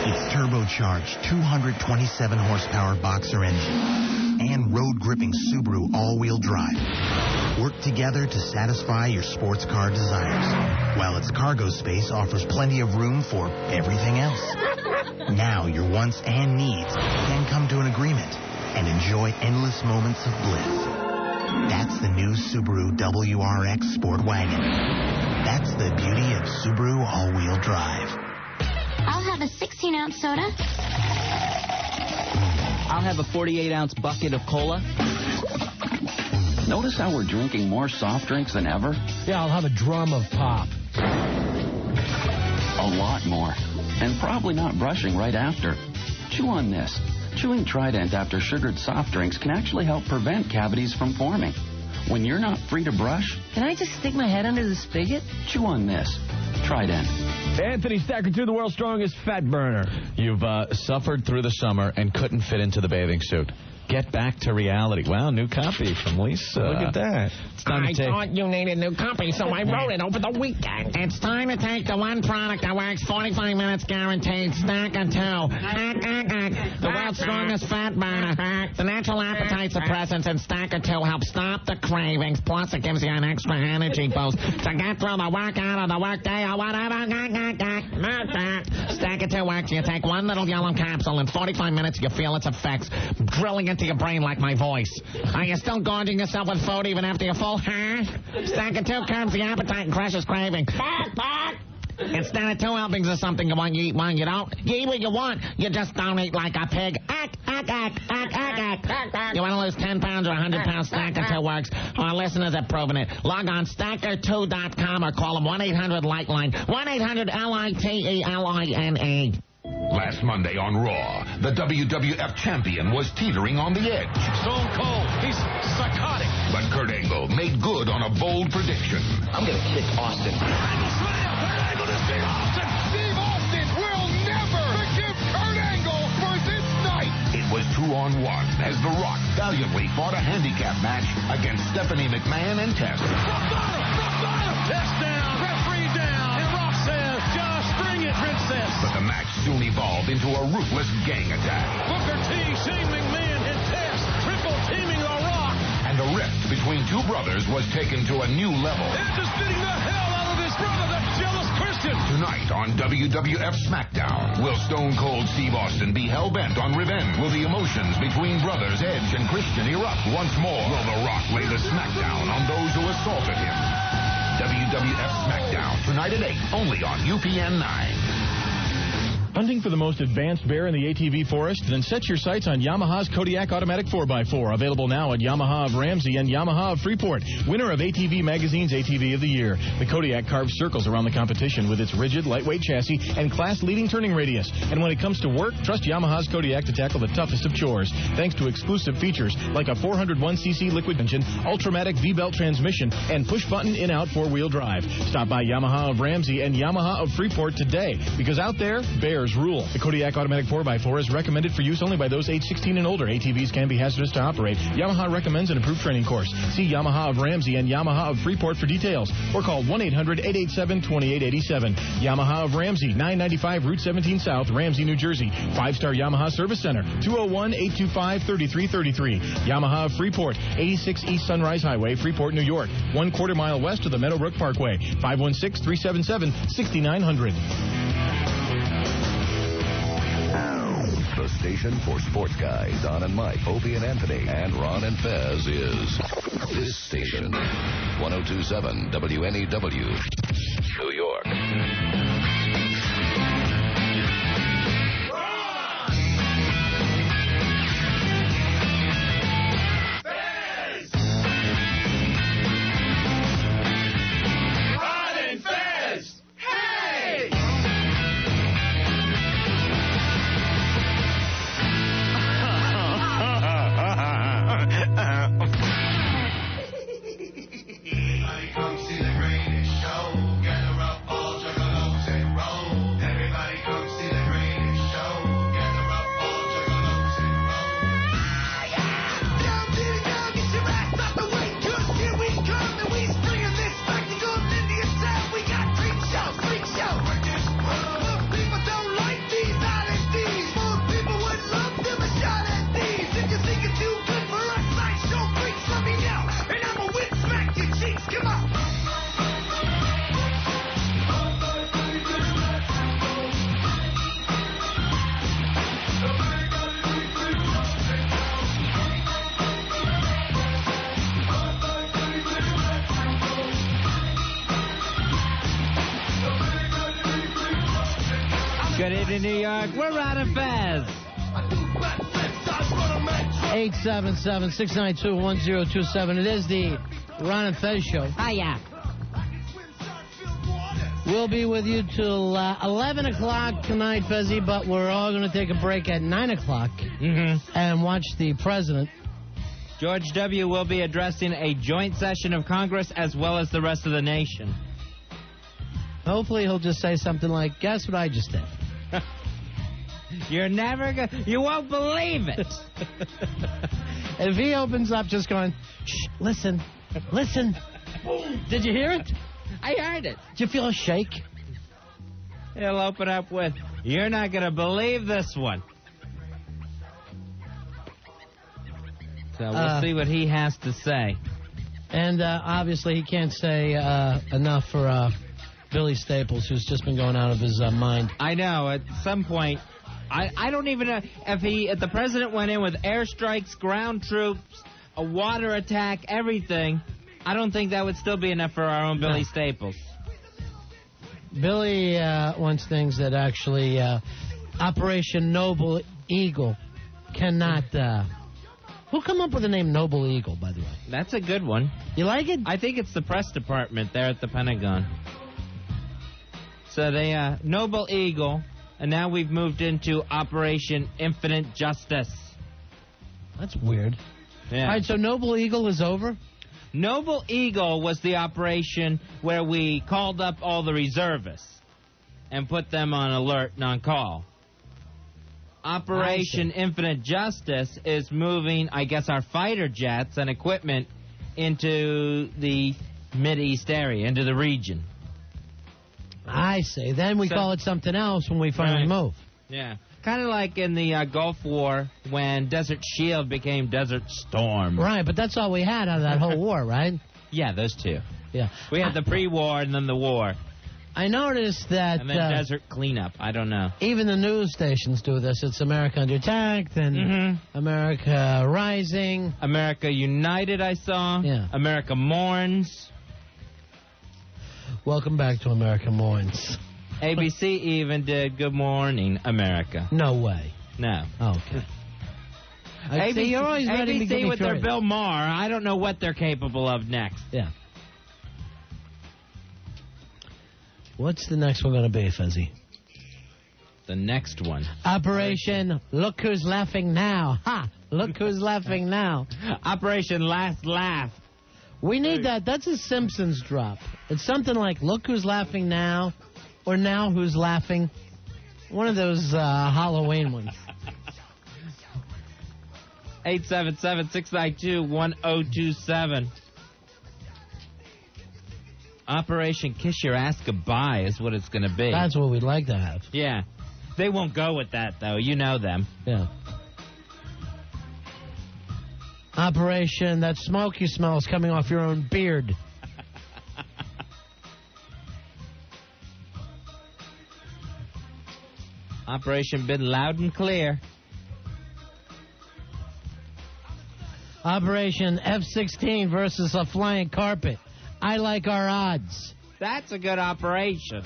Its turbocharged 227 horsepower boxer engine and road-gripping Subaru all-wheel drive work together to satisfy your sports car desires, while its cargo space offers plenty of room for everything else. Now your wants and needs can come to an agreement and enjoy endless moments of bliss. That's the new Subaru WRX Sport Wagon. That's the beauty of Subaru all-wheel drive. I'll have a 16-ounce soda. I'll have a 48-ounce bucket of cola. Notice how we're drinking more soft drinks than ever? Yeah, I'll have a drum of pop. A lot more. And probably not brushing right after. Chew on this. Chewing Trident after sugared soft drinks can actually help prevent cavities from forming. When you're not free to brush... Can I just stick my head under the spigot? Chew on this. Trident. Anthony Stacker, the world's strongest fat burner. You've suffered through the summer and couldn't fit into the bathing suit. Get back to reality. Wow, new copy from Lisa. Look at that. I thought you needed a new copy, so I wrote it over the weekend. It's time to take the one product that works 45 minutes guaranteed, Stacker 2. The world's strongest fat burner. The natural appetite suppressants in Stacker 2 help stop the cravings, plus it gives you an extra energy boost to get through the workout or the workday or whatever. Stacker 2 works. You take one little yellow capsule. In 45 minutes, you feel its effects drilling into your brain like my voice. Are you still gorging yourself with food even after you're full? Stacker 2 curbs the appetite and crushes craving. Instead of 2 helpings of something you want, you eat one. You don't. You eat what you want. You just don't eat like a pig. You want to lose 10 pounds or 100 pounds? Stacker 2 works. Our listeners have proven it. Log on Stacker2.com or call them 1-800-LIGHTLINE. 1-800-LITELINE. Last Monday on Raw, the WWF champion was teetering on the edge. Stone Cold, he's psychotic. But Kurt Angle made good on a bold prediction. I'm going to kick Austin. Angle's running up. Kurt Angle to Steve Austin. Steve Austin will never forgive Kurt Angle for this night. It was 2-on-1 as The Rock valiantly fought a handicap match against Stephanie McMahon and Test. Rock bottom, Test down, referee down, and Rock says, just bring it, princess. But the match soon evolved into a ruthless gang attack. Booker T, Shane McMahon, and Test triple teaming The Rock. And the rift between two brothers was taken to a new level. And just beating the hell out of his brother, the jealous Christian. Tonight on WWF SmackDown, will Stone Cold Steve Austin be hell-bent on revenge? Will the emotions between brothers Edge and Christian erupt once more? Will The Rock lay the smackdown on those who assaulted him? WWF SmackDown, tonight at 8, only on UPN 9. Hunting for the most advanced bear in the ATV forest? Then set your sights on Yamaha's Kodiak Automatic 4x4, available now at Yamaha of Ramsey and Yamaha of Freeport. Winner of ATV Magazine's ATV of the Year. The Kodiak carves circles around the competition with its rigid, lightweight chassis and class-leading turning radius. And when it comes to work, trust Yamaha's Kodiak to tackle the toughest of chores, thanks to exclusive features like a 401cc liquid engine, Ultramatic V-belt transmission, and push-button in-out four-wheel drive. Stop by Yamaha of Ramsey and Yamaha of Freeport today, because out there, bears rule. The Kodiak Automatic 4x4 is recommended for use only by those age 16 and older. ATVs can be hazardous to operate. Yamaha recommends an approved training course. See Yamaha of Ramsey and Yamaha of Freeport for details, or call 1-800-887-2887. Yamaha of Ramsey, 995 Route 17 South, Ramsey, New Jersey. 5-star Yamaha Service Center, 201-825-3333. Yamaha of Freeport, 86 East Sunrise Highway, Freeport, New York. 1/4 mile west of the Meadowbrook Parkway. 516-377-6900. The station for sports guys, Don and Mike, Opie and Anthony, and Ron and Fez is this station, 102.7 WNEW, New York. Come see the greatest show. Gather up all Albany, New York. We're Ron and Fez. 877-692-1027. It is the Ron and Fez Show. Hiya. We'll be with you till 11 o'clock tonight, Fezzy, but we're all going to take a break at 9 o'clock and watch the president. George W. will be addressing a joint session of Congress as well as the rest of the nation. Hopefully he'll just say something like, guess what I just did? You're never going to... You won't believe it. If he opens up just going, shh, listen. Did you hear it? I heard it. Did you feel a shake? He'll open up with, you're not going to believe this one. So we'll see what he has to say. And obviously he can't say enough for Billy Staples, who's just been going out of his mind. I know. At some point, I don't even know if the president went in with airstrikes, ground troops, a water attack, everything. I don't think that would still be enough for our own Billy Staples. Billy wants things that actually Operation Noble Eagle cannot... Who come up with the name Noble Eagle, by the way? That's a good one. You like it? I think it's the press department there at the Pentagon. So they, Noble Eagle, and now we've moved into Operation Infinite Justice. That's weird. Yeah. All right, so Noble Eagle is over? Noble Eagle was the operation where we called up all the reservists and put them on alert and on call. Operation Infinite Justice is moving, I guess, our fighter jets and equipment into the Mideast area, into the region. I see. Then we call it something else when we finally move. Yeah. Kind of like in the Gulf War when Desert Shield became Desert Storm. Right, but that's all we had out of that whole war, right? Yeah, those two. Yeah. We had the pre-war and then the war. I noticed that... And then Desert Cleanup. I don't know. Even the news stations do this. It's America Under Attack, then America Rising. America United, I saw. Yeah. America Mourns. Welcome back to America Mourns. ABC even did Good Morning America. No way. No. Okay. ABC, you're always ready to give me with their Bill Maher, I don't know what they're capable of next. Yeah. What's the next one going to be, Fezzy? The next one. Operation Look Who's Laughing Now. Ha! Look Who's Laughing Now. Operation Last Laugh. We need that. That's a Simpsons drop. It's something like Look Who's Laughing Now or Now Who's Laughing. One of those Halloween ones. 877-692-1027. Operation Kiss Your Ass Goodbye is what it's going to be. That's what we'd like to have. Yeah. They won't go with that, though. You know them. Yeah. Operation That Smoke You Smell is Coming Off Your Own Beard. Operation Been Loud and Clear. Operation F-16 versus a Flying Carpet. I like our odds. That's a good operation.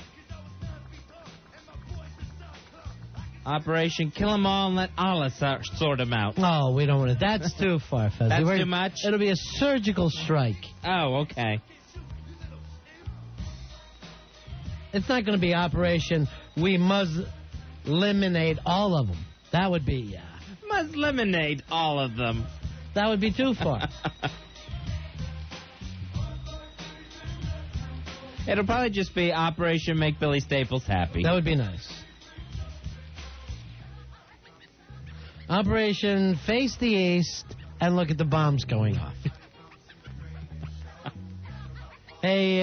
Operation Kill 'Em All and Let Allah sort 'em out. Oh, we don't want it. That's too far, Fezzy. That's too much? It'll be a surgical strike. Oh, okay. It's not going to be Operation We Must Eliminate All of Them. That would be... Must eliminate all of them. That would be too far. It'll probably just be Operation Make Billy Staples Happy. That would be nice. Operation Face the East and Look at the Bombs Going Off. Hey,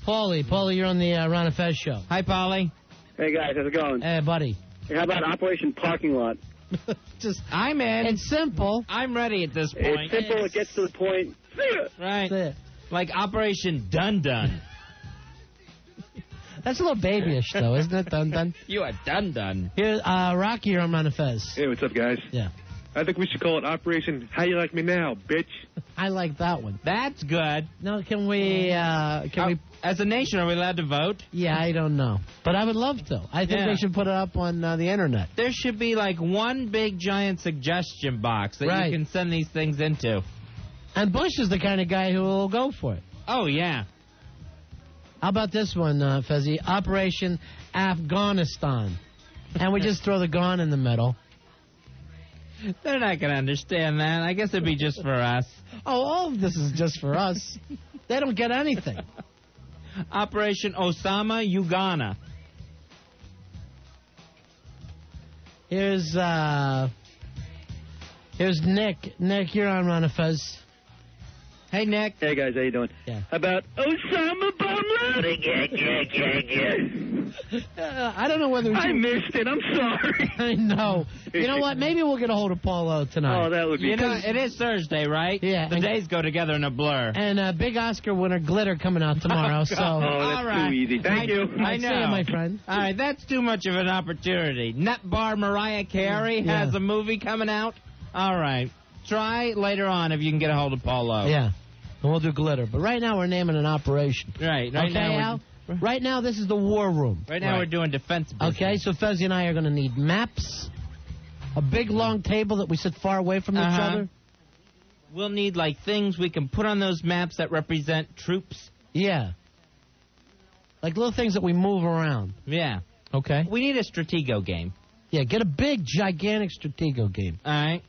Paulie, you're on the Ron and Fez Show. Hi, Paulie. Hey, guys, how's it going? Hey, buddy. Hey, how about Operation Parking Lot? I'm in. It's simple. I'm ready at this point. It's simple. It gets to the point. Right. Like Operation Dun Dun. That's a little babyish, though, isn't it? Dun Dun. You are Dun Dun. Here's Rocky, you're on Ron and Fez. Hey, what's up, guys? Yeah. I think we should call it Operation How You Like Me Now, bitch. I like that one. That's good. No, can we... As a nation, are we allowed to vote? Yeah, I don't know. But I would love to. I think they should put it up on the internet. There should be like one big giant suggestion box that you can send these things into. And Bush is the kind of guy who will go for it. Oh, yeah. How about this one, Fezzi? Operation Afghanistan. And we just throw the gone in the middle. They're not going to understand that. I guess it'd be just for us. Oh, all of this is just for us. They don't get anything. Operation Osama Uganda. Here's Nick. Nick, you're on Ron and Fez. Hey, Nick. Hey, guys, how you doing? Yeah. How about Osama Bin Laden? I don't know whether... I missed it. I'm sorry. I know. You know what? Maybe we'll get a hold of Paulo tonight. Oh, that would be... You know, it is Thursday, right? Yeah. The days go together in a blur. And big Oscar winner Glitter coming out tomorrow. So. Oh, that's too easy. Thank you. I know. See you, my friend. All right, that's too much of an opportunity. Nut bar Mariah Carey has a movie coming out. All right. Try later on if you can get a hold of Paulo. Yeah. And we'll do Glitter. But right now we're naming an operation. Right. Okay, Al? Right now this is the war room. Right now we're doing defense business. Okay, so Fezzi and I are going to need maps, a big long table that we sit far away from each other. We'll need, like, things we can put on those maps that represent troops. Yeah. Like little things that we move around. Yeah. Okay. We need a Stratego game. Yeah, get a big, gigantic Stratego game. All right.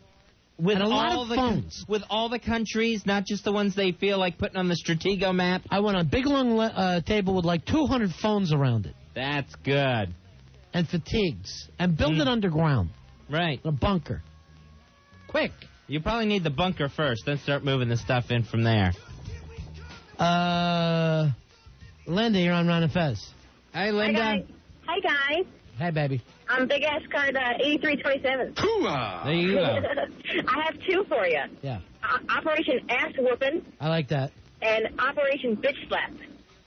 With and a lot all of the phones. With all the countries, not just the ones they feel like putting on the Stratego map. I want a big, long table with like 200 phones around it. That's good. And fatigues. And build it underground. Right. A bunker. Quick. You probably need the bunker first, then start moving the stuff in from there. Linda, you're on Ron and Fez. Hey, Linda. Hi, guys. Hey, baby. I'm Big Ass Card 8327. There you go. I have two for you. Yeah. Operation Ass Whooping I like that. and Operation Bitch Slap.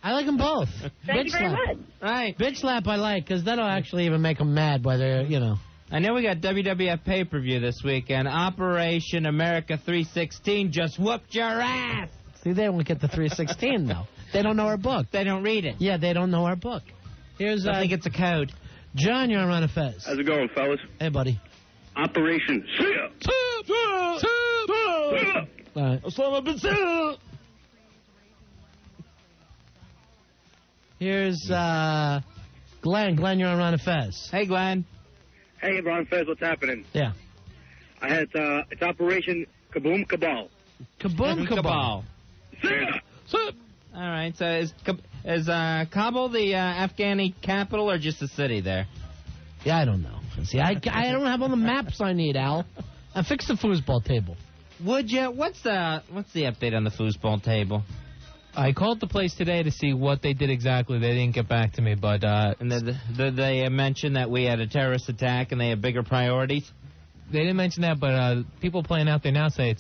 I like them both. Thank you very much. Right. Bitch slap I like, because that'll actually even make them mad by their, I know we got WWF pay-per-view this weekend. Operation America 316 just whooped your ass. See, they don't get the 316, though. They don't know our book. They don't read it. Yeah, they don't know our book. Here's I think it's a code. John, you're on Ron and Fez. How's it going, fellas? Hey, buddy. Operation All right. Here's Glenn. Glenn, you're on Ron and Fez. Hey, Glenn. Hey, Ron Fez, what's happening? Yeah. I had it's Operation Kaboom Cabal. Kaboom Cabal. All right, so is Kabul the Afghani capital or just a city there? Yeah, I don't know. See, I don't have all the maps I need, Al. I fixed the foosball table. Would you? What's the update on the foosball table? I called the place today to see what they did exactly. They didn't get back to me, but... And did they mention that we had a terrorist attack and they have bigger priorities? They didn't mention that, but people playing out there now say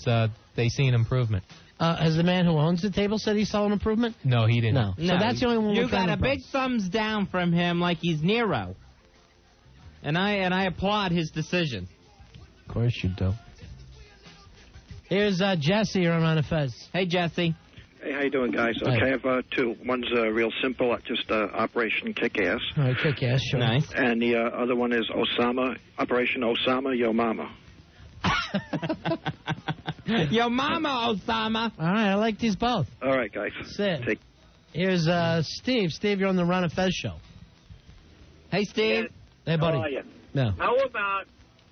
they see an improvement. Has the man who owns the table said he saw an improvement? No, he didn't. No. So that's the only one You we're got a impressed. big thumbs down from him like he's Nero. And I applaud his decision. Of course you do. Here's Jesse. You're on Ron and Fez. Hey, Jesse. Hey, how you doing, guys? Hi. Okay, I have two. One's real simple, just Operation Kick-Ass. All right, kick-ass, sure. Nice. And the other one is Operation Osama Yo Mama. Yo mama, Osama. All right, I like these both. All right, guys. Sit. Here's Steve. Steve, you're on the Ron and Fez show. Hey, Steve. Hey, buddy. How are you? Yeah. How about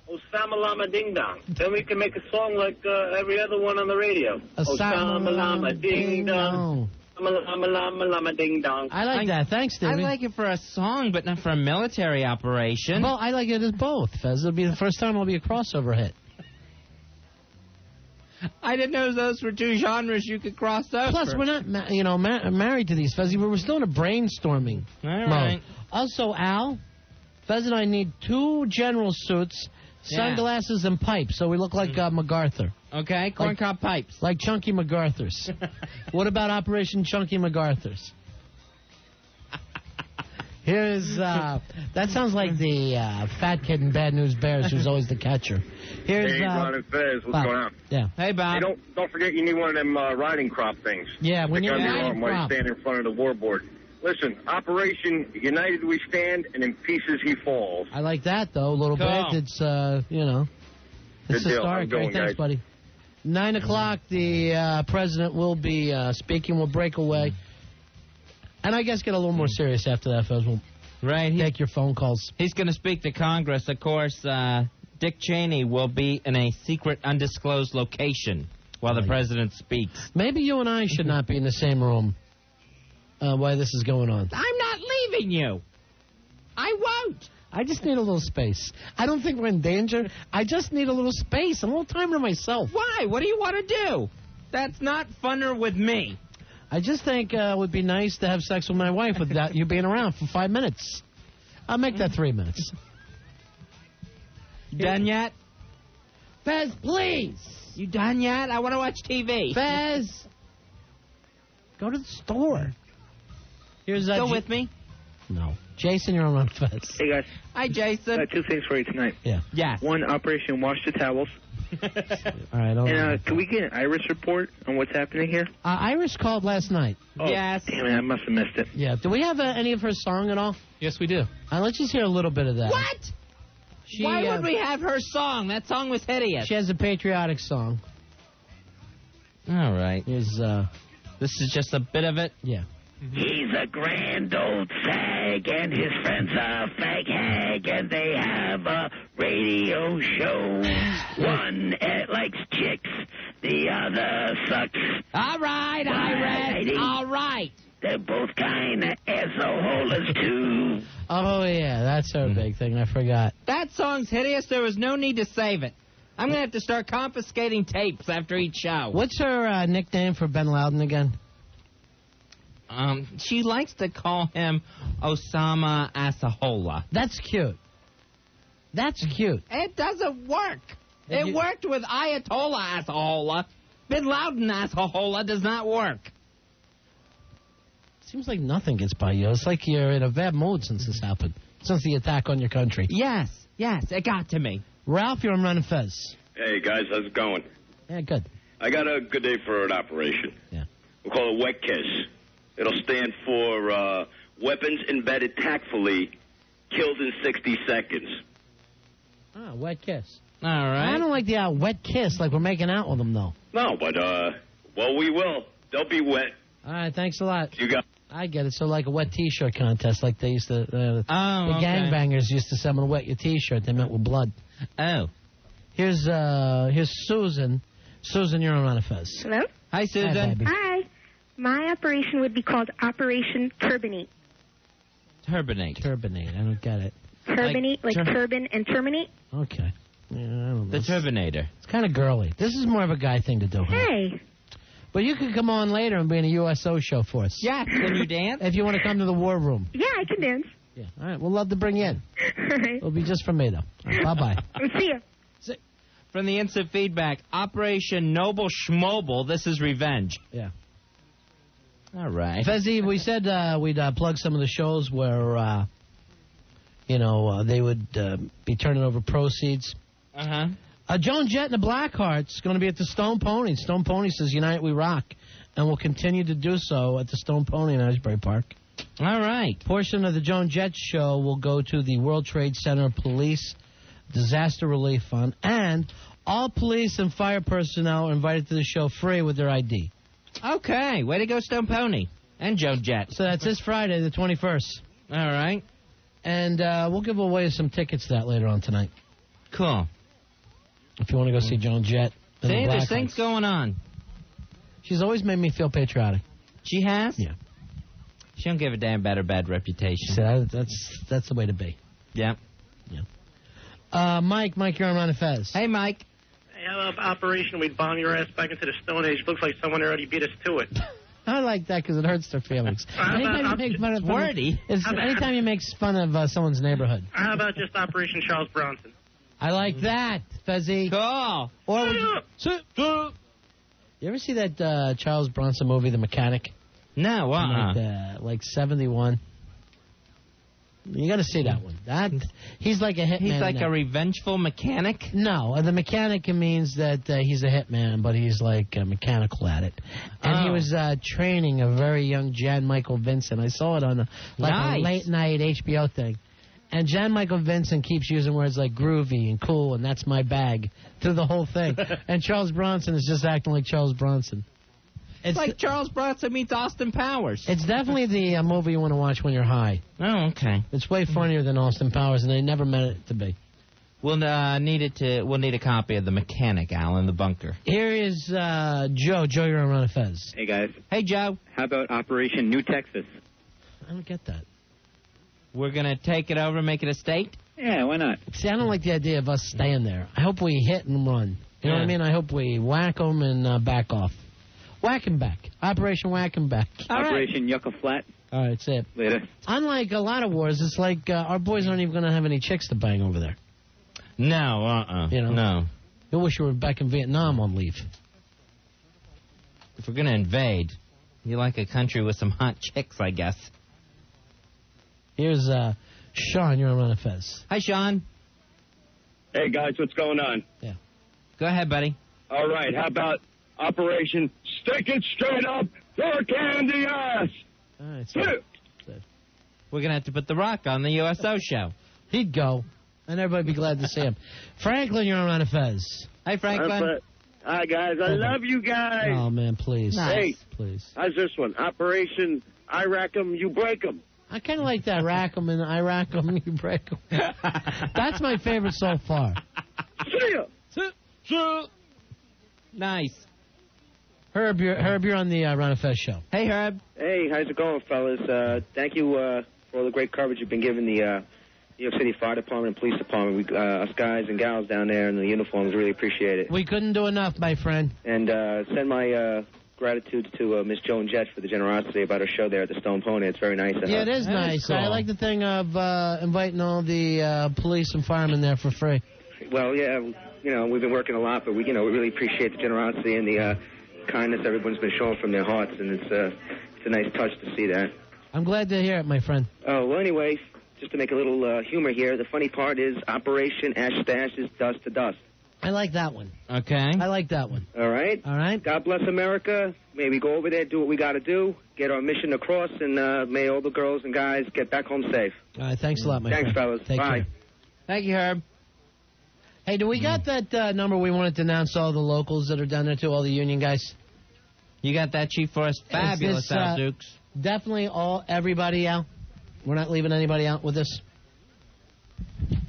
Osama Lama Ding Dong? Then we can make a song like every other one on the radio. Osama Lama Ding Dong. Lama Lama Lama Ding Dong. I like that. Thanks, Steve. I like it for a song, but not for a military operation. Well, I like it as both, Fez. It'll be the first time it'll be a crossover hit. I didn't know those were two genres you could cross over. Plus, we're not, married to these, Fezzy. We're still in a brainstorming All mode. right. Also, Al, Fez and I need 2 general suits, sunglasses, and pipes, so we look like MacArthur. Okay, corncob pipes. Like Chunky MacArthur's. What about Operation Chunky MacArthur's? Here's, that sounds like the fat kid in Bad News Bears who's always the catcher. Here's, Hey, Ron and Fez, what's Bob. going on? Yeah. Hey, Bob. Hey, don't forget you need one of them riding crop things. Yeah, when you're riding riding while you crop. stand in front of the war board. Listen, Operation United We Stand, and in pieces he falls. I like that, though, a little Cool. bit. It's, you know, it's Good deal. historic. I'm going, Great, thanks, guys. buddy. 9 o'clock, the president will be speaking. We'll break away. And I guess get a little more serious after that, Fez. We'll take your phone calls. He's going to speak to Congress. Of course, Dick Cheney will be in a secret, undisclosed location while the president speaks. Maybe you and I should not be in the same room while this is going on. I'm not leaving you. I won't. I just need a little space. I don't think we're in danger. I just need a little space, a little time to myself. Why? What do you want to do? That's not funner with me. I just think it would be nice to have sex with my wife without you being around for 5 minutes. I'll make that 3 minutes. Done yet? Fez, please. You done yet? I want to watch TV. Fez, go to the store. Here's Go with me. No. Jason, you're on Fez. Hey, guys. Hi, Jason. Two things for you tonight. Yeah. Yes. One, Operation Wash the Towels. All right. And can we get an Iris report on what's happening here? Iris called last night. Oh, yes. Damn it, I must have missed it. Yeah. Do we have any of her song at all? Yes, we do. Let's just hear a little bit of that. What? She, Why would we have her song? That song was hideous. She has a patriotic song. All right. Here's, this is just a bit of it? Yeah. He's a grand old fag, and his friends a fag hag, and they have a radio show. One likes chicks, the other sucks. All right, Iris. All right. They're both kind of assholes, too. Oh, yeah, that's her big thing. I forgot. That song's hideous. There was no need to save it. I'm going to have to start confiscating tapes after each show. What's her nickname for Ben Loudon again? She likes to call him Osama Asahola. That's cute. That's cute. It doesn't work. It worked with Ayatollah Asahola. Bin Laden Asahola does not work. Seems like nothing gets by you. It's like you're in a bad mood since this happened. Since the attack on your country. Yes, it got to me. Ralph, you're on Ron and Fez. Hey, guys, how's it going? Yeah, good. I got a good day for an operation. Yeah. We'll call it Wet Kiss. It'll stand for weapons embedded tactfully, killed in 60 seconds. Ah, wet kiss. All right. I don't like the wet kiss, like we're making out with them, though. No, but, well, we will. They'll be wet. All right, thanks a lot. You got. I get it. So like a wet T-shirt contest, like they used to, the okay. gangbangers used to say, I'm going to wet your T-shirt. They meant with blood. Oh. Here's Susan. Susan, you're on Ron and Fez. Hello? Hi, Susan. Hi, baby. Hi. My operation would be called Operation Turbinate. Turbinate. Turbinate. I don't get it. Turbinate, like turban and terminate? Okay. Yeah, I don't know. The Turbinator. It's kind of girly. This is more of a guy thing to do. Huh? Hey. But you could come on later and be in a USO show for us. Yeah, can you dance? If you want to come to the war room. Yeah, I can dance. Yeah. All right, we'll love to bring you in. All right. It'll be just for me, though. All right, bye-bye. See you. From the instant feedback, Operation Noble Schmobile, this is revenge. Yeah. All right. Fezzy, we said we'd plug some of the shows where, they would be turning over proceeds. Uh-huh. Joan Jett and the Blackhearts going to be at the Stone Pony. Stone Pony says, Unite We Rock. And will continue to do so at the Stone Pony in Asbury Park. All right. Portion of the Joan Jett show will go to the World Trade Center Police Disaster Relief Fund. And all police and fire personnel are invited to the show free with their ID. Okay. Way to go, Stone Pony. And Joan Jett. So that's this Friday, the 21st. All right. And we'll give away some tickets to that later on tonight. Cool. If you want to go see Joan Jett. See, there's things going on. She's always made me feel patriotic. She has? Yeah. She don't give a damn about her bad reputation. So that's the way to be. Yeah. Yeah. Mike, you're on Ron and Fez. Hey, Mike. Hey, how about Operation We'd bomb your ass back into the Stone Age? Looks like someone already beat us to it. I like that because it hurts their feelings. Anytime you make fun of wordy. Anytime you make fun of someone's neighborhood. How about just Operation Charles Bronson? I like that, Fezzy. Cool. Or would you ever see that Charles Bronson movie, The Mechanic? No, Like 71. You got to see that one. He's like a hitman. He's like a revengeful mechanic? No, the mechanic means that he's a hitman, but he's like mechanical at it. And he was training a very young Jan Michael Vincent. I saw it on a late night HBO thing. And Jan Michael Vincent keeps using words like groovy and cool and that's my bag through the whole thing. And Charles Bronson is just acting like Charles Bronson. It's like Charles Bronson meets Austin Powers. It's definitely the movie you want to watch when you're high. Oh, okay. It's way funnier than Austin Powers, and they never meant it to be. We'll need a copy of The Mechanic, Al, in the bunker. Here is Joe. Joe, you're on Ron and Fez. Hey, guys. Hey, Joe. How about Operation New Texas? I don't get that. We're going to take it over and make it a state? Yeah, why not? See, I don't like the idea of us staying there. I hope we hit and run. You know what I mean? I hope we whack them and back off. Whack him back. Operation Whack him back. Operation Yucca Flat. All right, that's it. Later. Unlike a lot of wars, it's like our boys aren't even going to have any chicks to bang over there. No, You know? No. You wish you were back in Vietnam on leave. If we're going to invade, you like a country with some hot chicks, I guess. Here's Sean. You're on Ron and Fez. Hi, Sean. Hey, guys, what's going on? Yeah. Go ahead, buddy. All right, how about Operation Stick It Straight Up, Fork in the Ass? All right, we're going to have to put The Rock on the USO show. He'd go, and everybody would be glad to see him. Franklin, you're on Ron and Fez. Hi, Franklin. Hi, guys. I love you guys. Oh, man, please. Nice. Hey, please. how's this one? Operation I Rack 'em, You Break 'em. I kind of like that. Rack 'em and I rack 'em and you break 'em. That's my favorite so far. See ya. Nice. Herb, you're on the Ron and Fez show. Hey, Herb. Hey, how's it going, fellas? Thank you for all the great coverage you've been giving the New York City Fire Department and Police Department. Us guys and gals down there in the uniforms really appreciate it. We couldn't do enough, my friend. And send my gratitude to Miss Joan Jett for the generosity about her show there at the Stone Pony. It's very nice of her. Yeah, it is nice. cool. I like the thing of inviting all the police and firemen there for free. Well, yeah, you know, we've been working a lot, but we really appreciate the generosity and the kindness everyone's been showing from their hearts, and it's a nice touch to see that. I'm glad to hear it, my friend. Oh, well, anyway, just to make a little humor here, the funny part is Operation Ash Stash is dust to dust. I like that one. Okay. I like that one. All right? All right. God bless America. May we go over there, do what we got to do, get our mission across, and may all the girls and guys get back home safe. All right, thanks a lot, my friend. Thanks, fellas. Take Bye. care. Thank you, Herb. Hey, do we got that number we wanted to announce all the locals that are down there, too, all the union guys? You got that, Chief, for us? Fabulous, this, Al Dukes. Definitely everybody out. We're not leaving anybody out with this?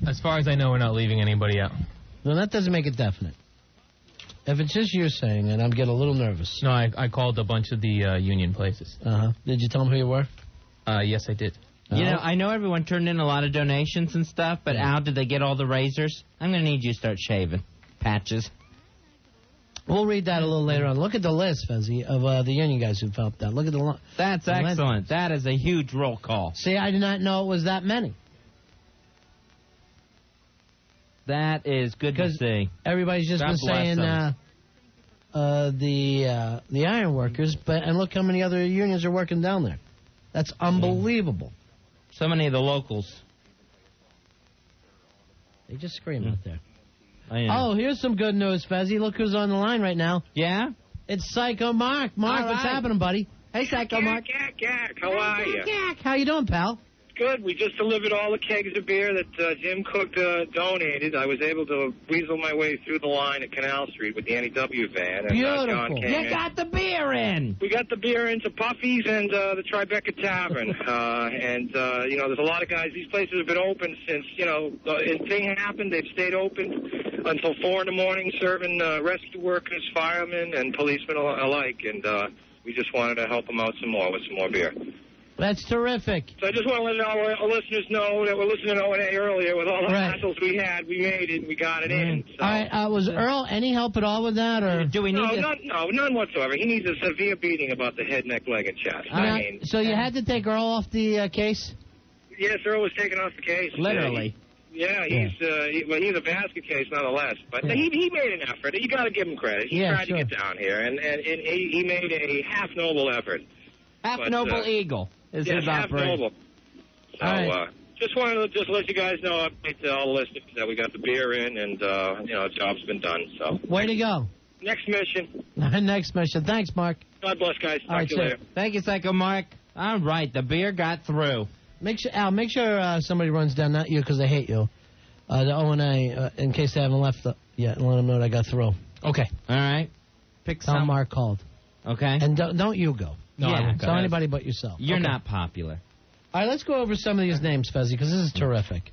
As far as I know, we're not leaving anybody out. No, that doesn't make it definite. If it's just you saying it, I'm getting a little nervous. No, I called a bunch of the union places. Uh-huh. Did you tell them who you were? Yes, I did. You know, I know everyone turned in a lot of donations and stuff, but Al, did they get all the razors? I'm going to need you to start shaving. Patches. We'll read that a little later on. Look at the list, Fezzi, of the union guys who've helped out. Look at the That's excellent. That is a huge roll call. See, I did not know it was that many. That is good to see. Everybody's just been saying the iron workers, and look how many other unions are working down there. That's unbelievable. So many of the locals. They just scream out there. Oh, here's some good news, Fezzi. Look who's on the line right now. Yeah? It's Psycho Mark. Mark, what's happening, buddy? Hey, Psycho Mark. How are you? How you doing, pal? Good. We just delivered all the kegs of beer that Jim Cook donated. I was able to weasel my way through the line at Canal Street with the NEW van. And, Beautiful. John came in. Got the beer in. We got the beer into Puffy's and the Tribeca Tavern. You know, there's a lot of guys. These places have been open since, you know, the thing happened. They've stayed open until 4 in the morning, serving rescue workers, firemen, and policemen alike. And we just wanted to help them out some more with some more beer. That's terrific. So I just want to let our listeners know that we're listening to O&A earlier with all the hassles we had. We made it. We got it in. So. All right. Was Earl any help at all with that, or do we need? None whatsoever. He needs a severe beating about the head, neck, leg, and chest. So you had to take Earl off the case? Yes, Earl was taken off the case. Literally. He's a basket case nonetheless. But he made an effort. You got to give him credit. He tried to get down here, and he made a half noble effort. Half noble eagle is his half operation. noble. So Just wanted to let you guys know, update to all the listeners that we got the beer in, and the job's been done. So way to go. Next mission. Next mission. Thanks, Mark. God bless, guys. All right, Talk to you later. Thank you, Psycho Mark. All right, the beer got through. Make sure somebody runs down, not you, because they hate you. The O&A, in case they haven't left yet, and let them know that I got through. Okay. All right. Pick Tell some. Mark called. Okay. And don't you go. No, I won't go. Tell anybody but yourself. You're Okay. not popular. All right, let's go over some of these names, Fezzi, because this is terrific.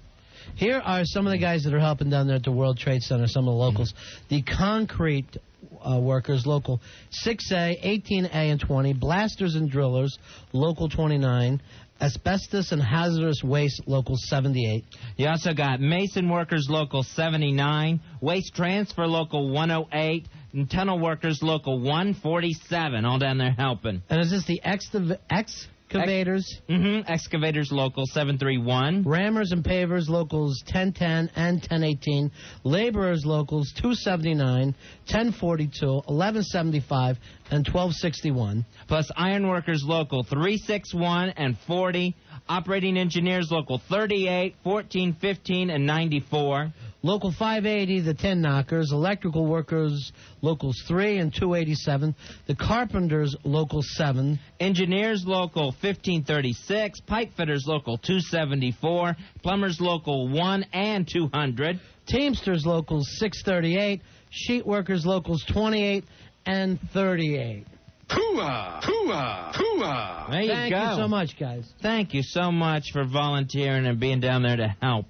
Here are some of the guys that are helping down there at the World Trade Center, some of the locals. The concrete workers, local 6A, 18A, and 20. Blasters and drillers, local 29. Asbestos and hazardous waste, local 78. You also got mason workers, local 79. Waste transfer, local 108. And tunnel workers, local 147. All down there helping. And is this the excavators? Excavators, local 731. Rammers and pavers, locals 1010 and 1018. Laborers, locals 279, 1042, 1175, and 1261. Plus ironworkers, local 361 and 40. Operating engineers, local 38, 14, 15, and 94. Local 580, the 10 knockers. Electrical workers, locals 3 and 287. The carpenters, local 7. Engineers, local 1536. Pipe fitters, local 274. Plumbers, local 1 and 200. Teamsters, locals 638. Sheet workers, locals 28 and 38. Hooah! Hooah! Hooah! There you Thank go. you so much, guys. Thank you so much for volunteering and being down there to help.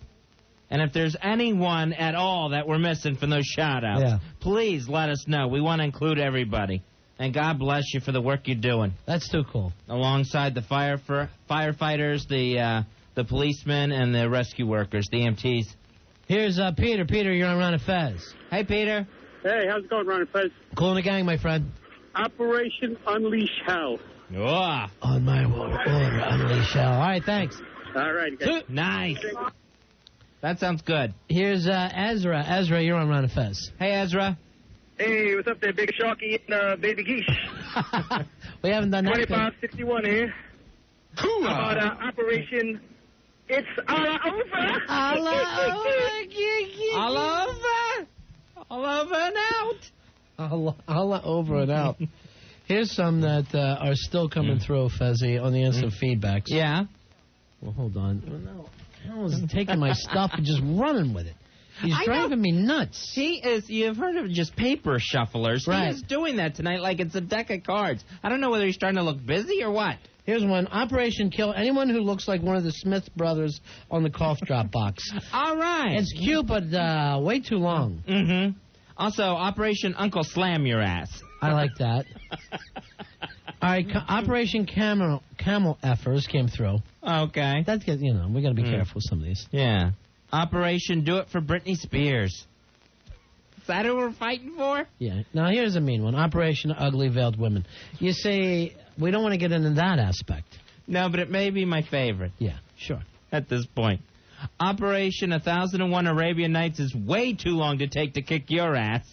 And if there's anyone at all that we're missing from those shout-outs, please let us know. We want to include everybody. And God bless you for the work you're doing. That's too cool. Alongside the firefighters, the policemen, and the rescue workers, the EMTs. Here's Peter. Peter, you're on Ron and Fez. Hey, Peter. Hey, how's it going, Ron and Fez? Cool in the gang, my friend. Operation Unleash Hell. Oh. On my order, unleash hell. All right, thanks. All right, guys. Nice. That sounds good. Here's Ezra. Ezra, you're on Ron and Fez. Hey, Ezra. Hey, what's up there, Big Sharky and Baby Geese? We haven't done that. 2561 here. How about Operation It's All Over? All over and out. All over and out. Here's some that are still coming through, Fezzi, on the instant feedbacks. Yeah. Well, hold on. No, Alan's taking my stuff and just running with it. He's driving me nuts. He is. You've heard of just paper shufflers. Right. He is doing that tonight like it's a deck of cards. I don't know whether he's trying to look busy or what. Here's one. Operation Kill anyone who looks like one of the Smith brothers on the cough drop box. All right. It's cute, but way too long. Mm-hmm. Also, Operation Uncle Slam Your Ass. I like that. All right, Operation Camel Effers came through. Okay. That's good. You know, we got to be careful with some of these. Yeah. Operation Do It for Britney Spears. Is that who we're fighting for? Yeah. Now, here's a mean one. Operation Ugly Veiled Women. You see, we don't want to get into that aspect. No, but it may be my favorite. Yeah, sure. At this point. Operation 1001 Arabian Nights is way too long to take to kick your ass.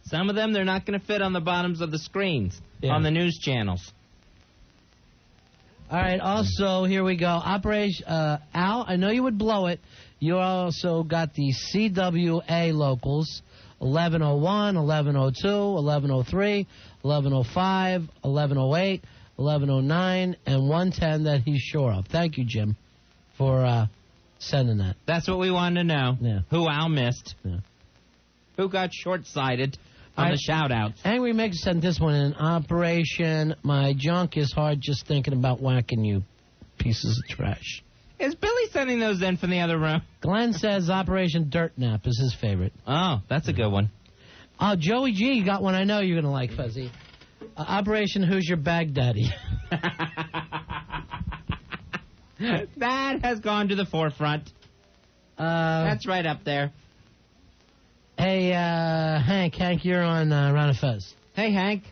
Some of them, they're not going to fit on the bottoms of the screens on the news channels. All right, also, here we go. Operation Al, I know you would blow it. You also got the CWA locals, 1101, 1102, 1103, 1105, 1108, 1109, and 110 that he's sure of. Thank you, Jim, for sending that. That's what we wanted to know. Yeah. Who Al missed. Yeah. Who got short-sighted on the shout-outs. Angry Mick sent this one in. Operation My Junk is Hard Just Thinking About Whacking You Pieces of Trash. Is Billy sending those in from the other room? Glenn says Operation Dirt Nap is his favorite. Oh, that's a good one. Oh, Joey G got one I know you're going to like, Fuzzy. Operation Who's Your Bag Daddy? That has gone to the forefront. That's right up there. Hey, Hank, you're on Ron and Fez. Hey, Hank.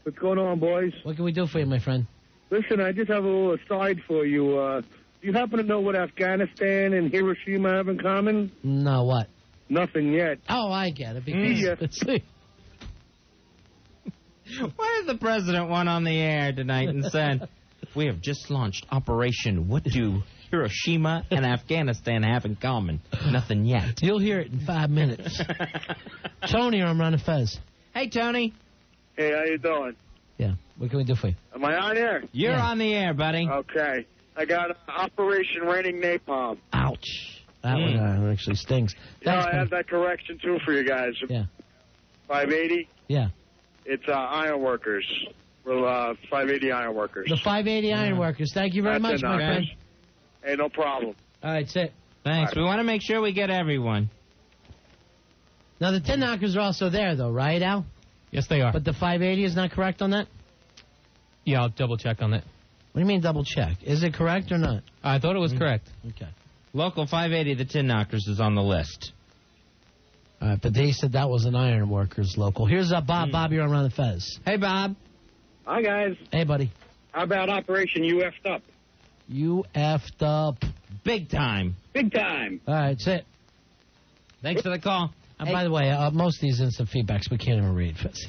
What's going on, boys? What can we do for you, my friend? Listen, I just have a little aside for you. Do you happen to know what Afghanistan and Hiroshima have in common? No, what? Nothing yet. Oh, I get it. Because Why does the president want on the air tonight and said, We have just launched Operation What Do Hiroshima and Afghanistan have in common? Nothing yet. You'll hear it in 5 minutes. Tony on Ron and Fez. Hey, Tony. Hey, how you doing? Yeah, what can we do for you? Am I on air? You're on the air, buddy. Okay. I got Operation Raining Napalm. Ouch. That one actually stings. I have that correction, too, for you guys. Yeah. 580? Yeah. It's Iron Workers. We're 580 Iron Workers. The 580 Iron Workers. Thank you very much, my friend. Hey, no problem. All right, that's it. Thanks. Right. We want to make sure we get everyone. Now, the 10 knockers are also there, though, right, Al? Yes, they are. But the 580 is not correct on that? Yeah, I'll double check on that. What do you mean double check? Is it correct or not? I thought it was correct. Okay. Local 580, the Tin Knockers, is on the list. All right, but they said that was an Iron Workers local. Here's Bob. Bob, you're on Ron and Fez. Hey, Bob. Hi, guys. Hey, buddy. How about Operation You Effed Up? You effed up. Big time. Big time. All right, that's it. Thanks for the call. And by the way, most of these instant feedbacks we can't even read, Fez.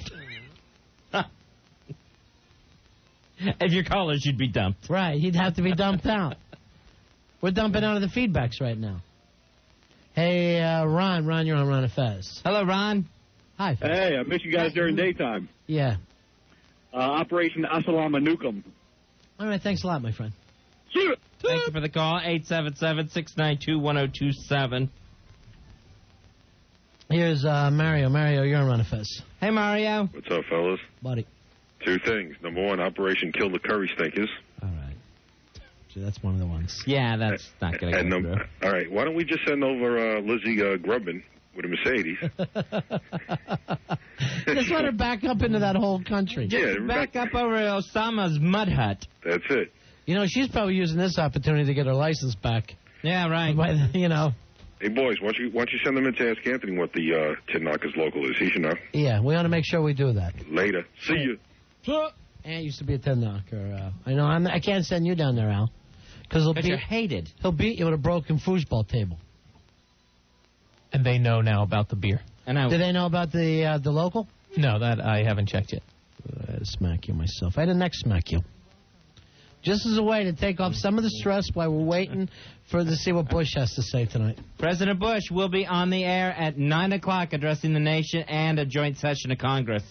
If you're callers, you'd be dumped. Right, he'd have to be dumped out. We're dumping out of the feedbacks right now. Hey, Ron, you're on Ron and Fez. Hello, Ron. Hi, Fez. Hey, I miss you guys during daytime. Yeah. Operation Assalamu Alaikum. All right, thanks a lot, my friend. Thank you for the call. 877-692-1027. Here's Mario. Mario, you're on Ron and Fez. Hey, Mario. What's up, fellas? Buddy. 2 things. Number 1, Operation Kill the Curry Stinkers. All right. So that's one of the ones. Yeah, that's not going to go through. All right, why don't we just send over Lizzie Grubman with a Mercedes? Just let her back up into that whole country. Yeah, back up over Osama's mud hut. That's it. You know, she's probably using this opportunity to get her license back. Yeah, right. But, you know. Hey, boys, why don't you send them in to ask Anthony what the Tin Knockers local is? He should know. Yeah, we ought to make sure we do that. Later. See you. Ant used to be a 10 knocker. I know. I can't send you down there, Al. Because you're hated. He'll beat you with a broken foosball table. And they know now about the beer. Do they know about the local? No, that I haven't checked yet. I had to smack you myself. I had to neck smack you. Just as a way to take off some of the stress while we're waiting to see what Bush has to say tonight. President Bush will be on the air at 9 o'clock addressing the nation and a joint session of Congress.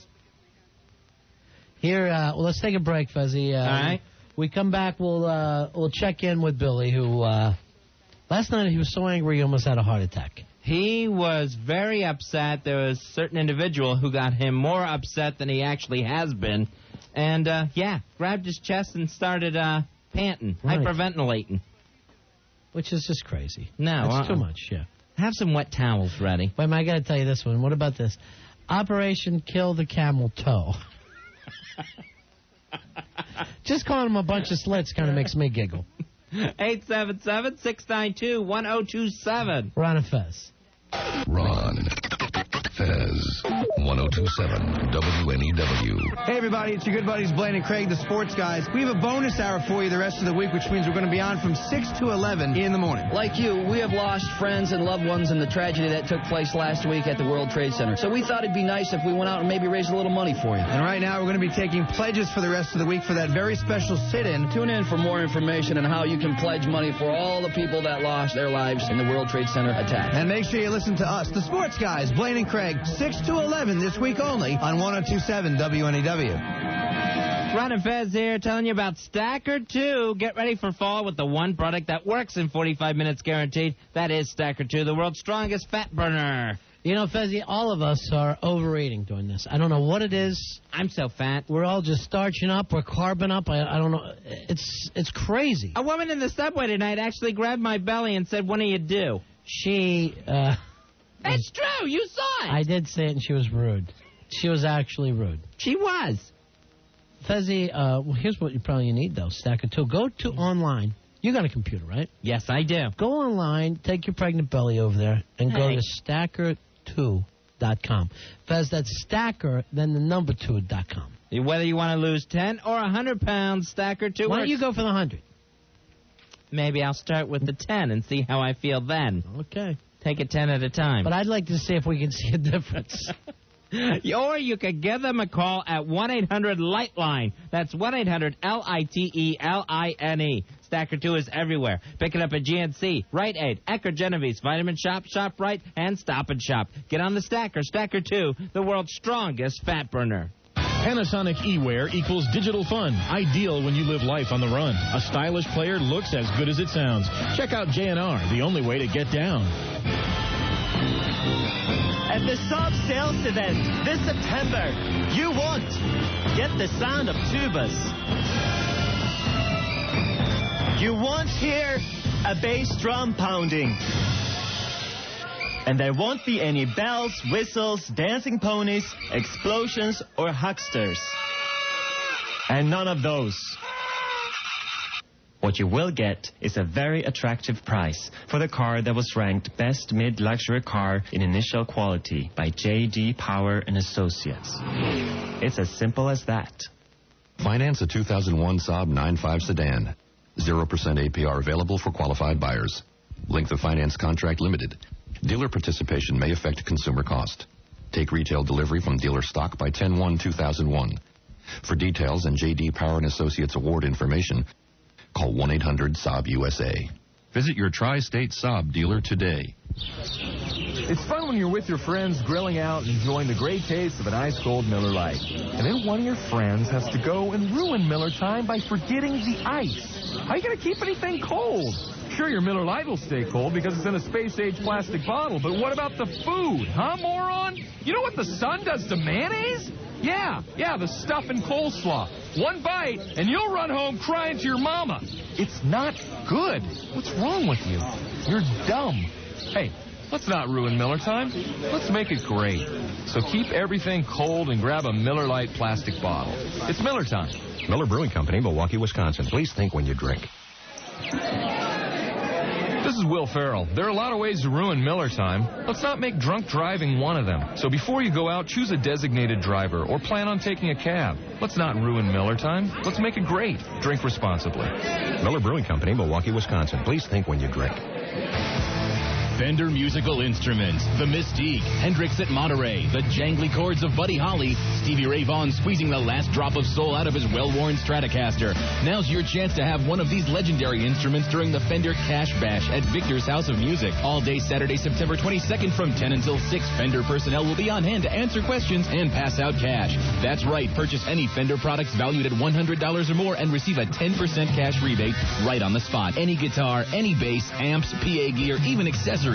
Here, let's take a break, Fuzzy. All right. We come back, we'll check in with Billy, who last night he was so angry he almost had a heart attack. He was very upset. There was a certain individual who got him more upset than he actually has been. And, grabbed his chest and started panting, hyperventilating. Which is just crazy. No. It's too much, yeah. Have some wet towels ready. Wait a minute, I got to tell you this one. What about this? Operation Kill the Camel Toe. Just calling him a bunch of slits kind of makes me giggle. 877-692-1027. Ron and Fez. Ron, Fez, 1027 WNEW. Hey, everybody, it's your good buddies Blaine and Craig, the sports guys. We have a bonus hour for you the rest of the week, which means we're going to be on from 6 to 11 in the morning. Like you, we have lost friends and loved ones in the tragedy that took place last week at the World Trade Center. So we thought it'd be nice if we went out and maybe raised a little money for you. And right now, we're going to be taking pledges for the rest of the week for that very special sit-in. Tune in for more information on how you can pledge money for all the people that lost their lives in the World Trade Center attack. And make sure you listen to us, the sports guys, Blaine and Craig, 6 to 11 this week only on 1027 WNEW. Ron and Fez here telling you about Stacker 2. Get ready for fall with the one product that works in 45 minutes guaranteed. That is Stacker 2, the world's strongest fat burner. You know, Fezzy, all of us are overeating during this. I don't know what it is. I'm so fat. We're all just starching up. We're carbing up. I don't know. It's crazy. A woman in the subway tonight actually grabbed my belly and said, "What do you do?" That's true. You saw it. I did say it, and she was rude. She was actually rude. She was. Fezzy, here's what you probably need, though, Stacker 2. Go to online. You got a computer, right? Yes, I do. Go online, take your pregnant belly over there, and go to stacker2.com. Fez, that's Stacker, then the number 2.com. Whether you want to lose 10 or 100 pounds, Stacker 2 Why don't you go for the 100? Maybe I'll start with the 10 and see how I feel then. Okay. Take it 10 at a time. But I'd like to see if we can see a difference. Or you could give them a call at 1-800-LIGHTLINE. That's 1-800-LITELINE. Stacker 2 is everywhere. Pick it up at GNC, Rite Aid, Ecker Genevieve's, Vitamin Shop, ShopRite, and Stop and Shop. Get on the Stacker. Stacker 2, the world's strongest fat burner. Panasonic eWear equals digital fun. Ideal when you live life on the run. A stylish player looks as good as it sounds. Check out J&R, the only way to get down. At the Saab sales event this September, you won't get the sound of tubas. You won't hear a bass drum pounding. And there won't be any bells, whistles, dancing ponies, explosions, or hucksters. And none of those. What you will get is a very attractive price for the car that was ranked Best Mid-Luxury Car in Initial Quality by J.D. Power & Associates. It's as simple as that. Finance a 2001 Saab 9.5 sedan. 0% APR available for qualified buyers. Length of finance contract limited. Dealer participation may affect consumer cost. Take retail delivery from dealer stock by 10/1/2001. For details and J.D. Power & Associates award information, call 1-800-SAAB-USA. Visit your tri-state Saab dealer today. It's fun when you're with your friends grilling out and enjoying the great taste of an ice-cold Miller Lite. And then one of your friends has to go and ruin Miller time by forgetting the ice. How are you going to keep anything cold? Sure, your Miller Lite will stay cold because it's in a space-age plastic bottle, but what about the food, huh, moron? You know what the sun does to mayonnaise? Yeah, the stuff in coleslaw. One bite, and you'll run home crying to your mama. It's not good. What's wrong with you? You're dumb. Hey, let's not ruin Miller time. Let's make it great. So keep everything cold and grab a Miller Lite plastic bottle. It's Miller time. Miller Brewing Company, Milwaukee, Wisconsin. Please think when you drink. This is Will Ferrell. There are a lot of ways to ruin Miller time. Let's not make drunk driving one of them. So before you go out, choose a designated driver or plan on taking a cab. Let's not ruin Miller time. Let's make it great. Drink responsibly. Miller Brewing Company, Milwaukee, Wisconsin. Please think when you drink. Fender Musical Instruments, The Mystique, Hendrix at Monterey, the jangly chords of Buddy Holly, Stevie Ray Vaughan squeezing the last drop of soul out of his well-worn Stratocaster. Now's your chance to have one of these legendary instruments during the Fender Cash Bash at Victor's House of Music. All day Saturday, September 22nd from 10 until 6. Fender personnel will be on hand to answer questions and pass out cash. That's right, purchase any Fender products valued at $100 or more and receive a 10% cash rebate right on the spot. Any guitar, any bass, amps, PA gear, even accessories.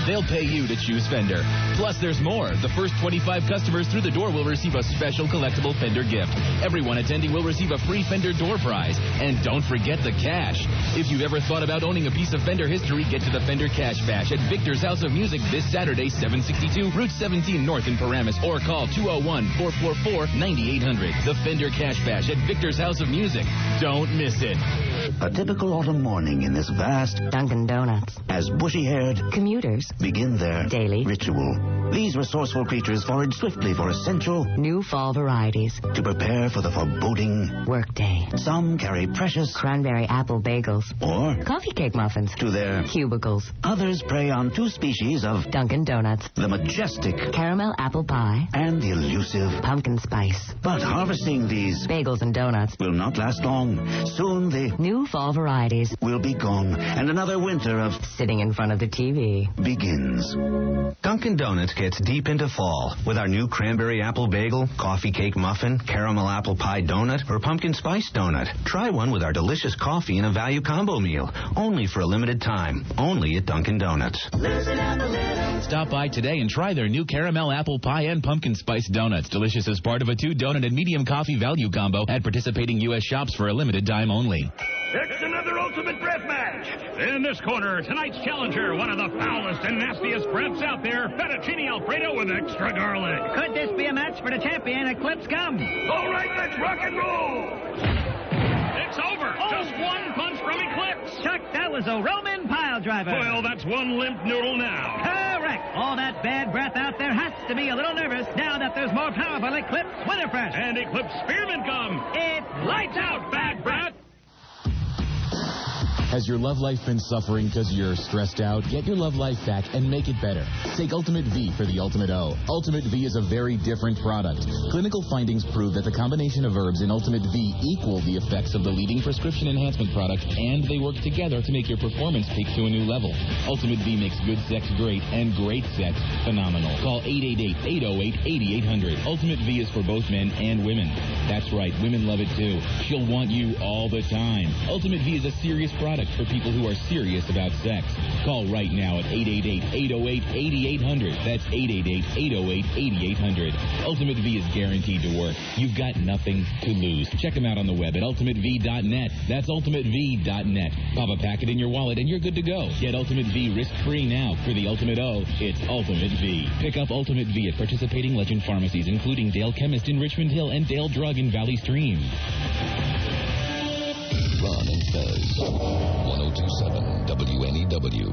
They'll pay you to choose Fender. Plus, there's more. The first 25 customers through the door will receive a special collectible Fender gift. Everyone attending will receive a free Fender door prize. And don't forget the cash. If you've ever thought about owning a piece of Fender history, get to the Fender Cash Bash at Victor's House of Music this Saturday, 762 Route 17 North in Paramus, or call 201-444-9800. The Fender Cash Bash at Victor's House of Music. Don't miss it. A typical autumn morning in this vast Dunkin' Donuts, as bushy-haired commuters begin their daily ritual. These resourceful creatures forage swiftly for essential new fall varieties to prepare for the foreboding workday. Some carry precious cranberry apple bagels or coffee cake muffins to their cubicles. Others prey on two species of Dunkin' Donuts, the majestic caramel apple pie and the elusive pumpkin spice. But harvesting these bagels and donuts will not last long. Soon the new fall varieties will be gone, and another winter of sitting in front of the TV begins. Dunkin' Donuts gets deep into fall with our new cranberry apple bagel, coffee cake muffin, caramel apple pie donut, or pumpkin spice donut. Try one with our delicious coffee in a value combo meal. Only for a limited time. Only at Dunkin' Donuts. Stop by today and try their new caramel apple pie and pumpkin spice donuts. Delicious as part of a 2-donut and medium coffee value combo at participating U.S. shops for a limited time only. It's another ultimate breath match. In this corner, tonight's challenger, one of the foulest and nastiest breaths out there, fettuccine Alfredo with extra garlic. Could this be a match for the champion at Clips Gum? All right, let's rock and roll. It's over. Just one punch from Eclipse. Chuck, that was a Roman pile driver. Well, that's one limp noodle now. Correct. All that bad breath out there has to be a little nervous now that there's more powerful Eclipse Winter Fresh. And Eclipse Spearmint Gum. It's Lights out, bad breath. Has your love life been suffering because you're stressed out? Get your love life back and make it better. Take Ultimate V for the Ultimate O. Ultimate V is a very different product. Clinical findings prove that the combination of herbs in Ultimate V equal the effects of the leading prescription enhancement product, and they work together to make your performance peak to a new level. Ultimate V makes good sex great and great sex phenomenal. Call 888-808-8800. Ultimate V is for both men and women. That's right, women love it too. She'll want you all the time. Ultimate V is a serious product for people who are serious about sex. Call right now at 888-808-8800. That's 888-808-8800. Ultimate V is guaranteed to work. You've got nothing to lose. Check them out on the web at ultimatev.net. That's ultimatev.net. Pop a packet in your wallet and you're good to go. Get Ultimate V risk-free now. For the Ultimate O, it's Ultimate V. Pick up Ultimate V at participating Legend pharmacies, including Dale Chemist in Richmond Hill and Dale Drug in Valley Stream. Ron and Fez, 102.7 WNEW.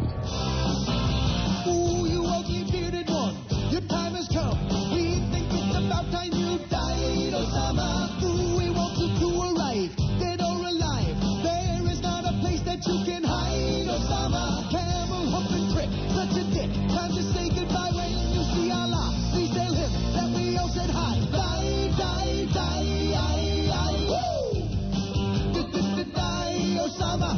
Ooh, you ugly bearded one, your time has come. We think it's about time you died, Osama. Ooh, we want you to arrive, dead or alive. There is not a place that you can hide, Osama. Camel humping prick, such a dick. Time to say goodbye when you see Allah. Please tell him that we all said hi. Die, die, die, die, die. Woo! Die, Osama.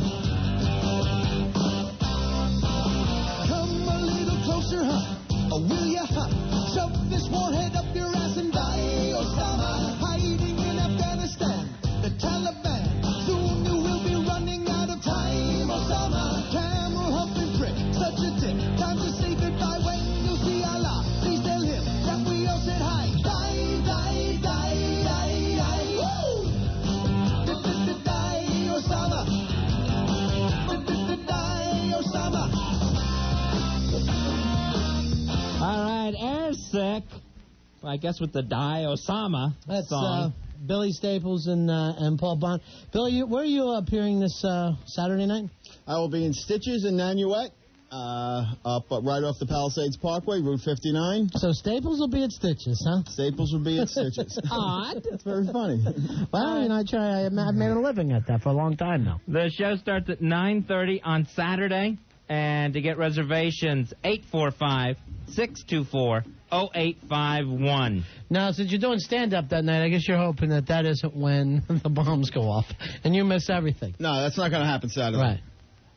Come a little closer, huh? Or will ya, huh? Shove this warhead up your ass and die, Osama. Hiding in Afghanistan, the Taliban. Soon you will be running out of time, Osama. Camel humping prick, such a dick. Time to say goodbye when you see Allah. Please tell him that we all said hi. Die, die, die, die, die. Woo! Die, Osama. Die, Osama. All right, Airsick. Well, I guess with the Die Osama That's song. Billy Staples and Paul Bond. Billy, where are you appearing this Saturday night? I will be in Stitches in Nanuet, up right off the Palisades Parkway, Route 59. So Staples will be at Stitches, huh? Staples will be at Stitches. Odd. It's very funny. Well, I mean, I've made a living at that for a long time now. The show starts at 9:30 on Saturday. And to get reservations, 845-624-0851. Now, since you're doing stand-up that night, I guess you're hoping that isn't when the bombs go off and you miss everything. No, that's not going to happen Saturday. Right.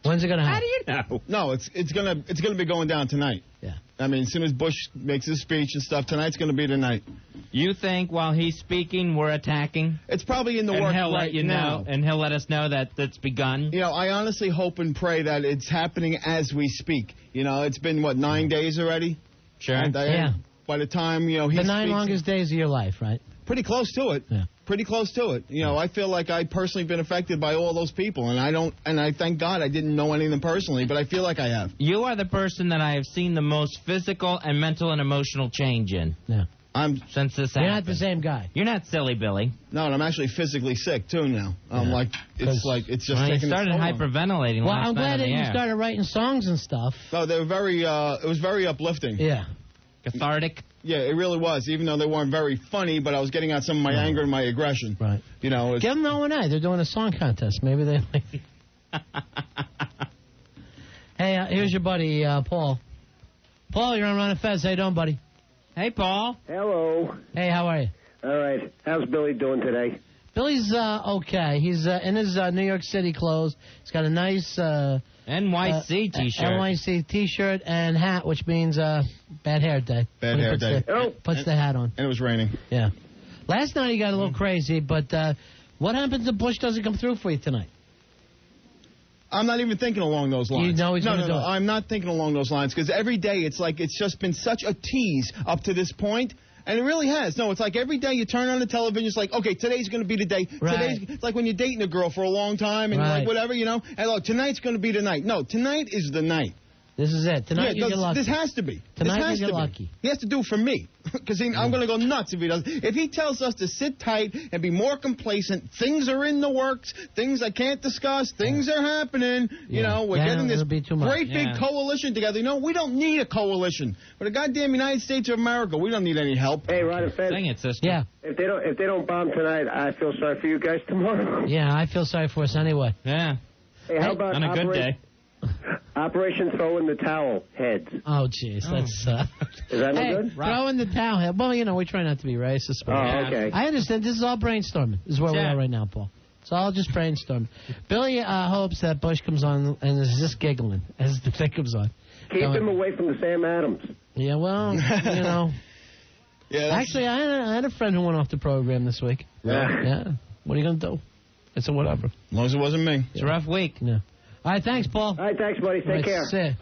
When's it going to happen? How do you know? No, it's gonna be going down tonight. Yeah. I mean, as soon as Bush makes his speech and stuff, tonight's going to be the night. You think while he's speaking, we're attacking? It's probably in the and works he'll right let you now. know, and he'll let us know that it's begun. You know, I honestly hope and pray that it's happening as we speak. You know, it's been, 9 days already? Sure. And Yeah. By the time, he The 9 speaks, longest days of your life, right? Pretty close to it. Yeah. Pretty close to it. You know, I feel like I personally been affected by all those people, and I thank God I didn't know any of them personally, but I feel like I have. You are the person that I have seen the most physical and mental and emotional change in. Yeah. Since this You're happened. not the same guy. You're not silly, Billy. No, and I'm actually physically sick too now. I'm it's just Well, you taking started its toll on me. hyperventilating Well, last I'm night glad on that the you air. started writing songs and stuff. No, they were very. It was very uplifting. Yeah. Cathartic. Yeah, it really was. Even though they weren't very funny, but I was getting out some of my anger and my aggression. Right. You know. Give them O&I. They're doing a song contest. Maybe they. Hey, here's your buddy Paul. Paul, you're on Ron and Fez. How you doing, buddy? Hey, Paul. Hello. Hey, how are you? All right. How's Billy doing today? Billy's okay. He's in his New York City clothes. He's got a nice NYC T-shirt. NYC T-shirt and hat, which means bad hair day. Bad When he hair puts day. puts the hat on. And it was raining. Yeah. Last night he got a little crazy, but what happens if Bush doesn't come through for you tonight? I'm not even thinking along those lines. You know he's going to do it. I'm not thinking along those lines because every day it's like it's just been such a tease up to this point, and it really has. No, it's like every day you turn on the television, it's like, okay, today's going to be the day. Right. It's like when you're dating a girl for a long time and Right. like whatever, and look, tonight's going to be the night. No, tonight is the night. This is it. Tonight you get lucky. This has to be. Tonight this has you get to be. lucky. He has to do it for me. Because I'm going to go nuts if he doesn't. If he tells us to sit tight and be more complacent, things are in the works, things I can't discuss, things are happening. You know, we're getting this it'll be too much. great big coalition together. You know, we don't need a coalition. For the goddamn United States of America, we don't need any help. Hey, Ron and Fez. Dang it, sister. Yeah. If they don't bomb tonight, I feel sorry for you guys tomorrow. Yeah, I feel sorry for us anyway. Yeah. Hey, how about on a good day? Operation Throw in the Towel Heads? Oh, jeez, that's... Is that no hey, good? throw in the towel head. Well, we try not to be racist. But okay. I understand. This is all brainstorming. This is where we are right now, Paul. It's all just brainstorming. Billy hopes that Bush comes on and is just giggling as the thing comes on. Keep him away from the Sam Adams. Yeah, well, Actually, I had a friend who went off the program this week. Yeah. What are you going to do? I said, whatever. As long as it wasn't me. It's a rough week. Yeah. All right, thanks, Paul. All right, thanks, buddy. Take care. Sick.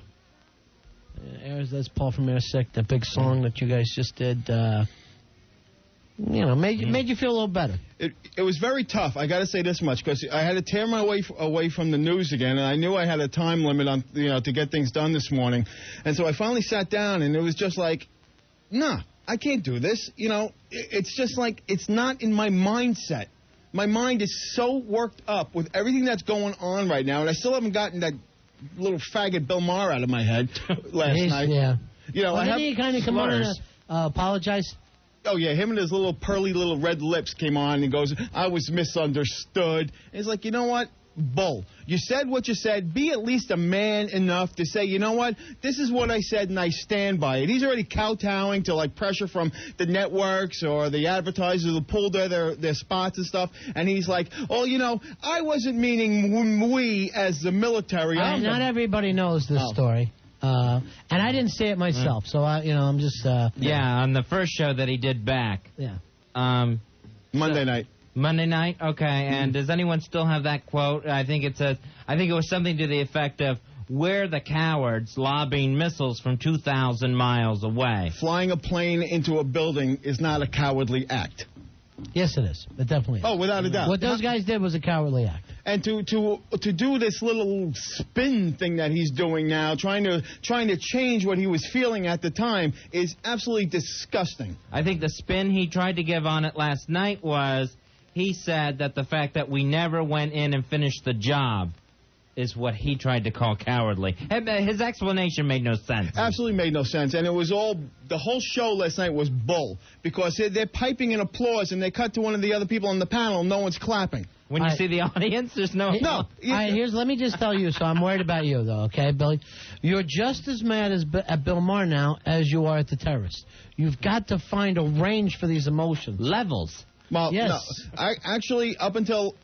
That's Paul from Air Sick, that big song that you guys just did. Made you feel a little better. It was very tough. I got to say this much, because I had to tear my way away from the news again, and I knew I had a time limit on to get things done this morning, and so I finally sat down, and it was just like, nah, I can't do this. It's just like it's not in my mindset. My mind is so worked up with everything that's going on right now, and I still haven't gotten that little faggot Bill Maher out of my head last night. Yeah. Didn't he kind of come on and apologize? Oh, yeah, him and his little pearly little red lips came on and goes, I was misunderstood. And it's like, you know what? Bull. You said what you said. Be at least a man enough to say, you know what? This is what I said, and I stand by it. He's already kowtowing to, pressure from the networks or the advertisers who pulled their spots and stuff. And he's like, I wasn't meaning we as the military. Not everybody knows this story. And I didn't say it myself, so I'm just... on the first show that he did back. Yeah. Monday night. Monday night? Okay, and does anyone still have that quote? I think it was something to the effect of, we're the cowards lobbing missiles from 2,000 miles away. Flying a plane into a building is not a cowardly act. Yes, it is. It definitely is. Oh, without a doubt. What those guys did was a cowardly act. And to do this little spin thing that he's doing now, trying to change what he was feeling at the time, is absolutely disgusting. I think the spin he tried to give on it last night was, he said that the fact that we never went in and finished the job is what he tried to call cowardly. His explanation made no sense. Absolutely made no sense. And it was the whole show last night was bull, because they're piping in applause, and they cut to one of the other people on the panel, and no one's clapping. When you see the audience, there's no... No. Let me just tell you, so I'm worried about you, though, okay, Billy? You're just as mad at Bill Maher now as you are at the terrorists. You've got to find a range for these emotions. Levels. Well, yes. No, I actually, up until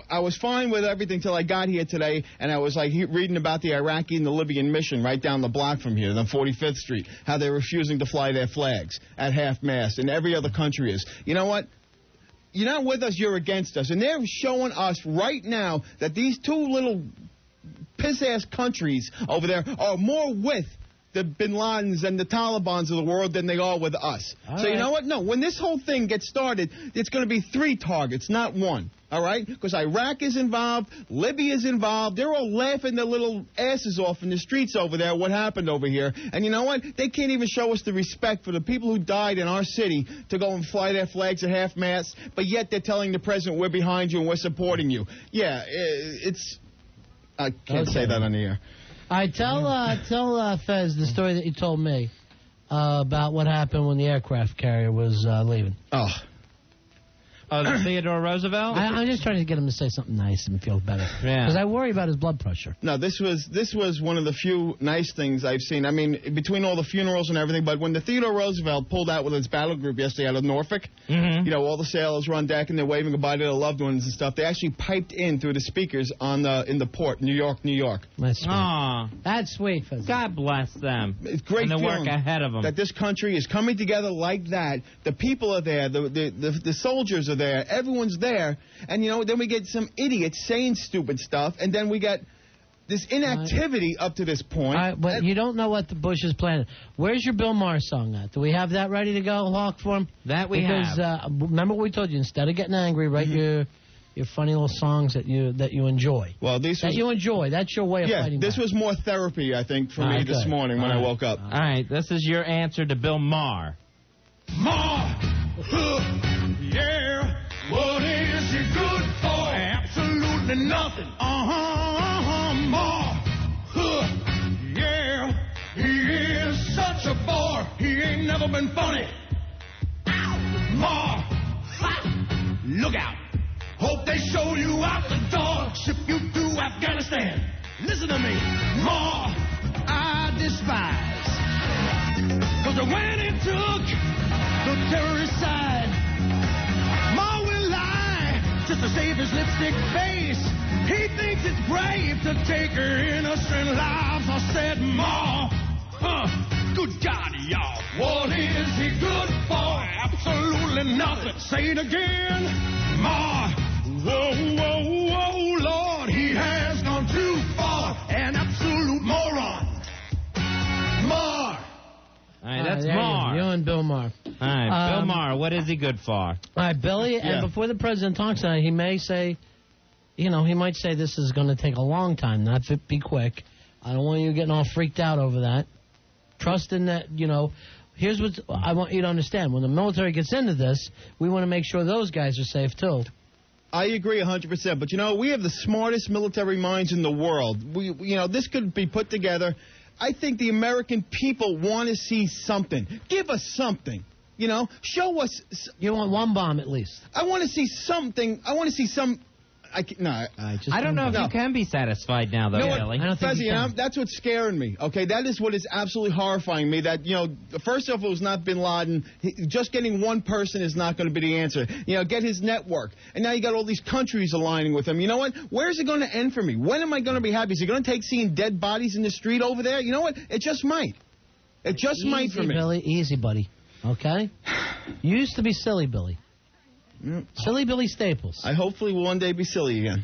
I was fine with everything till I got here today, and I was reading about the Iraqi and the Libyan mission right down the block from here, on 45th Street, how they're refusing to fly their flags at half-mast, and every other country is. You know what? You're not with us, you're against us. And they're showing us right now that these two little piss-ass countries over there are more with the Bin Ladens and the Talibans of the world than they are with us. So you know what? No, when this whole thing gets started, it's going to be 3 targets, not 1. All right? Because Iraq is involved, Libya is involved. They're all laughing their little asses off in the streets over there, what happened over here. And you know what? They can't even show us the respect for the people who died in our city to go and fly their flags at half-mast, but yet they're telling the president, we're behind you and we're supporting you. Yeah, it's... I can't say that on the air. All right, tell Fez the story that you told me about what happened when the aircraft carrier was leaving. Oh, the Theodore Roosevelt? I'm just trying to get him to say something nice and feel better. Yeah. Because I worry about his blood pressure. No, this was one of the few nice things I've seen. I mean, between all the funerals and everything, but when the Theodore Roosevelt pulled out with its battle group yesterday out of Norfolk, all the sailors were on deck and they're waving goodbye to their loved ones and stuff. They actually piped in through the speakers in the port, New York. That's sweet. Aww. That's sweet, Fez. God bless them. It's great and the work ahead of them. That this country is coming together like that. The people are there. The soldiers are there. Everyone's there. And, then we get some idiots saying stupid stuff, and then we get this inactivity up to this point. But you don't know what the Bush is planning. Where's your Bill Maher song at? Do we have that ready to go, Hawk, for him? That we have. Because remember what we told you, instead of getting angry, write your funny little songs that you enjoy. Well, you enjoy. That's your way of fighting back. This was more therapy, I think, for me this morning when I woke up. All right, this is your answer to Bill Maher. Maher! Yeah! What is he good for? Absolutely nothing. Maher! Yeah! He is such a bore. He ain't never been funny. Maher! Look out! Hope they show you out the door, ship you through Afghanistan. Listen to me, more I despise. Cause when he took the terrorist side, more will lie just to save his lipstick face. He thinks it's brave to take her innocent lives. I said more, good God, y'all. What is he good for? Absolutely nothing. Say it again, more. Whoa, whoa, whoa, Lord, he has gone too far. An absolute moron. More. All right, that's there Maher. You and Bill Maher. All right, Bill Maher, what is he good for? All right, Billy, and before the president talks tonight, he may say, he might say this is going to take a long time, not to be quick. I don't want you getting all freaked out over that. Trust in that, here's what I want you to understand. When the military gets into this, we want to make sure those guys are safe, too. I agree 100%. But, we have the smartest military minds in the world. This could be put together. I think the American people want to see something. Give us something. Show us. You want one bomb at least. I want to see something. I want to see some. I don't know if you can be satisfied now, though, Billy. I don't think you can. That's what's scaring me. Okay, that is what is absolutely horrifying me. That first off, it was not Bin Laden. Just getting one person is not going to be the answer. Get his network, and now you got all these countries aligning with him. You know what? Where is it going to end for me? When am I going to be happy? Is it going to take seeing dead bodies in the street over there? You know what? It just might. It just might for me. Billy, easy, buddy. Okay. You used to be silly, Billy. Silly Billy Staples. I hopefully will one day be silly again.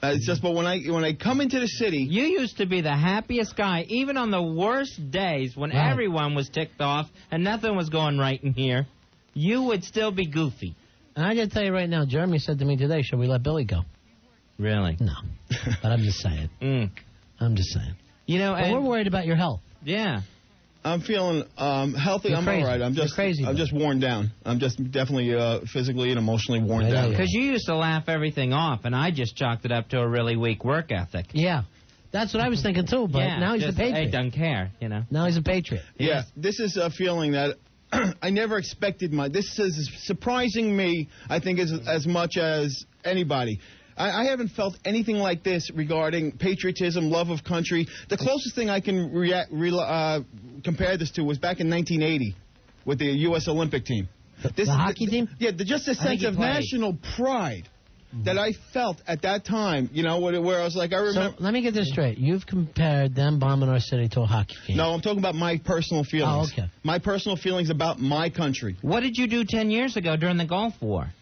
It's just, but when I come into the city, you used to be the happiest guy, even on the worst days when everyone was ticked off and nothing was going right in here. You would still be goofy. And I got to tell you right now, Jeremy said to me today, should we let Billy go? Really? No. But I'm just saying. I'm just saying. But we're worried about your health. Yeah. I'm feeling healthy. You're I'm crazy. all right. I'm just crazy. I'm just worn down. I'm just definitely physically and emotionally worn down. Because you used to laugh everything off, and I just chalked it up to a really weak work ethic. Yeah. That's what I was thinking, too, but now he's a patriot. He doesn't care, Now he's a patriot. Yeah, this is a feeling that I never expected. This is surprising me, I think, as much as anybody. I haven't felt anything like this regarding patriotism, love of country. The closest thing I can compare this to was back in 1980 with the U.S. Olympic team. The hockey team? Yeah, just a sense of national pride that I felt at that time, where I was like, I remember. So let me get this straight. You've compared them bombing our city to a hockey game. No, I'm talking about my personal feelings. Oh, okay. My personal feelings about my country. What did you do 10 years ago during the Gulf War?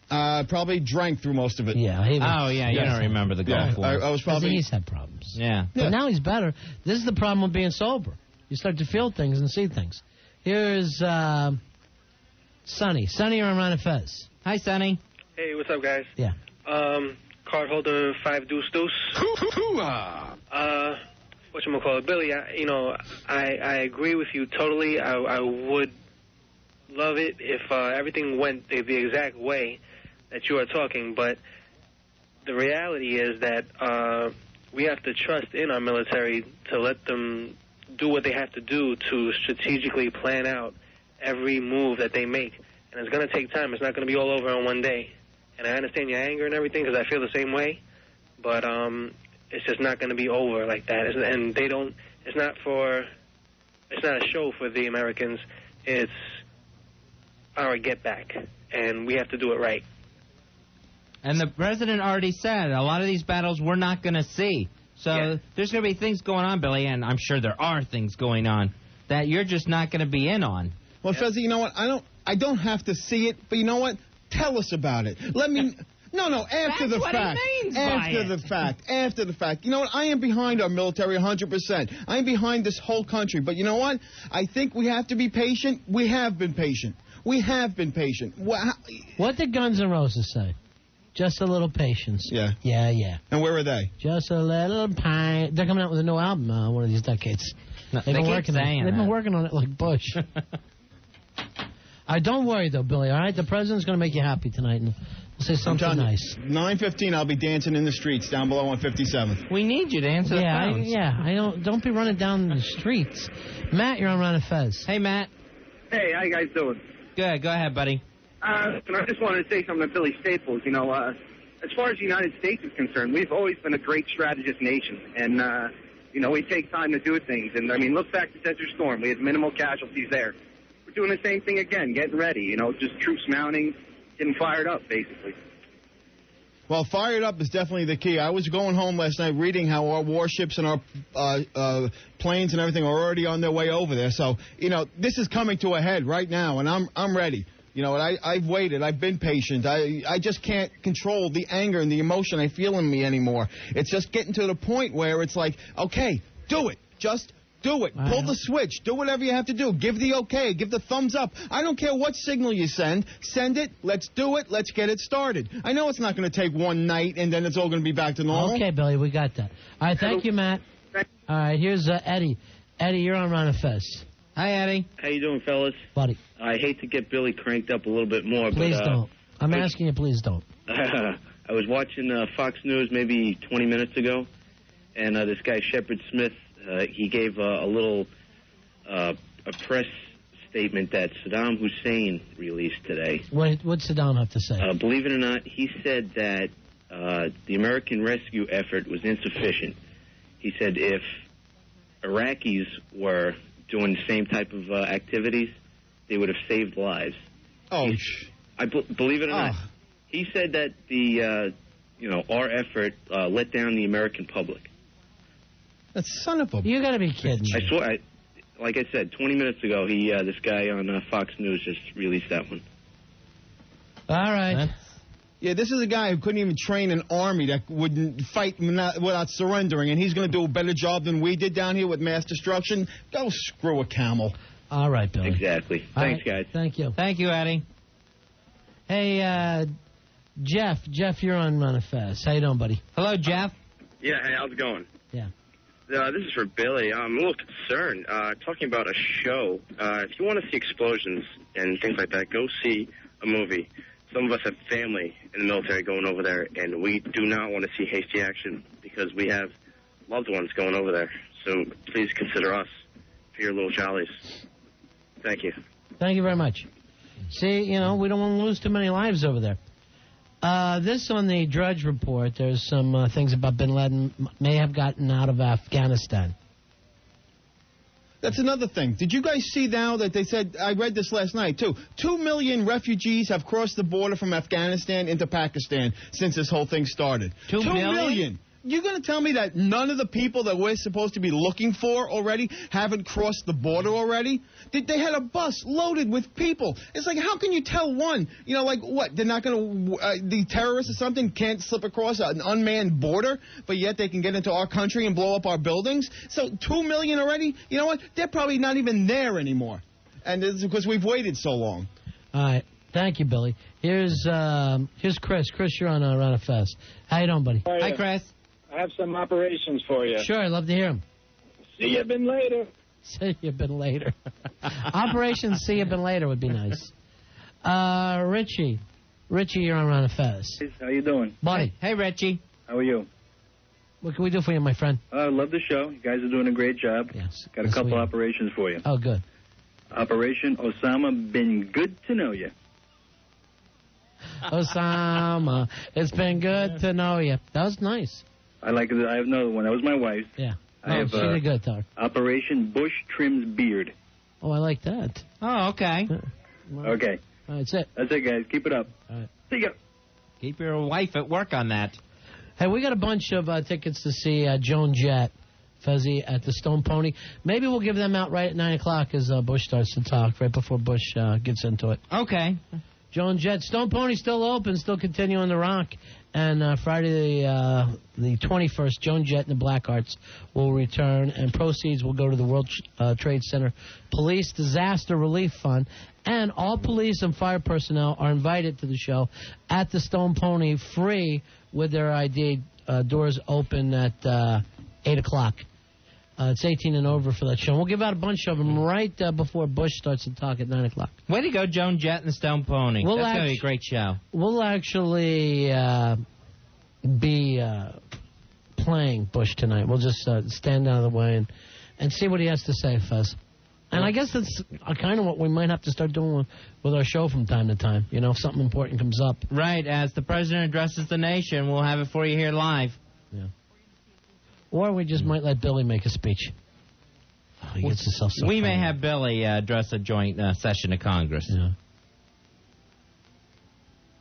Probably drank through most of it. Yeah. You don't remember the Gulf War. I was probably. He's had problems. Yeah. But now he's better. This is the problem with being sober. You start to feel things and see things. Here's Sonny. Sonny, you're on Ron and Fez. Hi, Sonny. Hey, what's up, guys? Yeah. Card holder 5 deuce deuce. Whatchamacallit, Billy, I agree with you totally. I would love it if everything went the exact way that you are talking, but the reality is that we have to trust in our military to let them do what they have to do to strategically plan out every move that they make. And it's going to take time. It's not going to be all over in one day. And I understand your anger and everything because I feel the same way, but it's just not going to be over like that. And they don't. It's not a show for the Americans. It's our get back, and we have to do it right. And the president already said a lot of these battles we're not going to see. So there's going to be things going on, Billy, and I'm sure there are things going on that you're just not going to be in on. Well, Fezzi, you know what? I don't have to see it, but you know what? Tell us about it. Let me. No, after the fact. After the fact. You know what? I am behind our military 100%. I am behind this whole country. But you know what? I think we have to be patient. We have been patient. What did Guns N' Roses say? Just a little patience. Yeah. Yeah. And where are they? Just a little pine. They're coming out with a new album one of these decades. No, they've been working on it like Bush. Don't worry, though, Billy, all right? The president's going to make you happy tonight, and we'll say something nice. 9:15, I'll be dancing in the streets down below on 57th. We need you to answer the phones. Don't be running down the streets. Matt, you're on Ron and Fez. Hey, Matt. Hey, how you guys doing? Good. Go ahead, buddy. I just wanted to say something to Billy Staples. You know, as far as the United States is concerned, we've always been a great strategist nation. And, you know, we take time to do things. And, I mean, look back to Desert Storm. We had minimal casualties there. We're doing the same thing again, getting ready. You know, just troops mounting, getting fired up, basically. Well, fired up is definitely the key. I was going home last night reading how our warships and our planes and everything are already on their way over there. So, you know, this is coming to a head right now, and I'm ready. You know, and I've waited. I've been patient. I just can't control the anger and the emotion I feel in me anymore. It's just getting to the point where it's like, okay, do it. Just do it. Pull the switch. Do whatever you have to do. Give the okay. Give the thumbs up. I don't care what signal you send. Send it. Let's do it. Let's get it started. I know it's not going to take one night and then it's all going to be back to normal. Okay, Billy, we got that. All right, thank you, Matt. All right, here's Eddie. Eddie, you're on Ron and Fez. Hi, Eddie. How you doing, fellas? Buddy. I hate to get Billy cranked up a little bit more, Please but... don't. I'm asking you, please don't. I was watching Fox News maybe 20 minutes ago, and this guy, Shepard Smith, he gave a little a press statement that Saddam Hussein released today. What'd Saddam have to say? Believe it or not, he said that the American rescue effort was insufficient. He said if Iraqis were doing the same type of activities, they would have saved lives. Oh, believe it or not, he said that the our effort let down the American public. That son of a... You got to be kidding me. I swear, like I said, 20 minutes ago, this guy on Fox News just released that one. All right. Yeah, this is a guy who couldn't even train an army that wouldn't fight without surrendering, and he's going to do a better job than we did down here with mass destruction. Go screw a camel. All right, Billy. Exactly. Thanks, guys. Thank you. Thank you, Eddie. Hey, Jeff. Jeff, you're on Ron and Fez. How you doing, buddy? Hello, Jeff. Yeah, hey, how's it going? Yeah. This is for Billy. I'm a little concerned. Talking about a show. If you want to see explosions and things like that, go see a movie. Some of us have family in the military going over there, and we do not want to see hasty action because we have loved ones going over there. So please consider us for your little jollies. Thank you. Thank you very much. See, we don't want to lose too many lives over there. This on the Drudge Report, there's some things about bin Laden may have gotten out of Afghanistan. That's another thing. Did you guys see now that they said, I read this last night, too, 2 million refugees have crossed the border from Afghanistan into Pakistan since this whole thing started. 2 million? You're going to tell me that none of the people that we're supposed to be looking for already haven't crossed the border already? They had a bus loaded with people. It's like, how can you tell one? Like what? They're not going to, the terrorists or something can't slip across an unmanned border, but yet they can get into our country and blow up our buildings? So 2 million already? You know what? They're probably not even there anymore. And it's because we've waited so long. All right. Thank you, Billy. Here's Chris. Chris, you're on Ron and Fez. How you doing, buddy? Hi, Chris. I have some operations for you. Sure, I'd love to hear them. See you been later. See you been later. Operation See you been later would be nice. Richie, you're on Ron and Fez. How you doing? Buddy. Hey, Richie. How are you? What can we do for you, my friend? I love the show. You guys are doing a great job. Yes. Got a couple operations for you. Oh, good. Operation Osama, been good to know you. Osama, it's been good to know you. That was nice. I like it. I have another one. That was my wife. Yeah. I have she did good, Doc. Operation Bush trims beard. Oh, I like that. Oh, okay. Okay. That's it. That's it, guys. Keep it up. All right. See ya. Keep your wife at work on that. Hey, we got a bunch of tickets to see Joan Jett, Fuzzy, at the Stone Pony. Maybe we'll give them out right at 9 o'clock as Bush starts to talk, right before Bush gets into it. Okay. Joan Jett. Stone Pony still open, still continuing to rock. And Friday the 21st, Joan Jett and the Blackhearts will return, and proceeds will go to the World Trade Center Police Disaster Relief Fund. And all police and fire personnel are invited to the show at the Stone Pony, free with their ID. Doors open at 8 o'clock. It's 18 and over for that show. We'll give out a bunch of them right before Bush starts to talk at 9 o'clock. Way to go, Joan Jett and the Stone Pony. That's going to be a great show. We'll actually be playing Bush tonight. We'll just stand out of the way and see what he has to say, Fuzz. And I guess that's kind of what we might have to start doing with our show from time to time. You know, if something important comes up. Right, as the president addresses the nation, we'll have it for you here live. Yeah. Or we just might let Billy make a speech. Oh, he gets himself so We may funny. have Billy address a joint session of Congress. Yeah.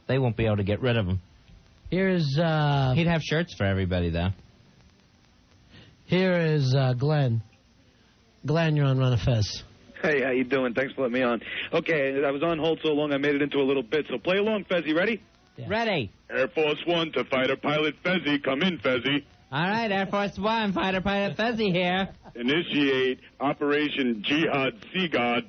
They won't be able to get rid of him. Here's... He'd have shirts for everybody, though. Here is Glenn. Glenn, you're on Ron and Fez. Hey, how you doing? Thanks for letting me on. Okay, I was on hold so long I made it into a little bit, so play along, Fezzy. Ready? Yeah. Ready. Air Force One to fighter pilot Fezzy. Come in, Fezzy. All right, Air Force One, fighter pilot Fezzy here. Initiate Operation Jihad Sea God.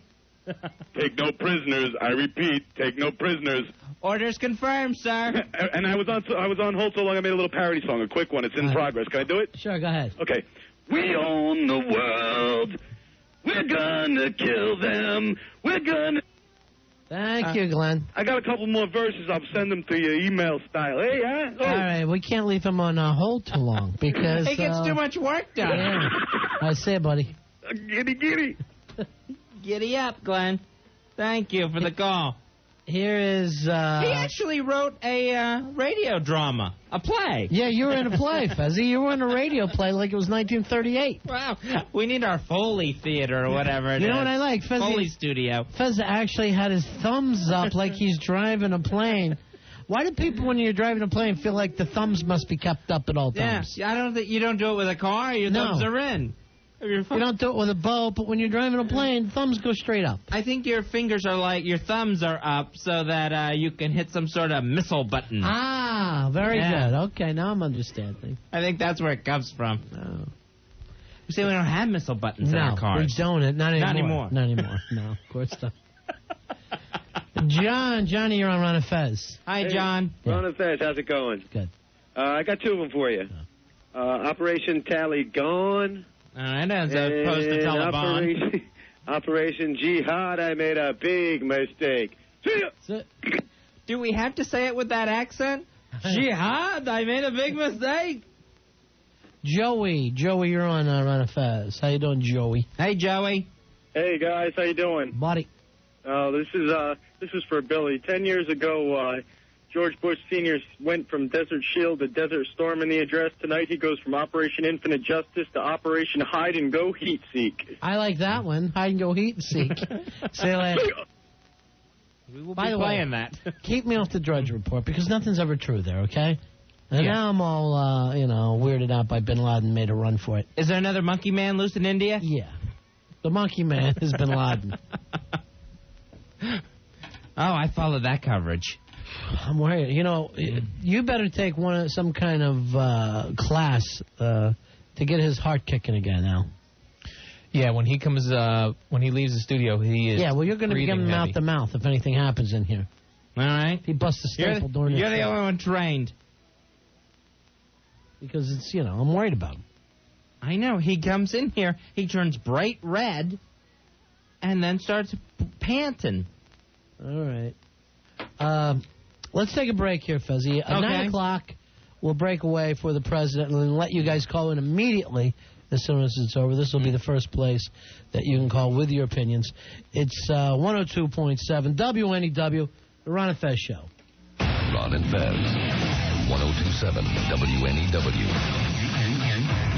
Take no prisoners. I repeat, take no prisoners. Orders confirmed, sir. And I was on hold so long I made a little parody song, a quick one. It's in progress. Can I do it? Sure, go ahead. Okay. We own the world. We're gonna kill them. We're gonna... Thank you, Glenn. I got a couple more verses. I'll send them to you email style. Hey, huh? Oh. All right, we can't leave him on hold too long because... He gets too much work done. Yeah. I say, buddy. Giddy. Giddy up, Glenn. Thank you for the call. Here is... He actually wrote a radio drama, a play. Yeah, you were in a play, Fezzy. You were in a radio play like it was 1938. Wow. We need our Foley Theater or whatever it is. You know what I like? Fezzy, Foley Studio. Fez actually had his thumbs up like he's driving a plane. Why do people, when you're driving a plane, feel like the thumbs must be kept up at all times? Yeah, I don't think you don't do it with a car. Your thumbs are in. You don't do it with a boat, but when you're driving a plane, thumbs go straight up. I think your fingers are like, your thumbs are up so that you can hit some sort of missile button. Ah, very good. Okay, now I'm understanding. I think that's where it comes from. Oh. You say we don't have missile buttons in our cars. We don't. Not anymore. Not anymore. No, of course not. Johnny, you're on Ron and Fez. Hi, John. Ron and Fez, how's it going? Good. I got two of them for you. Operation Tally Gone. All right, as opposed to Taliban. Operation Jihad, I made a big mistake. See ya. Do we have to say it with that accent? Jihad, I made a big mistake. Joey, you're on Ron and Fez. How you doing, Joey? Hey, Joey. Hey, guys, how you doing? Buddy. This is for Billy. 10 years ago, George Bush Sr. went from Desert Shield to Desert Storm in the address. Tonight he goes from Operation Infinite Justice to Operation Hide and Go Heat Seek. I like that one. Hide and Go Heat Seek. See you later. We will By be the playing way, that. Keep me off the Drudge Report because nothing's ever true there, okay? And now I'm all, weirded out by Bin Laden made a run for it. Is there another monkey man loose in India? Yeah. The monkey man is Bin Laden. Oh, I followed that coverage. I'm worried. You better take some kind of class to get his heart kicking again now. Yeah, when he leaves the studio, he is. Yeah, well, you're going to be giving him mouth to mouth if anything happens in here. All right. If he busts a staple during You're the only one trained. Because it's, I'm worried about him. I know. He comes in here, he turns bright red, and then starts panting. All right. Let's take a break here, Fezzy. At 9 o'clock, we'll break away for the president and then let you guys call in immediately as soon as it's over. This will be the first place that you can call with your opinions. It's 102.7 WNEW, the Ron and Fez Show. Ron and Fez, 102.7 WNEW.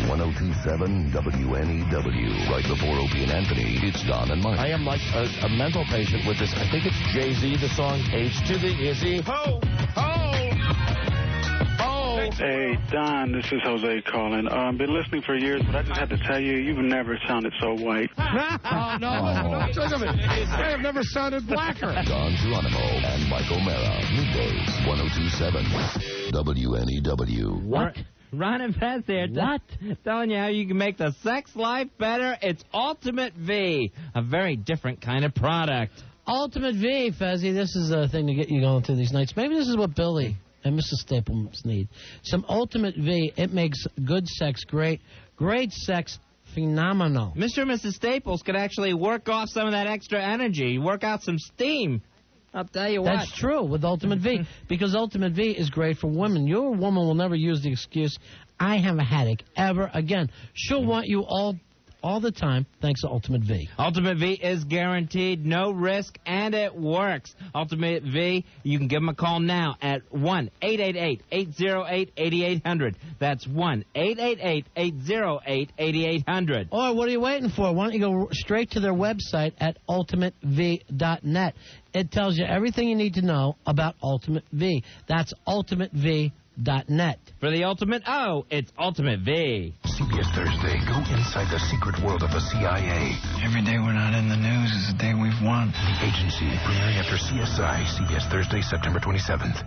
102.7 WNEW. Right before Opie and Anthony, it's Don and Mike. I am like a mental patient with this. I think it's Jay-Z, the song H to the Izzy. Ho! Ho! Ho! Hey, Don, this is Jose calling. Been listening for years, but I just had to tell you, you've never sounded so white. Oh, no. I have never sounded blacker. Don Geronimo and Mike O'Mara. Middays, 102.7 WNEW. What? Ron and Fez here. What? Telling you how you can make the sex life better. It's Ultimate V, a very different kind of product. Ultimate V, Fezzy. This is a thing to get you going through these nights. Maybe this is what Billy and Mrs. Staples need. Some Ultimate V. It makes good sex great. Great sex phenomenal. Mr. and Mrs. Staples could actually work off some of that extra energy, work out some steam. I'll tell you what. That's true with Ultimate V, because Ultimate V is great for women. Your woman will never use the excuse, I have a headache, ever again. She'll want you all all the time thanks to Ultimate V. Ultimate V is guaranteed, no risk, and it works. Ultimate V, you can give them a call now at 1-888-808-8800. That's 1-888-808-8800. Or what are you waiting for? Why don't you go straight to their website at ultimatev.net. It tells you everything you need to know about Ultimate V. That's ultimatev.net. For the ultimate O, it's Ultimate V. CBS Thursday. Go inside the secret world of the CIA. Every day we're not in the news is the day we've won. The Agency, premiering after CSI. CBS Thursday, September 27th.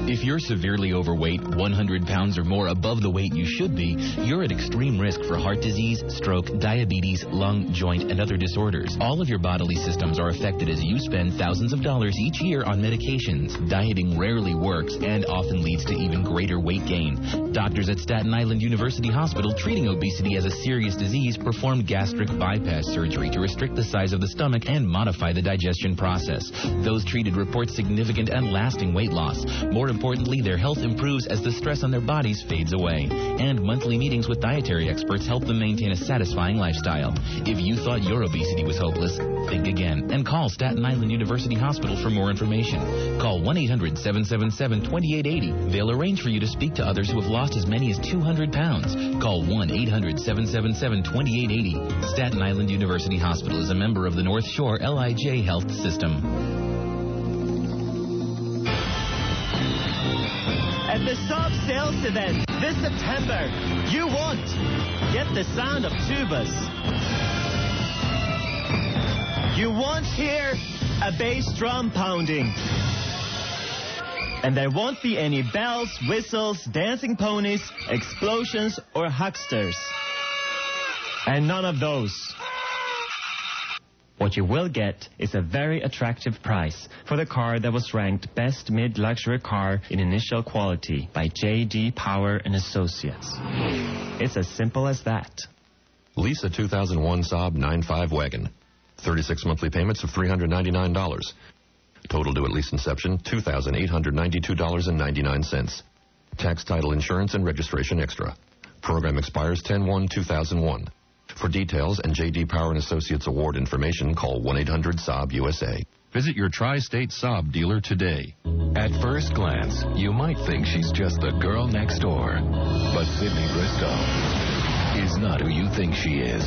If you're severely overweight, 100 pounds or more above the weight you should be, you're at extreme risk for heart disease, stroke, diabetes, lung, joint, and other disorders. All of your bodily systems are affected as you spend thousands of dollars each year on medications. Dieting rarely works and often leads to even greater weight gain. Doctors at Staten Island University Hospital, treating obesity as a serious disease, performed gastric bypass surgery to restrict the size of the stomach and modify the digestion process. Those treated report significant and lasting weight loss. More importantly, their health improves as the stress on their bodies fades away. And monthly meetings with dietary experts help them maintain a satisfying lifestyle. If you thought your obesity was hopeless, think again and call Staten Island University Hospital for more information. Call 1-800-777-2880. They'll arrange for you to speak to others who have lost as many as 200 pounds. Call 1-800-777-2880. Staten Island University Hospital is a member of the North Shore LIJ Health System. At the Saab sales event this September, you won't get the sound of tubas. You won't hear a bass drum pounding. And there won't be any bells, whistles, dancing ponies, explosions, or hucksters. And none of those. What you will get is a very attractive price for the car that was ranked best mid-luxury car in initial quality by J.D. Power and Associates. It's as simple as that. Lease a 2001 Saab 9.5 wagon. 36 monthly payments of $399. Total due at lease inception, $2,892.99. Tax, title, insurance, and registration extra. Program expires 10/1/2001. For details and J.D. Power and Associates award information, call 1-800-SAAB-USA. Visit your Tri-State Saab dealer today. At first glance, you might think she's just the girl next door. But Sydney Bristow is not who you think she is.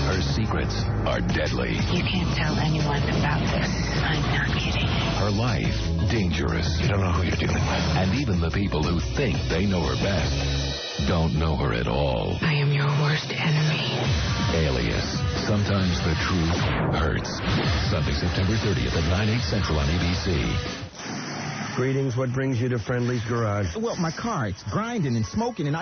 Her secrets are deadly. You can't tell anyone about this. I'm not kidding. Her life, dangerous. You don't know who you're dealing with. And even the people who think they know her best don't know her at all. I am your worst enemy. Alias. Sometimes the truth hurts. Sunday, September 30th at 9/8 Central on ABC. Greetings. What brings you to Friendly's Garage? Well, my car, it's grinding and smoking, and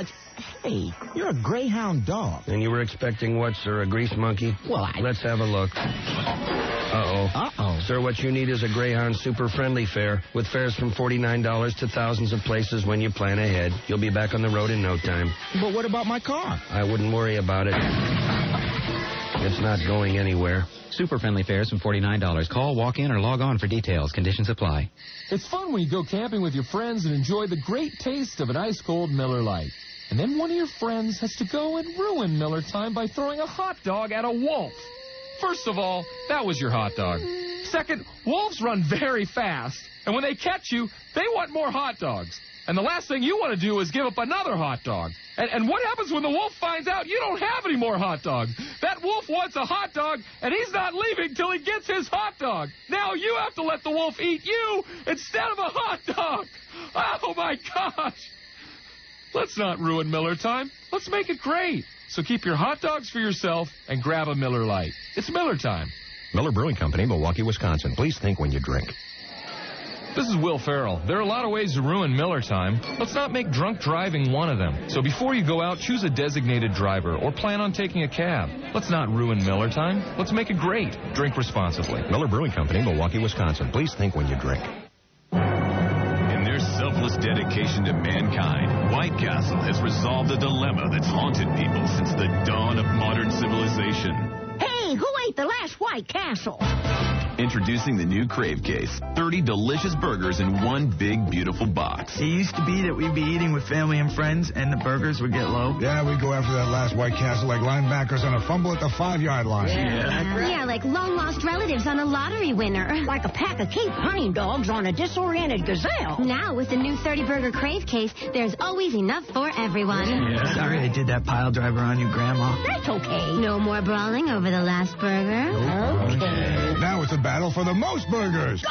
Hey, you're a Greyhound dog. And you were expecting what, sir? A grease monkey? Well, Let's have a look. Uh-oh. Uh-oh. Sir, what you need is a Greyhound Super Friendly fare with fares from $49 to thousands of places when you plan ahead. You'll be back on the road in no time. But what about my car? I wouldn't worry about it. It's not going anywhere. Super Friendly fares from $49. Call, walk in, or log on for details. Conditions apply. It's fun when you go camping with your friends and enjoy the great taste of an ice-cold Miller Lite. And then one of your friends has to go and ruin Miller time by throwing a hot dog at a wolf. First of all, that was your hot dog. Second, wolves run very fast. And when they catch you, they want more hot dogs. And the last thing you want to do is give up another hot dog. And what happens when the wolf finds out you don't have any more hot dogs? That wolf wants a hot dog, and he's not leaving till he gets his hot dog. Now you have to let the wolf eat you instead of a hot dog. Oh, my gosh. Let's not ruin Miller time. Let's make it great. So keep your hot dogs for yourself and grab a Miller Lite. It's Miller time. Miller Brewing Company, Milwaukee, Wisconsin. Please think when you drink. This is Will Ferrell. There are a lot of ways to ruin Miller time. Let's not make drunk driving one of them. So before you go out, choose a designated driver or plan on taking a cab. Let's not ruin Miller time. Let's make it great. Drink responsibly. Miller Brewing Company, Milwaukee, Wisconsin. Please think when you drink. In their selfless dedication to mankind, White Castle has resolved a dilemma that's haunted people since the dawn of modern civilization. Hey, who ate the last White Castle? Introducing the new Crave Case. 30 delicious burgers in one big, beautiful box. It used to be that we'd be eating with family and friends, and the burgers would get low. Yeah, we'd go after that last White Castle like linebackers on a fumble at the 5-yard line. Yeah, like long-lost relatives on a lottery winner. Like a pack of Cape hunting dogs on a disoriented gazelle. Now, with the new 30-burger Crave Case, there's always enough for everyone. Yeah. Sorry I did that pile driver on you, Grandma. That's okay. No more brawling over the last burger. Okay. Now it's a battle for the most burgers.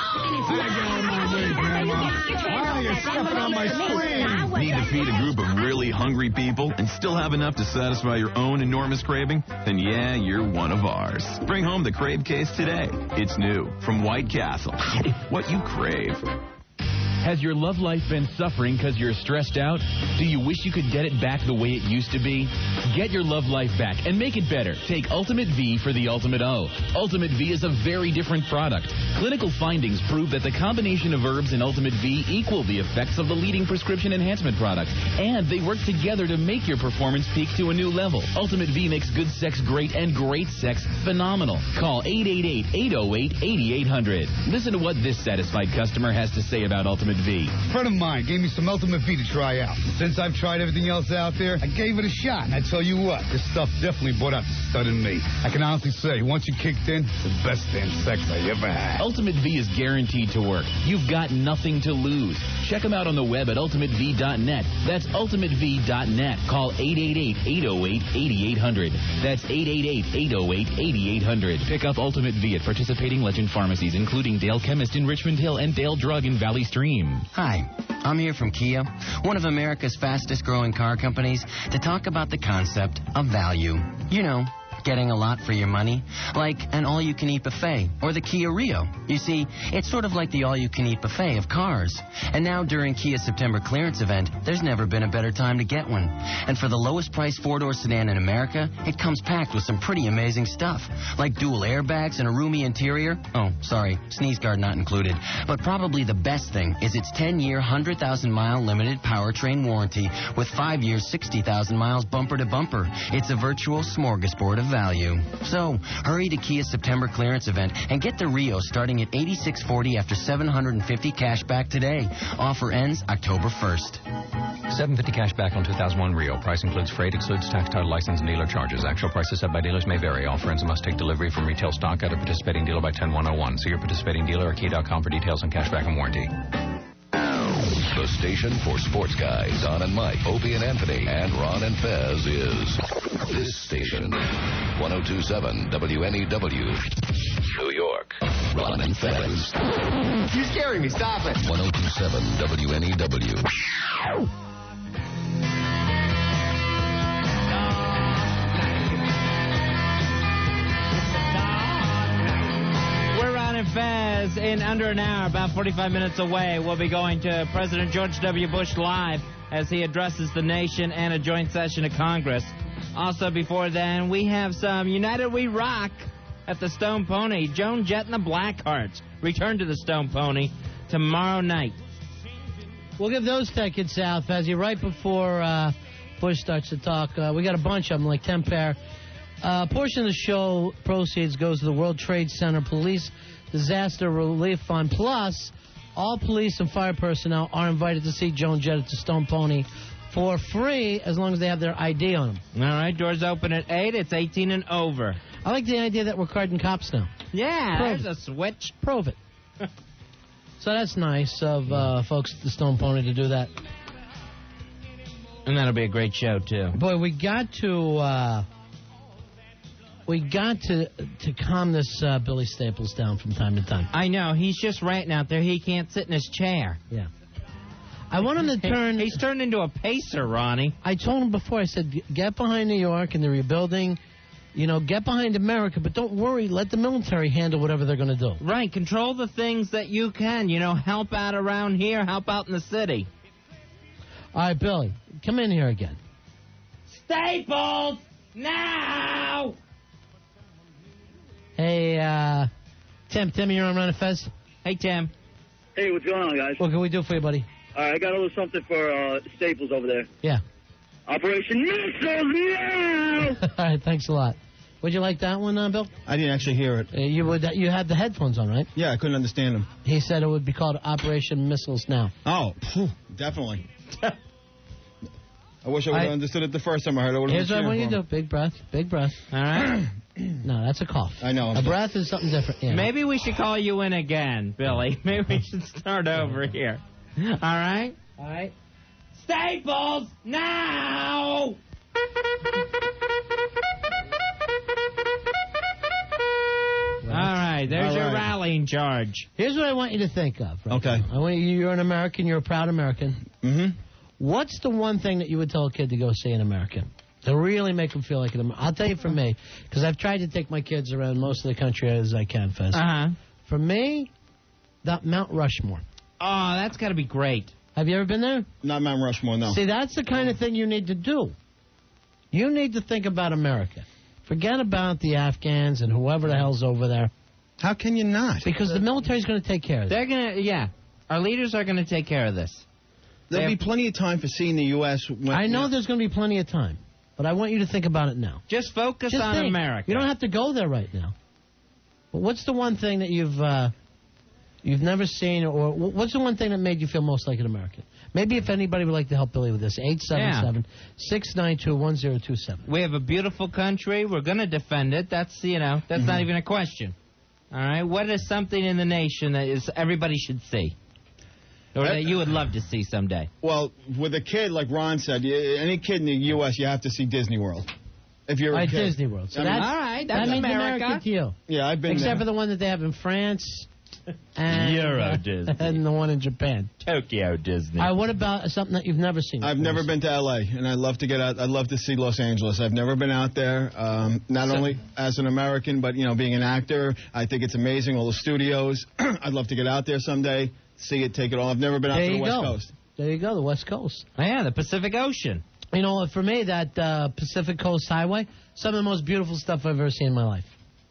You're stepping on my screen. Need to feed a group of really hungry people and still have enough to satisfy your own enormous craving? Then yeah, you're one of ours. Bring home the Crave Case today. It's new from White Castle. What you crave. Has your love life been suffering because you're stressed out? Do you wish you could get it back the way it used to be? Get your love life back and make it better. Take Ultimate V for the Ultimate O. Ultimate V is a very different product. Clinical findings prove that the combination of herbs in Ultimate V equal the effects of the leading prescription enhancement products. And they work together to make your performance peak to a new level. Ultimate V makes good sex great and great sex phenomenal. Call 888-808-8800. Listen to what this satisfied customer has to say about Ultimate V. A friend of mine gave me some Ultimate V to try out. Since I've tried everything else out there, I gave it a shot. And I tell you what, this stuff definitely brought out the stud in me. I can honestly say, once you kicked in, it's the best damn sex I ever had. Ultimate V is guaranteed to work. You've got nothing to lose. Check them out on the web at ultimatev.net. That's ultimatev.net. Call 888-808-8800. That's 888-808-8800. Pick up Ultimate V at participating Legend pharmacies, including Dale Chemist in Richmond Hill and Dale Drug in Valley Stream. Hi, I'm here from Kia, one of America's fastest growing car companies, to talk about the concept of value. You know, getting a lot for your money, like an all-you-can-eat buffet or the Kia Rio. You see, it's sort of like the all-you-can-eat buffet of cars. And now during Kia's September clearance event, there's never been a better time to get one. And for the lowest price four-door sedan in America, it comes packed with some pretty amazing stuff, like dual airbags and a roomy interior. Oh, sorry, sneeze guard not included. But probably the best thing is its 10-year, 100,000-mile limited powertrain warranty with 5 years, 60,000 miles bumper to bumper. It's a virtual smorgasbord of value. So, hurry to Kia's September clearance event and get the Rio starting at $86.40 after $750 cash back today. Offer ends October 1st. $750 cash back on 2001 Rio. Price includes freight, excludes tax, title, license, and dealer charges. Actual prices set by dealers may vary. All friends must take delivery from retail stock at a participating dealer by 10/101. See your participating dealer or Kia.com for details on cashback and warranty. The station for sports guys, Don and Mike, Opie and Anthony, and Ron and Fez is this station. 102.7 WNEW, New York. Ron and Fez. You're scaring me. Stop it. 102.7 WNEW. We're Ron and Fez in under an hour, about 45 minutes away. We'll be going to President George W. Bush live as he addresses the nation and a joint session of Congress. Also, before then, we have some United We Rock at the Stone Pony. Joan Jett and the Blackhearts return to the Stone Pony tomorrow night. We'll give those tickets out, Fezzy, right before Bush starts to talk. We got a bunch of them, like 10 pair. A portion of the show proceeds goes to the World Trade Center Police Disaster Relief Fund. Plus, all police and fire personnel are invited to see Joan Jett at the Stone Pony for free as long as they have their ID on them. All right, doors open at 8. It's 18 and over. I like the idea that we're carding cops now. Yeah, there's a switch. Prove it. So that's nice of folks at the Stone Pony to do that. And that'll be a great show, too. Boy, we got to calm this Billy Staples down from time to time. I know. He's just ranting out there. He can't sit in his chair. Yeah. I want him to turn... He's turned into a pacer, Ronnie. I told him before, I said, get behind New York and the rebuilding. You know, get behind America, but don't worry. Let the military handle whatever they're going to do. Right. Control the things that you can. You know, help out around here, help out in the city. All right, Billy, come in here again. Staples! Now! Hey, Tim, you're on Ron and Fez. Hey, Tim. Hey, what's going on, guys? What can we do for you, buddy? All right, I got a little something for Staples over there. Yeah. Operation Missiles now! All right, thanks a lot. Would you like that one, Bill? I didn't actually hear it. You had the headphones on, right? Yeah, I couldn't understand them. He said it would be called Operation Missiles Now. Oh, definitely. I wish I would have understood it the first time I heard it. Here's what I want you to do. Big breath. Big breath. All right. No, that's a cough. I know. A breath is something different. Yeah. Maybe we should call you in again, Billy. Maybe we should start over here. All right? All right. Staples, now! All right, there's your rallying charge. Here's what I want you to think of. Right Okay. now. I want you're an American. You're a proud American. Mm-hmm. What's the one thing that you would tell a kid to go see in America? To really make them feel like an American? I'll tell you for me, because I've tried to take my kids around most of the country as I can, Fez. Uh-huh. For me, that Mount Rushmore. Oh, that's got to be great. Have you ever been there? Not Mount Rushmore, no. See, that's the kind of thing you need to do. You need to think about America. Forget about the Afghans and whoever the hell's over there. How can you not? Because the military's going to take care of it. They're going to, yeah. Our leaders are going to take care of this. There'll be plenty of time for seeing the U.S. I know there's going to be plenty of time, but I want you to think about it now. Just focus on think. America. You don't have to go there right now. But what's the one thing that you've never seen, or what's the one thing that made you feel most like an American? Maybe if anybody would like to help Billy with this, 877-692-1027. We have a beautiful country. We're going to defend it. That's not even a question. All right? What is something in the nation that everybody should see? Or that you would love to see someday? Well, with a kid, like Ron said, any kid in the U.S., you have to see Disney World. If you're a kid. Disney World. So all right, that's that means America to you. Yeah, I've been Except there. for the one that they have in France. And, Euro Disney. And the one in Japan. Tokyo Disney. What about something that you've never seen? I've never been to L.A., and I'd love to get out. I'd love to see Los Angeles. I've never been out there, not only as an American, but, being an actor. I think it's amazing, all the studios. I'd love to get out there someday, see it, take it all. I've never been out to the West Coast. There you go, the West Coast. Oh, yeah, the Pacific Ocean. For me, that Pacific Coast Highway, some of the most beautiful stuff I've ever seen in my life.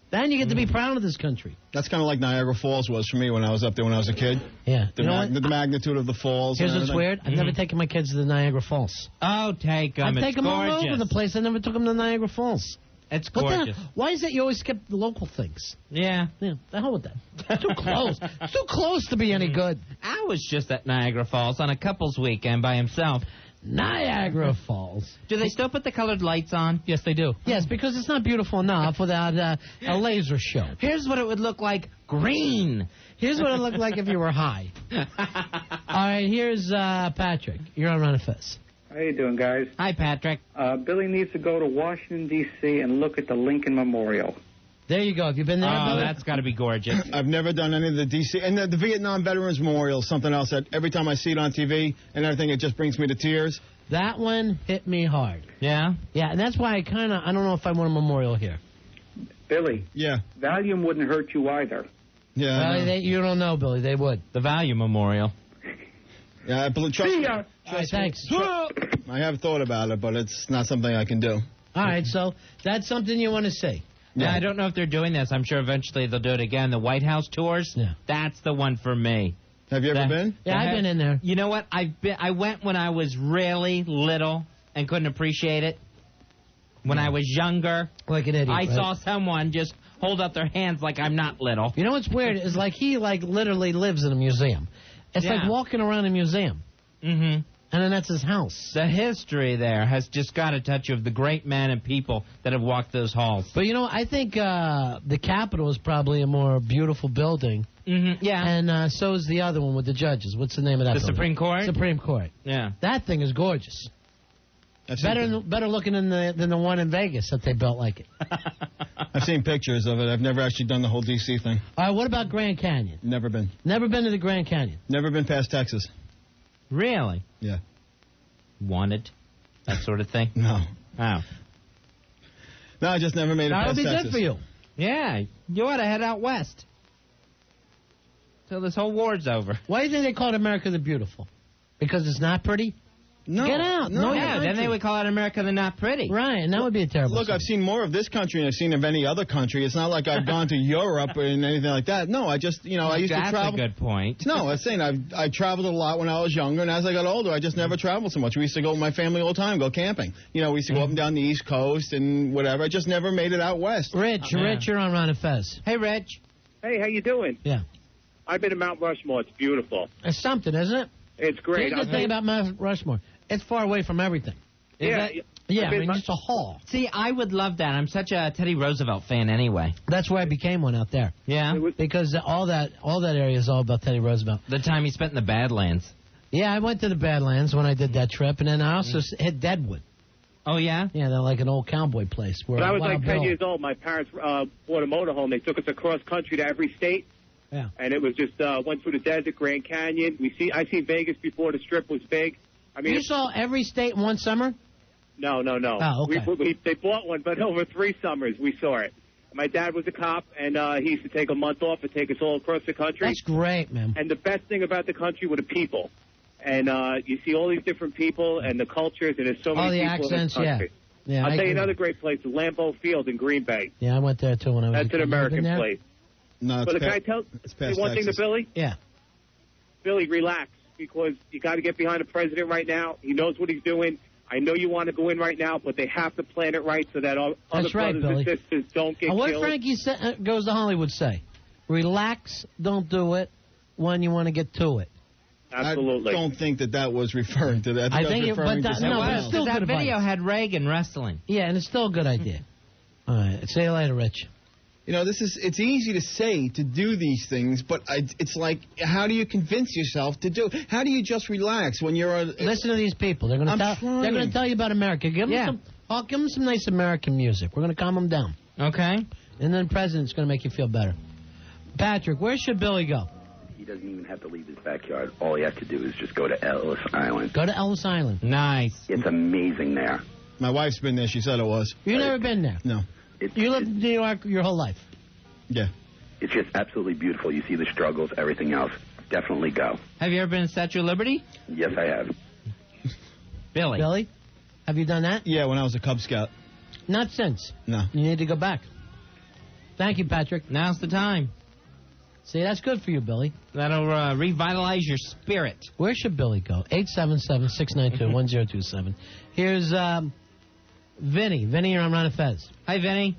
Then you get to be proud of this country. That's kind of like Niagara Falls was for me when I was up there when I was a kid. Yeah. The magnitude of the falls. Here's what's weird. I've never taken my kids to the Niagara Falls. Oh, take them. I take them all over the place. I never took them to Niagara Falls. It's gorgeous. Why is it you always skip the local things? Yeah. Yeah, the hell with that. It's too close. It's too close to be any good. I was just at Niagara Falls on a couple's weekend by himself. Niagara Falls. Do they still put the colored lights on? Yes, they do. Yes, because it's not beautiful enough without a laser show. Here's what it would look like. Green. Here's what it looked like if you were high. All right, here's Patrick. You're on Ron and Fez. How you doing, guys? Hi, Patrick. Billy needs to go to Washington, D.C. and look at the Lincoln Memorial. There you go. Have you been there, Billy? That's got to be gorgeous. I've never done any of the D.C. And the Vietnam Veterans Memorial is something else that every time I see it on TV and everything, it just brings me to tears. That one hit me hard. Yeah? Yeah, and that's why I don't know if I want a memorial here. Billy. Yeah. Valium wouldn't hurt you either. Yeah. You don't know, Billy. They would. The Value Memorial. Yeah, trust me. All right, thanks. I have thought about it, but it's not something I can do. All right, so that's something you want to see. Yeah, I don't know if they're doing this. I'm sure eventually they'll do it again. The White House tours. Yeah. That's the one for me. Have you ever been? Yeah, I've been in there. You know what? I went when I was really little and couldn't appreciate it. When I was younger, like an idiot, I saw someone just hold up their hands like I'm not little. You know what's weird is he literally lives in a museum. It's like walking around a museum. Mm-hmm. And then that's his house. The history there has just got a touch of the great men and people that have walked those halls. But, I think the Capitol is probably a more beautiful building. Mm-hmm. Yeah. And so is the other one with the judges. What's the name of that building? Supreme Court? Supreme Court. Yeah. That thing is gorgeous. Better looking than the one in Vegas that they built like it. I've seen pictures of it. I've never actually done the whole D.C. thing. All right, what about Grand Canyon? Never been. Never been to the Grand Canyon? Never been past Texas. Really? Yeah. Wanted? That sort of thing? No. Oh. No, I just never made it past Texas. That'll be good for you. Yeah, you ought to head out west. Till this whole war's over. Why do you think they call it America the Beautiful? Because it's not pretty? No. Get out. No. Yeah, then they would call it America the Not Pretty. Right, and that would be a terrible Look, I've seen more of this country than I've seen of any other country. It's not like I've gone to Europe or anything like that. No, I just, I used to travel. That's a good point. No, I was saying I traveled a lot when I was younger, and as I got older, I just never traveled so much. We used to go with my family all the time, go camping. We used to go up and down the East Coast and whatever. I just never made it out west. Rich, you're on Ron and Fez. Hey, Rich. Hey, how you doing? Yeah. I've been to Mount Rushmore. It's beautiful. It's something, isn't it? It's great. Here's the thing about Mount Rushmore. It's far away from everything. Yeah. Yeah, I mean, it's a hall. See, I would love that. I'm such a Teddy Roosevelt fan anyway. That's why I became one out there. Yeah? Because all that area is all about Teddy Roosevelt. The time he spent in the Badlands. Yeah, I went to the Badlands when I did that trip, and then I also hit Deadwood. Oh, yeah? Yeah, they're like an old cowboy place. When I was like 10 years old, my parents bought a motorhome. They took us across country to every state. Yeah. And it was just went through the desert, Grand Canyon. I seen Vegas before the Strip was big. I mean, you saw every state in one summer? No. Oh, okay. They bought one, but over 3 summers we saw it. My dad was a cop, and he used to take a month off and take us all across the country. That's great, man. And the best thing about the country were the people. And you see all these different people and the cultures, and there's so many people accents, in this country. Yeah, I'll tell you another great place, Lambeau Field in Green Bay. Yeah, I went there, too, when I was That's an American place. No, but can I tell you one thing to Billy? Yeah. Billy, relax, because you got to get behind the president right now. He knows what he's doing. I know you want to go in right now, but they have to plan it right so that other brothers and sisters don't get what killed. What Frankie goes to Hollywood say? Relax, don't do it when you want to get to it. Absolutely. I don't think that was referring to that. I think it was, but it's still that good video advice. had Reagan wrestling. Yeah, and it's still a good idea. All right, see you later, Rich. It's easy to say to do these things, but it's like, how do you convince yourself to do? How do you just relax when you're Listen to these people. They're going to tell you about America. Give them some nice American music. We're going to calm them down. Okay. And then the president's going to make you feel better. Patrick, where should Billy go? He doesn't even have to leave his backyard. All he has to do is just go to Ellis Island. Go to Ellis Island. Nice. It's amazing there. My wife's been there. She said it was. You've never been there? No. You lived in New York your whole life? Yeah. It's just absolutely beautiful. You see the struggles, everything else. Definitely go. Have you ever been to Statue of Liberty? Yes, I have. Billy? Have you done that? Yeah, when I was a Cub Scout. Not since. No. You need to go back. Thank you, Patrick. Now's the time. See, that's good for you, Billy. That'll revitalize your spirit. Where should Billy go? 877-692-1027. Here's Vinny. Vinny, you're on Ron and Fez. Hi, Vinny.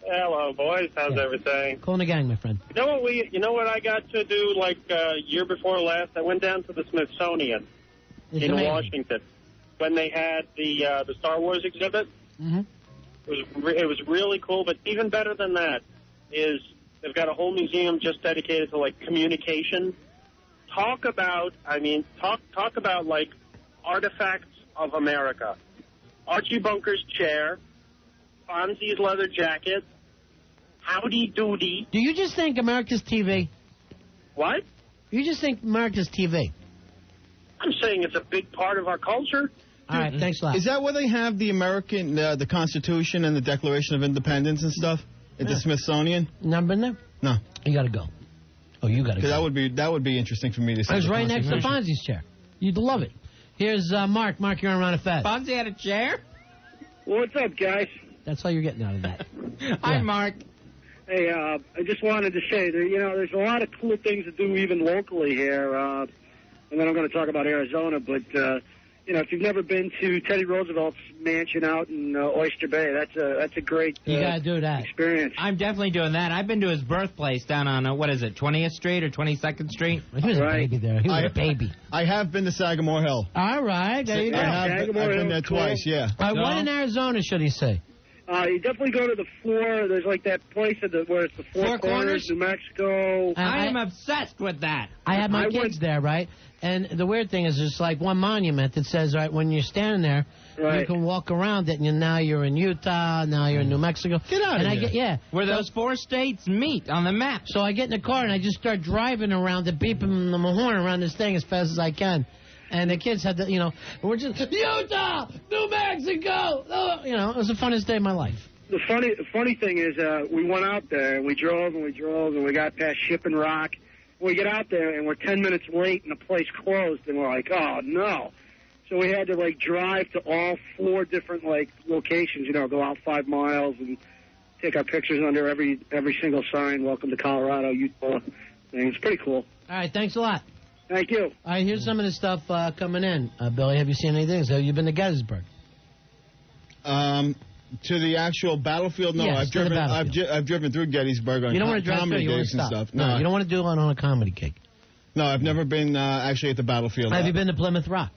Hello, boys. How's everything? Cool in the gang, my friend. You know what I got to do like year before last? I went down to the Smithsonian in Washington when they had the Star Wars exhibit. Mm-hmm. It was really cool, but even better than that is they've got a whole museum just dedicated to like communication. Talk about like artifacts of America. Archie Bunker's chair, Fonzie's leather jacket, Howdy Doody. Do you just think America's TV? What? You just think America's TV? I'm saying it's a big part of our culture. All right, thanks a lot. Is that where they have the American, the Constitution and the Declaration of Independence and stuff? At the Smithsonian? Never been there? No. You got to go. Oh, you got to go. That would be interesting for me to see. It was right next to Fonzie's chair. You'd love it. Here's Mark. Mark, you're on Ron and Fez. Fonzie had a chair? What's up, guys? That's all you're getting out of that. Hi, Mark. Hey, I just wanted to say that, there's a lot of cool things to do even locally here. And then I'm going to talk about Arizona. But, if you've never been to Teddy Roosevelt's mansion out in Oyster Bay, that's a great you gotta do that experience. I'm definitely doing that. I've been to his birthplace down on, 20th Street or 22nd Street? He was a baby there. He was a baby. I have been to Sagamore Hill. All right. There you go. I've been there twice, yeah. What in Arizona should he say? You definitely go to the floor. There's like that place where it's the Four Corners, New Mexico. I am obsessed with that. I had my kids there, right? And the weird thing is there's like one monument that says, right, when you're standing there, you can walk around it, and now you're in Utah, now you're in New Mexico. Get out of here. Where those 4 states meet on the map. So I get in the car, and I just start driving around it, beeping the horn around this thing as fast as I can. And the kids had to, we're just, Utah, New Mexico. Oh, it was the funnest day of my life. The funny thing is we went out there, and we drove, and we got past Ship and Rock. We get out there, and we're 10 minutes late, and the place closed, and we're like, oh, no. So we had to, like, drive to all 4 different, like, locations, you know, go out 5 miles and take our pictures under every single sign, welcome to Colorado, Utah. It's pretty cool. All right, thanks a lot. Thank you. All right, here's some of the stuff coming in. Billy, have you seen anything? Have you been to Gettysburg? To the actual battlefield? No, Yes, I've driven through Gettysburg on you don't want to drive comedy through, you want gigs to and stop. stuff. No, you don't want to do it on a comedy gig. No, I've never been actually at the battlefield. Have you been to Plymouth Rock?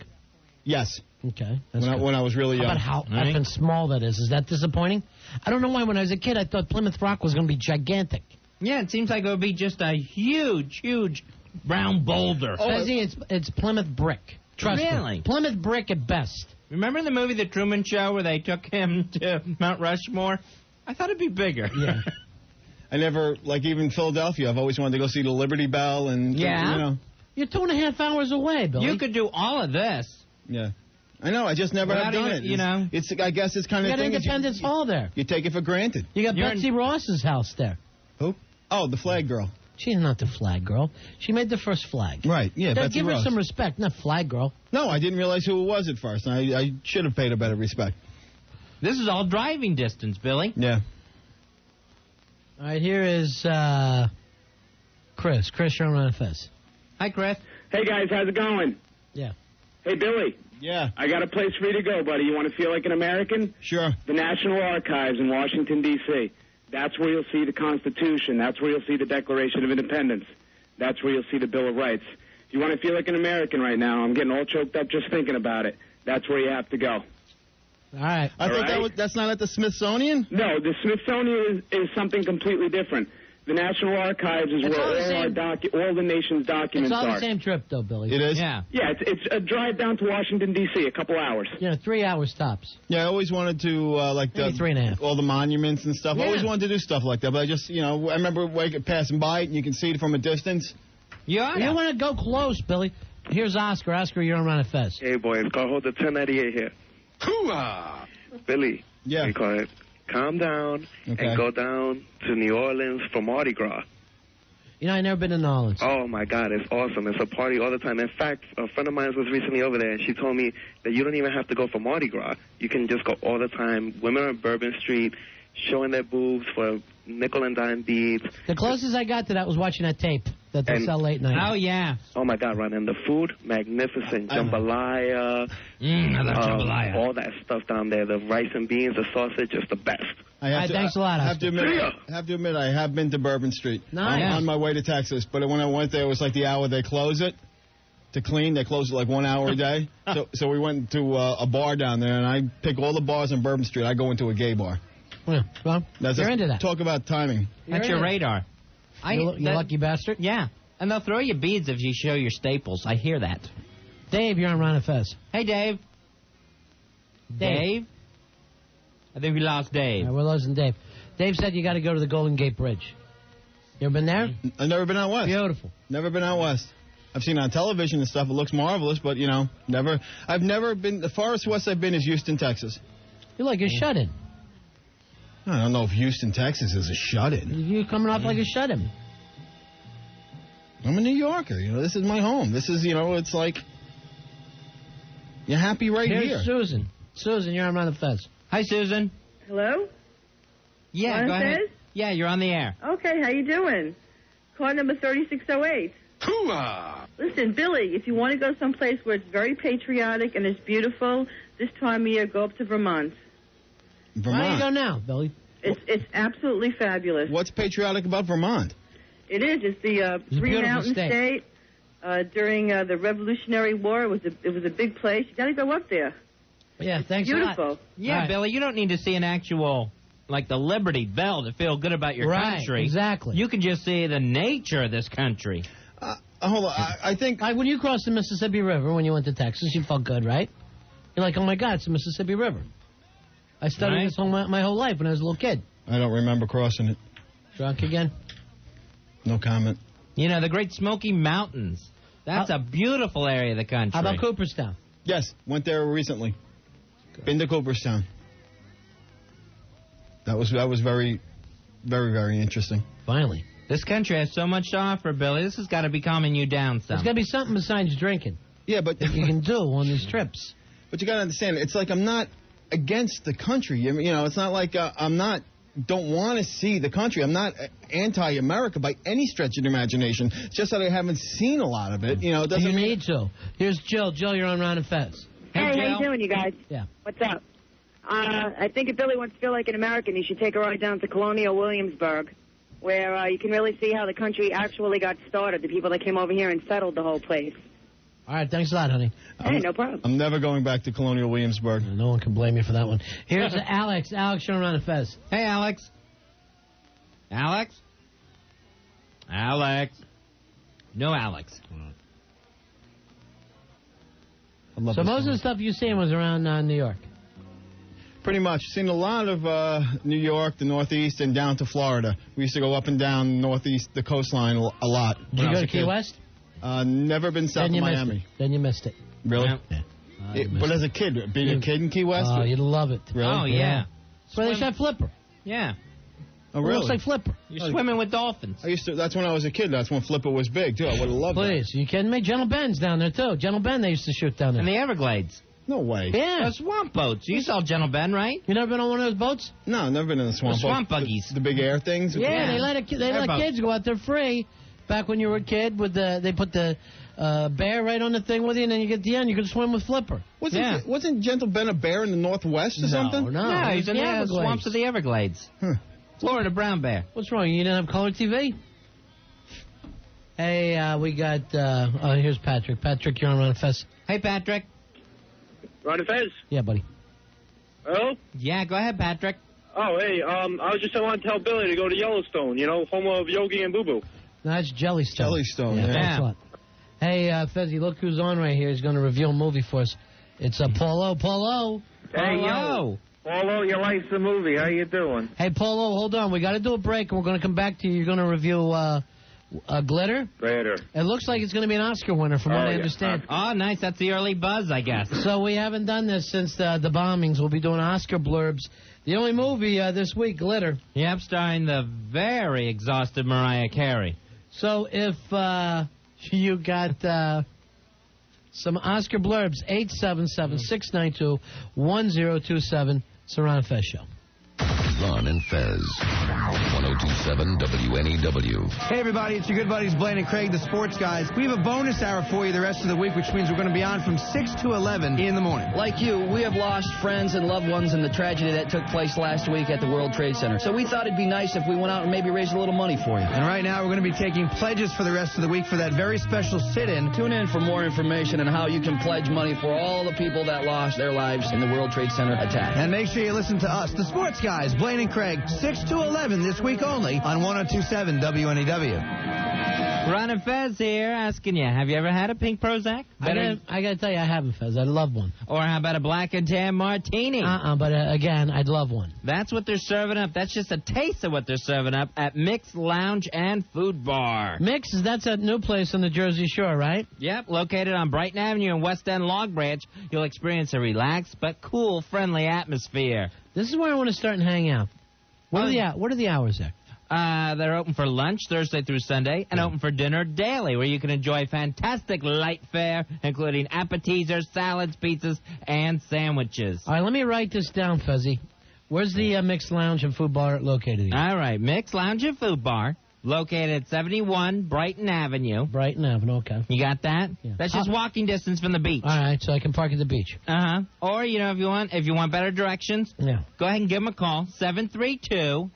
Yes. Okay. When I was really young. How about how effing small that is? Is that disappointing? I don't know why when I was a kid I thought Plymouth Rock was going to be gigantic. Yeah, it seems like it would be just a huge, huge brown boulder. It's Plymouth brick. Trust Really? me. Plymouth brick at best. Remember the movie The Truman Show where they took him to Mount Rushmore? I thought it'd be bigger. Yeah. I never, like even Philadelphia, I've always wanted to go see the Liberty Bell and, you know. You're 2.5 hours away, Billy. You could do all of this. Yeah. I know, I just never have done it. You know. I guess it's kind of you got thing. Independence Hall there. You take it for granted. You got Betsy Ross's house there. Who? Oh, the flag girl. She's not the flag girl. She made the first flag. Right, yeah, Betsy give her Ross. some respect, not flag girl. No, I didn't realize who it was at first. I should have paid her better respect. This is all driving distance, Billy. Yeah. All right, here is Chris. Chris, you're on Ron and Fez. Hi, Chris. Hey, guys, how's it going? Yeah. Hey, Billy. Yeah. I got a place for you to go, buddy. You want to feel like an American? Sure. The National Archives in Washington, D.C. That's where you'll see the Constitution. That's where you'll see the Declaration of Independence. That's where you'll see the Bill of Rights. If you want to feel like an American right now, I'm getting all choked up just thinking about it. That's where you have to go. All right. I thought that's not at the Smithsonian? No, the Smithsonian is something completely different. The National Archives is where all the nation's documents It's all are. the same trip, though, Billy. It is? Yeah. Yeah, it's a drive down to Washington, D.C., a couple hours. Yeah, 3 hours tops. Yeah, I always wanted to, Maybe 3.5. all the monuments and stuff. Yeah. I always wanted to do stuff like that, but I just, I remember passing by it, and you can see it from a distance. Yeah. You want to go close, Billy. Here's Oscar. Oscar, you're on Ron and Fez. Hey, boys, call hold the 1098 here. Hoo-ah! Billy. Yeah. We call it calm down Okay. and go down to New Orleans for Mardi Gras. You know, I've never been to New Orleans. Oh, my God, it's awesome. It's a party all the time. In fact, a friend of mine was recently over there, and she told me that you don't even have to go for Mardi Gras. You can just go all the time. Women on Bourbon Street showing their boobs for nickel and dime beads. The closest I got to that was watching that tape that they sell late night. Oh, yeah. Oh, my God, Ron. And the food, magnificent. Jambalaya. I love jambalaya. All that stuff down there. The rice and beans, the sausage, just the best. Thanks a lot, I have to Oscar. admit, I have been to Bourbon Street. Nice. On my way to Texas. But when I went there, it was like the hour they close it to clean. They close it like 1 hour a day. So we went to a bar down there, and I pick all the bars on Bourbon Street. I go into a gay bar. Yeah, well, you're into that. Talk about timing. That's your radar. You lucky bastard. Yeah. And they'll throw you beads if you show your staples. I hear that. Dave, you're on Ron and Fez. Hey, Dave. Dave? I think we lost Dave. All right, we're losing Dave. Dave said you got to go to the Golden Gate Bridge. You ever been there? I've never been out west. Beautiful. Never been out west. I've seen it on television and stuff. It looks marvelous, but, never. I've never been. The farthest west I've been is Houston, Texas. You're like a shut-in. I don't know if Houston, Texas is a shut-in. You're coming off like a shut-in. I'm a New Yorker. This is my home. This is, it's like you're happy right here. Here's Susan. Susan, you're on Ron and Fez. Hi, Susan. Hello? Yeah, Ron go and ahead. Fez? Yeah, you're on the air. Okay, how you doing? Call number 3608. Hoo-ah! Listen, Billy, if you want to go someplace where it's very patriotic and it's beautiful, this time of year, go up to Vermont. Why do you go now, Billy? It's absolutely fabulous. What's patriotic about Vermont? It is. It's the Green Mountain State. During the Revolutionary War, it was a big place. You got to go up there. Yeah, thanks Beautiful. a lot. Yeah, Right. Billy, you don't need to see an actual, like the Liberty Bell to feel good about your Right, country. exactly. You can just see the nature of this country. Hold on. I think... when you crossed the Mississippi River when you went to Texas, you felt good, right? You're like, oh, my God, it's the Mississippi River. I studied this my whole life when I was a little kid. I don't remember crossing it. Drunk again? No comment. The Great Smoky Mountains. That's a beautiful area of the country. How about Cooperstown? Yes, went there recently. Been to Cooperstown. That was very, very, very interesting. Finally. This country has so much to offer, Billy. This has got to be calming you down some. There's got to be something besides drinking. Yeah, but that you can do on these trips. But you got to understand, it's like I'm not against the country. It's not like don't want to see the country. I'm not anti-America by any stretch of the imagination. It's just that I haven't seen a lot of it. It doesn't need to. Here's Jill. Jill, you're on Ron and Fez. Hey, how you doing, you guys? Yeah. What's up? I think if Billy wants to feel like an American, he should take a ride down to Colonial Williamsburg, where you can really see how the country actually got started, the people that came over here and settled the whole place. All right, thanks a lot, honey. Hey, no problem. I'm never going back to Colonial Williamsburg. No one can blame you for that one. Here's Alex. Alex, you're on Ron and Fez. Hey, Alex. Alex? Alex. No, Alex. So most of the stuff you seen was around New York? Pretty much. Seen a lot of New York, the Northeast, and down to Florida. We used to go up and down Northeast, the coastline a lot. Did you go to Key West? Never been south of Miami. Then you missed it. Really? Yeah. But as a kid, being a kid in Key West? Oh, you'd love it. Really? Oh, yeah. That's where they shot Flipper. Yeah. Oh, really? It looks like Flipper. You're swimming with dolphins. That's when I was a kid. That's when Flipper was big, too. I would have loved that. Please, you kidding me? Gentle Ben's down there, too. Gentle Ben, they used to shoot down there. In the Everglades. No way. Yeah. Those swamp boats. You saw Gentle Ben, right? You never been on one of those boats? No, never been in the swamp boat. Swamp buggies. The big air things? Yeah, they let kids go out there free. Back when you were a kid, they put the bear right on the thing with you, and then you get to the end, you could swim with Flipper. Wasn't Gentle Ben a bear in the Northwest or something? No, he's in the swamps of the Everglades. Huh. Florida brown bear. What's wrong? You didn't have color TV? Hey, we got, here's Patrick. Patrick, you're on Ron and Fez. Hey, Patrick. Ron and Fez? Yeah, buddy. Hello? Yeah, go ahead, Patrick. Oh, hey, I was just want to tell Billy to go to Yellowstone, home of Yogi and Boo Boo. No, that's Jellystone. Jellystone, yeah. yeah. Thanks a lot. Hey, Fezzy, look who's on right here. He's going to reveal a movie for us. It's Paulo. Paulo. Hey, yo. Paulo, you like the movie. How you doing? Hey, Paulo, hold on. We got to do a break, and we're going to come back to you. You're going to review Glitter? Glitter. It looks like it's going to be an Oscar winner, from what I understand. Oh, nice. That's the early buzz, I guess. So we haven't done this since the bombings. We'll be doing Oscar blurbs. The only movie this week, Glitter. Yep, starring the very exhausted Mariah Carey. So if you got some Oscar blurbs, 877-692-1027. It's the Ron and Fez Show. Ron and Fez, 1027 WNEW. Hey, everybody, it's your good buddies Blaine and Craig, the sports guys. We have a bonus hour for you the rest of the week, which means we're going to be on from 6 to 11 in the morning. Like you, we have lost friends and loved ones in the tragedy that took place last week at the World Trade Center. So we thought it'd be nice if we went out and maybe raised a little money for you. And right now, we're going to be taking pledges for the rest of the week for that very special sit-in. Tune in for more information on how you can pledge money for all the people that lost their lives in the World Trade Center attack. And make sure you listen to us, the sports guys, Blaine and Craig, 6 to 11 this week only on 1027 WNEW. Ron and Fez here asking you, have you ever had a pink Prozac? I got to tell you, I haven't, Fez. I'd love one. Or how about a black and tan martini? But again, I'd love one. That's what they're serving up. That's just a taste of what they're serving up at Mix Lounge and Food Bar. Mix, that's that new place on the Jersey Shore, right? Yep, located on Brighton Avenue in West End Long Branch. You'll experience a relaxed but cool, friendly atmosphere. This is where I want to start and hang out. What are the hours there? They're open for lunch Thursday through Sunday and open for dinner daily, where you can enjoy fantastic light fare, including appetizers, salads, pizzas, and sandwiches. All right, let me write this down, Fuzzy. Where's the Mixed Lounge and Food Bar located? All right, Mixed Lounge and Food Bar, located at 71 Brighton Avenue. Brighton Avenue, okay. You got that? Yeah. That's just walking distance from the beach. All right, so I can park at the beach. Uh-huh. Or, if you want better directions, go ahead and give them a call, 732...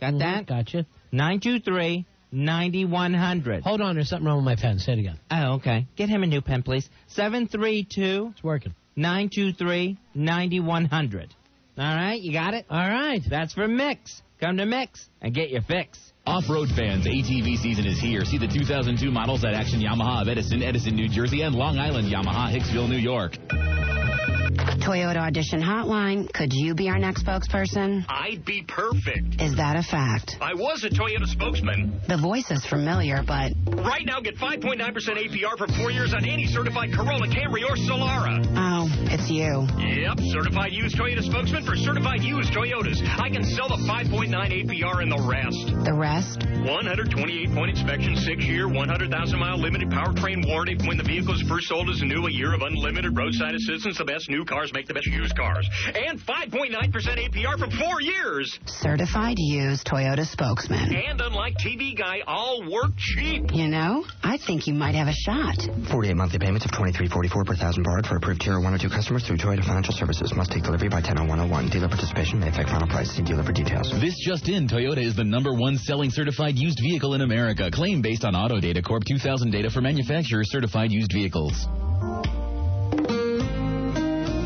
Got that? Gotcha. 923-9100. Hold on, there's something wrong with my pen. Say it again. Oh, okay. Get him a new pen, please. 732... It's working. 923-9100. All right, you got it? All right. That's for Mix. Come to Mix and get your fix. Off-road fans, ATV season is here. See the 2002 models at Action Yamaha of Edison, New Jersey, and Long Island Yamaha, Hicksville, New York. Toyota Audition Hotline. Could you be our next spokesperson? I'd be perfect. Is that a fact? I was a Toyota spokesman. The voice is familiar, but... Right now, get 5.9% APR for 4 years on any certified Corolla, Camry, or Solara. Oh, it's you. Yep, certified used Toyota spokesman for certified used Toyotas. I can sell the 5.9 APR and the rest. The rest? 128-point inspection, 6-year, 100,000-mile limited powertrain warranty when the vehicle is first sold as new, a year of unlimited roadside assistance. The best new cars make the best used cars. And 5.9% APR for 4 years. Certified used Toyota spokesman. And unlike TV Guy, all work cheap. You know, I think you might have a shot. 48 monthly payments of $23.44 per thousand borrowed for approved tier 1 or 2 customers through Toyota Financial Services. Must take delivery by 10/01/01. Dealer participation may affect final price. See dealer for details. This just in, Toyota is the #1 selling certified used vehicle in America. Claim based on Auto Data Corp 2000 data for manufacturers certified used vehicles.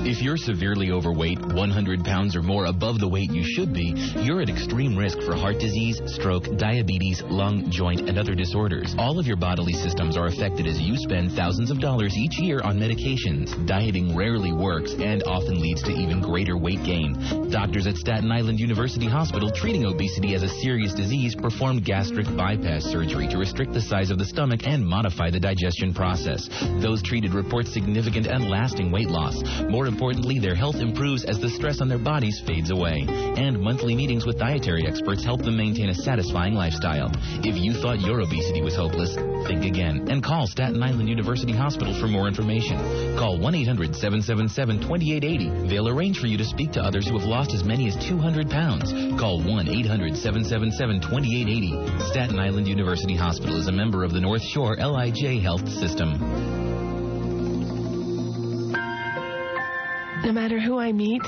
If you're severely overweight, 100 pounds or more above the weight you should be, you're at extreme risk for heart disease, stroke, diabetes, lung, joint, and other disorders. All of your bodily systems are affected as you spend thousands of dollars each year on medications. Dieting rarely works and often leads to even greater weight gain. Doctors at Staten Island University Hospital, treating obesity as a serious disease, performed gastric bypass surgery to restrict the size of the stomach and modify the digestion process. Those treated report significant and lasting weight loss. More importantly, their health improves as the stress on their bodies fades away. And monthly meetings with dietary experts help them maintain a satisfying lifestyle. If you thought your obesity was hopeless, think again and call Staten Island University Hospital for more information. Call 1-800-777-2880. They'll arrange for you to speak to others who have lost as many as 200 pounds. Call 1-800-777-2880. Staten Island University Hospital is a member of the North Shore LIJ Health System. No matter who I meet,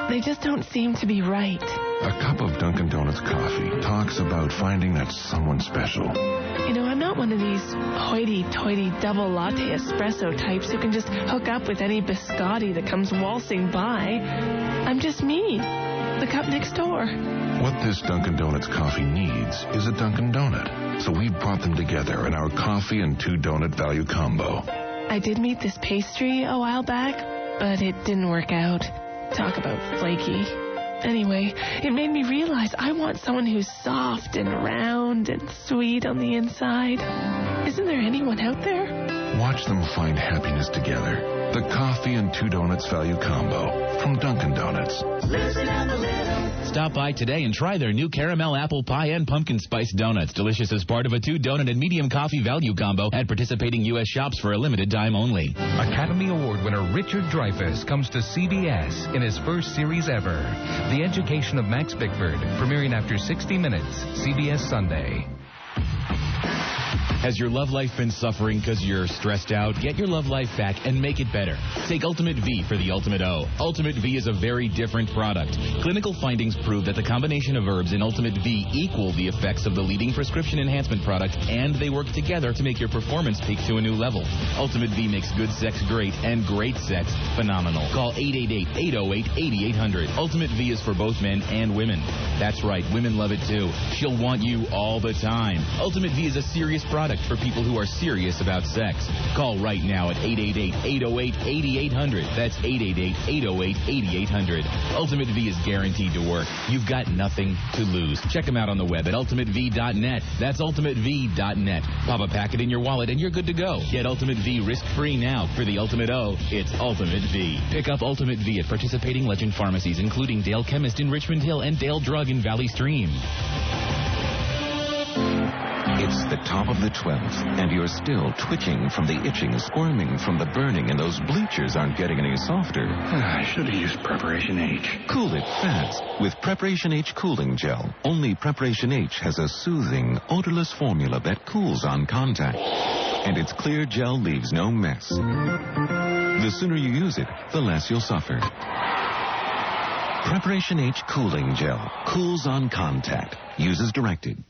they just don't seem to be right. A cup of Dunkin' Donuts coffee talks about finding that someone special. You know, I'm not one of these hoity-toity double latte espresso types who can just hook up with any biscotti that comes waltzing by. I'm just me, the cup next door. What this Dunkin' Donuts coffee needs is a Dunkin' Donut. So we've brought them together in our coffee and 2 donut value combo. I did meet this pastry a while back, but it didn't work out. Talk about flaky. Anyway, it made me realize I want someone who's soft and round and sweet on the inside. Isn't there anyone out there? Watch them find happiness together. The coffee and 2 donuts value combo from Dunkin' Donuts. Listen up a little. Stop by today and try their new caramel apple pie and pumpkin spice donuts. Delicious as part of a 2 donut and medium coffee value combo at participating U.S. shops for a limited time only. Academy Award winner Richard Dreyfuss comes to CBS in his first series ever. The Education of Max Bickford, premiering after 60 minutes, CBS Sunday. Has your love life been suffering because you're stressed out? Get your love life back and make it better. Take Ultimate V for the Ultimate O. Ultimate V is a very different product. Clinical findings prove that the combination of herbs in Ultimate V equal the effects of the leading prescription enhancement product, and they work together to make your performance peak to a new level. Ultimate V makes good sex great and great sex phenomenal. Call 888-808-8800. Ultimate V is for both men and women. That's right, women love it too. She'll want you all the time. Ultimate V is a serious product for people who are serious about sex. Call right now at 888-808-8800. That's 888-808-8800. Ultimate V is guaranteed to work. You've got nothing to lose. Check them out on the web at ultimatev.net. That's ultimatev.net. Pop a packet in your wallet and you're good to go. Get Ultimate V risk-free now. For the Ultimate O, it's Ultimate V. Pick up Ultimate V at participating Legend pharmacies, including Dale Chemist in Richmond Hill and Dale Drug in Valley Stream. It's the top of the 12th, and you're still twitching from the itching, squirming from the burning, and those bleachers aren't getting any softer. I should have used Preparation H. Cool it fast with Preparation H Cooling Gel. Only Preparation H has a soothing, odorless formula that cools on contact, and its clear gel leaves no mess. The sooner you use it, the less you'll suffer. Preparation H Cooling Gel. Cools on contact. Use as directed.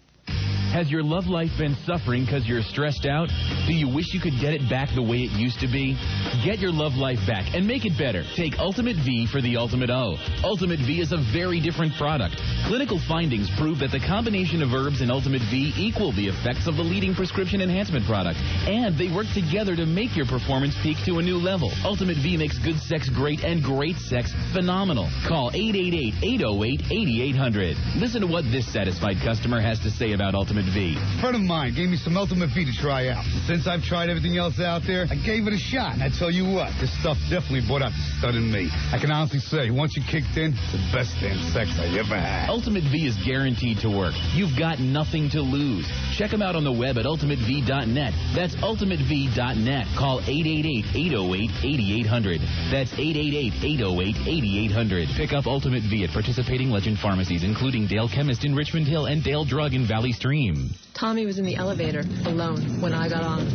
Has your love life been suffering because you're stressed out? Do you wish you could get it back the way it used to be? Get your love life back and make it better. Take Ultimate V for the Ultimate O. Ultimate V is a very different product. Clinical findings prove that the combination of herbs in Ultimate V equal the effects of the leading prescription enhancement product. And they work together to make your performance peak to a new level. Ultimate V makes good sex great and great sex phenomenal. Call 888-808-8800. Listen to what this satisfied customer has to say about Ultimate V. A friend of mine gave me some Ultimate V to try out. Since I've tried everything else out there, I gave it a shot. And I tell you what, this stuff definitely brought out the stud in me. I can honestly say, once you kicked in, it's the best damn sex I ever had. Ultimate V is guaranteed to work. You've got nothing to lose. Check them out on the web at ultimatev.net. That's ultimatev.net. Call 888-808-8800. That's 888-808-8800. Pick up Ultimate V at participating Legend pharmacies, including Dale Chemist in Richmond Hill and Dale Drug in Valley Stream. Tommy was in the elevator, alone, when I got on.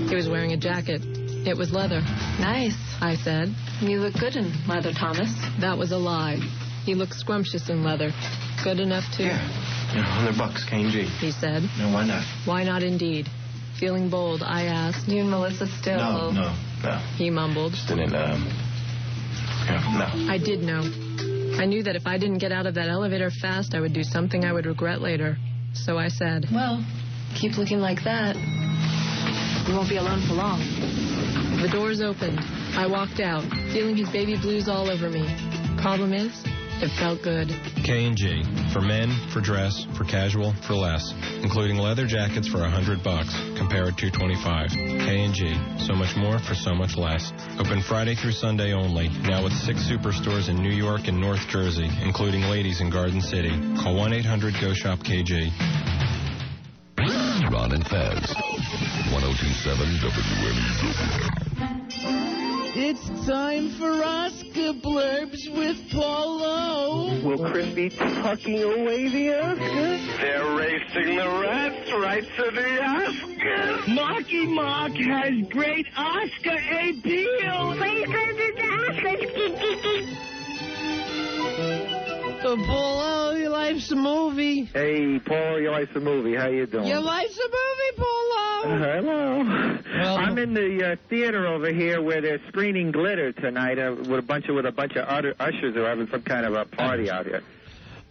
He was wearing a jacket. It was leather. Nice, I said. You look good in leather, Thomas. That was a lie. He looked scrumptious in leather. Good enough, too? Yeah, $100, K&G. He said. No, why not? Why not, indeed? Feeling bold, I asked. You and Melissa still... No. He mumbled. Just didn't, no. I did know. I knew that if I didn't get out of that elevator fast, I would do something I would regret later. So I said... Well, keep looking like that. You won't be alone for long. The doors opened. I walked out, feeling his baby blues all over me. Problem is, it felt good. K&G. For men, for dress, for casual, for less. Including leather jackets for $100. Compare at $225. K&G. So much more for so much less. Open Friday through Sunday only. Now with 6 superstores in New York and North Jersey, including ladies in Garden City. Call 1-800-GO-SHOP-KG. Ron and Fez. 102.7 WNEW. It's time for Oscar blurbs with Paulo. Will Chris be tucking away the Oscars? They're racing the rats right to the Oscars. Marky Mark has great Oscar appeal. Please go to the Oscars. Paulo, your life's a movie. Hey, Paul, your life's a movie. How you doing? Your life's a movie, Paulo. Hello. Well, I'm in the theater over here where they're screening Glitter tonight with a bunch of ushers who are having some kind of a party out here.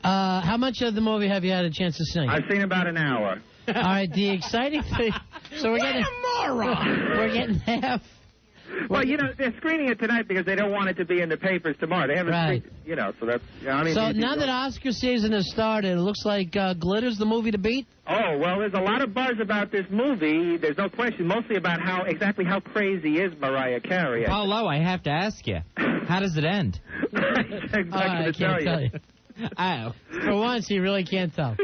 How much of the movie have you had a chance to see? I've seen about an hour. All right, the exciting thing. So we're getting We're getting half. Well, they're screening it tonight because they don't want it to be in the papers tomorrow. They haven't, so that's. So now that Oscar season has started, it looks like Glitter's the movie to beat. Oh well, there's a lot of buzz about this movie. There's no question, mostly about exactly how crazy is Mariah Carey. Paulo, I have to ask you, how does it end? I'm not going to tell you. Oh, for once, he really can't tell.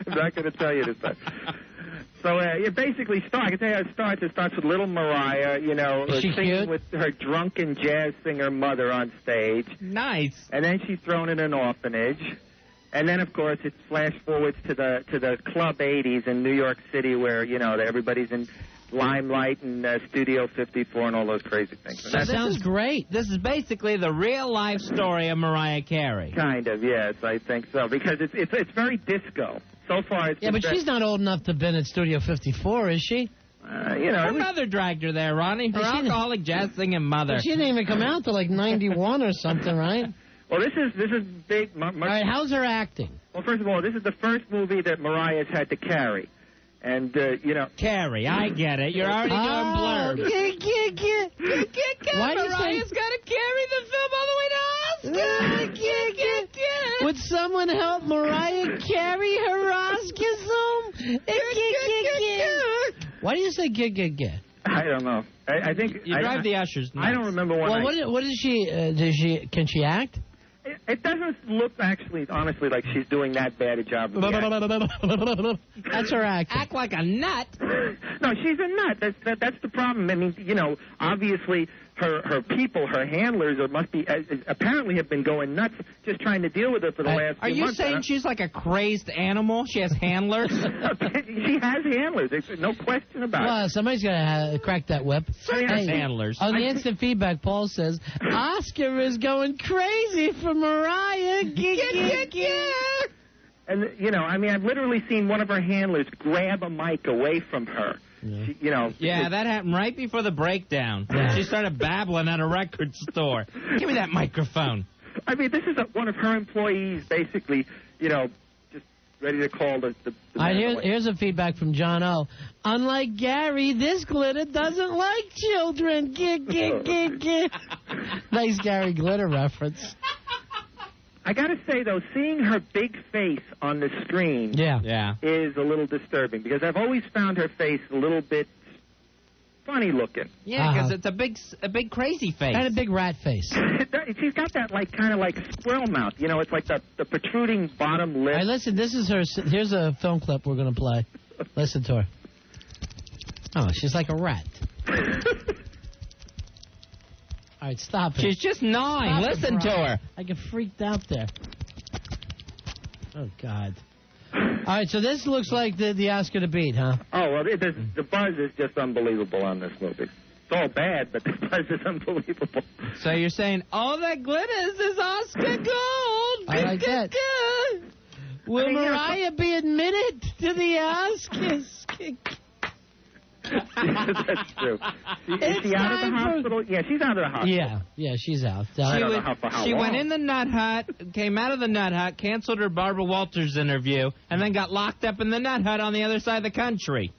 I'm not going to tell you this time. So it basically starts. I can tell you how it starts. It starts with little Mariah, singing with her drunken jazz singer mother on stage. Nice. And then she's thrown in an orphanage. And then, of course, it flash forwards to the Club 80s in New York City, where everybody's in Limelight and Studio 54 and all those crazy things. That sounds great. This is basically the real life story of Mariah Carey. Kind of, yes, I think so, because it's very disco. So far, it's but she's not old enough to have been at Studio 54, is she? Her mother dragged her there, Ronnie. Her alcoholic jazz singing mother. She didn't even come out till like 91 or something, right? Well, this is big. All right, how's her acting? Well, first of all, this is the first movie that Mariah's had to carry. And, Carrie, I get it. You're already doing blurbs. Why do you Mariah's got to carry the film all the way to Oscar. Would someone help Mariah carry her Oscar home? Why do you say get? I don't know. I think... You drive the ushers. Nuts. I don't remember when what is she... can she act? It doesn't look, actually, honestly, like she's doing that bad a job. That's her act. Act like a nut. No, she's a nut. That's the problem. I mean, obviously her people, her handlers, apparently have been going nuts just trying to deal with her for the last few months. Are you saying she's like a crazed animal? She has handlers? She has handlers. There's no question about it. Well, somebody's got to crack that whip. Handlers. On the instant feedback, Paul says, Oscar is going crazy for Mariah. And, I've literally seen one of her handlers grab a mic away from her she, you know. Yeah, that happened right before the breakdown. She started babbling at a record store. Give me that microphone. I mean, this is one of her employees, basically, you know, just ready to call the here's a feedback from John O. Unlike Gary, this glitter doesn't like children. Nice Gary Glitter reference. I got to say, though, seeing her big face on the screen is a little disturbing because I've always found her face a little bit funny looking. Yeah, because it's a big crazy face. And a big rat face. She's got that kind of like squirrel mouth. You know, it's like the protruding bottom lip. All right, listen, this is her. Here's a film clip we're going to play. Listen to her. Oh, she's like a rat. All right, stop it. She's just 9. Listen to her. I get freaked out there. Oh, God. All right, so this looks like the Oscar to beat, huh? Oh, well, the buzz is just unbelievable on this movie. It's all bad, but the buzz is unbelievable. So you're saying all that glitters is Oscar gold? I like that. Will Mariah be admitted to the Oscars? That's true. Is she out of the hospital? Yeah, she's out of the hospital. Yeah, she's out. She went in the nut hut, came out of the nut hut, canceled her Barbara Walters interview, and then got locked up in the nut hut on the other side of the country.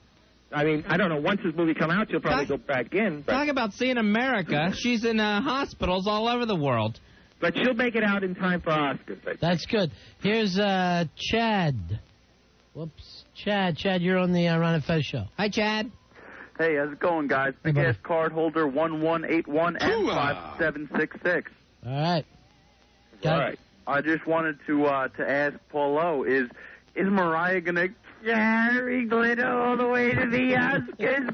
I mean, I don't know. Once this movie comes out, she'll probably go back in. But... Talk about seeing America. She's in hospitals all over the world. But she'll make it out in time for Oscars. That's good. Here's Chad. Whoops. Chad, you're on the Ron and Fez Show. Hi, Chad. Hey, how's it going, guys? Big ass card holder 1181 and 5766. All right. All right. I just wanted to ask Paulo, is Mariah gonna carry glitter all the way to the Oscars?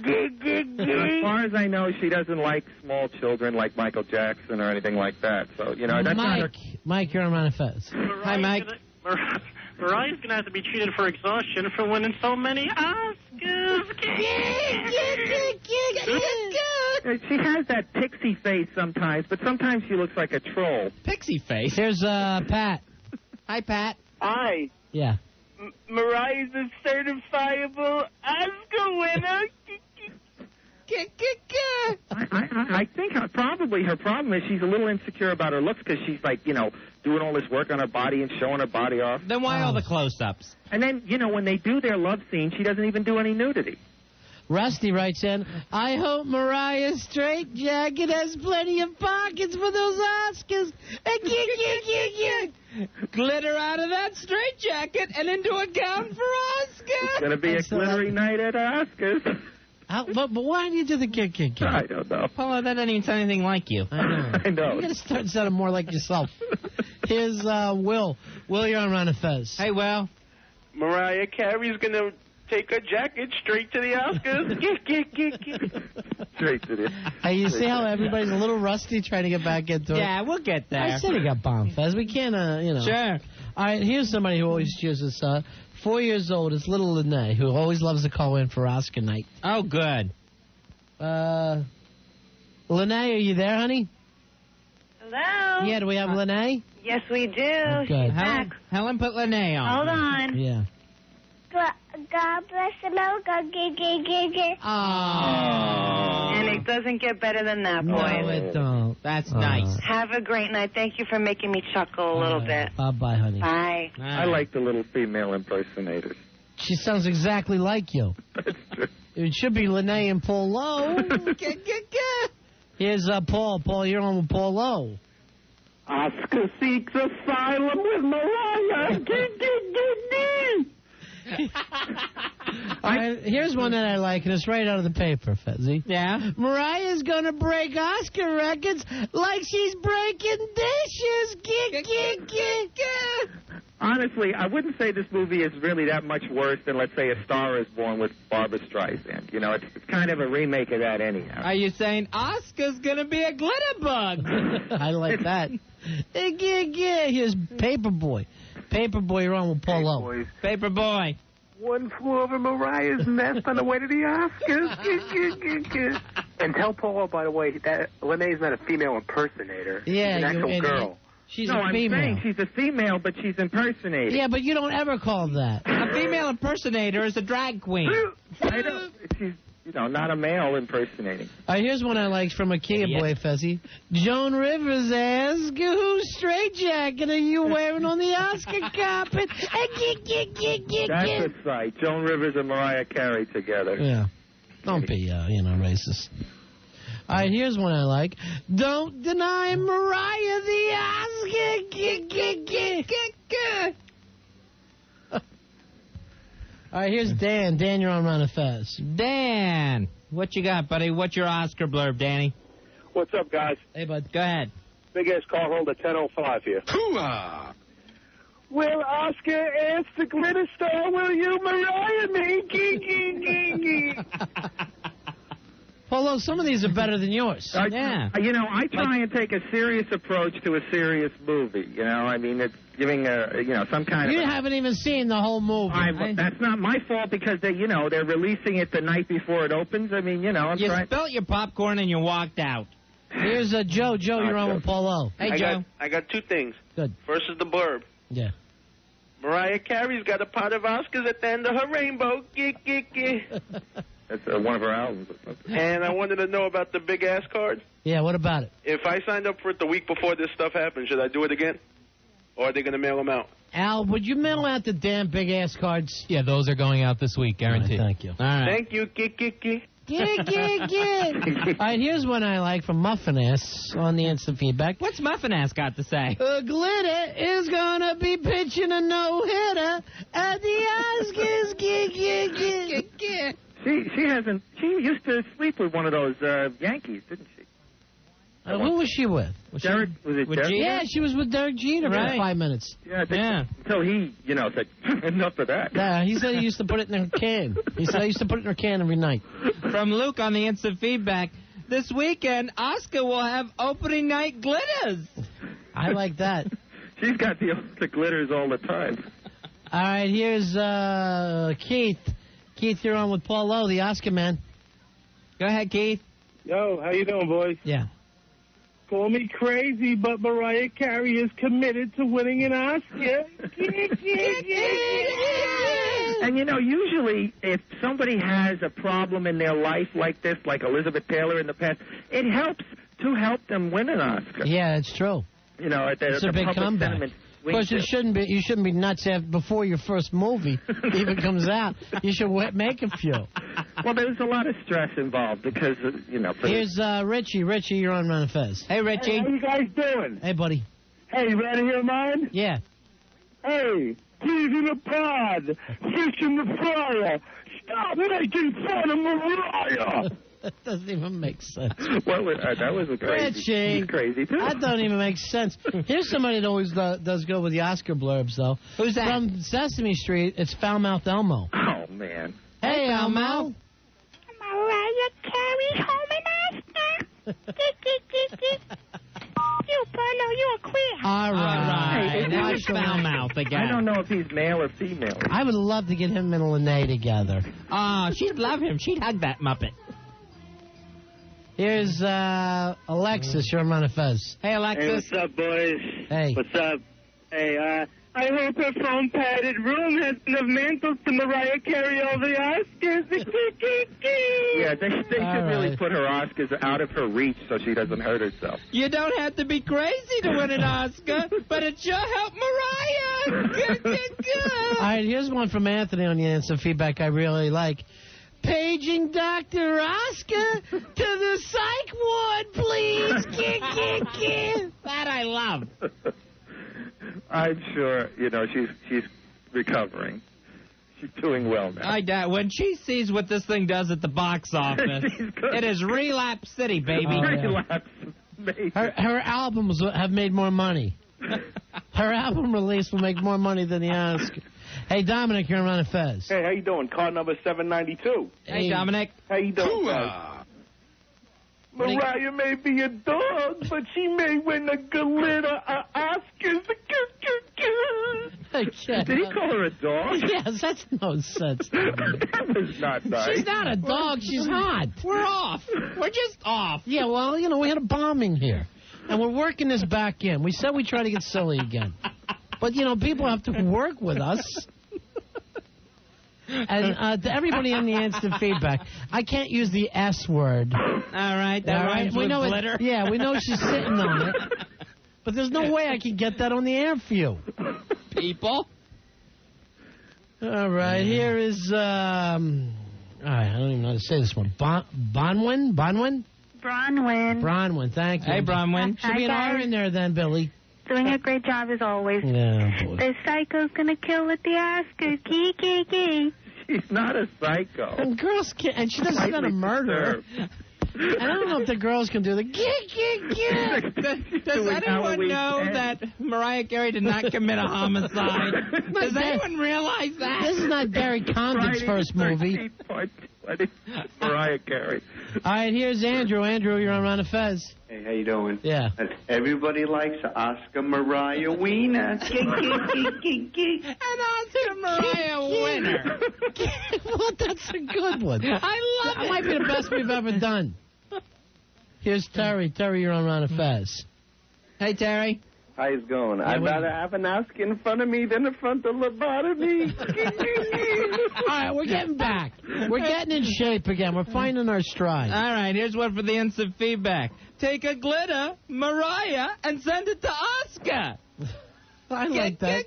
As far as I know, she doesn't like small children like Michael Jackson or anything like that. So that's not her. Mike, you're on Ron and Fez. Hi, Mike. Mariah's going to have to be treated for exhaustion for winning so many Oscars. She has that pixie face sometimes, but sometimes she looks like a troll. Pixie face? Here's Pat. Hi, Pat. Hi. Yeah. Mariah's a certifiable Oscar winner. I think probably her problem is she's a little insecure about her looks because she's like, doing all this work on her body and showing her body off. Then why all the close-ups? And then, when they do their love scene, she doesn't even do any nudity. Rusty writes in, I hope Mariah's straitjacket has plenty of pockets for those Oscars. Glitter out of that straitjacket and into a gown for Oscars. It's going to be a glittery night at Oscars. But why do you do the kick? I don't know. Paula, that doesn't even sound anything like you. I know. You got to start sounding more like yourself. Here's Will. Will, you're on Ron and Fez. Hey, Will. Mariah Carey's going to take her jacket straight to the Oscars. Straight to the... Hey, you see how everybody's a little rusty trying to get back into it? Yeah, we'll get there. I said he got bombed, Fez. We can't, Sure. All right, here's somebody who always cheers us. 4 years old is little Lene, who always loves to call in for Oscar night. Oh, good. Lene, are you there, honey? Hello? Yeah, do we have Lene? Yes, we do. Oh, good. Helen put Lene on. Hold on. Yeah. God bless America. Oh. And it doesn't get better than that, boys. No, it don't. That's nice. Have a great night. Thank you for making me chuckle a little bit. Bye-bye, honey. Bye. I like the little female impersonators. She sounds exactly like you. That's true. It should be Lene and Paul Lowe. Here's Paul. Paul, you're on with Paul Lowe. Oscar seeks asylum with Mariah. All right, here's one that I like, and it's right out of the paper, Fezzy. Yeah? Mariah's going to break Oscar records like she's breaking dishes. Honestly, I wouldn't say this movie is really that much worse than, let's say, A Star is Born with Barbra Streisand. It's kind of a remake of that anyhow. Are you saying Oscar's going to be a glitter bug? I like that. Here's Paperboy. Paperboy, you're on with Paul Lowe. Paperboy. One flew over Mariah's nest on the way to the Oscars. And tell Paul, by the way, that Lene's not a female impersonator. Yeah, she's an actual girl. She's no, a female. I'm saying she's a female, but she's impersonating. Yeah, but you don't ever call that. A female impersonator is a drag queen. I don't. not a male impersonating. All right, here's one I like from a Kia boy, Fezzi. Joan Rivers asks, whose straitjacket are you wearing on the Oscar carpet? That's a sight. Joan Rivers and Mariah Carey together. Yeah. Don't be, racist. All right, here's one I like. Don't deny Mariah the Oscar. All right, here's Dan. Dan, you're on Ron and Fez. Dan, what you got, buddy? What's your Oscar blurb, Danny? What's up, guys? Hey, bud. Go ahead. Big-ass car holder 1005 here. Hoo-ah! Will Oscar ask the glitter star, will you Mariah me? Although some of these are better than yours. I try and take a serious approach to a serious movie. I mean, it's giving some kind of. You haven't even seen the whole movie. That's not my fault because they're releasing it the night before it opens. I mean, I'm you trying. spelt your popcorn and you walked out. Here's Joe. Joe, you're on with Paulo. Hey, Joe. I got two things. Good. First is the blurb. Yeah. Mariah Carey's got a pot of Oscars at the end of her rainbow. That's one of her albums. And I wanted to know about the big ass card. Yeah, what about it? If I signed up for it the week before this stuff happened, should I do it again? Or are they going to mail them out? Al, would you mail out the damn big-ass cards? Yeah, those are going out this week, guaranteed. All right, thank you. All right. Thank you. All right, here's one I like from Muffin Ass on the instant feedback. What's Muffin Ass got to say? Glitter is going to be pitching a no-hitter at the Oscars. She hasn't. She used to sleep with one of those Yankees, didn't she? Who was she with? Derek? Was it Derek? Yeah, she was with Derek Jeter for 5 minutes. Yeah, until he, said, enough of that. Yeah, he said he used to put it in her can. He said he used to put it in her can every night. From Luke on the instant feedback, this weekend, Oscar will have opening night glitters. I like that. She's got the glitters all the time. All right, here's Keith. Keith, you're on with Paul Lowe, the Oscar man. Go ahead, Keith. Yo, how you doing, boys? Yeah. Call me crazy, but Mariah Carey is committed to winning an Oscar. And, usually if somebody has a problem in their life like this, like Elizabeth Taylor in the past, it helps to help them win an Oscar. Yeah, it's true. It's a big comeback. Of course, you shouldn't be nuts before your first movie even comes out. You should make a few. Well, there's a lot of stress involved because, Here's Richie. Richie, you're on Ron and Fez. Hey, Richie. Hey, how you guys doing? Hey, buddy. Hey, you ready to hear mine? Yeah. Hey, peas in the pod, fish in the fryer. Stop making fun of Mariah. That doesn't even make sense. Well, that was a crazy. Richie. He's crazy, too. That doesn't even make sense. Here's somebody that always does go with the Oscar blurbs, though. Who's that? From Sesame Street, it's Foul-Mouthed Elmo. Oh, man. Hey, Elmo. Mariah Carey home in Oscar. You, Bruno, you a queer. All right. Hey, now it's foul-mouthed again. I don't know if he's male or female. I would love to get him and Lene together. Oh, she'd love him. She'd hug that Muppet. Here's Alexis. You're on Ron and Fez. Hey, Alexis. Hey, what's up, boys? Hey. What's up? Hey, I hope her foam padded room has enough mantles to Mariah Carey all the Oscars. Yeah, they should really put her Oscars out of her reach so she doesn't hurt herself. You don't have to be crazy to win an Oscar, but it sure helped Mariah. All right, here's one from Anthony on the instant feedback I really like. Paging Dr. Oscar to the psych ward, please. That I love. I'm sure, she's recovering. She's doing well now. I doubt. When she sees what this thing does at the box office, it is Relapse City, baby. Relapse, baby. Her albums have made more money. Her album release will make more money than the Oscar. Hey, Dominic, you're on Ron and Fez. Hey, how you doing? Car number 792. Hey, Dominic. How you doing, guys? Mariah may be a dog, but she may win a glitter Oscars. Did he call her a dog? Yes, that's no sense. That was not nice. She's not a dog. She's hot. We're off. We're just off. Yeah, well, we had a bombing here. And we're working this back in. We said we'd try to get silly again. But, people have to work with us. And to everybody in the instant feedback, I can't use the S word. All right, that rhymes with glitter. We know she's sitting on it. But there's no way I can get that on the air for you. People. All right, here is, all right, I don't even know how to say this one. Bronwyn? Bronwyn. Bronwyn, thank you. Hey, Bronwyn. Should be an R in there then, Billy. Doing a great job as always. Yeah, boy. The psycho's gonna kill at the Oscars. Key, key, key. She's not a psycho. And girls can't, and she doesn't want to murder. And I don't know if the girls can do the Does anyone know that Mariah Carey did not commit a homicide? Does anyone realize that? This is not Barry Condon's first movie. Mariah Carey. All right, here's Andrew. Andrew, you're on Ron and Fez. Hey, how you doing? Yeah. Everybody likes Oscar Mariah Wiener. An Oscar Mariah winner. Well, that's a good one. I love it. That might be the best we've ever done. Here's Terry. Terry, you're on Ron and Fez. Hey, Terry. How's it going? I'd rather have an Oscar in front of me than in front of lobotomy. All right, we're getting back. We're getting in shape again. We're finding our stride. All right, here's one for the instant feedback. Take a glitter, Mariah, and send it to Oscar. I like that.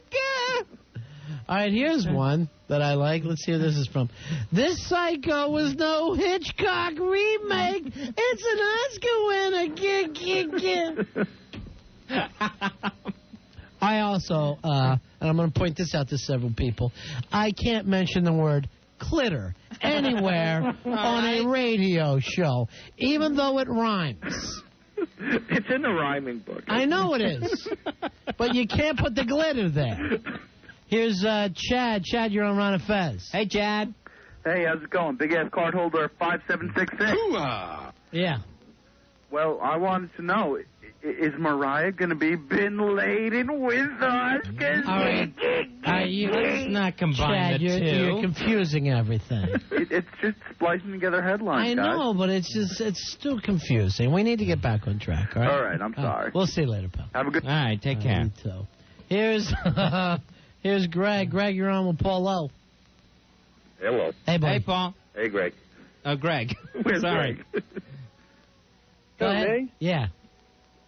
All right, here's one that I like. Let's see where this is from. This Psycho was no Hitchcock remake. It's an Oscar winner. I also, and I'm going to point this out to several people, I can't mention the word clitter anywhere on a radio show, even though it rhymes. It's in the rhyming book. I know it is, but you can't put the glitter there. Here's Chad. Chad, you're on Ron and Fez. Hey, Chad. Hey, how's it going? Big ass card holder 5766. Yeah. Well, I wanted to know, is Mariah going to be bin laden with Oscars? All right. Let's not combine Chad, the two. You're confusing everything. It's just splicing together headlines, I know, but it's still confusing. We need to get back on track, all right? All right, I'm sorry. We'll see you later, pal. Have a good... All right, take care. So, here's Greg. Greg, you're on with Paul Lowe. Hello. Hey, buddy. Hey, Paul. Hey, Greg. Oh, Greg. Where's Sorry. Greg? Go ahead. Me? Yeah.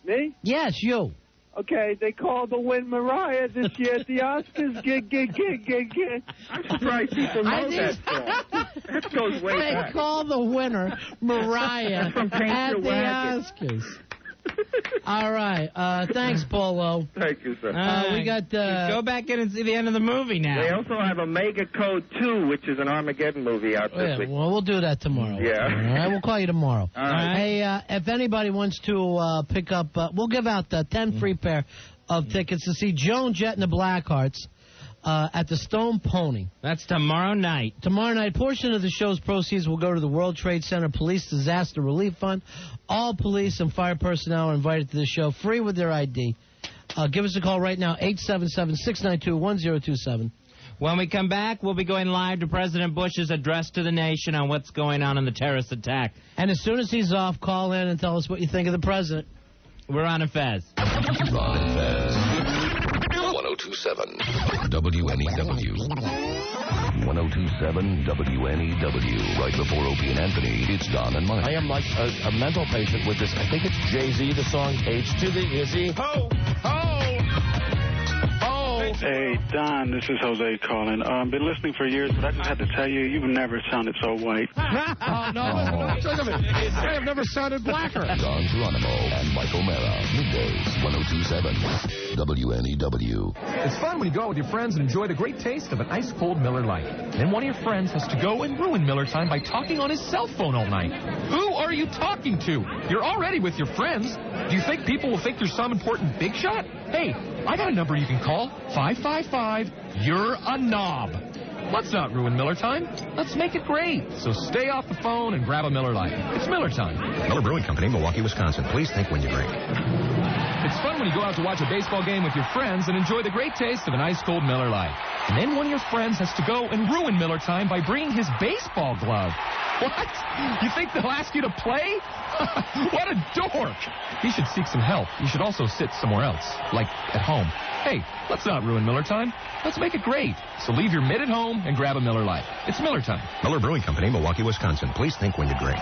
Me? Yes, you. Okay, they called to win Mariah this year at the Oscars. Gig. I'm surprised people know that song. That goes way They back. call the winner Mariah From Paint at Your the Wagon. Oscars. All right. Thanks, Paulo. Thank you, sir. We got... Go back in and see the end of the movie now. They also have Omega Code 2, which is an Armageddon movie out this week. Well, we'll do that tomorrow. Yeah. All right, we'll call you tomorrow. All right. Hey, if anybody wants to pick up... we'll give out 10 free pair of tickets to see Joan Jett and the Blackhearts at the Stone Pony. That's tomorrow night. Tomorrow night, portion of the show's proceeds will go to the World Trade Center Police Disaster Relief Fund. All police and fire personnel are invited to the show, free with their ID. Give us a call right now, 877-692-1027. When we come back, we'll be going live to President Bush's address to the nation on what's going on in the terrorist attack. And as soon as he's off, call in and tell us what you think of the president. We're on a Fez. Ron and Fez. 1027 WNEW. 1027 WNEW. Right before Opie and Anthony, it's Don and Mike. I am like a mental patient with this. I think it's Jay-Z, the song H to the Izzy. Ho! Ho! Ho! Hey, Don, this is Jose calling. Been listening for years, but I just had to tell you, you've never sounded so white. Oh, no. I have never sounded blacker. Don Geronimo and Mike O'Mara. Middays, 1027 WNEW. It's fun when you go out with your friends and enjoy the great taste of an ice-cold Miller Lite. Then one of your friends has to go and ruin Miller time by talking on his cell phone all night. Who are you talking to? You're already with your friends. Do you think people will think you're some important big shot? Hey, I got a number you can call. 555. You're a knob. Let's not ruin Miller time. Let's make it great. So stay off the phone and grab a Miller Lite. It's Miller time. Miller Brewing Company, Milwaukee, Wisconsin. Please think when you drink. It's fun when you go out to watch a baseball game with your friends and enjoy the great taste of an ice-cold Miller Lite. And then one of your friends has to go and ruin Miller time by bringing his baseball glove. What? You think they'll ask you to play? What a dork! You should seek some help. You should also sit somewhere else, like at home. Hey, let's not ruin Miller time. Let's make it great. So leave your mitt at home and grab a Miller Lite. It's Miller time. Miller Brewing Company, Milwaukee, Wisconsin. Please think when you drink.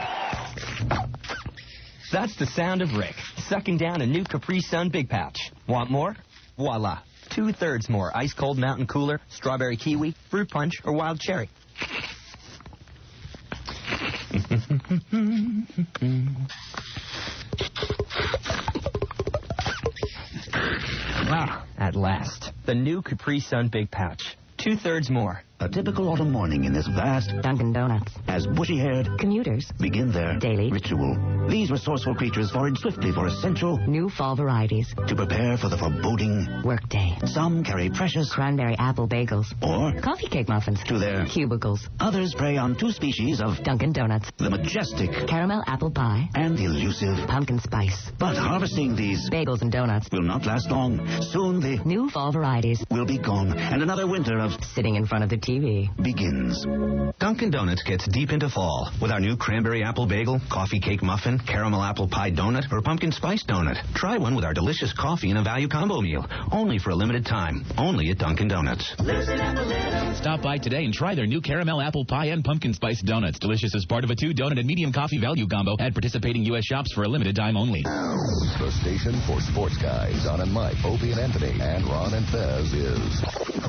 That's the sound of Rick, sucking down a new Capri Sun Big Pouch. Want more? Voila. 2/3 more ice-cold Mountain Cooler, strawberry kiwi, fruit punch, or wild cherry. Wow, at last. The new Capri Sun Big Pouch. 2/3 more. A typical autumn morning in this vast Dunkin' Donuts. As bushy-haired commuters begin their daily ritual. These resourceful creatures forage swiftly for essential new fall varieties to prepare for the foreboding workday. Some carry precious cranberry apple bagels or coffee cake muffins to their cubicles. Others prey on two species of Dunkin' Donuts. The majestic caramel apple pie and elusive pumpkin spice. But harvesting these bagels and donuts will not last long. Soon the new fall varieties will be gone, and another winter of sitting in front of the TV begins. Dunkin' Donuts gets deep into fall with our new cranberry apple bagel, coffee cake muffin, caramel apple pie donut, or pumpkin spice donut. Try one with our delicious coffee and a value combo meal. Only for a limited time. Only at Dunkin' Donuts. Stop by today and try their new caramel apple pie and pumpkin spice donuts. Delicious as part of a 2-donut and medium coffee value combo at participating U.S. shops for a limited time only. The station for sports guys, Don and Mike, Opie and Anthony, and Ron and Fez is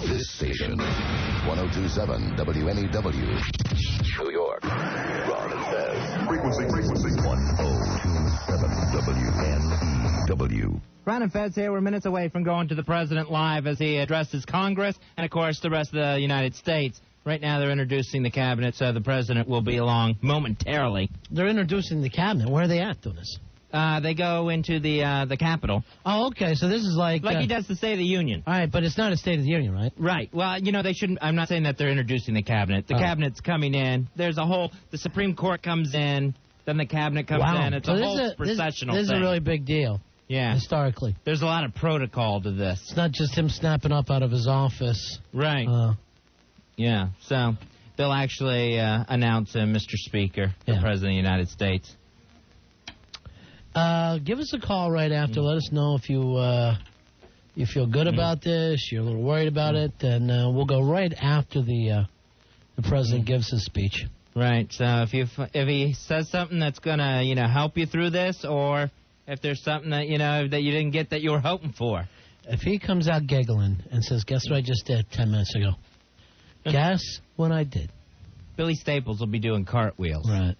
this station. 102.7 WNEW, New York. Ron and Fez. Frequency. 102.7 WNEW. Ron and Fez here. We're minutes away from going to the president live as he addresses Congress and, of course, the rest of the United States. Right now they're introducing the cabinet, so the president will be along momentarily. They're introducing the cabinet. Where are they at doing this? They go into the Capitol. Oh, okay. So this is like he does the State of the Union. All right, but it's not a State of the Union, right? Right. Well, they shouldn't. I'm not saying that they're introducing the cabinet. The cabinet's coming in. There's a whole. The Supreme Court comes in. Then the cabinet comes in. It's a whole processional thing. This is a really big deal. Yeah. Historically. There's a lot of protocol to this. It's not just him snapping up out of his office. Right. Yeah. So they'll actually announce him, Mr. Speaker, the President of the United States. Give us a call right after. Let us know if you feel good about this, you're a little worried about it, and we'll go right after the president gives his speech. Right. So if he says something that's gonna help you through this, or if there's something that that you didn't get that you were hoping for. If he comes out giggling and says, "Guess what I just did 10 minutes ago?" Guess what I did? Billy Staples will be doing cartwheels. Right.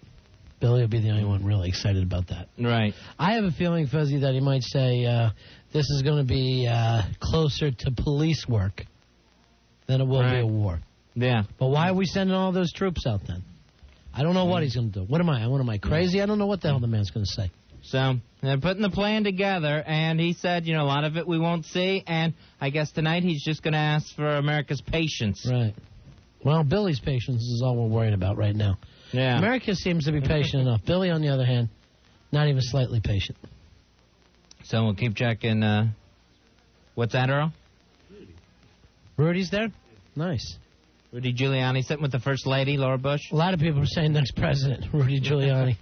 Billy will be the only one really excited about that. Right. I have a feeling, Fuzzy, that he might say this is going to be closer to police work than it will be a war. Yeah. But why are we sending all those troops out then? I don't know what he's going to do. What am I crazy? I don't know what the hell the man's going to say. So they're putting the plan together, and he said, a lot of it we won't see, and I guess tonight he's just going to ask for America's patience. Right. Well, Billy's patience is all we're worried about right now. Yeah. America seems to be patient enough. Billy, on the other hand, not even slightly patient. So we'll keep checking. What's that, Earl? Rudy's there? Nice. Rudy Giuliani sitting with the First Lady, Laura Bush. A lot of people are saying next president, Rudy Giuliani.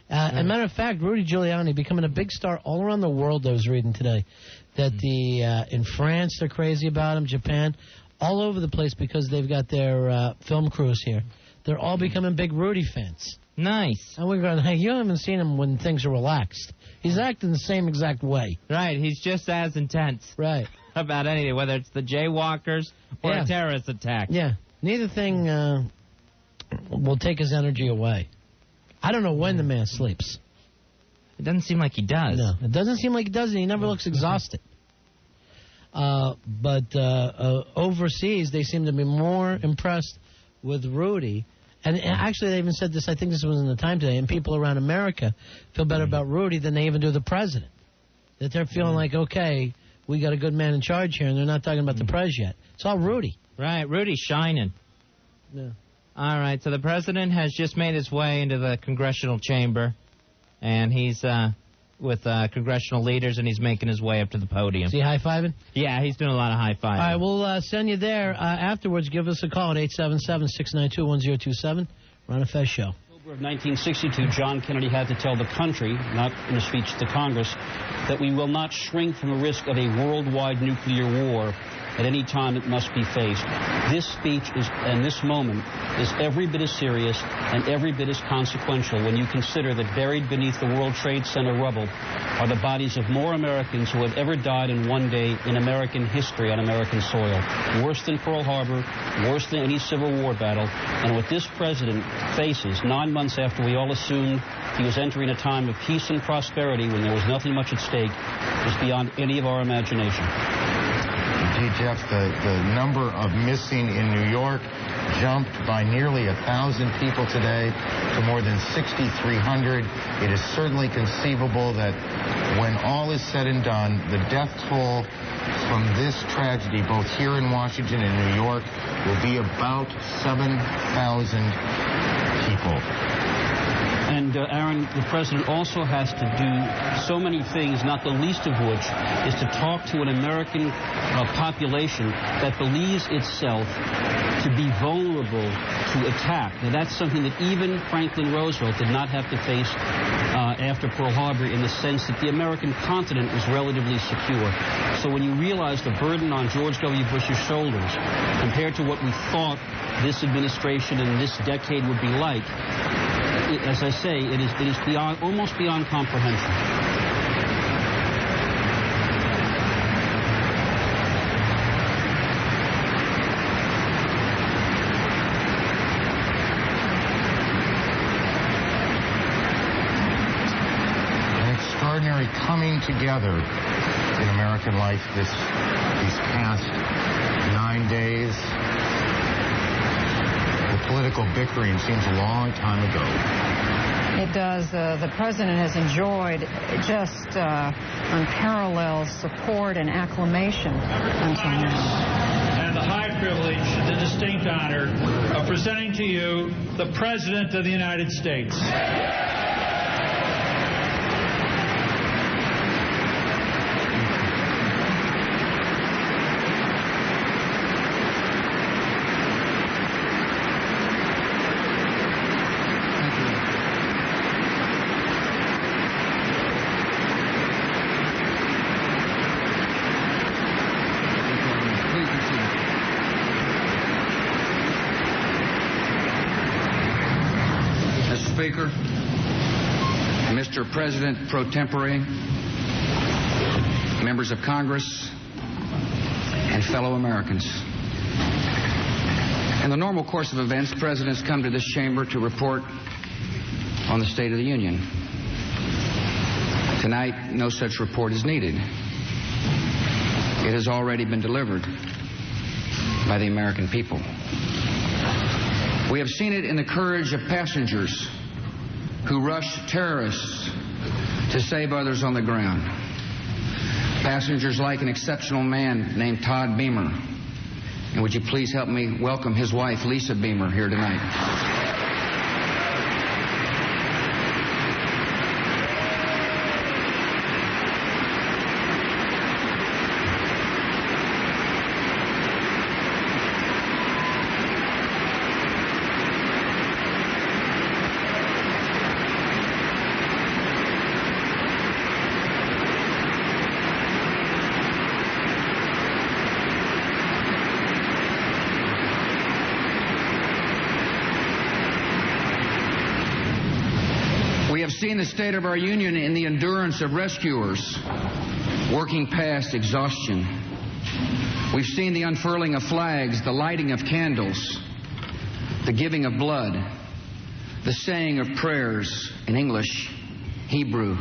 As a matter of fact, Rudy Giuliani becoming a big star all around the world. I was reading today that in France they're crazy about him, Japan, all over the place because they've got their film crews here. They're all becoming big Rudy fans. Nice. And we're going, hey, you haven't seen him when things are relaxed. He's acting the same exact way. Right. He's just as intense. Right. About anything, whether it's the jaywalkers or a terrorist attack. Yeah. Neither thing will take his energy away. I don't know when the man sleeps. It doesn't seem like he does. No, it doesn't seem like he does, and he never looks exhausted. But overseas, they seem to be more impressed with Rudy. And actually, they even said this, I think this was in the Time today, and people around America feel better about Rudy than they even do the president. That they're feeling like, okay, we got a good man in charge here, and they're not talking about the pres yet. It's all Rudy. Right, Rudy's shining. Yeah. All right, so the president has just made his way into the congressional chamber, and he's with congressional leaders, and he's making his way up to the podium. Is he high-fiving? Yeah, he's doing a lot of high-fiving. All right, we'll send you there. Afterwards, give us a call at 877-692-1027. Ron and Fez Show. Of 1962, John Kennedy had to tell the country, not in a speech to Congress, that we will not shrink from the risk of a worldwide nuclear war at any time it must be faced. This speech and this moment is every bit as serious and every bit as consequential when you consider that buried beneath the World Trade Center rubble are the bodies of more Americans who have ever died in one day in American history on American soil. Worse than Pearl Harbor, worse than any Civil War battle, and what this president faces 9 months after we all assumed he was entering a time of peace and prosperity when there was nothing much at stake is beyond any of our imagination. Indeed, Jeff, the number of missing in New York jumped by nearly 1,000 people today to more than 6,300. It is certainly conceivable that when all is said and done, the death toll from this tragedy, both here in Washington and New York, will be about 7,000 people. And, Aaron, the president also has to do so many things, not the least of which is to talk to an American population that believes itself to be vulnerable to attack. Now, that's something that even Franklin Roosevelt did not have to face after Pearl Harbor, in the sense that the American continent was relatively secure. So when you realize the burden on George W. Bush's shoulders compared to what we thought this administration and this decade would be like, as I say, it is beyond, almost beyond comprehension. An extraordinary coming together in American life these past 9 days. Political bickering seems a long time ago. It does. The president has enjoyed just unparalleled support and acclamation until now. And the high privilege, the distinct honor of presenting to you the President of the United States. Speaker, Mr. President pro tempore, members of Congress, and fellow Americans. In the normal course of events, presidents come to this chamber to report on the State of the Union. Tonight, no such report is needed. It has already been delivered by the American people. We have seen it in the courage of passengers who rushed terrorists to save others on the ground. Passengers like an exceptional man named Todd Beamer. And would you please help me welcome his wife, Lisa Beamer, here tonight. We have seen the state of our union in the endurance of rescuers working past exhaustion. We've seen the unfurling of flags, the lighting of candles, the giving of blood, the saying of prayers in English, Hebrew,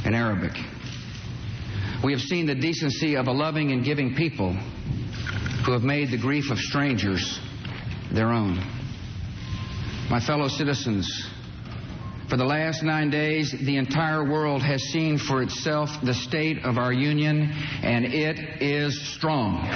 and Arabic. We have seen the decency of a loving and giving people who have made the grief of strangers their own. My fellow citizens, for the last 9 days, the entire world has seen for itself the state of our union, and it is strong.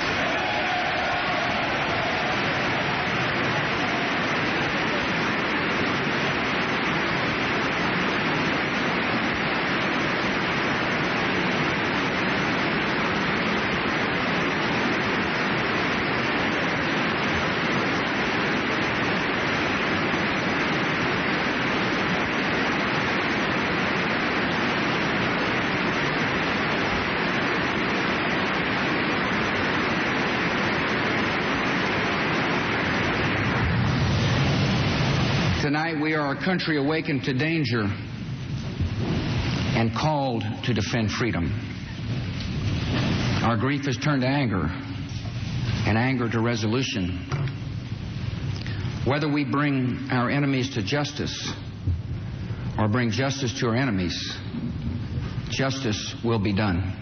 Tonight we are a country awakened to danger and called to defend freedom. Our grief has turned to anger, and anger to resolution. Whether we bring our enemies to justice or bring justice to our enemies, justice will be done.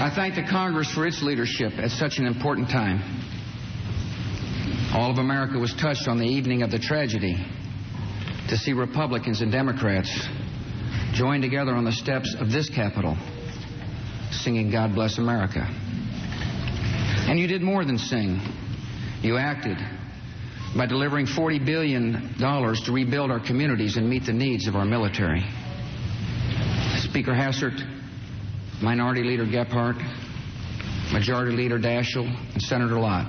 I thank the Congress for its leadership at such an important time. All of America was touched on the evening of the tragedy to see Republicans and Democrats join together on the steps of this Capitol singing God Bless America. And you did more than sing. You acted by delivering $40 billion to rebuild our communities and meet the needs of our military. Speaker Hassert, Minority Leader Gephardt, Majority Leader Daschle, and Senator Lott,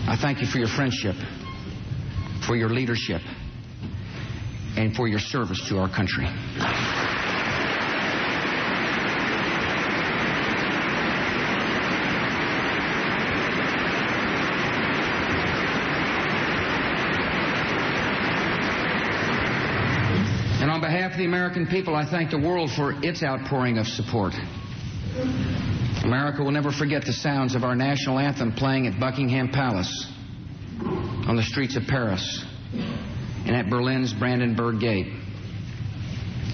I thank you for your friendship, for your leadership, and for your service to our country. And on behalf of the American people, I thank the world for its outpouring of support. America will never forget the sounds of our national anthem playing at Buckingham Palace, on the streets of Paris, and at Berlin's Brandenburg Gate.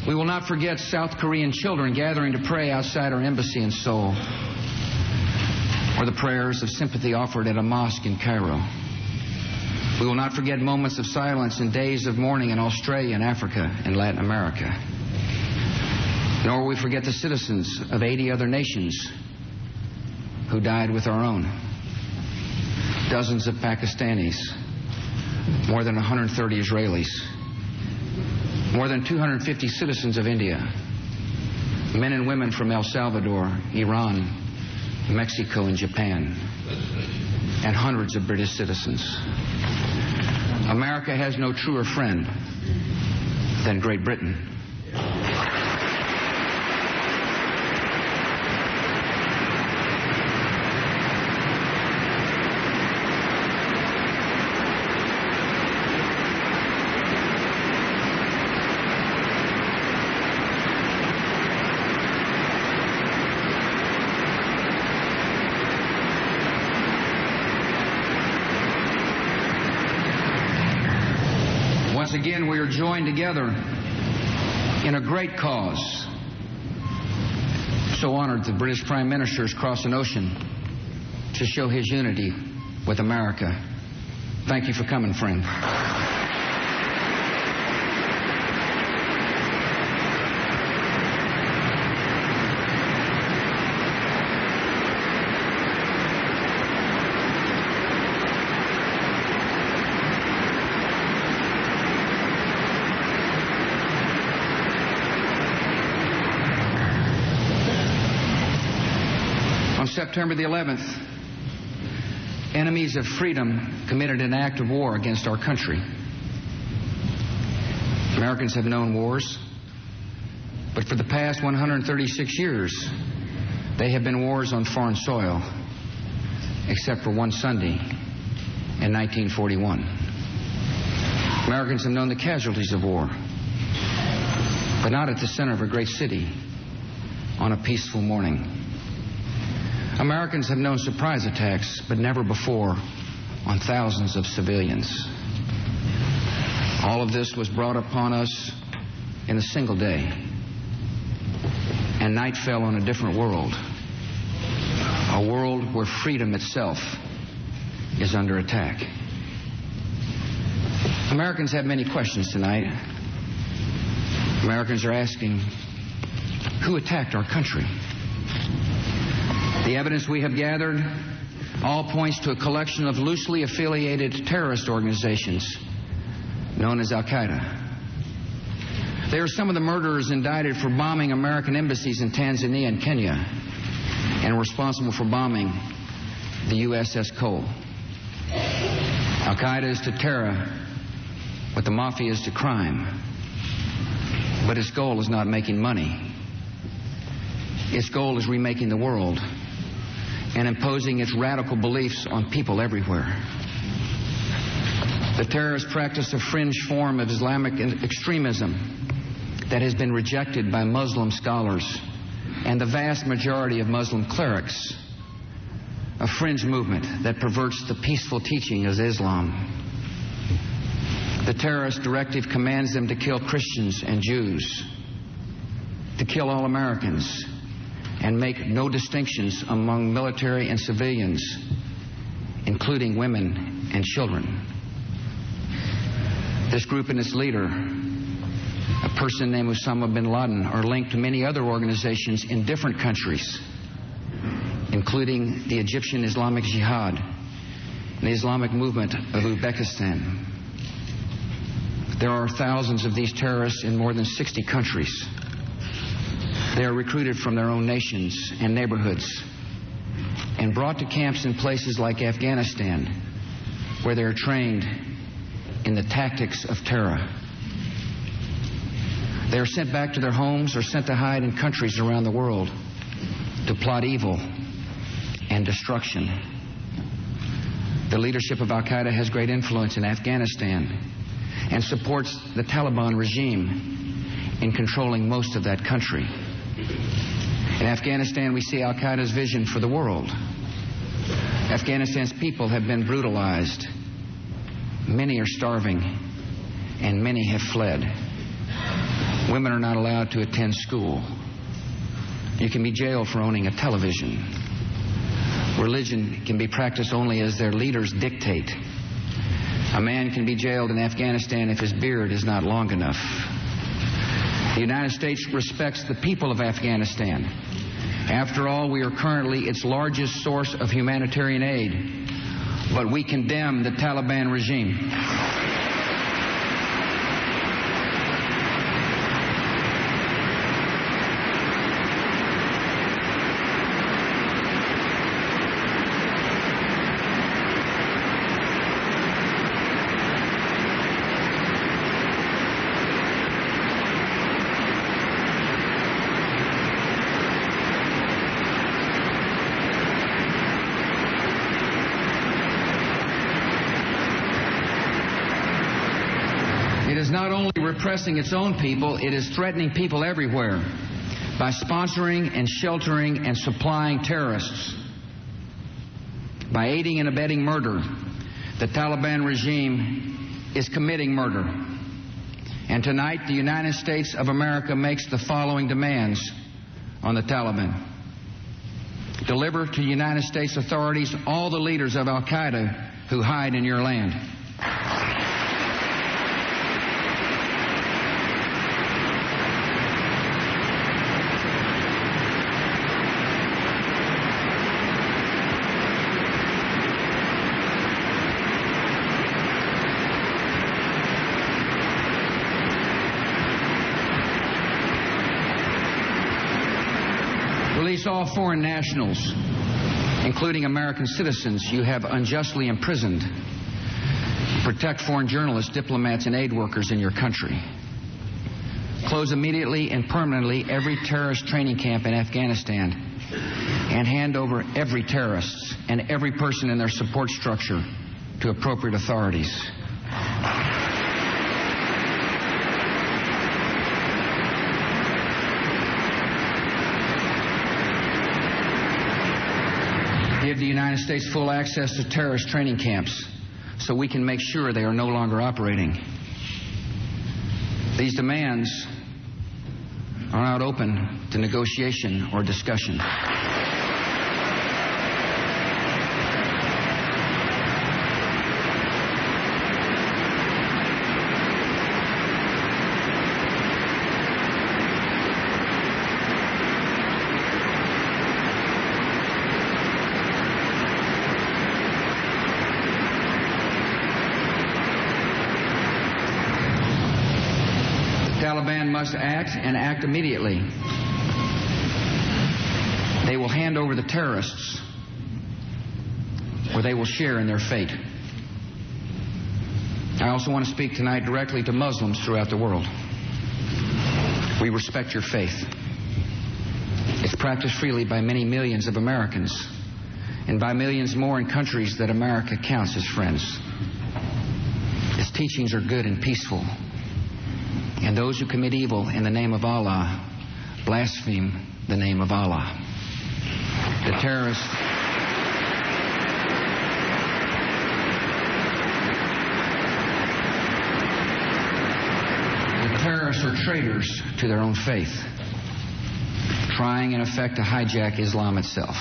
We will not forget South Korean children gathering to pray outside our embassy in Seoul, or the prayers of sympathy offered at a mosque in Cairo. We will not forget moments of silence and days of mourning in Australia and Africa and Latin America. Nor will we forget the citizens of 80 other nations who died with our own. Dozens of Pakistanis, more than 130 Israelis, more than 250 citizens of India, men and women from El Salvador, Iran, Mexico, and Japan, and hundreds of British citizens. America has no truer friend than Great Britain. Once again, we are joined together in a great cause. So honored the British Prime Minister has crossed an ocean to show his unity with America. Thank you for coming, friend. September the 11th, enemies of freedom committed an act of war against our country. Americans have known wars, but for the past 136 years, they have been wars on foreign soil, except for one Sunday in 1941. Americans have known the casualties of war, but not at the center of a great city on a peaceful morning. Americans have known surprise attacks, but never before on thousands of civilians. All of this was brought upon us in a single day, and night fell on a different world, a world where freedom itself is under attack. Americans have many questions tonight. Americans are asking, who attacked our country? The evidence we have gathered all points to a collection of loosely affiliated terrorist organizations known as Al-Qaeda. They are some of the murderers indicted for bombing American embassies in Tanzania and Kenya, and responsible for bombing the USS Cole. Al-Qaeda is to terror what the mafia is to crime. But its goal is not making money. Its goal is remaking the world and imposing its radical beliefs on people everywhere. The terrorists practice a fringe form of Islamic extremism that has been rejected by Muslim scholars and the vast majority of Muslim clerics, a fringe movement that perverts the peaceful teaching of Islam. The terrorist directive commands them to kill Christians and Jews, to kill all Americans, and make no distinctions among military and civilians, including women and children. This group and its leader, a person named Osama bin Laden, are linked to many other organizations in different countries, including the Egyptian Islamic Jihad and the Islamic movement of Uzbekistan. There are thousands of these terrorists in more than 60 countries. They are recruited from their own nations and neighborhoods and brought to camps in places like Afghanistan, where they are trained in the tactics of terror. They are sent back to their homes or sent to hide in countries around the world to plot evil and destruction. The leadership of Al-Qaeda has great influence in Afghanistan and supports the Taliban regime in controlling most of that country. In Afghanistan, we see Al-Qaeda's vision for the world. Afghanistan's people have been brutalized. Many are starving, and many have fled. Women are not allowed to attend school. You can be jailed for owning a television. Religion can be practiced only as their leaders dictate. A man can be jailed in Afghanistan if his beard is not long enough. The United States respects the people of Afghanistan. After all, we are currently its largest source of humanitarian aid, but we condemn the Taliban regime. It is not only repressing its own people, it is threatening people everywhere by sponsoring and sheltering and supplying terrorists. By aiding and abetting murder, the Taliban regime is committing murder. And tonight, the United States of America makes the following demands on the Taliban. Deliver to United States authorities all the leaders of Al-Qaeda who hide in your land. Release all foreign nationals, including American citizens you have unjustly imprisoned. Protect foreign journalists, diplomats, and aid workers in your country. Close immediately and permanently every terrorist training camp in Afghanistan and hand over every terrorist and every person in their support structure to appropriate authorities. Give the United States full access to terrorist training camps so we can make sure they are no longer operating. These demands are not open to negotiation or discussion. Taliban must act and act immediately. They will hand over the terrorists where they will share in their fate. I also want to speak tonight directly to Muslims throughout the world. We respect your faith. It's practiced freely by many millions of Americans and by millions more in countries that America counts as friends. Its teachings are good and peaceful. And those who commit evil in the name of Allah blaspheme the name of Allah. The terrorists are traitors to their own faith, trying in effect to hijack Islam itself.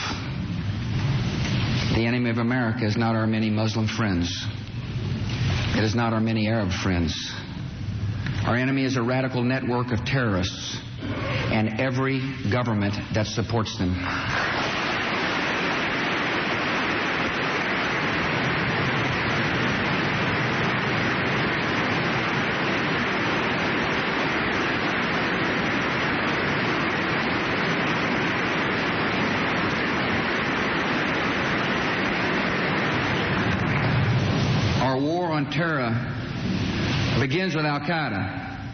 The enemy of America is not our many Muslim friends. It is not our many Arab friends. Our enemy is a radical network of terrorists and every government that supports them. Terror begins with Al-Qaeda,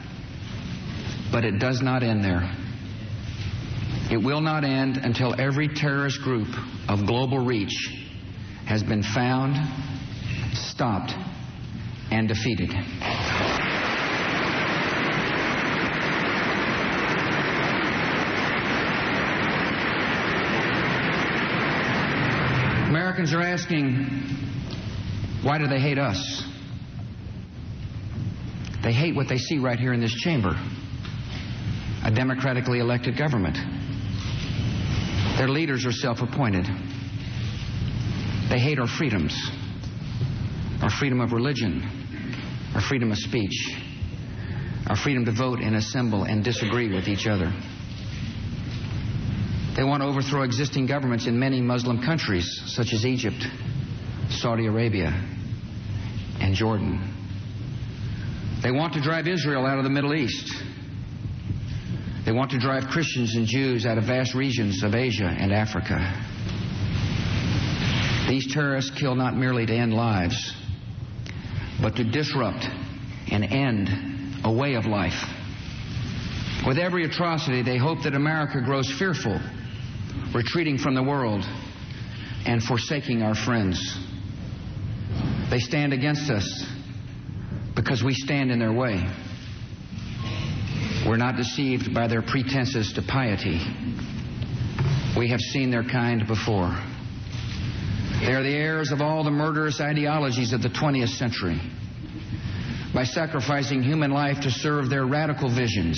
but it does not end there. It will not end until every terrorist group of global reach has been found, stopped, and defeated. Americans are asking, why do they hate us? They hate what they see right here in this chamber. A democratically elected government. Their leaders are self-appointed. They hate our freedoms. Our freedom of religion. Our freedom of speech. Our freedom to vote and assemble and disagree with each other. They want to overthrow existing governments in many Muslim countries, such as Egypt, Saudi Arabia, and Jordan. They want to drive Israel out of the Middle East. They want to drive Christians and Jews out of vast regions of Asia and Africa. These terrorists kill not merely to end lives, but to disrupt and end a way of life. With every atrocity, they hope that America grows fearful, retreating from the world and forsaking our friends. They stand against us because we stand in their way. We're not deceived by their pretenses to piety. We have seen their kind before. They are the heirs of all the murderous ideologies of the 20th century. By sacrificing human life to serve their radical visions,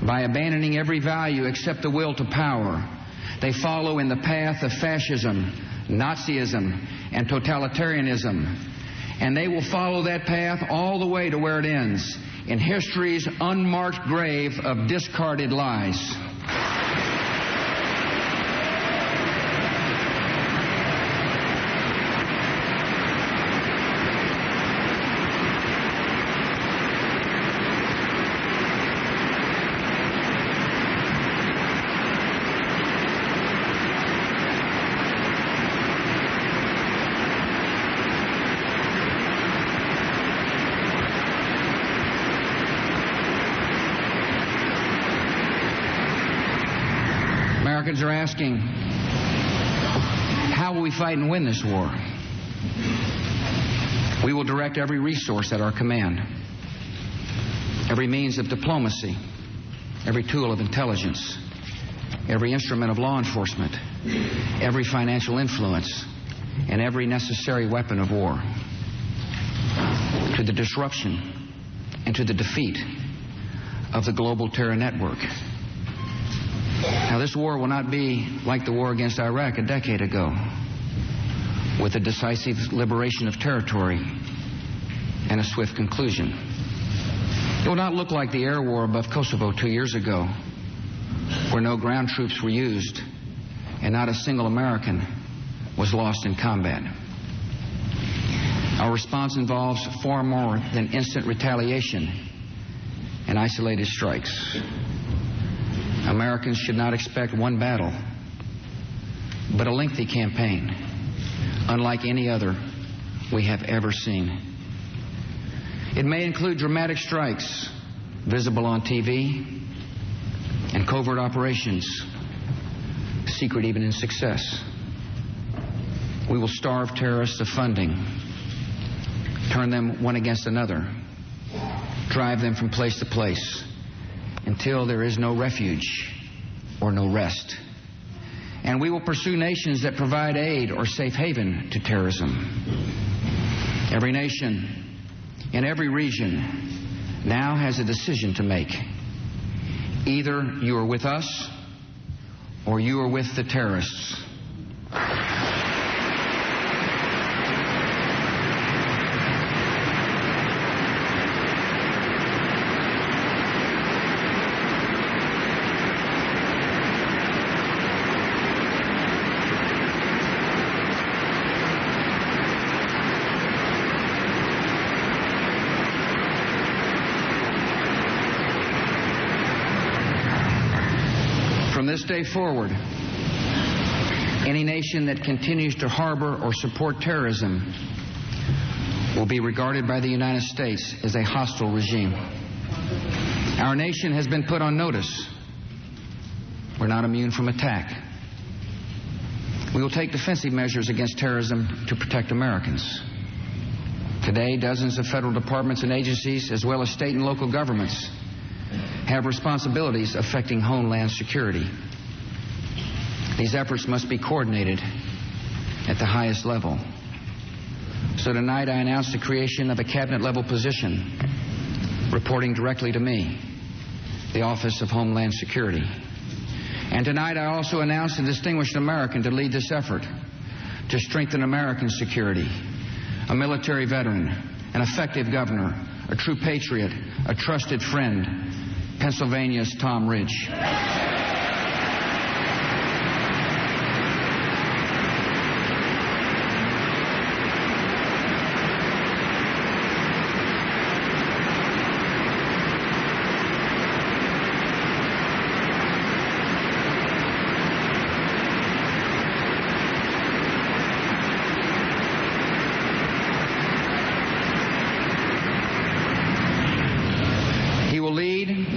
by abandoning every value except the will to power, they follow in the path of fascism, Nazism, and totalitarianism. And they will follow that path all the way to where it ends, in history's unmarked grave of discarded lies. Americans are asking, how will we fight and win this war? We will direct every resource at our command, every means of diplomacy, every tool of intelligence, every instrument of law enforcement, every financial influence, and every necessary weapon of war to the disruption and to the defeat of the global terror network. Now, this war will not be like the war against Iraq a decade ago, with a decisive liberation of territory and a swift conclusion. It will not look like the air war above Kosovo 2 years ago, where no ground troops were used and not a single American was lost in combat. Our response involves far more than instant retaliation and isolated strikes. Americans should not expect one battle, but a lengthy campaign, unlike any other we have ever seen. It may include dramatic strikes visible on TV and covert operations, secret even in success. We will starve terrorists of funding, turn them one against another, drive them from place to place until there is no refuge or no rest. And we will pursue nations that provide aid or safe haven to terrorism. Every nation in every region now has a decision to make. Either you are with us or you are with the terrorists. From this day forward, any nation that continues to harbor or support terrorism will be regarded by the United States as a hostile regime. Our nation has been put on notice. We're not immune from attack. We will take defensive measures against terrorism to protect Americans. Today, dozens of federal departments and agencies, as well as state and local governments, have responsibilities affecting homeland security. These efforts must be coordinated at the highest level. So tonight I announce the creation of a cabinet-level position reporting directly to me, the Office of Homeland Security. And tonight I also announce a distinguished American to lead this effort to strengthen American security, a military veteran, an effective governor, a true patriot, a trusted friend, Pennsylvania's Tom Ridge.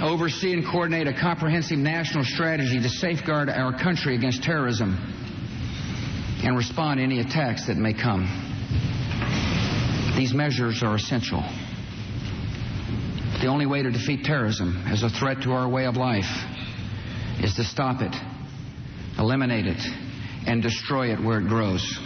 Oversee and coordinate a comprehensive national strategy to safeguard our country against terrorism and respond to any attacks that may come. These measures are essential. The only way to defeat terrorism as a threat to our way of life is to stop it, eliminate it, and destroy it where it grows.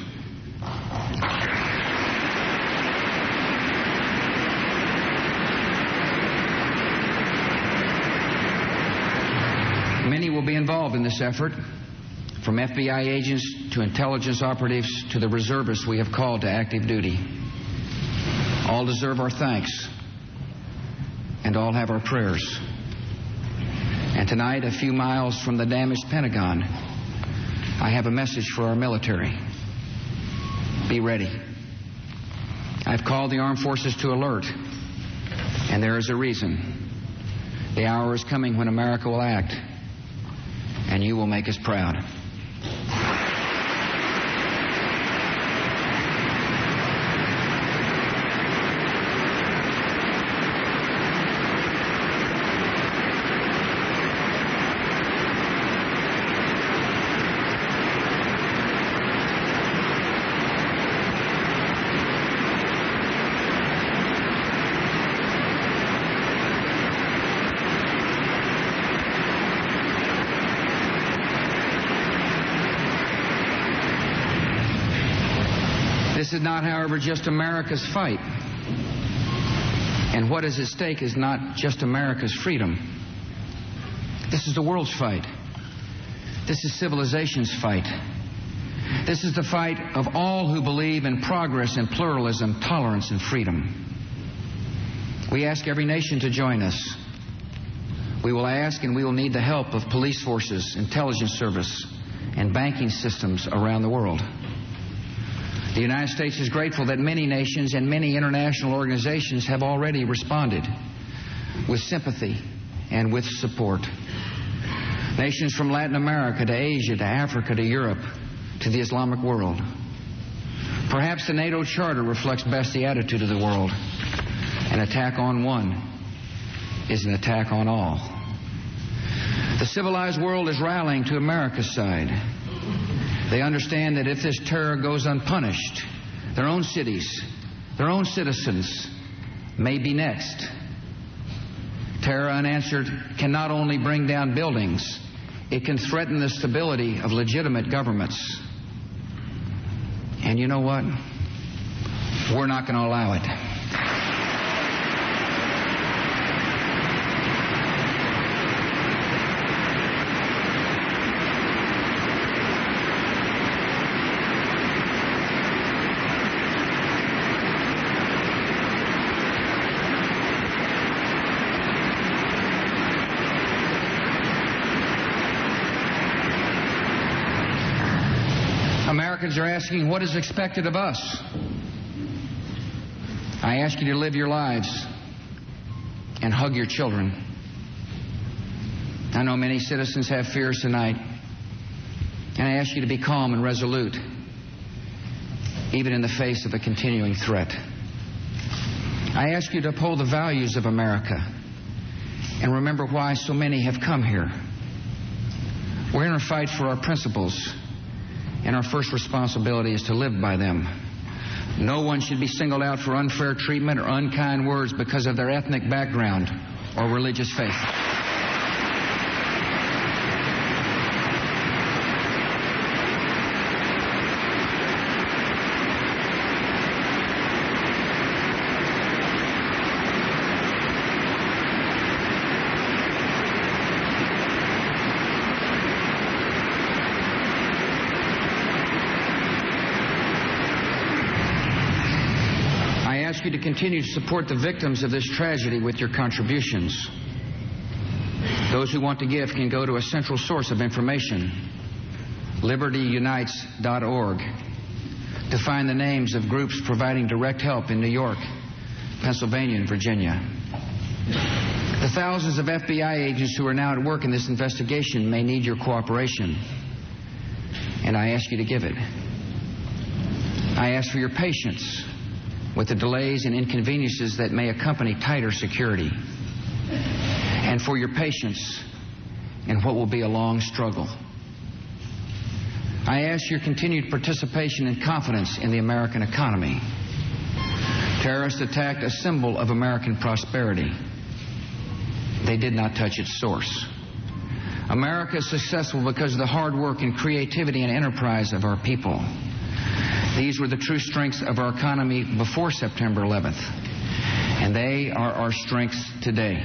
Many will be involved in this effort, from FBI agents to intelligence operatives to the reservists we have called to active duty. All deserve our thanks, and all have our prayers. And tonight, a few miles from the damaged Pentagon, I have a message for our military. Be ready. I've called the armed forces to alert, and there is a reason. The hour is coming when America will act, and you will make us proud. This is not, however, just America's fight. And what is at stake is not just America's freedom. This is the world's fight. This is civilization's fight. This is the fight of all who believe in progress and pluralism, tolerance and freedom. We ask every nation to join us. We will ask and we will need the help of police forces, intelligence service, and banking systems around the world. The United States is grateful that many nations and many international organizations have already responded with sympathy and with support. Nations from Latin America to Asia to Africa to Europe to the Islamic world. Perhaps the NATO Charter reflects best the attitude of the world. An attack on one is an attack on all. The civilized world is rallying to America's side. They understand that if this terror goes unpunished, their own cities, their own citizens may be next. Terror unanswered can not only bring down buildings, it can threaten the stability of legitimate governments. And you know what? We're not going to allow it. Americans are asking what is expected of us. I ask you to live your lives and hug your children. I know many citizens have fears tonight, and I ask you to be calm and resolute, even in the face of a continuing threat. I ask you to uphold the values of America and remember why so many have come here. We're in a fight for our principles, and our first responsibility is to live by them. No one should be singled out for unfair treatment or unkind words because of their ethnic background or religious faith. I ask you to continue to support the victims of this tragedy with your contributions. Those who want to give can go to a central source of information, libertyunites.org, to find the names of groups providing direct help in New York, Pennsylvania, and Virginia. The thousands of FBI agents who are now at work in this investigation may need your cooperation, and I ask you to give it. I ask for your patience with the delays and inconveniences that may accompany tighter security, and for your patience in what will be a long struggle. I ask your continued participation and confidence in the American economy. Terrorists attacked a symbol of American prosperity. They did not touch its source. America is successful because of the hard work and creativity and enterprise of our people. These were the true strengths of our economy before September 11th, and they are our strengths today.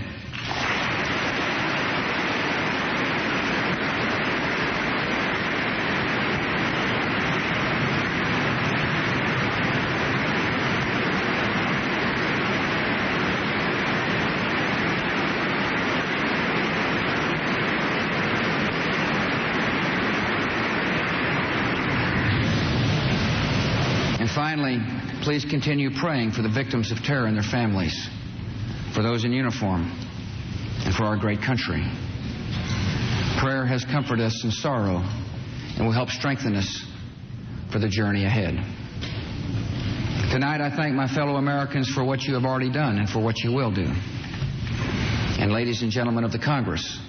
Finally, please continue praying for the victims of terror and their families, for those in uniform, and for our great country. Prayer has comforted us in sorrow and will help strengthen us for the journey ahead. Tonight, I thank my fellow Americans for what you have already done and for what you will do. And ladies and gentlemen of the Congress,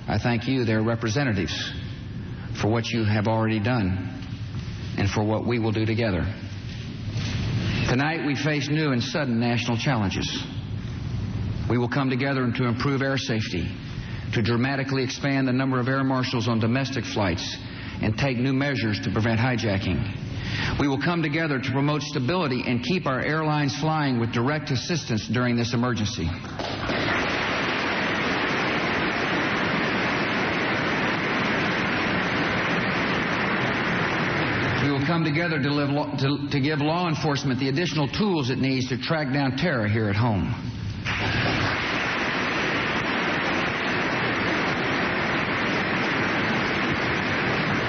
I thank you, their representatives, for what you have already done and for what we will do together. Tonight we face new and sudden national challenges. We will come together to improve air safety, to dramatically expand the number of air marshals on domestic flights, and take new measures to prevent hijacking. We will come together to promote stability and keep our airlines flying with direct assistance during this emergency. We will come together to give law enforcement the additional tools it needs to track down terror here at home.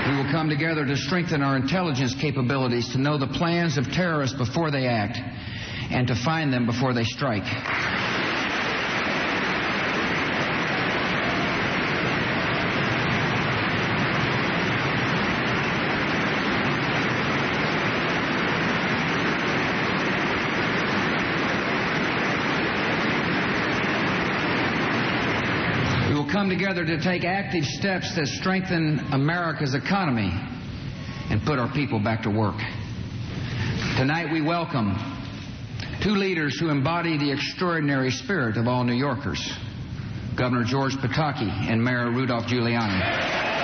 We will come together to strengthen our intelligence capabilities to know the plans of terrorists before they act and to find them before they strike. come together to take active steps that strengthen America's economy and put our people back to work. Tonight we welcome two leaders who embody the extraordinary spirit of all New Yorkers, Governor George Pataki and Mayor Rudolph Giuliani.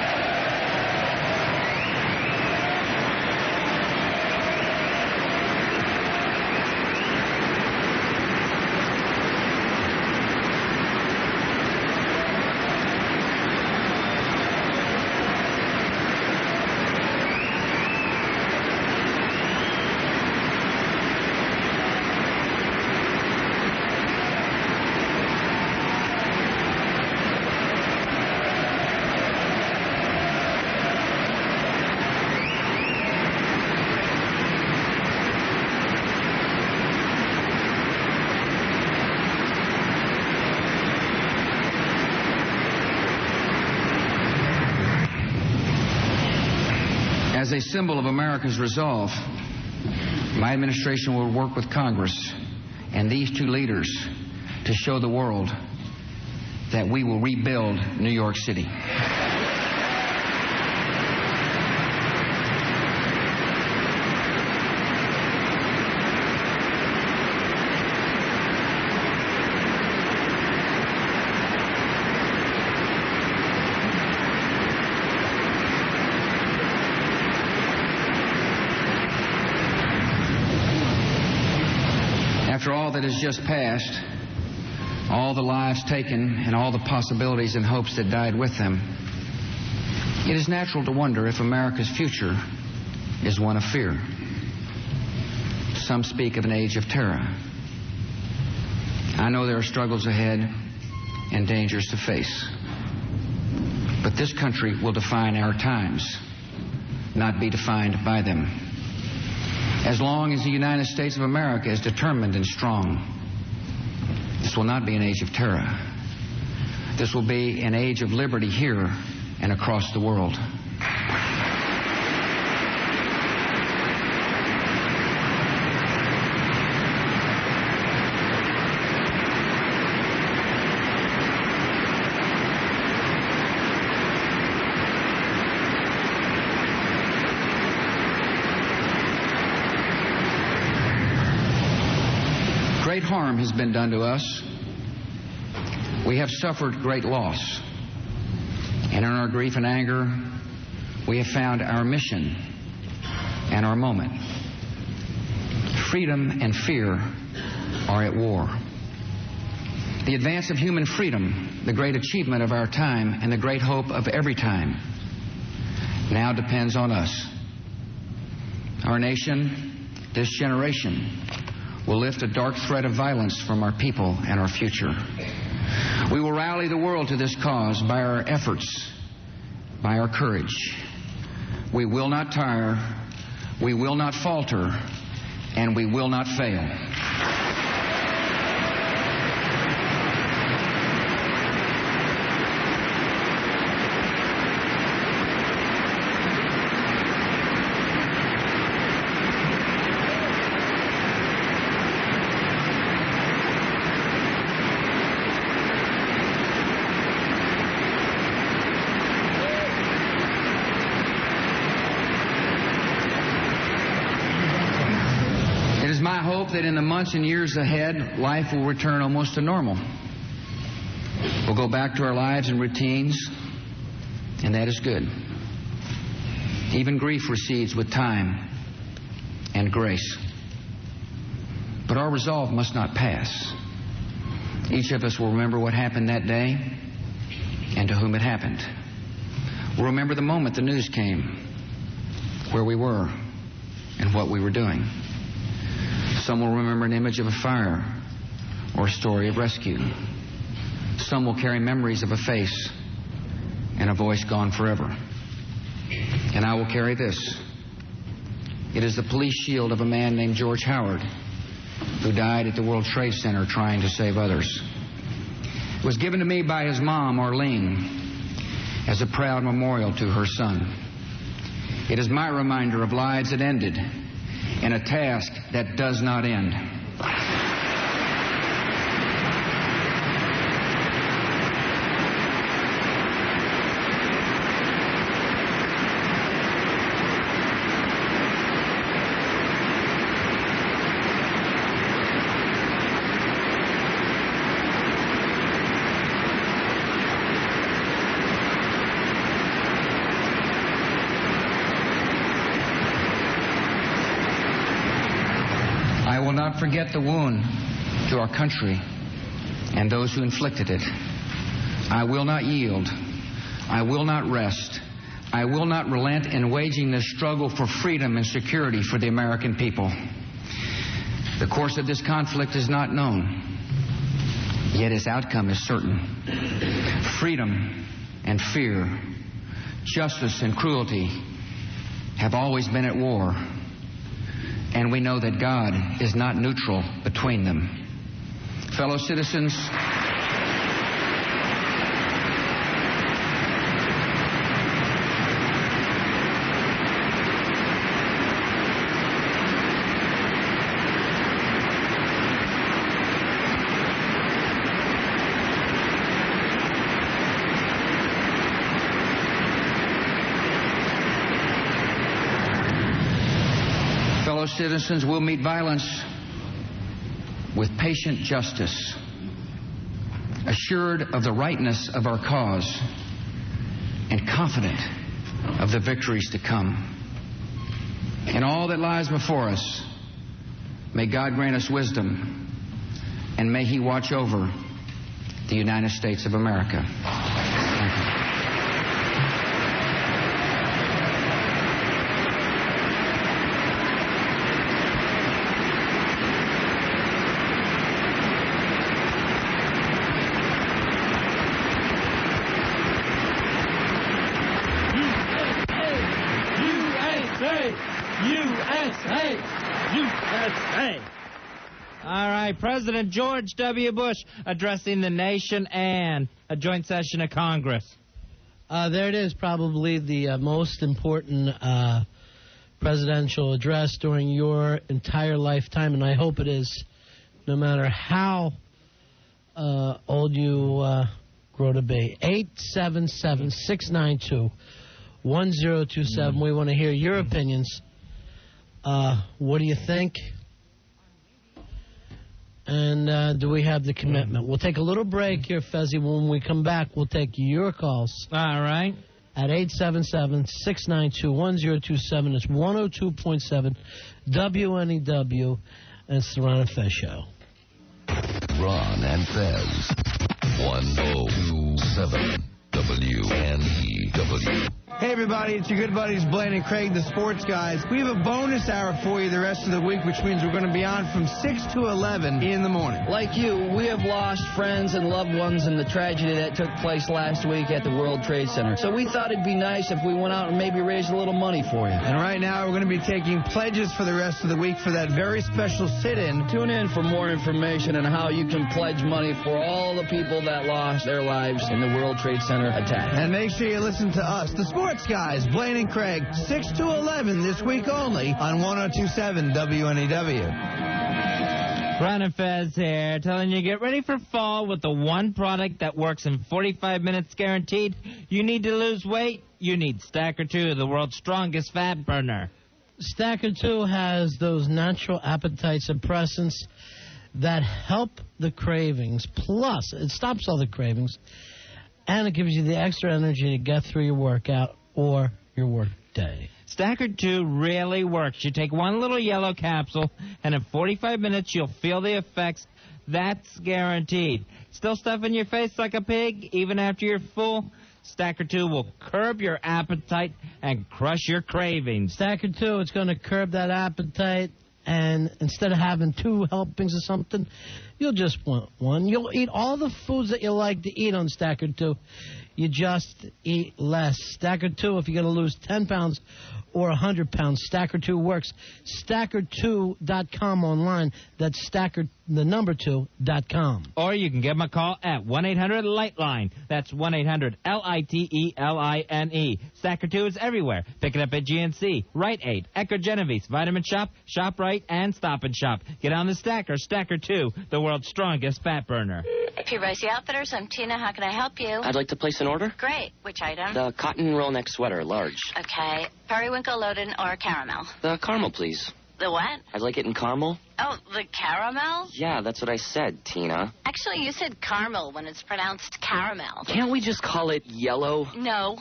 As a symbol of America's resolve, my administration will work with Congress and these two leaders to show the world that we will rebuild New York City. After all that has just passed, all the lives taken and all the possibilities and hopes that died with them, it is natural to wonder if America's future is one of fear. Some speak of an age of terror. I know there are struggles ahead and dangers to face. But this country will define our times, not be defined by them. As long as the United States of America is determined and strong, this will not be an age of terror. This will be an age of liberty here and across the world. Great harm has been done to us. We have suffered great loss. And in our grief and anger, we have found our mission and our moment. Freedom and fear are at war. The advance of human freedom, the great achievement of our time and the great hope of every time, now depends on us. Our nation, this generation, will lift a dark thread of violence from our people and our future. We will rally the world to this cause by our efforts, by our courage. We will not tire, we will not falter, and we will not fail. I hope that in the months and years ahead, life will return almost to normal. We'll go back to our lives and routines, and that is good. Even grief recedes with time and grace. But our resolve must not pass. Each of us will remember what happened that day and to whom it happened. We'll remember the moment the news came, where we were, and what we were doing. Some will remember an image of a fire or a story of rescue. Some will carry memories of a face and a voice gone forever. And I will carry this. It is the police shield of a man named George Howard, who died at the World Trade Center trying to save others. It was given to me by his mom, Arlene, as a proud memorial to her son. It is my reminder of lives that ended in a task that does not end. I will not forget the wound to our country and those who inflicted it. I will not yield. I will not rest. I will not relent in waging this struggle for freedom and security for the American people. The course of this conflict is not known, yet its outcome is certain. Freedom and fear, justice and cruelty have always been at war, and we know that God is not neutral between them. Fellow citizens, citizens will meet violence with patient justice, assured of the rightness of our cause and confident of the victories to come. In all that lies before us, may God grant us wisdom, and may He watch over the United States of America. Thank you. All right, President George W. Bush addressing the nation and a joint session of Congress. There it is, probably the most important presidential address during your entire lifetime, and I hope it is, no matter how old you grow to be. 877-692-1027. We want to hear your opinions. What do you think? And do we have the commitment? We'll take a little break here, Fezzy. When we come back, we'll take your calls. All right. At 877-692-1027. It's 102.7 WNEW. And it's the Ron and Fez Show. Ron and Fez. 1027 WNEW. Hey everybody, it's your good buddies Blaine and Craig, the sports guys. We have a bonus hour for you the rest of the week, which means we're going to be on from 6 to 11 in the morning. Like you, we have lost friends and loved ones in the tragedy that took place last week at the World Trade Center. So we thought it'd be nice if we went out and maybe raised a little money for you. And right now we're going to be taking pledges for the rest of the week for that very special sit-in. Tune in for more information on how you can pledge money for all the people that lost their lives in the World Trade Center attack. And make sure you listen to us, the sports guys, Blaine and Craig, 6 to 11 this week only on 1027 WNEW. Ron and Fez here, telling you get ready for fall with the one product that works in 45 minutes guaranteed. You need to lose weight? You need Stacker 2, the world's strongest fat burner. Stacker 2 has those natural appetite suppressants that help the cravings. Plus, it stops all the cravings, and it gives you the extra energy to get through your workout or your work day. Stacker 2 really works. You take one little yellow capsule, and in 45 minutes, you'll feel the effects. That's guaranteed. Still stuffing your face like a pig, even after you're full? Stacker 2 will curb your appetite and crush your cravings. Stacker 2, it's going to curb that appetite, and instead of having 2 helpings of something, you'll just want one. You'll eat all the foods that you like to eat on Stacker 2. You just eat less. Stacker 2, if you're going to lose 10 pounds or 100 pounds, Stacker 2 works. Stacker2.com online. That's Stacker2.com. Or you can give them a call at 1-800-LIGHTLINE. That's 1-800-LITELINE. Stacker 2 is everywhere. Pick it up at GNC, Rite Aid, Echo Genovese, Vitamin Shop, ShopRite, and Stop and Shop. Get on the Stacker. Stacker 2, the world's strongest fat burner. P. Ricey Outfitters, I'm Tina. How can I help you? I'd like to place an order. Great. Which item? The cotton roll neck sweater, large. Okay. Periwinkle, Loden, or caramel? The caramel, please. The what? I'd like it in caramel. Oh, the caramel? Yeah, that's what I said, Tina. Actually, you said caramel when it's pronounced caramel. Can't we just call it yellow? No.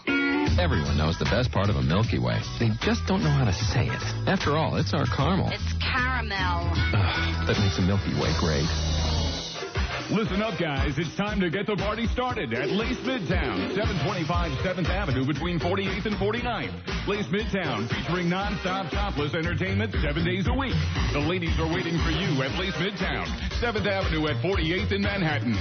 Everyone knows the best part of a Milky Way. They just don't know how to say it. After all, it's our caramel. It's caramel. caramel. That makes a Milky Way great. Listen up, guys. It's time to get the party started at Lace Midtown, 725 7th Avenue between 48th and 49th. Lace Midtown, featuring non-stop topless entertainment 7 days a week. The ladies are waiting for you at Lace Midtown, 7th Avenue at 48th in Manhattan.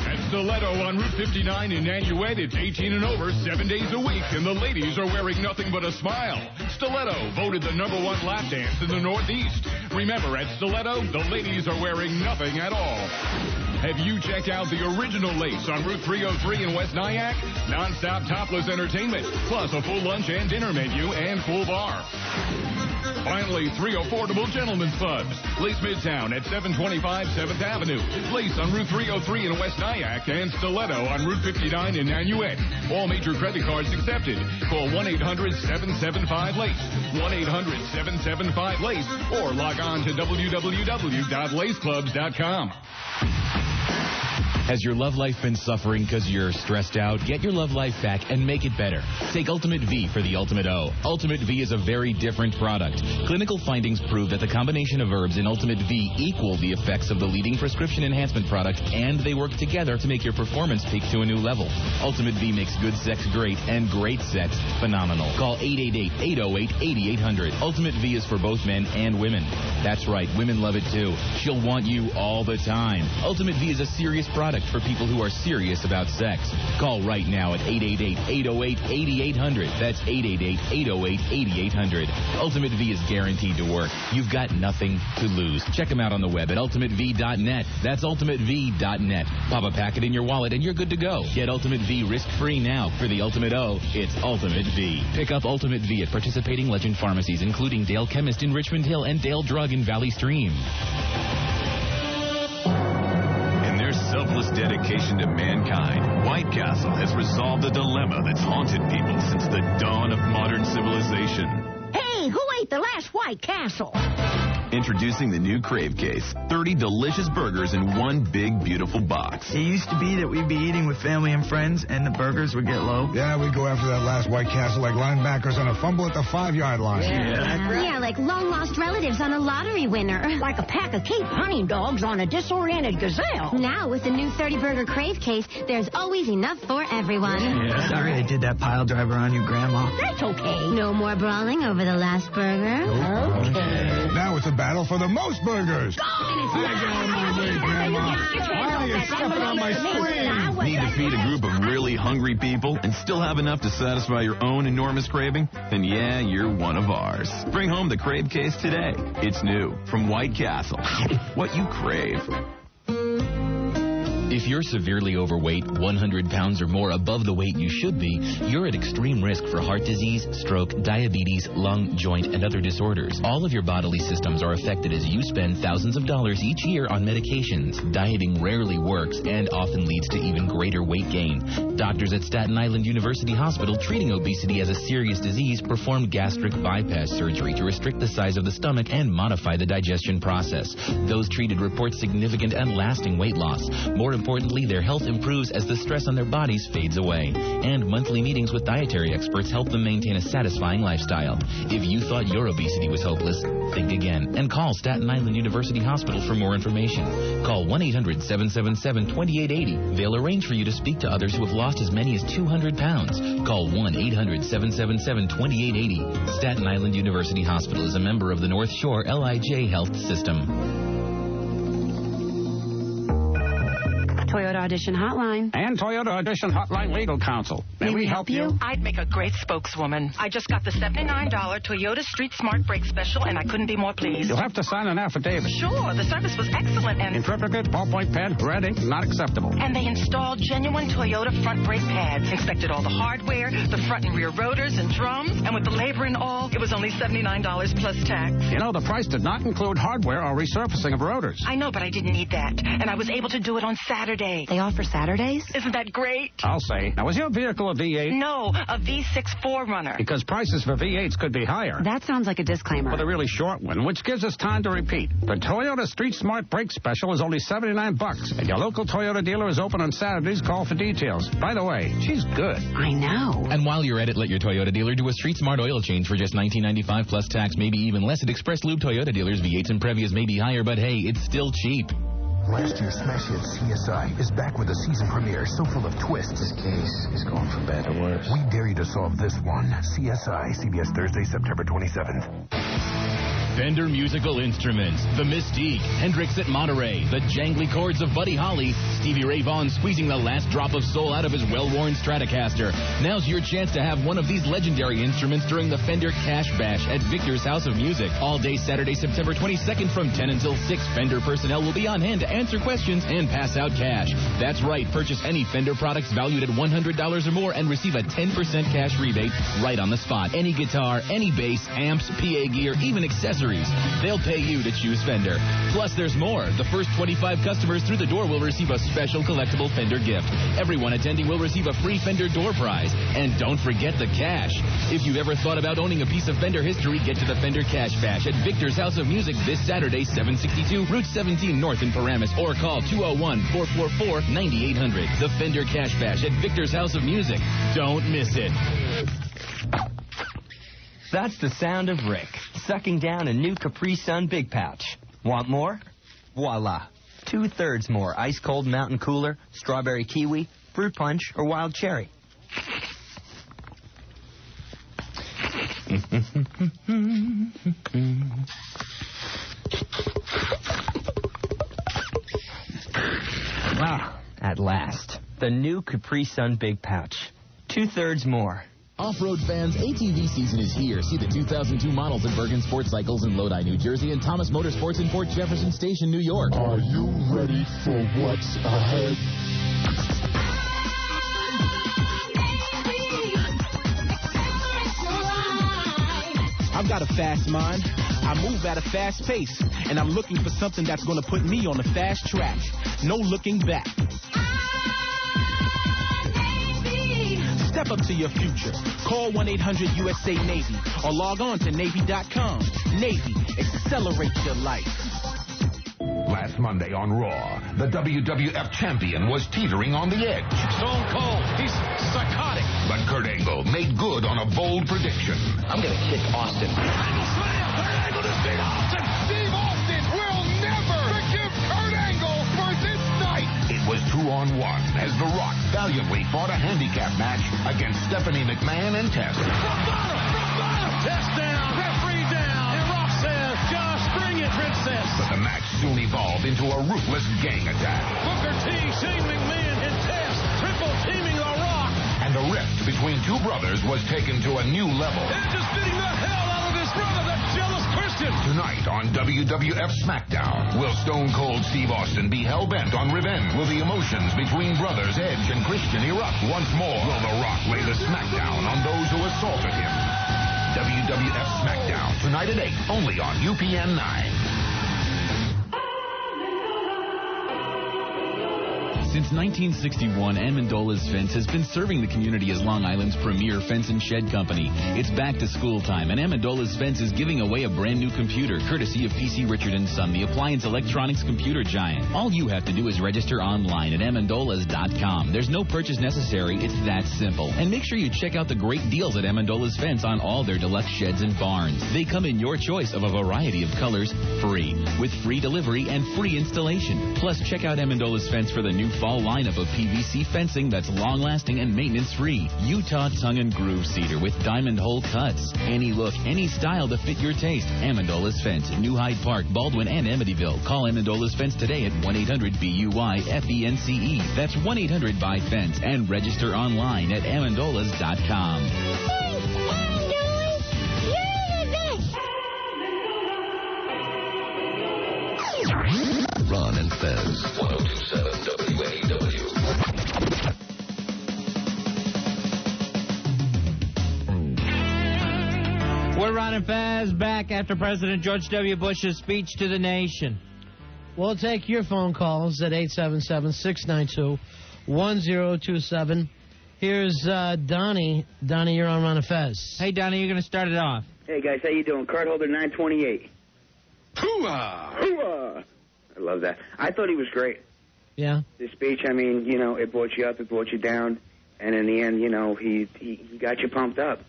At Stiletto on Route 59 in Nanuet, it's 18 and over 7 days a week, and the ladies are wearing nothing but a smile. Stiletto, voted the #1 lap dance in the Northeast. Remember, at Stiletto, the ladies are wearing nothing at all. Have you checked out the original Lace on Route 303 in West Nyack? Non-stop topless entertainment, plus a full lunch and dinner menu and full bar. Finally, 3 affordable gentlemen's pubs. Lace Midtown at 725 7th Avenue. Lace on Route 303 in West Nyack and Stiletto on Route 59 in Nanuet. All major credit cards accepted. Call 1-800-775-LACE. 1-800-775-LACE or log on to www.laceclubs.com. Has your love life been suffering because you're stressed out? Get your love life back and make it better. Take Ultimate V for the Ultimate O. Ultimate V is a very different product. Clinical findings prove that the combination of herbs in Ultimate V equal the effects of the leading prescription enhancement product, and they work together to make your performance peak to a new level. Ultimate V makes good sex great and great sex phenomenal. Call 888-808-8800. Ultimate V is for both men and women. That's right, women love it too. She'll want you all the time. Ultimate V is a serious product for people who are serious about sex. Call right now at 888-808-8800. That's 888-808-8800. Ultimate V is guaranteed to work. You've got nothing to lose. Check them out on the web at ultimatev.net. That's ultimatev.net. Pop a packet in your wallet and you're good to go. Get Ultimate V risk-free now. For the Ultimate O, it's Ultimate V. Pick up Ultimate V at participating Legend pharmacies, including Dale Chemist in Richmond Hill and Dale Drug in Valley Stream. Their selfless dedication to mankind, White Castle has resolved a dilemma that's haunted people since the dawn of modern civilization. Hey, who ate the last White Castle? Introducing the new Crave Case. 30 delicious burgers in one big, beautiful box. It used to be that we'd be eating with family and friends, and the burgers would get low. Yeah, we'd go after that last White Castle like linebackers on a fumble at the 5-yard line. Yeah, like long-lost relatives on a lottery winner. Like a pack of Cape hunting dogs on a disoriented gazelle. Now, with the new 30-burger Crave Case, there's always enough for everyone. Yeah. Sorry I did that pile driver on you, Grandma. That's okay. No more brawling over the last burger. Okay. Now it's a battle for the most burgers. Go! Grandma. Why are you stepping on my screen? Need to feed a group of really hungry people and still have enough to satisfy your own enormous craving? Then yeah, you're one of ours. Bring home the Crave Case today. It's new from White Castle. What you crave. If you're severely overweight, 100 pounds or more above the weight you should be, you're at extreme risk for heart disease, stroke, diabetes, lung, joint, and other disorders. All of your bodily systems are affected as you spend thousands of dollars each year on medications. Dieting rarely works and often leads to even greater weight gain. Doctors at Staten Island University Hospital, treating obesity as a serious disease, performed gastric bypass surgery to restrict the size of the stomach and modify the digestion process. Those treated report significant and lasting weight loss. More importantly, their health improves as the stress on their bodies fades away. And monthly meetings with dietary experts help them maintain a satisfying lifestyle. If you thought your obesity was hopeless, think again. And call Staten Island University Hospital for more information. Call 1-800-777-2880. They'll arrange for you to speak to others who have lost as many as 200 pounds. Call 1-800-777-2880. Staten Island University Hospital is a member of the North Shore LIJ Health System. Toyota Audition Hotline. And Toyota Audition Hotline Legal Counsel. May we help you? I'd make a great spokeswoman. I just got the $79 Toyota Street Smart Brake Special, and I couldn't be more pleased. You'll have to sign an affidavit. Sure, the service was excellent and... Interpreted, ballpoint pen, ready, not acceptable. And they installed genuine Toyota front brake pads, inspected all the hardware, the front and rear rotors and drums, and with the labor and all, it was only $79 plus tax. You know, the price did not include hardware or resurfacing of rotors. I know, but I didn't need that. And I was able to do it on Saturday Saturday. They offer Saturdays? Isn't that great? I'll say. Now, was your vehicle a V8? No, a V6 4Runner. Because prices for V8s could be higher. That sounds like a disclaimer. With a really short one, which gives us time to repeat. The Toyota Street Smart Brake Special is only $79, and your local Toyota dealer is open on Saturdays. Call for details. By the way, she's good. I know. And while you're at it, let your Toyota dealer do a Street Smart oil change for just $19.95 plus tax, maybe even less at Express Lube Toyota dealers. V8s and Previas may be higher, but hey, it's still cheap. Last year's smash hit CSI is back with a season premiere so full of twists. This case is going from bad to worse. We dare you to solve this one. CSI, CBS Thursday, September 27th. Fender Musical Instruments, The Mystique, Hendrix at Monterey, the jangly chords of Buddy Holly, Stevie Ray Vaughan squeezing the last drop of soul out of his well-worn Stratocaster. Now's your chance to have one of these legendary instruments during the Fender Cash Bash at Victor's House of Music. All day Saturday, September 22nd from 10 until 6. Fender personnel will be on hand to answer questions and pass out cash. That's right, purchase any Fender products valued at $100 or more and receive a 10% cash rebate right on the spot. Any guitar, any bass, amps, PA gear, even accessories. They'll pay you to choose Fender. Plus, there's more. The first 25 customers through the door will receive a special collectible Fender gift. Everyone attending will receive a free Fender door prize. And don't forget the cash. If you've ever thought about owning a piece of Fender history, get to the Fender Cash Bash at Victor's House of Music this Saturday, 762 Route 17 North in Paramus, or call 201-444-9800. The Fender Cash Bash at Victor's House of Music. Don't miss it. That's the sound of Rick, sucking down a new Capri Sun Big Pouch. Want more? Voila. 2/3 more ice-cold Mountain Cooler, strawberry kiwi, fruit punch, or wild cherry. Ah, at last. The new Capri Sun Big Pouch. 2/3 more. Off-road fans, ATV season is here. See the 2002 models at Bergen Sports Cycles in Lodi, New Jersey, and Thomas Motorsports in Port Jefferson Station, New York. Are you ready for what's ahead? I've got a fast mind. I move at a fast pace, and I'm looking for something that's going to put me on the fast track. No looking back. Step up to your future. Call 1-800-USA-NAVY or log on to Navy.com. Navy, accelerate your life. Last Monday on Raw, the WWF champion was teetering on the edge. Stone Cold, he's psychotic. But Kurt Angle made good on a bold prediction. I'm going to kick Austin. Angle slam! Kurt Angle to Steve Austin! Steve Austin will never forgive Kurt Angle for this night! It was 2-on-1 as The Rock valiantly fought a handicap match against Stephanie McMahon and Test. From bottom! Test down, referee down, and Rock says, just bring it, princess! But the match soon evolved into a ruthless gang attack. Booker T, Shane McMahon, and Test triple teaming The Rock. And the rift between two brothers was taken to a new level. And just beating the hell out of his brother, the jealous Christian. Tonight on WWF SmackDown, will Stone Cold Steve Austin be hell-bent on revenge? Will the emotions between brothers Edge and Christian erupt once more? Will The Rock lay the smackdown on those who assaulted him? WWF SmackDown, tonight at 8, only on UPN 9. Since 1961, Amendola's Fence has been serving the community as Long Island's premier fence and shed company. It's back to school time, and Amendola's Fence is giving away a brand new computer, courtesy of PC Richard & Son, the appliance electronics computer giant. All you have to do is register online at amendolas.com. There's no purchase necessary. It's that simple. And make sure you check out the great deals at Amendola's Fence on all their deluxe sheds and barns. They come in your choice of a variety of colors, free, with free delivery and free installation. Plus, check out Amendola's Fence for the new fall lineup of PVC fencing that's long-lasting and maintenance-free. Utah tongue and groove cedar with diamond hole cuts. Any look, any style to fit your taste. Amendola's Fence, New Hyde Park, Baldwin, and Amityville. Call Amendola's Fence today at 1-800-BUY-FENCE. That's 1-800-BUY-FENCE, and register online at amendolas.com. Ron and Fez, 1027 WNEW. We're Ron and Fez back after President George W. Bush's speech to the nation. We'll take your phone calls at 877-692-1027. Here's Donnie. Donnie, you're on Ron and Fez. Hey, Donnie, you're going to start it off. Hey, guys, how you doing? Card holder 928. Hooah! Hooah! I love that. I thought he was great. Yeah? This speech, I mean, you know, it brought you up, it brought you down, and in the end, you know, he got you pumped up.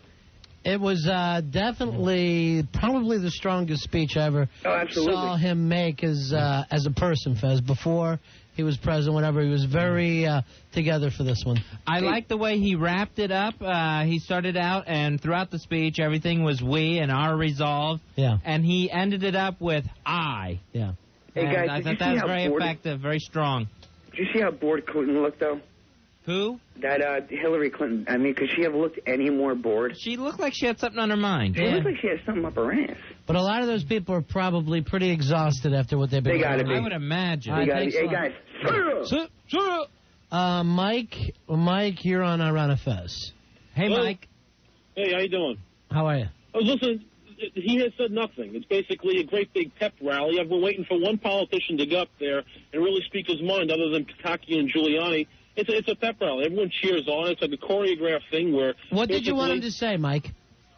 It was definitely probably the strongest speech I ever saw him make as a person, Fez. Before he was president, whatever, he was very together for this one. I like the way he wrapped it up. He started out, and throughout the speech, everything was we and our resolve. Yeah. And he ended it up with I. Yeah. Hey, And guys, I did thought you that see was how very bored- effective, very strong. Did you see how bored Clinton looked, though? Who? That Hillary Clinton. I mean, could she have looked any more bored? She looked like she had something on her mind. She looked like she had something up her ass. But a lot of those people are probably pretty exhausted after what they've been They gotta through. be. I would imagine. They gotta be. Hey, guys. Mike, you're on Ron and Fez. Hey, Mike. Hey, how you doing? How are you? I was listening. He has said nothing. It's basically a great big pep rally. I've been waiting for one politician to go up there and really speak his mind, other than Pataki and Giuliani. It's a pep rally. Everyone cheers on. It's like a choreographed thing where. What did you want him to say, Mike?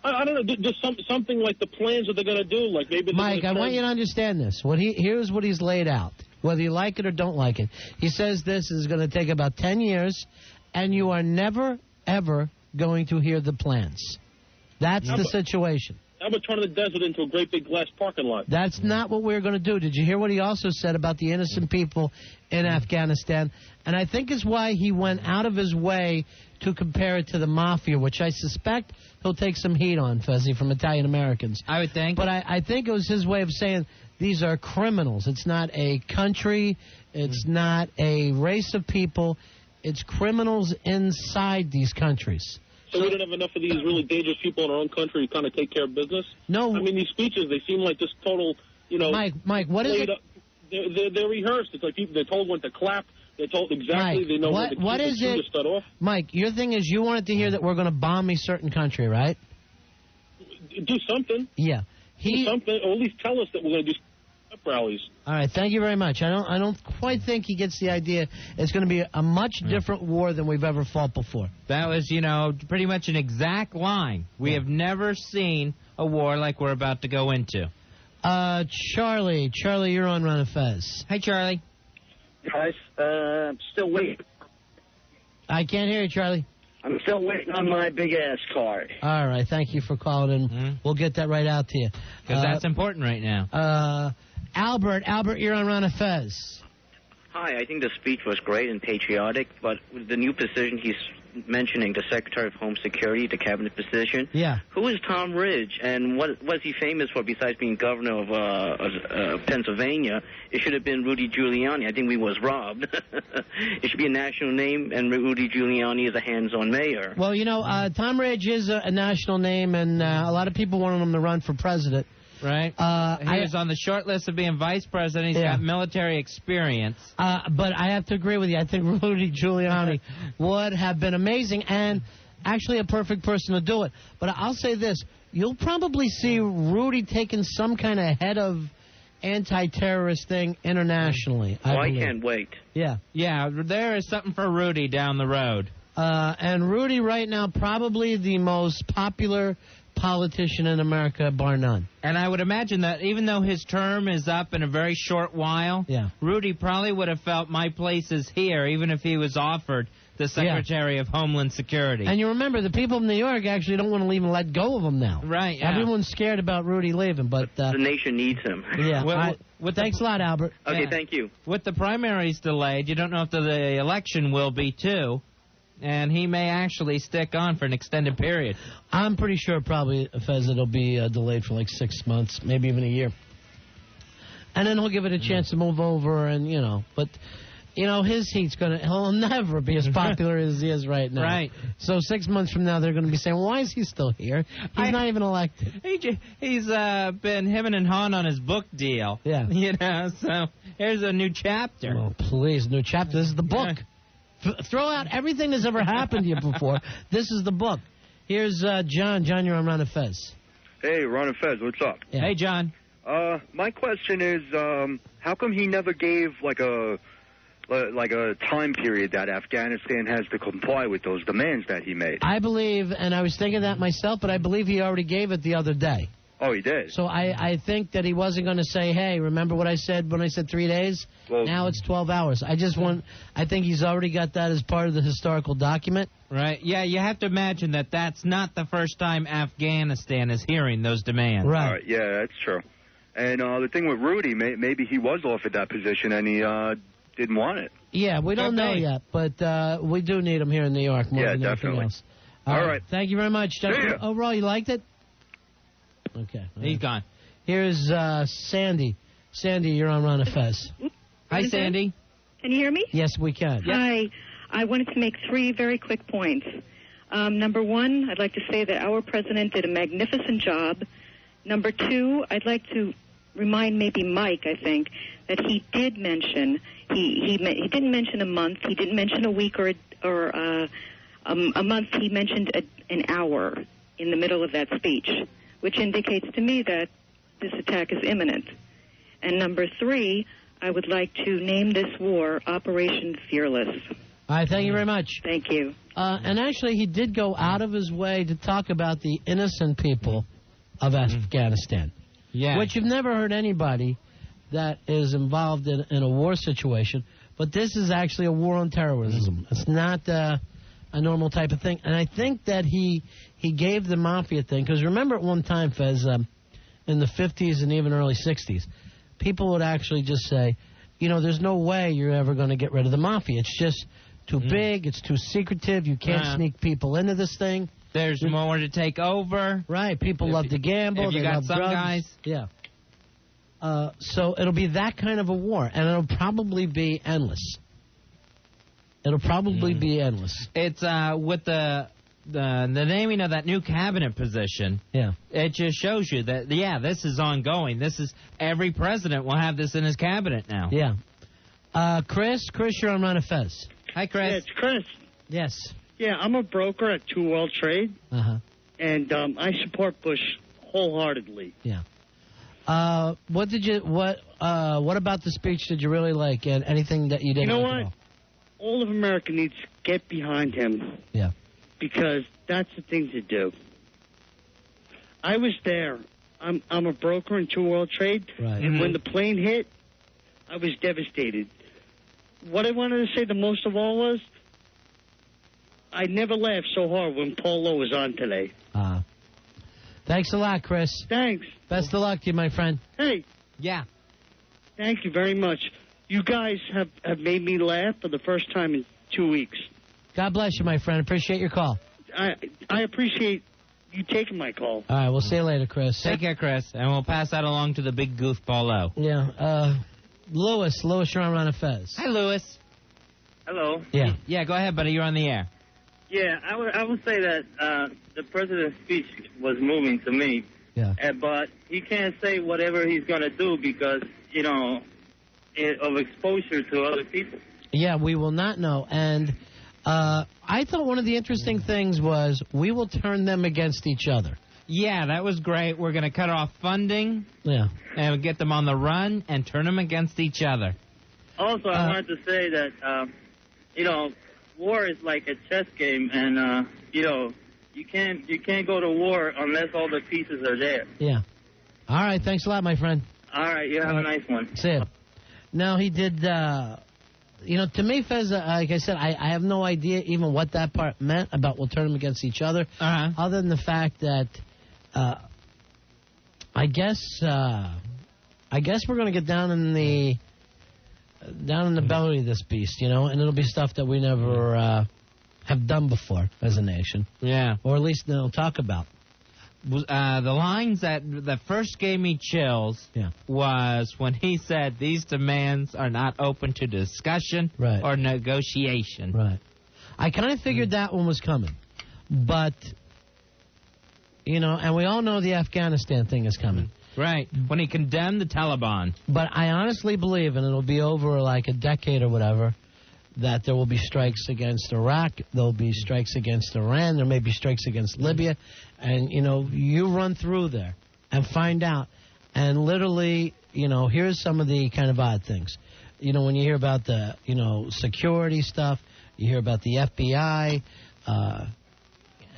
I don't know. Just something like the plans that they're going to do. Like maybe. Mike, I want you to understand this. Here's what he's laid out. Whether you like it or don't like it, he says this is going to take about 10 years, and you are never ever going to hear the plans. That's the situation. How about turning the desert into a great big glass parking lot? That's not what we're going to do. Did you hear what he also said about the innocent people in Afghanistan? And I think is why he went out of his way to compare it to the mafia, which I suspect he'll take some heat on, Fezzi, from Italian Americans. I would think. But I think it was his way of saying these are criminals. It's not a country. It's not a race of people. It's criminals inside these countries. So we don't have enough of these really dangerous people in our own country to kind of take care of business? No. I mean, these speeches, they seem like just total, you know... Mike, what is it? They're rehearsed. It's like people, they're told when to clap. They're told exactly. Mike, they know when what to is it? To start off. Mike, your thing is you wanted to hear that we're going to bomb a certain country, right? Do something. Yeah. Do something, or at least tell us that we're going to do pep rallies. All right, thank you very much. I don't quite think he gets the idea. It's going to be a much different war than we've ever fought before. That was, pretty much an exact line. We have never seen a war like we're about to go into. Charlie, you're on Ron and Fez. Hey, Charlie. Guys, still waiting. I can't hear you, Charlie. I'm still waiting on my big-ass card. All right, thank you for calling in. We'll get that right out to you. Because that's important right now. Albert, you're on Ron and Fez. Hi, I think the speech was great and patriotic, but with the new position he's mentioning, the Secretary of Home Security, the cabinet position. Yeah. Who is Tom Ridge, and what was he famous for besides being governor of Pennsylvania? It should have been Rudy Giuliani. I think we was robbed. It should be a national name, and Rudy Giuliani is a hands-on mayor. Well, Tom Ridge is a national name, and a lot of people wanted him to run for president. Right. He was on the short list of being vice president. He's got military experience. But I have to agree with you. I think Rudy Giuliani would have been amazing and actually a perfect person to do it. But I'll say this. You'll probably see Rudy taking some kind of head of anti-terrorist thing internationally. I can't wait. Yeah. Yeah, there is something for Rudy down the road. And Rudy right now probably the most popular politician in America, bar none. And I would imagine that even though his term is up in a very short while, Rudy probably would have felt my place is here, even if he was offered the Secretary of Homeland Security. And you remember, the people of New York actually don't want to even let go of him now. Right, yeah. Everyone's scared about Rudy leaving, but... the nation needs him. Yeah. Thanks a lot, Albert. Okay, thank you. With the primaries delayed, you don't know if the election will be, too. And he may actually stick on for an extended period. I'm pretty sure probably, Fez, it'll be delayed for like 6 months, maybe even a year. And then he'll give it a chance to move over and, but, his heat's he'll never be as popular as he is right now. Right. So 6 months from now, they're going to be saying, why is he still here? He's not even elected. He's been hemming and hawing on his book deal. Yeah. So here's a new chapter. Oh, please, new chapter. This is the book. Throw out everything that's ever happened to you before. This is the book. Here's John. John, you're on Ron and Fez. Hey, Ron and Fez, what's up? Yeah. Hey, John. My question is, how come he never gave like a time period that Afghanistan has to comply with those demands that he made? I believe, and I was thinking that myself, but I believe he already gave it the other day. Oh, he did? So I think that he wasn't going to say, hey, remember what I said when I said 3 days? Well, now it's 12 hours. I think he's already got that as part of the historical document. Right. Yeah, you have to imagine that that's not the first time Afghanistan is hearing those demands. All right, yeah, that's true. And the thing with Rudy, maybe he was offered that position and he didn't want it. Yeah, we don't know yet, but we do need him here in New York more than anything else. All right. Thank you very much. Overall, you liked it? Okay. He's gone. Here's Sandy. Sandy, you're on Ron and Fez. Hi, Sandy. Can you hear me? Yes, we can. Hi. I wanted to make 3 very quick points. Number 1, I'd like to say that our president did a magnificent job. Number 2, I'd like to remind maybe Mike, I think, that he did mention, he didn't mention a month, he didn't mention a week or a month, he mentioned an hour in the middle of that speech, which indicates to me that this attack is imminent. And number 3, I would like to name this war Operation Fearless. All right, thank you very much. Thank you. And actually, he did go out of his way to talk about the innocent people of Afghanistan. Yeah. Which you've never heard anybody that is involved in a war situation. But this is actually a war on terrorism. It's not a normal type of thing. And I think that he gave the mafia thing, because remember at one time, Fez, in the 50s and even early 60s, people would actually just say, you know, there's no way you're ever going to get rid of the mafia. It's just too big. It's too secretive. You can't sneak people into this thing. There's more to take over. Right. People love to gamble. If you they got love some drugs. guys. Yeah. So it'll be that kind of a war, and it'll probably be endless. It'll probably be endless. It's with the naming of that new cabinet position. Yeah. It just shows you that, yeah, this is ongoing. This is every president will have this in his cabinet now. Yeah. Chris, you're on Ron and Fez. Hi, Chris. Yeah, it's Chris. Yes. Yeah, I'm a broker at Two World Trade, and I support Bush wholeheartedly. Yeah. What about the speech did you really like, and anything that you didn't You know like at what? All of America needs to get behind him. Yeah. Because that's the thing to do. I was there. I'm a broker in Two World Trade, Right. and when the plane hit, I was devastated. What I wanted to say the most of all was, I never laughed so hard when Paul Lowe was on today. Thanks a lot, Chris. Thanks. Best of luck to you, my friend. Hey. Yeah. Thank you very much. You guys have made me laugh for the first time in 2 weeks. God bless you, my friend. Appreciate your call. I appreciate you taking my call. All right, we'll see you later, Chris. Take care, Chris, and we'll pass that along to the big goofball Lowe. Yeah. Lewis, you're on Ron and Fez. Hi, Lewis. Hello. Yeah. Yeah, go ahead, buddy. You're on the air. Yeah, I would say that the president's speech was moving to me. Yeah. But he can't say whatever he's going to do because, you know, of exposure to other people. Yeah, we will not know. And I thought one of the interesting things was we will turn them against each other. Yeah, that was great. We're going to cut off funding. Yeah. And get them on the run and turn them against each other. Also, I wanted to say that, you know, war is like a chess game, and, you know, you can't go to war unless all the pieces are there. Yeah. All right, thanks a lot, my friend. All right, you have a nice one. See ya. Now, he did, you know, to me, Fez, like I said, I have no idea even what that part meant about we'll turn them against each other, other than the fact that I guess we're going to get down in the belly of this beast, you know, and it'll be stuff that we never have done before as a nation. Yeah. Or at least they'll talk about. The lines that first gave me chills was when he said these demands are not open to discussion or negotiation. Right. I kind of figured that one was coming. But, you know, and we all know the Afghanistan thing is coming. Right. When he condemned the Taliban. But I honestly believe, and it'll be over like a decade or whatever, that there will be strikes against Iraq, there will be strikes against Iran, there may be strikes against Libya, and, you know, you run through there and find out. And literally, here's some of the kind of odd things. When you hear about the, security stuff, you hear about the FBI,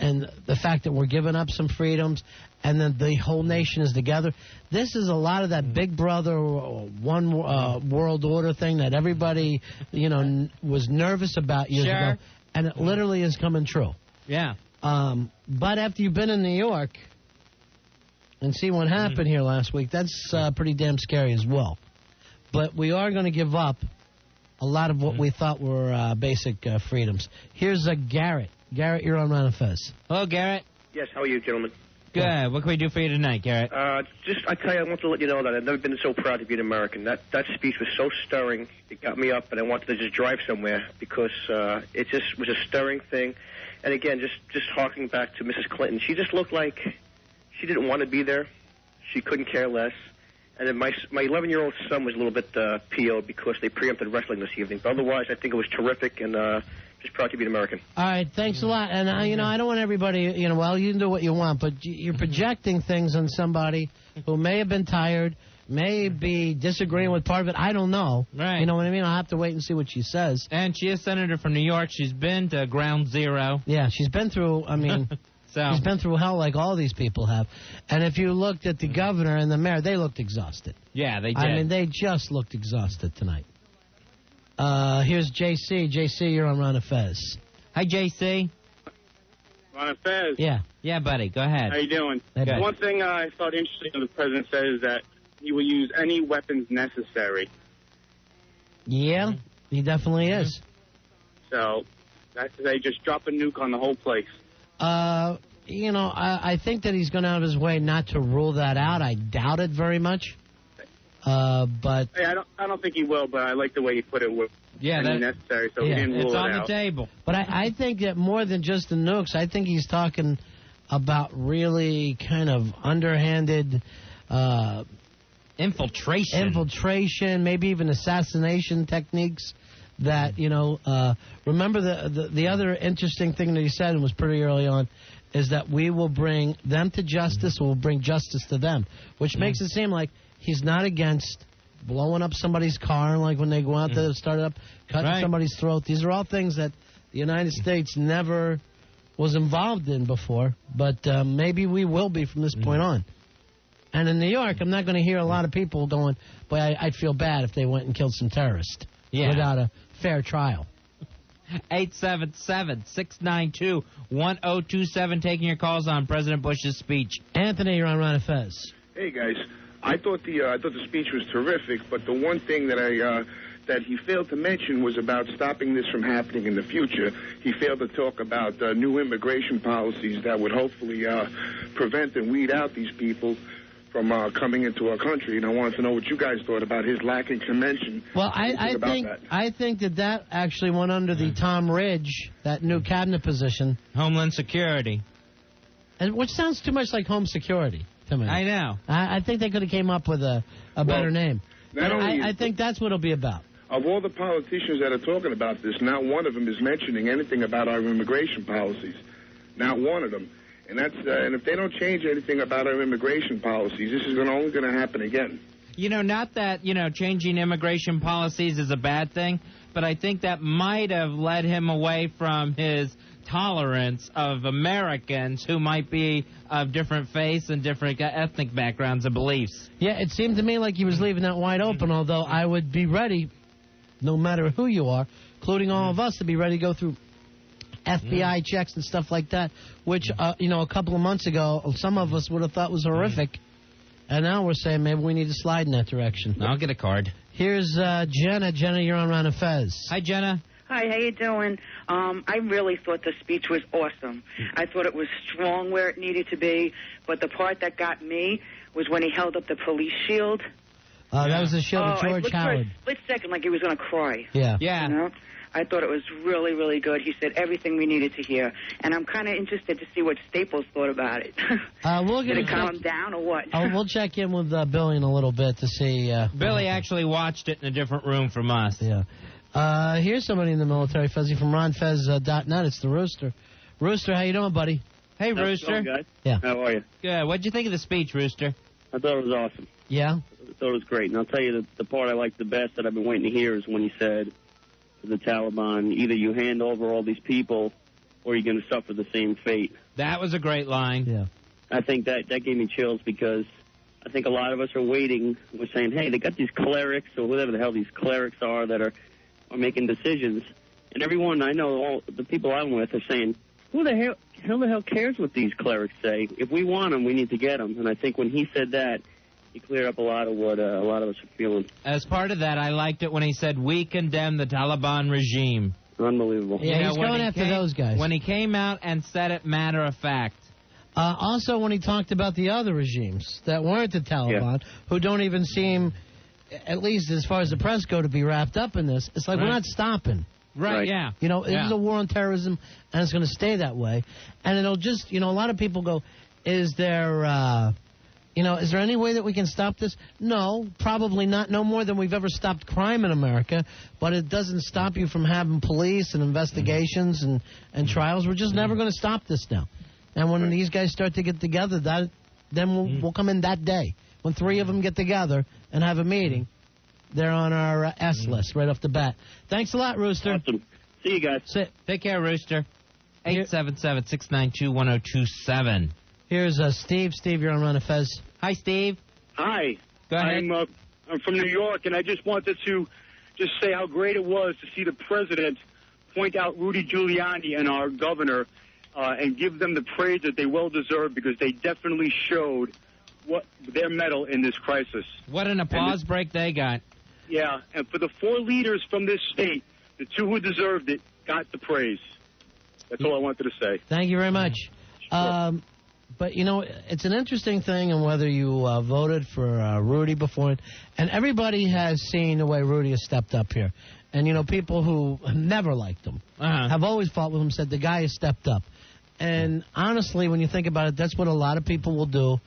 and the fact that we're giving up some freedoms, and then the whole nation is together. This is a lot of that Big Brother, one world order thing that everybody, was nervous about years ago, and it literally is coming true. Yeah. But after you've been in New York and see what happened here last week, that's pretty damn scary as well. But we are going to give up a lot of what we thought were basic freedoms. Here's Garrett. Garrett, you're on Ron and Fez. Hello, Garrett. Yes, how are you, gentlemen? Good. What can we do for you tonight, Garrett? I tell you, I want to let you know that I've never been so proud to be an American. That speech was so stirring. It got me up, and I wanted to just drive somewhere because it just was a stirring thing. And again, just harking back to Mrs. Clinton, she just looked like she didn't want to be there. She couldn't care less. And then my 11-year-old son was a little bit PO'd because they preempted wrestling this evening. But otherwise, I think it was terrific, and just proud to be an American. All right, thanks a lot. And, I don't want everybody, you can do what you want, but you're projecting things on somebody who may have been tired, may be disagreeing with part of it. I don't know. Right. You know what I mean? I'll have to wait and see what she says. And she is senator from New York. She's been to Ground Zero. Yeah, she's been through, she's been through hell like all these people have. And if you looked at the governor and the mayor, they looked exhausted. Yeah, they did. They just looked exhausted tonight. Here's JC. JC, you're on Ron and Fez. Hi, JC. Ron and Fez. Yeah. Yeah, buddy. Go ahead. How you doing? Good. One thing I thought interesting that the president said is that he will use any weapons necessary. Yeah, he definitely is. So, that's to say, just drop a nuke on the whole place. I think that he's gone out of his way not to rule that out. I doubt it very much. But hey, I don't think he will, but I like the way he put it. Any necessary, so he didn't rule it out. It's on the table. But I think that more than just the nukes, I think he's talking about really kind of underhanded infiltration, maybe even assassination techniques. That remember the other interesting thing that he said, and was pretty early on, is that we will bring them to justice, or we'll bring justice to them, which makes it seem like he's not against blowing up somebody's car, like when they go out to start it up, cutting somebody's throat. These are all things that the United States never was involved in before, but maybe we will be from this point on. And in New York, I'm not going to hear a lot of people going, boy, I'd feel bad if they went and killed some terrorists without a fair trial. 877-692-1027, taking your calls on President Bush's speech. Anthony, you're on Ron and Fez. Hey, guys. I thought the speech was terrific, but the one thing that that he failed to mention was about stopping this from happening in the future. He failed to talk about new immigration policies that would hopefully prevent and weed out these people from coming into our country. And I wanted to know what you guys thought about his lacking to mention. Well, I think that actually went under the Tom Ridge, that new cabinet position, Homeland Security, which sounds too much like home security to me. I know. I think they could have came up with a better name. I think that's what it'll be about. Of all the politicians that are talking about this, not one of them is mentioning anything about our immigration policies. Not one of them. And and if they don't change anything about our immigration policies, this is only going to happen again. Not that, changing immigration policies is a bad thing, but I think that might have led him away from his tolerance of Americans who might be of different faiths and different ethnic backgrounds and beliefs. Yeah, it seemed to me like he was leaving that wide open, although I would be ready, no matter who you are, including all of us, to be ready to go through FBI checks and stuff like that, which, a couple of months ago, some of us would have thought was horrific. And now we're saying maybe we need to slide in that direction. I'll get a card. Here's Jenna. Jenna, you're on Ron and Fez. Hi, Jenna. Hi, how you doing? I really thought the speech was awesome. I thought it was strong where it needed to be, but the part that got me was when he held up the police shield. That was the shield of George Howard. For a split second like he was going to cry. Yeah. Yeah. I thought it was really, really good. He said everything we needed to hear. And I'm kind of interested to see what Staples thought about it. Did it calm him down or what? We'll check in with Billy in a little bit to see. Billy actually watched it in a different room from us. Yeah. Here's somebody in the military, Fuzzy, from RonFez.net. It's the Rooster. Rooster, how you doing, buddy? Hey, Rooster. Guys? Yeah. How are you? Good. What'd you think of the speech, Rooster? I thought it was awesome. Yeah. I thought it was great. And I'll tell you the part I liked the best that I've been waiting to hear is when he said to the Taliban, either you hand over all these people or you're going to suffer the same fate. That was a great line. Yeah. I think that gave me chills because I think a lot of us are waiting. We're saying, hey, they got these clerics or whatever the hell these clerics are that are making decisions. And everyone I know, all the people I'm with, are saying, who the hell cares what these clerics say? If we want them, we need to get them. And I think when he said that, he cleared up a lot of what a lot of us are feeling. As part of that, I liked it when he said, we condemn the Taliban regime. Unbelievable. Yeah, he's going after those guys. When he came out and said it matter of fact. Also, when he talked about the other regimes that weren't the Taliban, who don't even seem, at least as far as the press go, to be wrapped up in this, it's like we're not stopping. Right, yeah. You know, this is a war on terrorism, and it's going to stay that way. And it'll just, a lot of people go, is there any way that we can stop this? No, probably not. No more than we've ever stopped crime in America. But it doesn't stop you from having police and investigations and trials. We're just never going to stop this now. And when these guys start to get together, then we'll come in that day. When 3 of them get together and have a meeting, they're on our S list right off the bat. Thanks a lot, Rooster. Awesome. See you guys. Take care, Rooster. 877-692-1027. Here's Steve. Steve, you're on Ron and Fez. Hi, Steve. Hi. Go ahead. I'm from New York, and I just wanted to just say how great it was to see the president point out Rudy Giuliani and our governor and give them the praise that they well deserve because they definitely showed what their mettle in this crisis. What an applause break they got. Yeah, and for the 4 leaders from this state, the 2 who deserved it got the praise. That's all I wanted to say. Thank you very much. Sure. But, it's an interesting thing on whether you voted for Rudy before. And everybody has seen the way Rudy has stepped up here. And, people who never liked him have always fought with him, said the guy has stepped up. And honestly, when you think about it, that's what a lot of people will do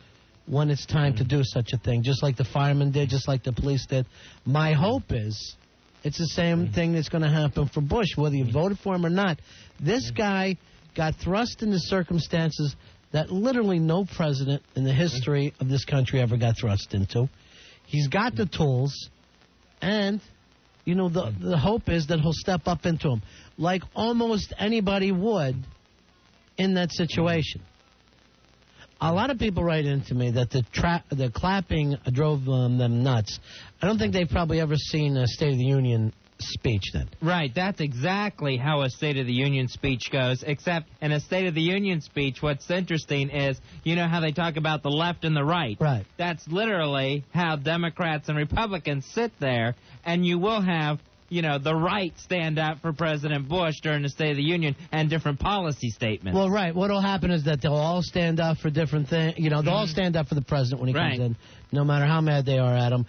when it's time to do such a thing, just like the firemen did, just like the police did. My hope is it's the same thing that's going to happen for Bush, whether you voted for him or not. This guy got thrust into circumstances that literally no president in the history of this country ever got thrust into. He's got the tools, and, the hope is that he'll step up into them, like almost anybody would in that situation. A lot of people write into me that the clapping drove them nuts. I don't think they've probably ever seen a State of the Union speech then. Right, that's exactly how a State of the Union speech goes, except in a State of the Union speech, what's interesting is, how they talk about the left and the right. Right. That's literally how Democrats and Republicans sit there, and you will have the right stand up for President Bush during the State of the Union and different policy statements. Well, right. What will happen is that they'll all stand up for different things. They'll all stand up for the president when he comes in, no matter how mad they are at him.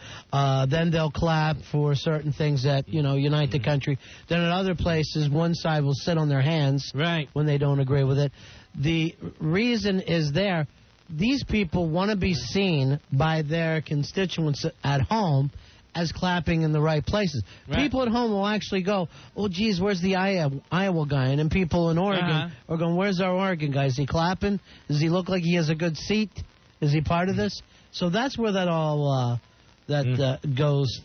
Then they'll clap for certain things that, unite the country. Then at other places, one side will sit on their hands when they don't agree with it. The reason is there. These people want to be seen by their constituents at home as clapping in the right places. Right. People at home will actually go, oh, geez, where's the Iowa guy? And then people in Oregon are going, where's our Oregon guy? Is he clapping? Does he look like he has a good seat? Is he part of this? So that's where that all goes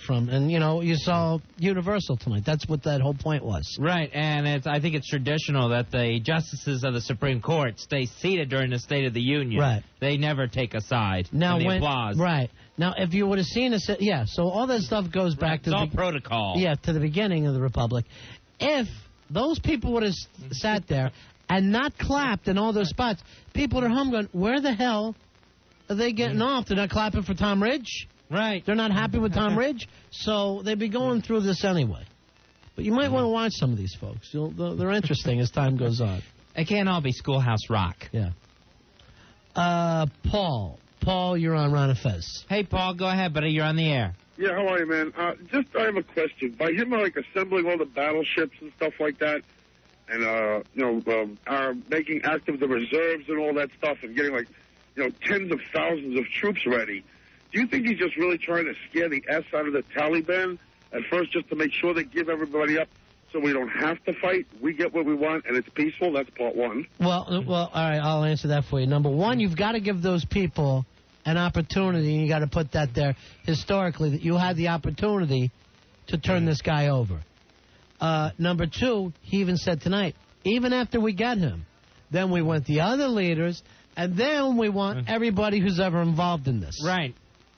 from. And, you saw Universal tonight. That's what that whole point was. Right, and I think it's traditional that the justices of the Supreme Court stay seated during the State of the Union. Right. They never take a side in the applause. Right. Now, if you would have seen us, so all that stuff goes back to all protocol. Yeah, to the beginning of the Republic. If those people would have sat there and not clapped in all those spots, people at home going, where the hell are they getting off? They're not clapping for Tom Ridge? Right. They're not happy with Tom Ridge? So they'd be going through this anyway. But you might want to watch some of these folks. They're interesting as time goes on. It can't all be Schoolhouse Rock. Yeah. Paul, you're on Ron and Fez. Hey, Paul, go ahead, buddy. You're on the air. Yeah, how are you, man? I have a question. By him, assembling all the battleships and stuff like that, and, making active the reserves and all that stuff and getting, tens of thousands of troops ready, do you think he's just really trying to scare the S out of the Taliban at first just to make sure they give everybody up so we don't have to fight? We get what we want, and it's peaceful? That's part one. Well, all right, I'll answer that for you. Number one, you've got to give those people an opportunity, and you got to put that there historically, that you had the opportunity to turn this guy over. Number two, he even said tonight, even after we get him, then we want the other leaders, and then we want everybody who's ever involved in this. Right.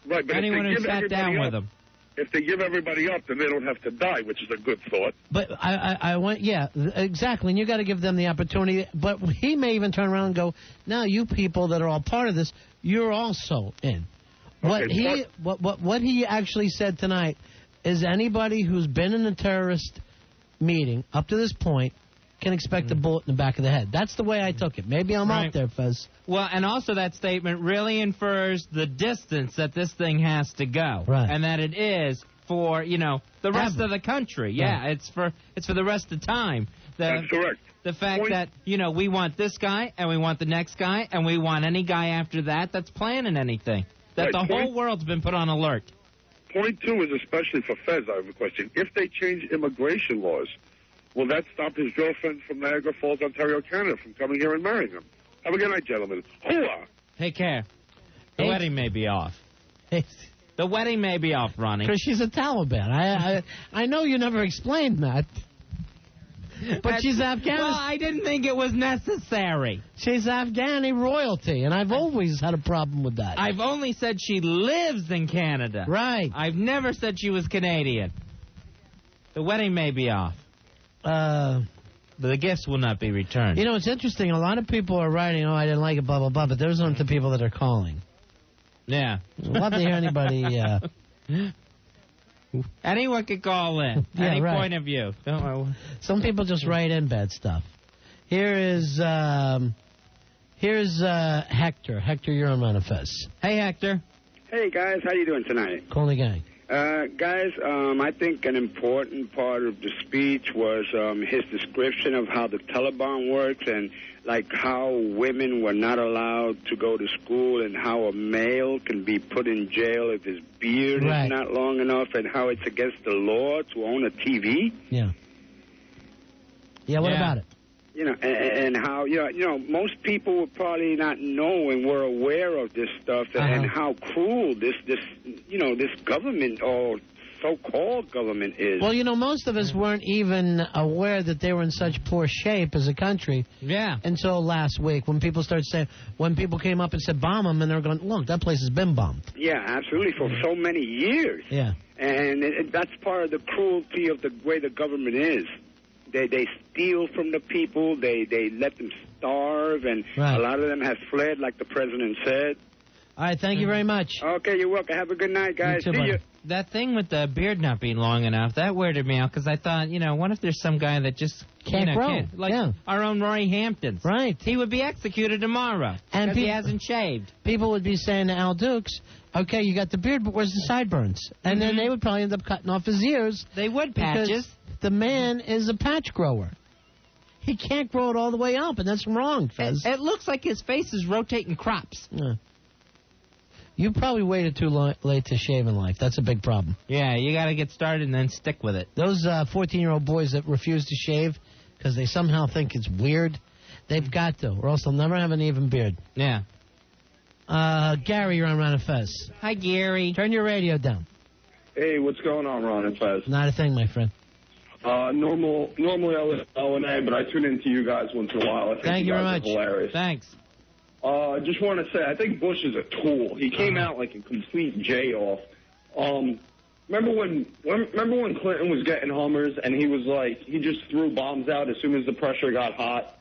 Right, but anyone who sat down with him. If they give everybody up, then they don't have to die, which is a good thought. But I went, yeah, exactly. And you got to give them the opportunity. But he may even turn around and go, now you people that are all part of this, you're also in. What he actually said tonight is anybody who's been in a terrorist meeting up to this point can expect a bullet in the back of the head. That's the way I took it. Maybe I'm out there, Fez. Well, and also that statement really infers the distance that this thing has to go. Right. And that it is for, the rest of the country. Yeah, it's for the rest of time. That's correct. The fact that, we want this guy, and we want the next guy, and we want any guy after that that's planning anything. That the whole world's been put on alert. Point two is especially for Fez, I have a question. If they change immigration laws, will that stop his girlfriend from Niagara Falls, Ontario, Canada, from coming here and marrying him? Have a good night, gentlemen. Hooah! Take care. The wedding may be off. The wedding may be off, Ronnie. Because she's a Taliban. I know you never explained that. But she's Afghan. Well, I didn't think it was necessary. She's Afghani royalty, and I've always had a problem with that. I've only said she lives in Canada. Right. I've never said she was Canadian. The wedding may be off. The gifts will not be returned. It's interesting. A lot of people are writing, I didn't like it, blah, blah, blah, but those aren't the people that are calling. Yeah. I'd love to hear anybody. Anyone could call in. Any point of view. Some people just write in bad stuff. Here's Hector. Hector, you're on Ron and Fez. Hey, Hector. Hey, guys. How you doing tonight? Call the gang. Guys, I think an important part of the speech was his description of how the Taliban works and, like, how women were not allowed to go to school and how a male can be put in jail if his beard is not long enough and how it's against the law to own a TV. Yeah. Yeah, what about it? And how, most people would probably not know and were aware of this stuff and how cruel this government or so-called government is. Well, most of us weren't even aware that they were in such poor shape as a country. Yeah. Until last week when people came up and said bomb them, and they were going, look, that place has been bombed. Yeah, absolutely, for so many years. Yeah. And that's part of the cruelty of the way the government is. They steal from the people. They let them starve, and a lot of them have fled, like the president said. All right, thank you very much. Okay, you're welcome. Have a good night, guys. You too, See you. That thing with the beard not being long enough, that weirded me out, because I thought, what if there's some guy that just can't grow? Our own Roy Hamptons. Right. He would be executed tomorrow, because he hasn't shaved. People would be saying to Al Dukes, okay, you got the beard, but where's the sideburns? And then they would probably end up cutting off his ears. They would, patches. The man is a patch grower. He can't grow it all the way up, and that's wrong, Fez. It looks like his face is rotating crops. Yeah. You probably waited too late to shave in life. That's a big problem. Yeah, you got to get started and then stick with it. Those 14-year-old boys that refuse to shave because they somehow think it's weird, they've got to, or else they'll never have an even beard. Yeah. Gary, you're on Ron and Fez. Hi, Gary. Turn your radio down. Hey, what's going on, Ron and Fez? Not a thing, my friend. Normally I listen to O&A, but I tune into you guys once in a while. I think Thank you very guys much. are hilarious. Thanks. Just want to say, I think Bush is a tool. He came out like a complete J-off. Remember when Clinton was getting Hummers and he was like, he just threw bombs out as soon as the pressure got hot?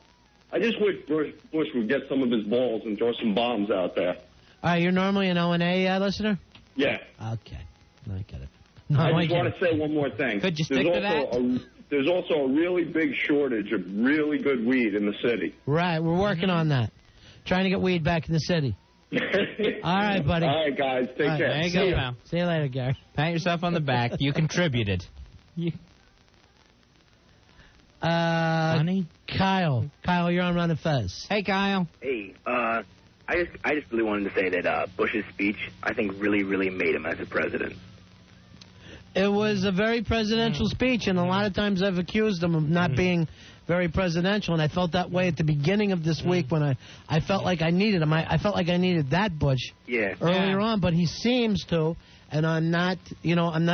I just wish Bush would get some of his balls and throw some bombs out there. All right, you're normally an O&A listener? Yeah. Okay. I get it. I just want to say one more thing. Could you stick to that? There's also a really big shortage of really good weed in the city. Right, we're working on that. Trying to get weed back in the city. All right, buddy. All right, guys. Take care. There you go, pal. See you later, Gary. Pat yourself on the back. You contributed. Honey? Kyle, you're on Ron and Fez. Hey, Kyle. Hey, I just really wanted to say that Bush's speech, I think, really, really made him as a president. It was a very presidential speech, and a lot of times I've accused him of not being very presidential, and I felt that way at the beginning of this week when I felt like I needed him. I felt like I needed that Bush earlier on, but he seems to, and I'm not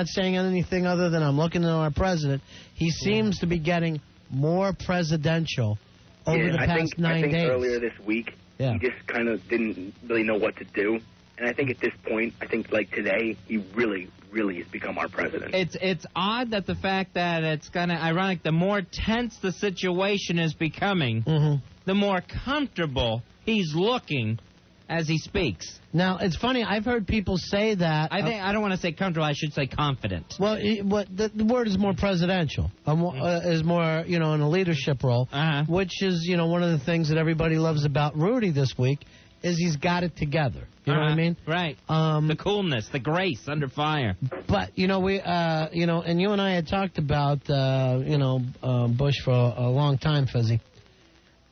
saying anything other than I'm looking at our president. He seems to be getting more presidential over the past 9 days. I think earlier this week, he just kind of didn't really know what to do. And I think at this point, I think like today, he really has become our president. It's odd that the fact that it's kind of ironic, the more tense the situation is becoming, the more comfortable he's looking as he speaks. Now, it's funny, I've heard people say that. I don't want to say comfortable, I should say confident. Well, the word is more presidential, is more, in a leadership role, which is, one of the things that everybody loves about Rudy this week, is he's got it together. You know what I mean? Right. The coolness, the grace under fire. But, we, and you and I had talked about, Bush for a long time, Fezzy.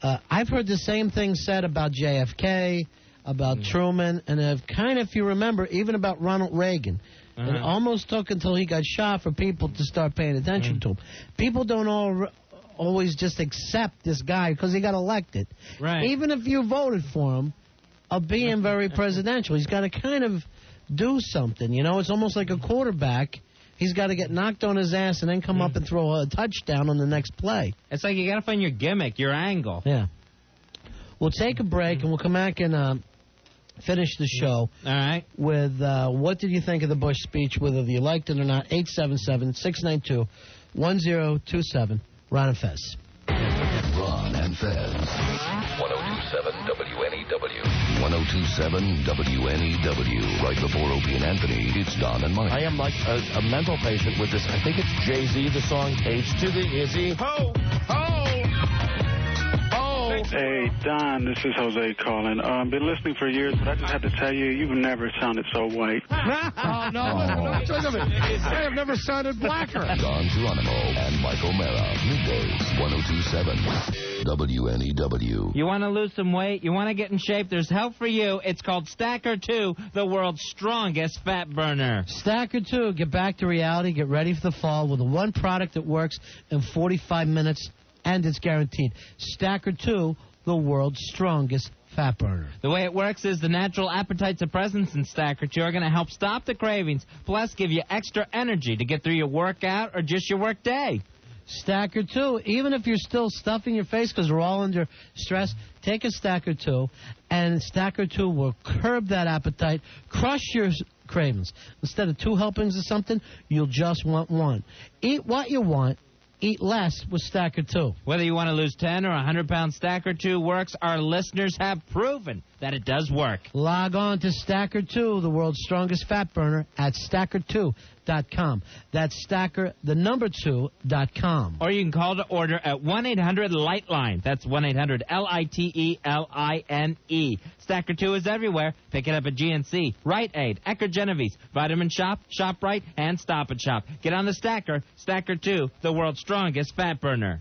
I've heard the same thing said about JFK, about Truman, and if you remember, even about Ronald Reagan. It almost took until he got shot for people to start paying attention to him. People don't always just accept this guy because he got elected. Right. Even if you voted for him, of being very presidential. He's got to kind of do something, It's almost like a quarterback. He's got to get knocked on his ass and then come up and throw a touchdown on the next play. It's like you got to find your gimmick, your angle. Yeah. We'll take a break, and we'll come back and finish the show. All right. With what did you think of the Bush speech, whether you liked it or not. 877-692-1027. Ron and Fez. Ron and Fez. 1027 WNEW. 1027 WNEW. Right before Opie and Anthony, it's Don and Mike. I am like a mental patient with this. I think it's Jay-Z, the song H to the Izzy. Ho! Ho! Hey, Don, this is Jose calling. Been listening for years, but I just had to tell you, you've never sounded so white. Oh, no. I have never sounded blacker. Don Geronimo and Mike O'Mara. Middays, 1027 WNEW. You want to lose some weight? You want to get in shape? There's help for you. It's called Stacker 2, the world's strongest fat burner. Stacker 2, get back to reality, get ready for the fall with the one product that works in 45 minutes. And it's guaranteed. Stacker 2, the world's strongest fat burner. The way it works is the natural appetite suppressants in Stacker 2 are going to help stop the cravings, plus give you extra energy to get through your workout or just your work day. Stacker 2, even if you're still stuffing your face because we're all under stress, take a Stacker 2, and Stacker 2 will curb that appetite, crush your cravings. Instead of 2 helpings of something, you'll just want 1. Eat what you want. Eat less with Stacker 2. Whether you want to lose 10 or 100 pounds, Stacker 2 works. Our listeners have proven that it does work. Log on to Stacker 2, the world's strongest fat burner, at Stacker2.com. That's Stacker, the number 2.com. Or you can call to order at 1-800-LIGHTLINE. That's 1-800-LITELINE. Stacker 2 is everywhere. Pick it up at GNC, Rite Aid, Eckerd Genovese, Vitamin Shop, ShopRite, and Stop and Shop. Get on the Stacker. Stacker 2, the world's strongest fat burner.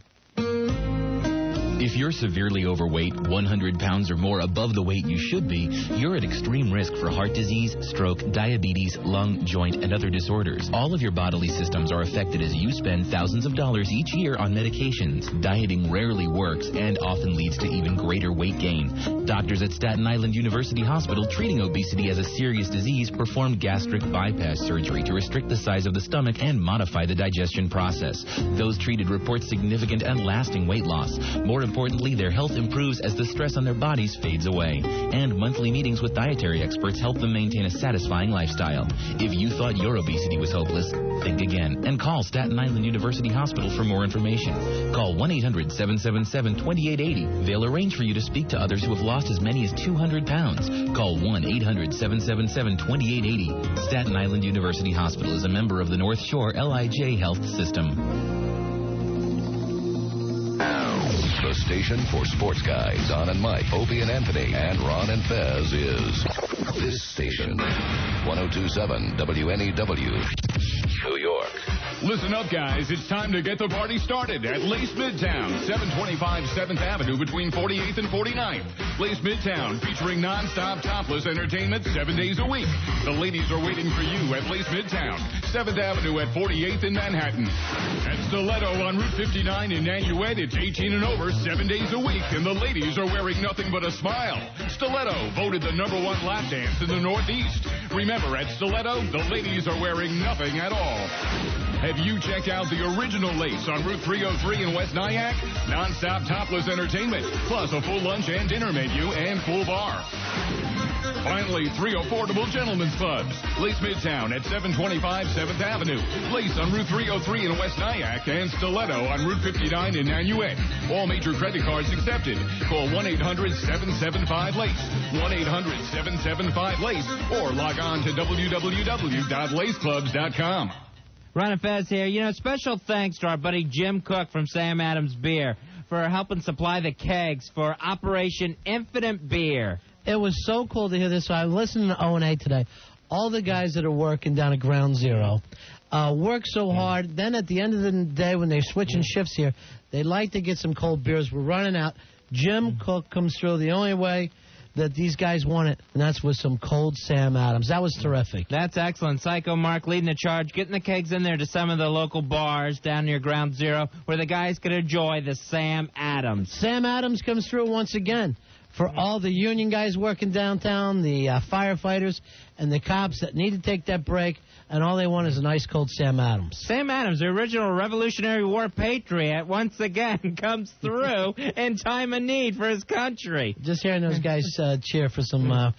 If you're severely overweight, 100 pounds or more above the weight you should be, you're at extreme risk for heart disease, stroke, diabetes, lung, joint, and other disorders. All of your bodily systems are affected as you spend thousands of dollars each year on medications. Dieting rarely works and often leads to even greater weight gain. Doctors at Staten Island University Hospital, treating obesity as a serious disease, performed gastric bypass surgery to restrict the size of the stomach and modify the digestion process. Those treated report significant and lasting weight loss. More importantly, their health improves as the stress on their bodies fades away. And monthly meetings with dietary experts help them maintain a satisfying lifestyle. If you thought your obesity was hopeless, think again and call Staten Island University Hospital for more information. Call 1-800-777-2880. They'll arrange for you to speak to others who have lost as many as 200 pounds. Call 1-800-777-2880. Staten Island University Hospital is a member of the North Shore LIJ Health System. The station for sports guys, Don and Mike, Opie and Anthony, and Ron and Fez is this station, 1027 WNEW, New York. Listen up, guys. It's time to get the party started at Lace Midtown, 725 7th Avenue between 48th and 49th. Lace Midtown, featuring non-stop topless entertainment 7 days a week. The ladies are waiting for you at Lace Midtown, 7th Avenue at 48th in Manhattan. At Stiletto on Route 59 in Nanuet, it's 18 and over 7 days a week, and the ladies are wearing nothing but a smile. Stiletto, voted the #1 lap dance in the Northeast. Remember, at Stiletto, the ladies are wearing nothing at all. Have you checked out the original Lace on Route 303 in West Nyack? Non-stop topless entertainment, plus a full lunch and dinner menu and full bar. Finally, 3 affordable gentlemen's clubs. Lace Midtown at 725 7th Avenue. Lace on Route 303 in West Nyack, and Stiletto on Route 59 in Nanuet. All major credit cards accepted. Call 1-800-775-LACE. 1-800-775-LACE. Or log on to www.laceclubs.com. Ron and Fez here. You know, special thanks to our buddy Jim Cook from Sam Adams Beer for helping supply the kegs for Operation Infinite Beer. It was so cool to hear this. So I listened to O&A today. All the guys that are working down at Ground Zero work so hard. Then at the end of the day, when they're switching shifts here, they like to get some cold beers. We're running out. Jim Cook comes through the only way that these guys want it, and that's with some cold Sam Adams. That was terrific. That's excellent. Psycho Mark leading the charge, getting the kegs in there to some of the local bars down near Ground Zero where the guys can enjoy the Sam Adams. Sam Adams comes through once again for all the union guys working downtown, the firefighters, and the cops that need to take that break, and all they want is a nice cold Sam Adams. Sam Adams, the original Revolutionary War patriot, once again comes through in time of need for his country. Just hearing those guys cheer for some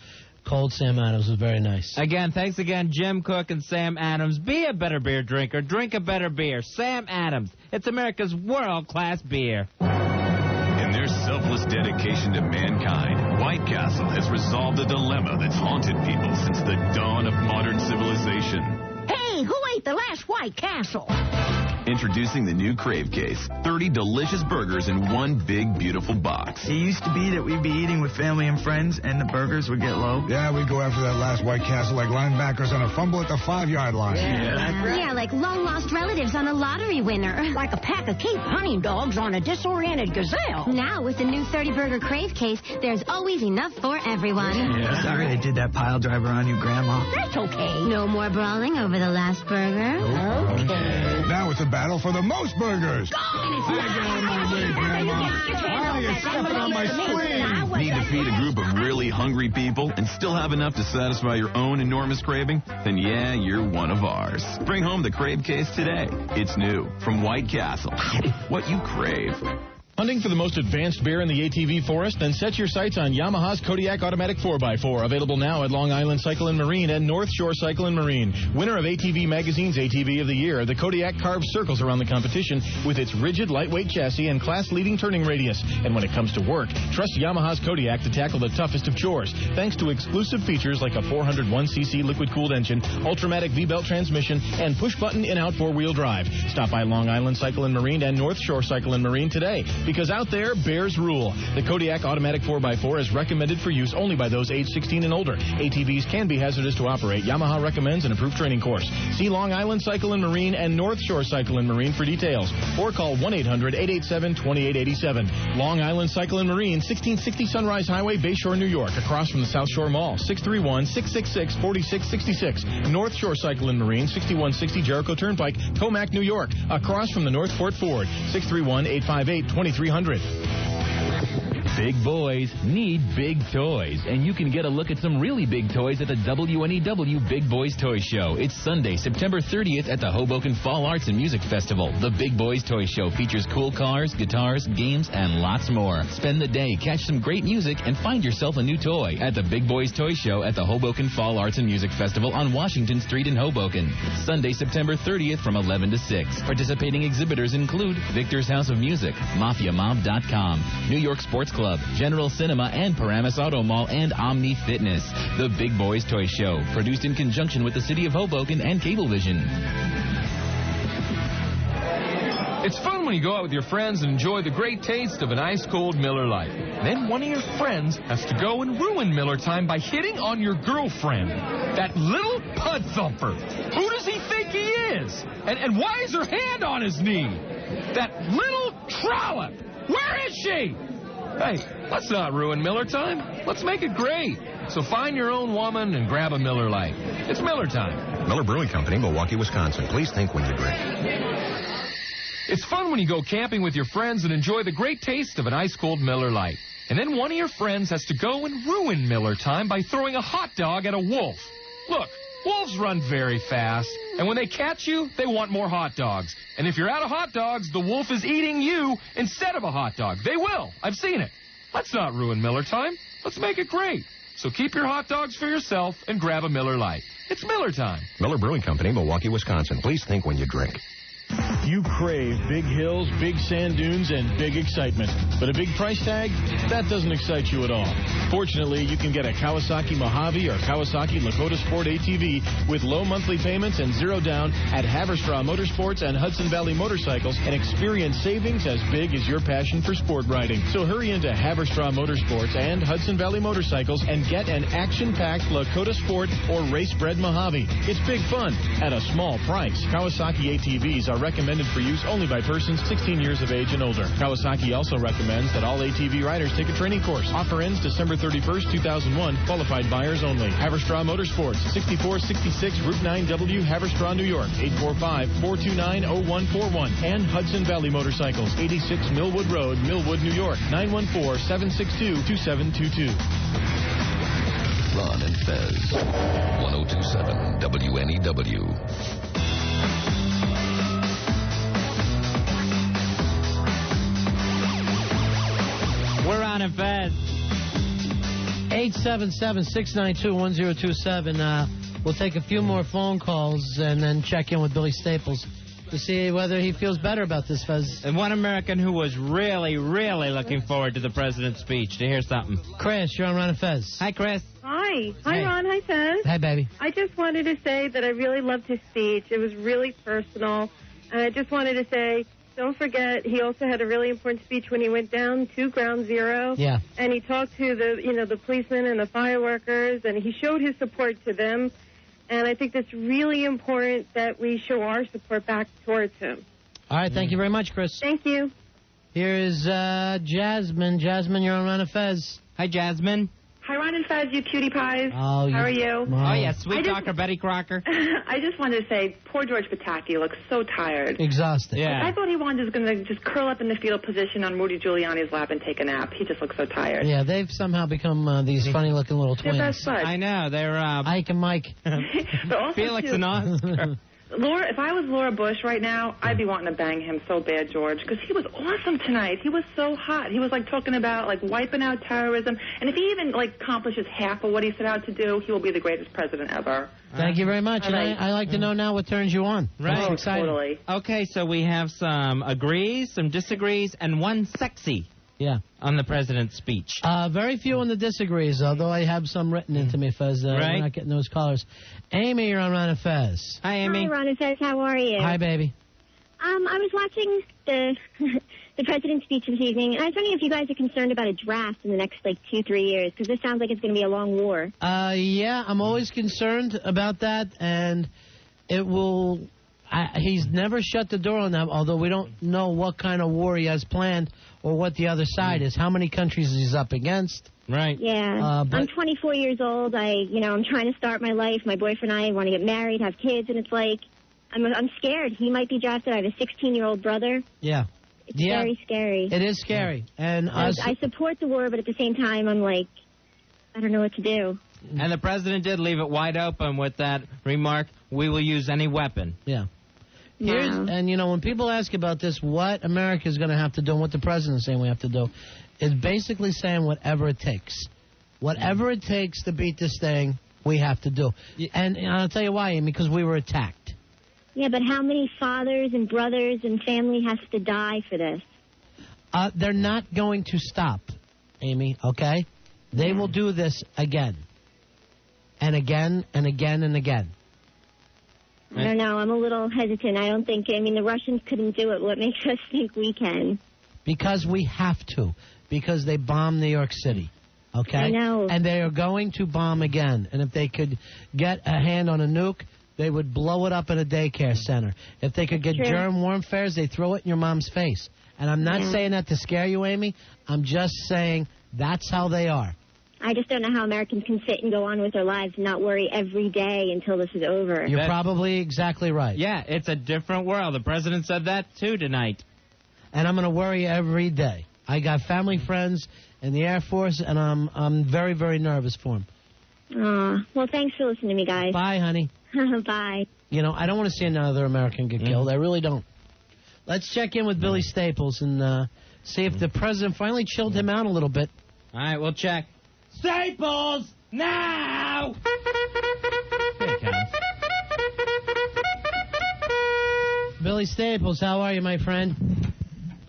cold Sam Adams was very nice. Again, thanks again, Jim Cook and Sam Adams. Be a better beer drinker. Drink a better beer. Sam Adams. It's America's world-class beer. In their selfless dedication to mankind, White Castle has resolved a dilemma that's haunted people since the dawn of modern civilization. Hey, who ate the last White Castle? Introducing the new Crave Case. 30 delicious burgers in one big, beautiful box. It used to be that we'd be eating with family and friends, and the burgers would get low. Yeah, we'd go after that last White Castle like linebackers on a fumble at the 5-yard line. Yeah, like long-lost relatives on a lottery winner. Like a pack of Cape hunting dogs on a disoriented gazelle. Now, with the new 30-burger Crave Case, there's always enough for everyone. Yeah. Sorry they did that pile driver on you, Grandma. That's okay. No more brawling over the last burger. Okay. Now it's a battle for the most burgers. Need to feed a group of really hungry people and still have enough to satisfy your own enormous craving? Then yeah, you're one of ours. Bring home the Crave Case today. It's new from White Castle. What you crave. Hunting for the most advanced bear in the ATV forest? Then set your sights on Yamaha's Kodiak Automatic 4x4, available now at Long Island Cycle and Marine and North Shore Cycle and Marine. Winner of ATV Magazine's ATV of the Year, the Kodiak carves circles around the competition with its rigid, lightweight chassis and class-leading turning radius. And when it comes to work, trust Yamaha's Kodiak to tackle the toughest of chores, thanks to exclusive features like a 401cc liquid-cooled engine, Ultramatic V-belt transmission, and push-button in-out four-wheel drive. Stop by Long Island Cycle and Marine and North Shore Cycle and Marine today, because out there, bears rule. The Kodiak Automatic 4x4 is recommended for use only by those age 16 and older. ATVs can be hazardous to operate. Yamaha recommends an approved training course. See Long Island Cycle and Marine and North Shore Cycle and Marine for details, or call 1-800-887-2887. Long Island Cycle and Marine, 1660 Sunrise Highway, Bayshore, New York, across from the South Shore Mall. 631-666-4666. North Shore Cycle and Marine, 6160 Jericho Turnpike, Comac, New York, across from the North Fort Ford. 631-858-2300. Big boys need big toys, and you can get a look at some really big toys at the WNEW Big Boys Toy Show. It's Sunday, September 30th at the Hoboken Fall Arts and Music Festival. The Big Boys Toy Show features cool cars, guitars, games, and lots more. Spend the day, catch some great music, and find yourself a new toy at the Big Boys Toy Show at the Hoboken Fall Arts and Music Festival on Washington Street in Hoboken. Sunday, September 30th from 11 to 6. Participating exhibitors include Victor's House of Music, MafiaMob.com, New York Sports Club, General Cinema, and Paramus Auto Mall, and Omni Fitness. The Big Boys Toy Show, produced in conjunction with the City of Hoboken and Cablevision. It's fun when you go out with your friends and enjoy the great taste of an ice-cold Miller Lite. Then one of your friends has to go and ruin Miller time by hitting on your girlfriend. That little pud thumper. Who does he think he is? is. And why is her hand on his knee? That little trollop. Where is she? Hey, let's not ruin Miller time. Let's make it great. So find your own woman and grab a Miller Lite. It's Miller time. Miller Brewing Company, Milwaukee, Wisconsin. Please think when you drink. It's fun when you go camping with your friends and enjoy the great taste of an ice-cold Miller Lite. And then one of your friends has to go and ruin Miller time by throwing a hot dog at a wolf. Look, wolves run very fast, and when they catch you, they want more hot dogs. And if you're out of hot dogs, the wolf is eating you instead of a hot dog. They will. I've seen it. Let's not ruin Miller time. Let's make it great. So keep your hot dogs for yourself and grab a Miller Lite. It's Miller time. Miller Brewing Company, Milwaukee, Wisconsin. Please think when you drink. You crave big hills, big sand dunes, and big excitement. But a big price tag? That doesn't excite you at all. Fortunately, you can get a Kawasaki Mojave or Kawasaki Lakota Sport ATV with low monthly payments and zero down at Haverstraw Motorsports and Hudson Valley Motorcycles and experience savings as big as your passion for sport riding. So hurry into Haverstraw Motorsports and Hudson Valley Motorcycles and get an action-packed Lakota Sport or race-bred Mojave. It's big fun at a small price. Kawasaki ATVs are recommended for use only by persons 16 years of age and older. Kawasaki also recommends that all ATV riders take a training course. Offer ends December 31st, 2001. Qualified buyers only. Haverstraw Motorsports, 6466 Route 9W, Haverstraw, New York, 845-429-0141. And Hudson Valley Motorcycles, 86 Millwood Road, Millwood, New York, 914-762-2722. Ron and Fez, 1027 WNEW. We're Ron and Fez. 877-692-1027. We'll take a few more phone calls and then check in with Billy Staples to see whether he feels better about this, Fez. And one American who was really, really looking forward to the president's speech. To hear something. Chris, you're on Ron and Fez. Hi, Chris. Hi. Hi, Ron. Hi, Fez. Hi, baby. I just wanted to say that I really loved his speech. It was really personal. And I just wanted to say, don't forget, he also had a really important speech when he went down to Ground Zero. Yeah. And he talked to the policemen and the fire workers, and he showed his support to them. And I think that's really important that we show our support back towards him. All right, thank you very much, Chris. Thank you. Here is Jasmine. Jasmine, you're on Ron and Fez. Hi, Jasmine. Hi, Ron and Fez, you cutie pies. Oh, how are you? Oh, yeah, sweet talker Betty Crocker. I just wanted to say, poor George Pataki looks so tired. Exhausted. Yeah. I thought he was going to just curl up in the fetal position on Rudy Giuliani's lap and take a nap. He just looks so tired. Yeah, they've somehow become these funny-looking little twins. They're best buds. I know, they're Ike and Mike. But also Felix and Oscar. Laura, if I was Laura Bush right now, I'd be wanting to bang him so bad, George, because he was awesome tonight. He was so hot. He was talking about wiping out terrorism, and if he even accomplishes half of what he set out to do, he will be the greatest president ever. Thank you very much. And I like to know now what turns you on. Right. Oh, totally. Okay, so we have some agrees, some disagrees, and one sexy. Yeah. On the president's speech. Very few on the disagrees, although I have some written into me, Fez. Right. We're not getting those callers. Amy, you're on Ron and Fez. Hi, Amy. Hi, Ron and Fez. How are you? Hi, baby. I was watching the president's speech this evening, and I was wondering if you guys are concerned about a draft in the next, 2-3 years, because this sounds like it's going to be a long war. Yeah, I'm always concerned about that, and it will... he's never shut the door on that, although we don't know what kind of war he has planned or what the other side is, how many countries he's up against. Right. Yeah. I'm 24 years old. I'm trying to start my life. My boyfriend and I want to get married, have kids, and it's I'm scared. He might be drafted. I have a 16-year-old brother. Yeah. It's very scary. It is scary. And I support the war, but at the same time, I'm I don't know what to do. And the president did leave it wide open with that remark, we will use any weapon. Yeah. And, when people ask about this, what America is going to have to do and what the president is saying we have to do, is basically saying whatever it takes. Whatever it takes to beat this thing, we have to do. And I'll tell you why, Amy, because we were attacked. Yeah, but how many fathers and brothers and family has to die for this? They're not going to stop, Amy, okay? They will do this again. And again and again and again. I don't know. I'm a little hesitant. I don't think, the Russians couldn't do it. What makes us think we can? Because we have to. Because they bombed New York City. Okay? I know. And they are going to bomb again. And if they could get a hand on a nuke, they would blow it up in a daycare center. If they could get True. germ warfares, they throw it in your mom's face. And I'm not saying that to scare you, Amy. I'm just saying that's how they are. I just don't know how Americans can sit and go on with their lives and not worry every day until this is over. You're probably exactly right. Yeah, it's a different world. The president said that, too, tonight. And I'm going to worry every day. I got family, friends in the Air Force, and I'm very, very nervous for them. Well, thanks for listening to me, guys. Bye, honey. Bye. You know, I don't want to see another American get killed. I really don't. Let's check in with Billy Staples and see if the president finally chilled him out a little bit. All right, we'll check. Staples, now! Here it comes. Billy Staples, how are you, my friend?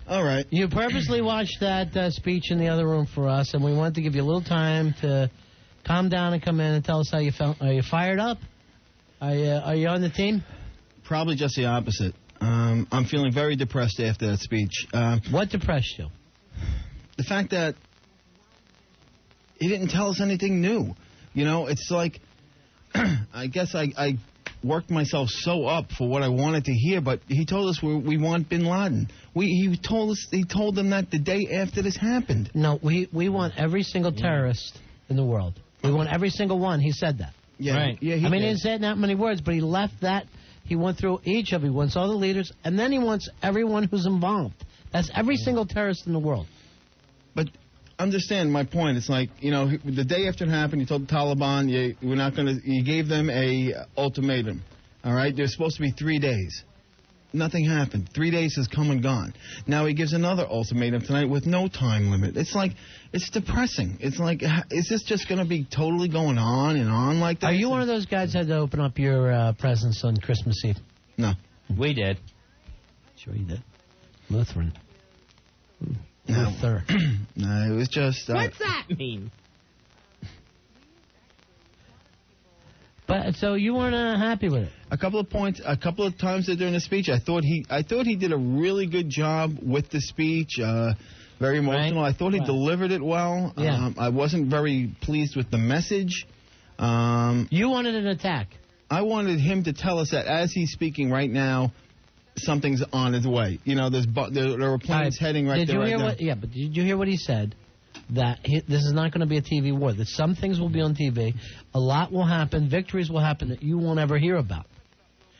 All right. You purposely watched that speech in the other room for us, and we wanted to give you a little time to calm down and come in and tell us how you felt. Are you fired up? Are you on the team? Probably just the opposite. I'm feeling very depressed after that speech. What depressed you? The fact that he didn't tell us anything new. You know, it's like, I guess I worked myself so up for what I wanted to hear, but he told us we want Bin Laden. He told them that the day after this happened. No, we want every single terrorist in the world. We want every single one. He said that. Yeah, right. Yeah, he didn't say it in that many words, but he left that. He went through each of. He wants all the leaders, and then he wants everyone who's involved. That's every single terrorist in the world. But understand my point. It's like, you know, the day after it happened, you told the Taliban you gave them a ultimatum. All right, there's supposed to be 3 days. Nothing happened. 3 days has come and gone. Now he gives another ultimatum tonight with no time limit. It's like, it's depressing. It's like, is this just going to be totally going on and on like that? Are you one of those guys that had to open up your presents on Christmas Eve? No. We did. Sure you did. Lutheran. No. Luther. No, it was just... What's that mean? But so you weren't happy with it. A couple of times during the speech, I thought he did a really good job with the speech. Very emotional. Right. I thought he delivered it well. Yeah. I wasn't very pleased with the message. You wanted an attack. I wanted him to tell us that as he's speaking right now, something's on its way. You know, there were planes heading right there. But did you hear what he said? That this is not going to be a TV war. That some things will be on TV. A lot will happen. Victories will happen that you won't ever hear about.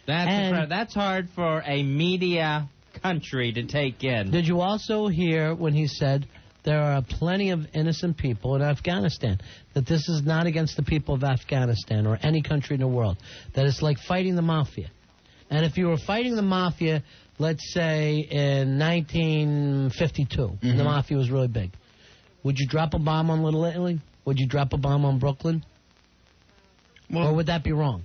That's hard for a media country to take in. Did you also hear when he said there are plenty of innocent people in Afghanistan? That this is not against the people of Afghanistan or any country in the world. That it's like fighting the mafia. And if you were fighting the mafia, let's say in 1952, when the mafia was really big, would you drop a bomb on Little Italy? Would you drop a bomb on Brooklyn? Well, or would that be wrong?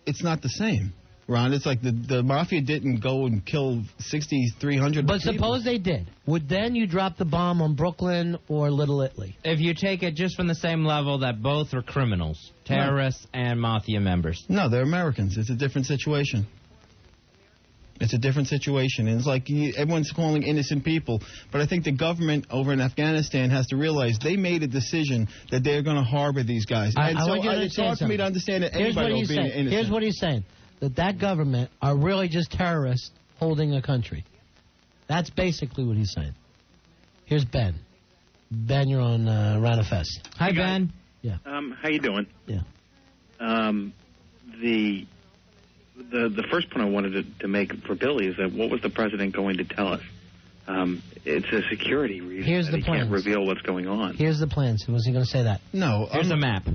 It's not the same, Ron. It's like the mafia didn't go and kill 6,300 But people. suppose they did. Would then you drop the bomb on Brooklyn or Little Italy? If you take it just from the same level that both are criminals, terrorists and mafia members. No, they're Americans. It's a different situation. It's a different situation. And it's like everyone's calling innocent people. But I think the government over in Afghanistan has to realize they made a decision that they're going to harbor these guys. It's hard for me to understand that anybody will be innocent. Here's what he's saying. That government are really just terrorists holding a country. That's basically what he's saying. Here's Ben. Ben, you're on Ron and Fez. Hi, Ben. Yeah. How you doing? Yeah. The first point I wanted to make for Billy is that what was the president going to tell us? It's a security reason he can't reveal what's going on. Here's the plans. Was he going to say that? No. Here's a map.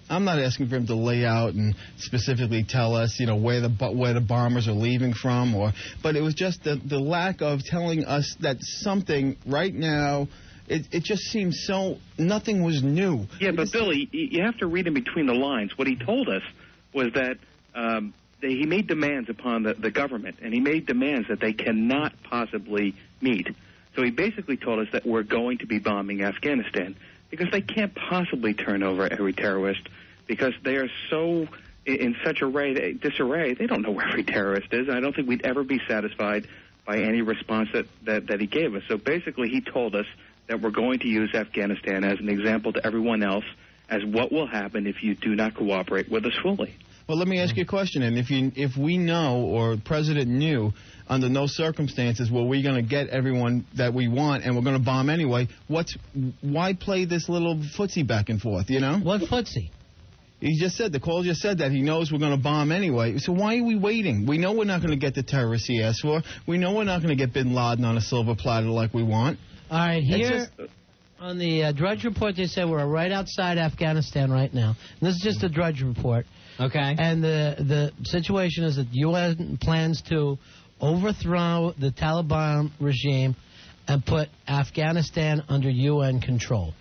I'm not asking for him to lay out and specifically tell us, you know, where the bombers are leaving from, but it was just the lack of telling us that something right now. It just seems so nothing was new. Yeah, but Billy, you have to read in between the lines. What he told us was that he made demands upon the government, and he made demands that they cannot possibly meet. So he basically told us that we're going to be bombing Afghanistan because they can't possibly turn over every terrorist because they are so in such disarray. They don't know where every terrorist is. I don't think we'd ever be satisfied by any response that he gave us. So basically he told us that we're going to use Afghanistan as an example to everyone else as what will happen if you do not cooperate with us fully. Well, let me ask you a question. And if we know, or the president knew, under no circumstances were we going to get everyone that we want, and we're going to bomb anyway, why play this little footsie back and forth, you know? What footsie? The caller just said that he knows we're going to bomb anyway. So why are we waiting? We know we're not going to get the terrorists he asked for. We know we're not going to get bin Laden on a silver platter like we want. All right, here on the Drudge Report, they said we're right outside Afghanistan right now. And this is just a Drudge Report. Okay. And the situation is that the U.S. plans to overthrow the Taliban regime and put Afghanistan under UN control.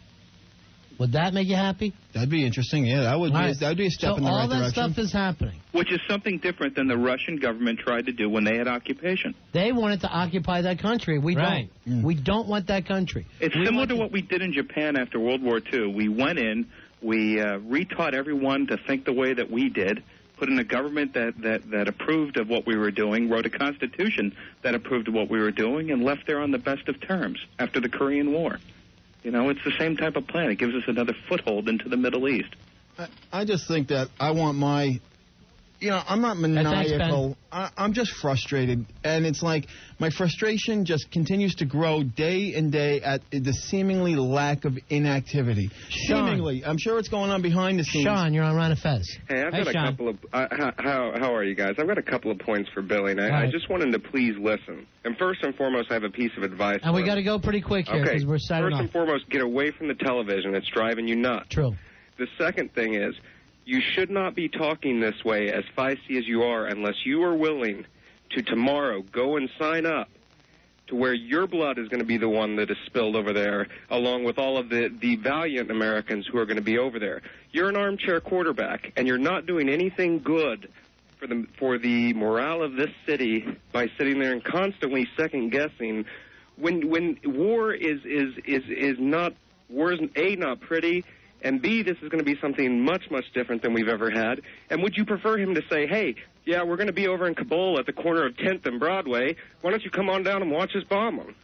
Would that make you happy? That'd be interesting, yeah. That would be a step in the right direction. So all that stuff is happening. Which is something different than the Russian government tried to do when they had occupation. They wanted to occupy that country. We don't. We don't want that country. It's similar to what we did in Japan after World War II. We went in, we retaught everyone to think the way that we did, put in a government that approved of what we were doing, wrote a constitution that approved of what we were doing, and left there on the best of terms after the Korean War. You know, it's the same type of plan. It gives us another foothold into the Middle East. I just think that I want my... You know, I'm not maniacal. I'm just frustrated. And it's like my frustration just continues to grow day and day at the seemingly lack of inactivity. Sean. Seemingly. I'm sure it's going on behind the scenes. Sean, you're on Ron and Fez. Hey, I've got a couple of... how are you guys? I've got a couple of points for Billy, and I just want him to please listen. And first and foremost, I have a piece of advice. And we got to go pretty quick here because we're signing off. First and foremost, get away from the television. It's driving you nuts. True. The second thing is, you should not be talking this way, as feisty as you are, unless you are willing to tomorrow go and sign up to where your blood is going to be the one that is spilled over there, along with all of the valiant Americans who are going to be over there. You're an armchair quarterback, and you're not doing anything good for the morale of this city by sitting there and constantly second-guessing. When war is not pretty, and B, this is going to be something much, much different than we've ever had. And would you prefer him to say, hey, yeah, we're going to be over in Kabul at the corner of 10th and Broadway. Why don't you come on down and watch us bomb them?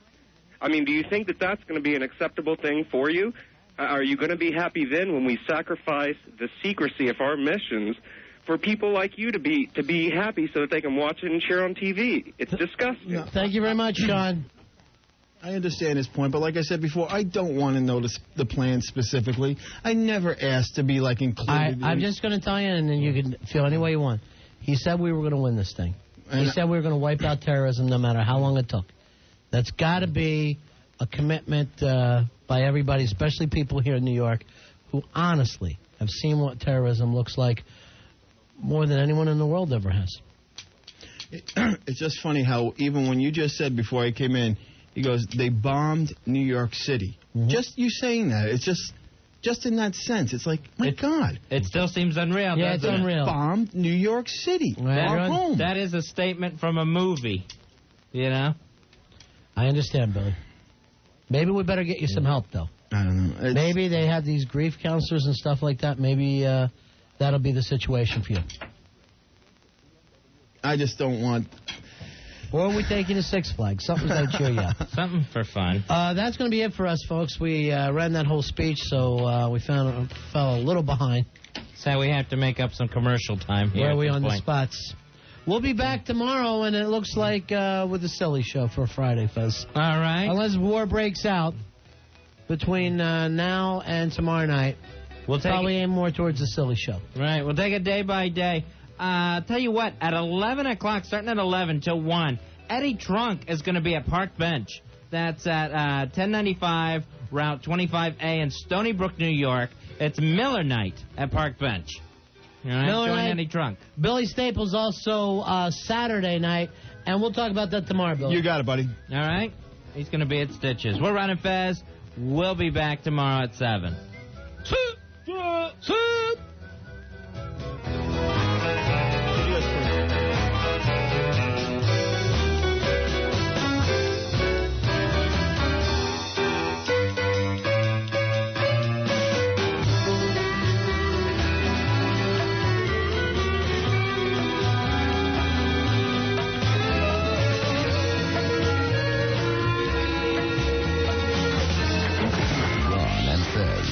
I mean, do you think that that's going to be an acceptable thing for you? Are you going to be happy then when we sacrifice the secrecy of our missions for people like you to be happy so that they can watch it and share on TV? It's disgusting. No. Thank you very much, Sean. I understand his point, but like I said before, I don't want to know the plan specifically. I never asked to be, like, included. I'm just going to tell you, and then you can feel any way you want. He said we were going to win this thing. He said we were going to wipe out terrorism no matter how long it took. That's got to be a commitment by everybody, especially people here in New York, who honestly have seen what terrorism looks like more than anyone in the world ever has. It's just funny how even when you just said before I came in, he goes, they bombed New York City. Mm-hmm. Just you saying that, it's just in that sense. It's like, my God. It still seems unreal. Yeah, it's unreal. Bombed New York City. Our home. That is a statement from a movie, you know? I understand, Billy. Maybe we better get you some help, though. I don't know. Maybe they have these grief counselors and stuff like that. Maybe that'll be the situation for you. I just don't want... Or we take you to Six Flags. Something to cheer you up. Something for fun. That's going to be it for us, folks. We ran that whole speech, so we fell a little behind. So we have to make up some commercial time here. Where are we on the spots? We'll be back tomorrow, and it looks like with the Silly Show for Friday, Fez. All right. Unless war breaks out between now and tomorrow night, we'll probably aim more towards the Silly Show. Right. We'll take it day by day. Tell you what, at 11 o'clock, starting at 11 till 1, Eddie Trunk is going to be at Park Bench. That's at 1095 Route 25A in Stony Brook, New York. It's Miller Night at Park Bench. All right, Miller join Night. Eddie Trunk. Billy Staples also Saturday night, and we'll talk about that tomorrow, Billy. You got it, buddy. All right. He's going to be at Stitches. We're Ron and Fez. We'll be back tomorrow at 7. Ron and Fez.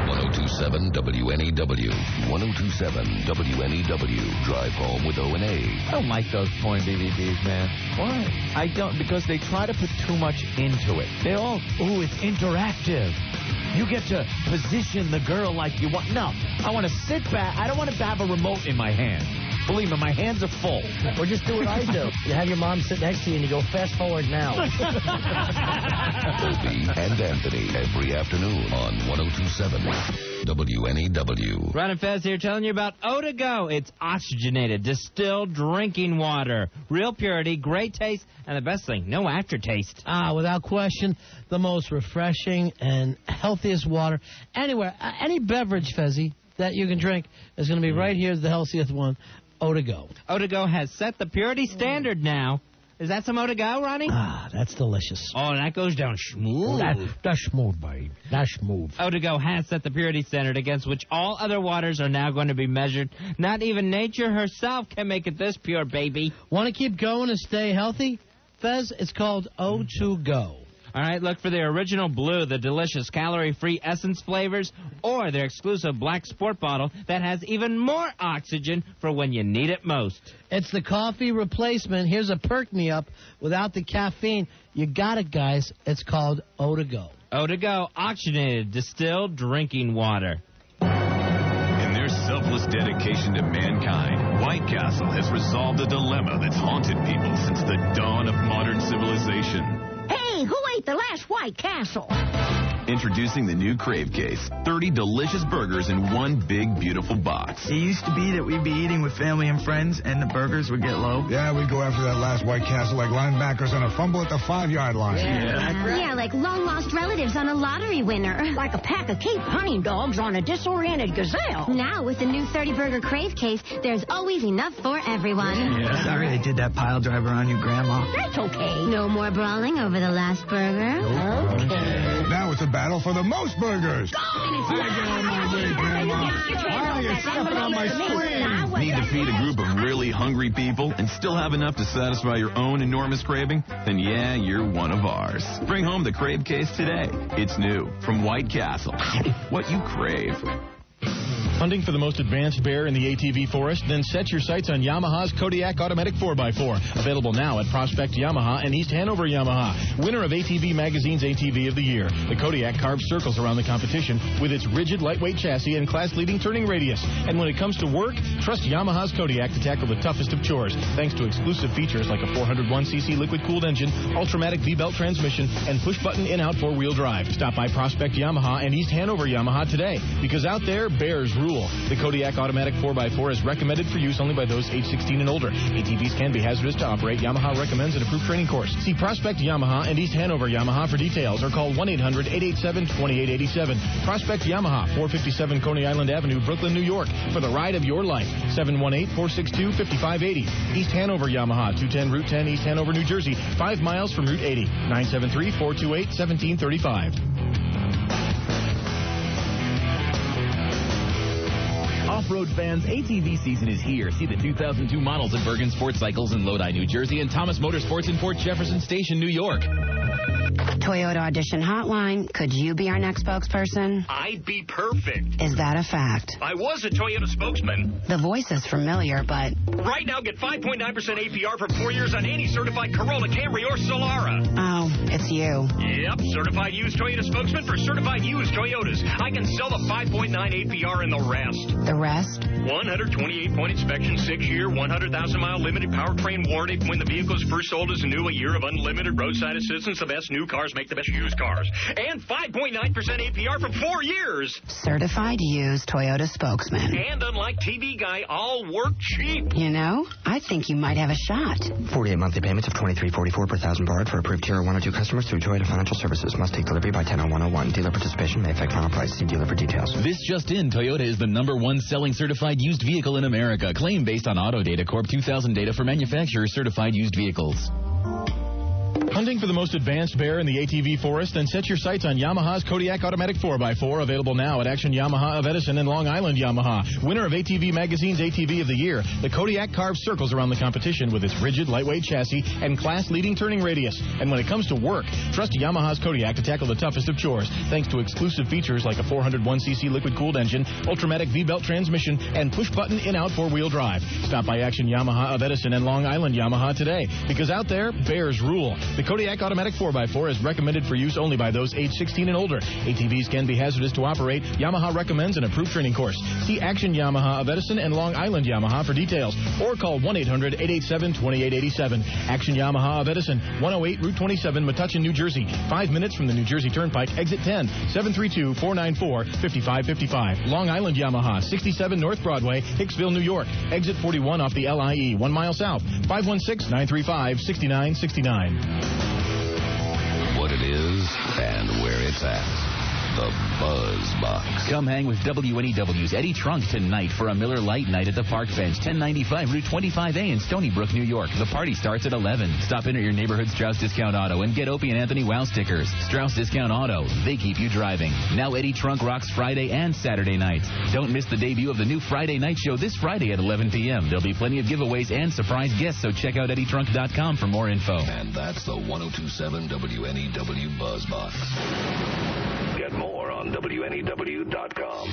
102.7 WNEW, 1027 WNEW. Drive home with O&A. I don't like those porn DVDs, man. Why? I don't, because they try to put too much into it. They all, ooh, it's interactive. You get to position the girl like you want. No, I want to sit back. I don't want to have a remote in my hand. Believe me, my hands are full. Or just do what I do. You have your mom sit next to you and you go, fast forward now. Opie and Anthony every afternoon on 1027 WNEW. Ron and Fez here telling you about O2Go. It's oxygenated, distilled drinking water. Real purity, great taste, and the best thing, no aftertaste. Without question, the most refreshing and healthiest water anywhere. Any beverage, Fezzy, that you can drink is going to be right here, the healthiest one. O2Go. O2Go has set the purity standard now. Is that some O2Go, Ronnie? That's delicious. Oh, that goes down smooth. That's smooth, babe. That's smooth. O2Go has set the purity standard against which all other waters are now going to be measured. Not even nature herself can make it this pure, baby. Want to keep going and stay healthy? Fez, it's called O2Go. All right, look for their original blue, the delicious calorie-free essence flavors, or their exclusive black sport bottle that has even more oxygen for when you need it most. It's the coffee replacement. Here's a perk-me-up without the caffeine. You got it, guys. It's called O2Go. O2Go, oxygenated, distilled drinking water. In their selfless dedication to mankind, White Castle has resolved a dilemma that's haunted people since the dawn of modern civilization. Hey, who ate the last White Castle? Introducing the new Crave Case. 30 delicious burgers in one big, beautiful box. It used to be that we'd be eating with family and friends, and the burgers would get low. Yeah, we'd go after that last White Castle like linebackers on a fumble at the 5-yard line. Yeah, like long-lost relatives on a lottery winner. Like a pack of Cape hunting dogs on a disoriented gazelle. Now, with the new 30-burger Crave Case, there's always enough for everyone. Yeah. Sorry they did that pile driver on you, Grandma. That's okay. No more brawling over the last burger. Okay. Now it's a battle for the most burgers. You're stepping on my screen. Need to feed a group of really hungry people and still have enough to satisfy your own enormous craving? Then yeah, you're one of ours. Bring home the Crave Case today. It's new from White Castle. What you crave. Hunting for the most advanced bear in the ATV forest? Then set your sights on Yamaha's Kodiak Automatic 4x4. Available now at Prospect Yamaha and East Hanover Yamaha. Winner of ATV Magazine's ATV of the Year. The Kodiak carves circles around the competition with its rigid, lightweight chassis and class-leading turning radius. And when it comes to work, trust Yamaha's Kodiak to tackle the toughest of chores, thanks to exclusive features like a 401cc liquid-cooled engine, Ultramatic V-belt transmission, and push-button in-out four-wheel drive. Stop by Prospect Yamaha and East Hanover Yamaha today, because out there, bears rule. The Kodiak Automatic 4x4 is recommended for use only by those age 16 and older. ATVs can be hazardous to operate. Yamaha recommends an approved training course. See Prospect Yamaha and East Hanover Yamaha for details or call 1-800-887-2887. Prospect Yamaha, 457 Coney Island Avenue, Brooklyn, New York, for the ride of your life. 718-462-5580. East Hanover Yamaha, 210 Route 10, East Hanover, New Jersey, 5 miles from Route 80. 973-428-1735. Off-road fans, ATV season is here. See the 2002 models at Bergen Sports Cycles in Lodi, New Jersey, and Thomas Motorsports in Port Jefferson Station, New York. Toyota Audition Hotline. Could you be our next spokesperson? I'd be perfect. Is that a fact? I was a Toyota spokesman. The voice is familiar, but... Right now, get 5.9% APR for 4 years on any certified Corolla, Camry, or Solara. Oh, it's you. Yep, certified used Toyota spokesman for certified used Toyotas. I can sell the 5.9 APR and the rest. The rest? 128-point inspection, 6-year, 100,000-mile limited powertrain warranty when the vehicle is first sold as new, a year of unlimited roadside assistance. The best new cars make the best used cars. And 5.9% APR for 4 years. Certified used Toyota spokesman. And unlike TV Guy, all work cheap. You know, I think you might have a shot. 48 monthly payments of $23.44 per thousand borrowed for approved Tier 1 or 2 customers through Toyota Financial Services. Must take delivery by 10/01/01. Dealer participation may affect final price. See dealer for details. This just in, Toyota is the #1 selling certified used vehicle in America. Claim based on Auto Data Corp 2000 data for manufacturer certified used vehicles. Hunting for the most advanced bear in the ATV forest? Then set your sights on Yamaha's Kodiak Automatic 4x4, available now at Action Yamaha of Edison and Long Island Yamaha. Winner of ATV Magazine's ATV of the Year, the Kodiak carves circles around the competition with its rigid, lightweight chassis and class-leading turning radius. And when it comes to work, trust Yamaha's Kodiak to tackle the toughest of chores, thanks to exclusive features like a 401cc liquid-cooled engine, Ultramatic V-belt transmission, and push-button in-out four-wheel drive. Stop by Action Yamaha of Edison and Long Island Yamaha today, because out there, bears rule. The Kodiak Automatic 4x4 is recommended for use only by those age 16 and older. ATVs can be hazardous to operate. Yamaha recommends an approved training course. See Action Yamaha of Edison and Long Island Yamaha for details, or call 1-800-887-2887. Action Yamaha of Edison, 108 Route 27, Metuchen, New Jersey. 5 minutes from the New Jersey Turnpike, exit 10, 732-494-5555. Long Island Yamaha, 67 North Broadway, Hicksville, New York. Exit 41 off the LIE, 1 mile south, 516-935-6969. What it is and where it's at. The Buzz Box. Come hang with WNEW's Eddie Trunk tonight for a Miller Lite night at the Park Bench, 1095 Route 25A in Stony Brook, New York. The party starts at 11. Stop in at your neighborhood Strauss Discount Auto and get Opie and Anthony Wow stickers. Strauss Discount Auto. They keep you driving. Now Eddie Trunk rocks Friday and Saturday nights. Don't miss the debut of the new Friday night show this Friday at 11 p.m. There'll be plenty of giveaways and surprise guests, so check out EddieTrunk.com for more info. And that's the 1027 WNEW Buzz Box. Get more on WNEW.com.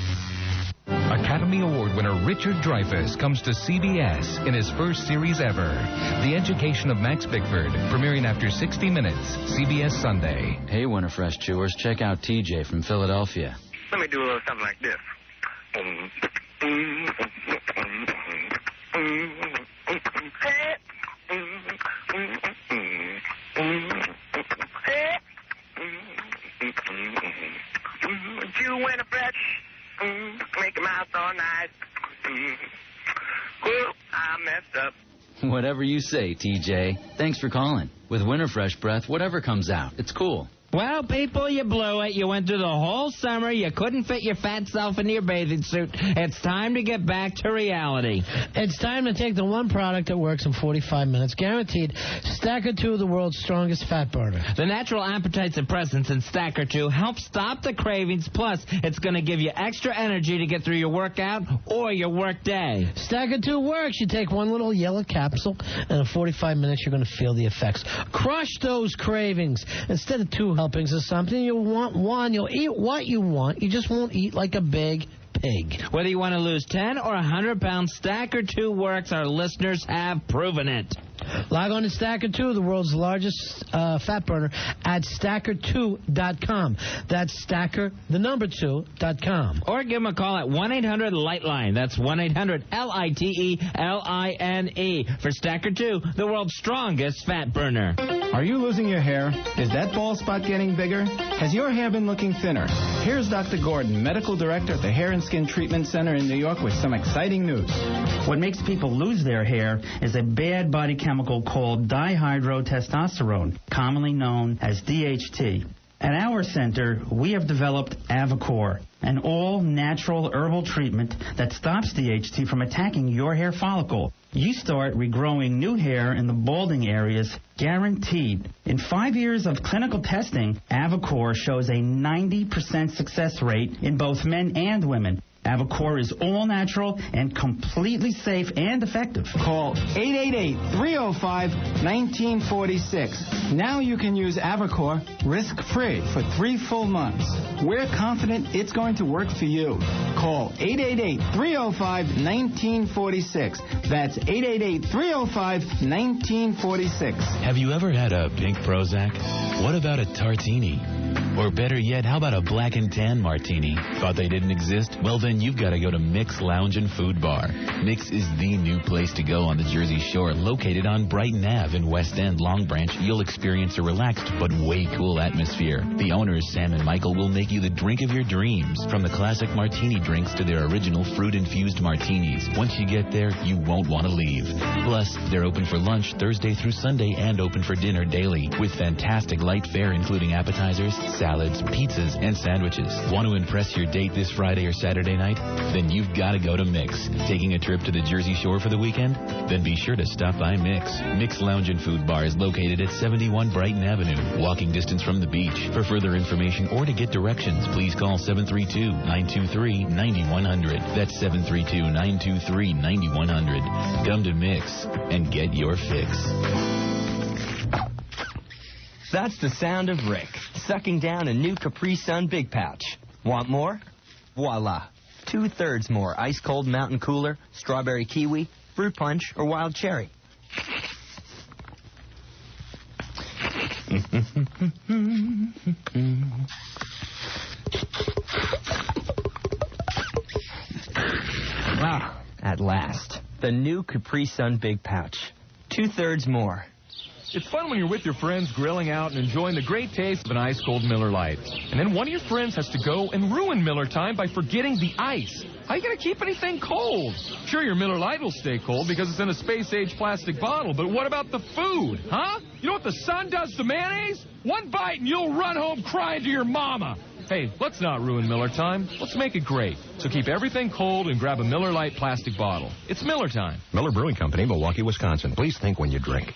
Academy Award winner Richard Dreyfuss comes to CBS in his first series ever. The Education of Max Bickford, premiering after 60 Minutes, CBS Sunday. Hey, Winter Fresh chewers, check out TJ from Philadelphia. Let me do a little something like this. You went a fresh, make your mouth all nice. Ooh, I messed up. Whatever you say, TJ. Thanks for calling. With Winter Fresh Breath, whatever comes out, it's cool. Well, people, you blew it. You went through the whole summer. You couldn't fit your fat self into your bathing suit. It's time to get back to reality. It's time to take the one product that works in 45 minutes. Guaranteed. Stacker 2, the world's strongest fat burner. The natural appetite suppressants in Stacker 2 help stop the cravings. Plus, it's going to give you extra energy to get through your workout or your work day. Stacker 2 works. You take one little yellow capsule, and in 45 minutes, you're going to feel the effects. Crush those cravings. Instead of 2 helpings of something, you'll want one. You'll eat what you want. You just won't eat like a big pig. Whether you want to lose 10 or 100 pounds, Stacker 2 works. Our listeners have proven it. Log on to Stacker 2, the world's largest fat burner, at Stacker2.com. That's Stacker, the number 2.com. Or give them a call at 1-800-LIGHTLINE. That's 1-800-LITELINE for Stacker 2, the world's strongest fat burner. Are you losing your hair? Is that bald spot getting bigger? Has your hair been looking thinner? Here's Dr. Gordon, Medical Director at the Hair and Skin Treatment Center in New York with some exciting news. What makes people lose their hair is a bad body chemical called dihydrotestosterone, commonly known as DHT. At our center, we have developed Avacor, an all-natural herbal treatment that stops DHT from attacking your hair follicle. You start regrowing new hair in the balding areas, guaranteed. In 5 years of clinical testing, Avacor shows a 90% success rate in both men and women. Avacor is all natural and completely safe and effective. Call 888-305-1946. Now you can use Avacor risk-free for 3 full months. We're confident it's going to work for you. Call 888-305-1946. That's 888-305-1946. Have you ever had a pink Prozac? What about a tartini? Or better yet, how about a black and tan martini? Thought they didn't exist? Well, then you've got to go to Mix Lounge and Food Bar. Mix is the new place to go on the Jersey Shore, located on Brighton Ave in West End, Long Branch. You'll experience a relaxed but way cool atmosphere. The owners, Sam and Michael, will make you the drink of your dreams, from the classic martini drinks to their original fruit-infused martinis. Once you get there, you won't want to leave. Plus, they're open for lunch Thursday through Sunday and open for dinner daily, with fantastic light fare including appetizers, salads, pizzas, and sandwiches. Want to impress your date this Friday or Saturday night? Then you've got to go to Mix. Taking a trip to the Jersey Shore for the weekend? Then be sure to stop by Mix. Mix Lounge and Food Bar is located at 71 Brighton Avenue, walking distance from the beach. For further information or to get directions, please call 732-923-9100. That's 732-923-9100. Come to Mix and get your fix. That's the sound of Rick, sucking down a new Capri Sun Big Pouch. Want more? Voila. 2/3 more ice-cold mountain cooler, strawberry kiwi, fruit punch, or wild cherry. Ah, at last. The new Capri Sun Big Pouch. 2/3 more. It's fun when you're with your friends grilling out and enjoying the great taste of an ice-cold Miller Lite. And then one of your friends has to go and ruin Miller time by forgetting the ice. How are you going to keep anything cold? Sure, your Miller Lite will stay cold because it's in a space-age plastic bottle, but what about the food, huh? You know what the sun does to mayonnaise? One bite and you'll run home crying to your mama. Hey, let's not ruin Miller time. Let's make it great. So keep everything cold and grab a Miller Lite plastic bottle. It's Miller time. Miller Brewing Company, Milwaukee, Wisconsin. Please think when you drink.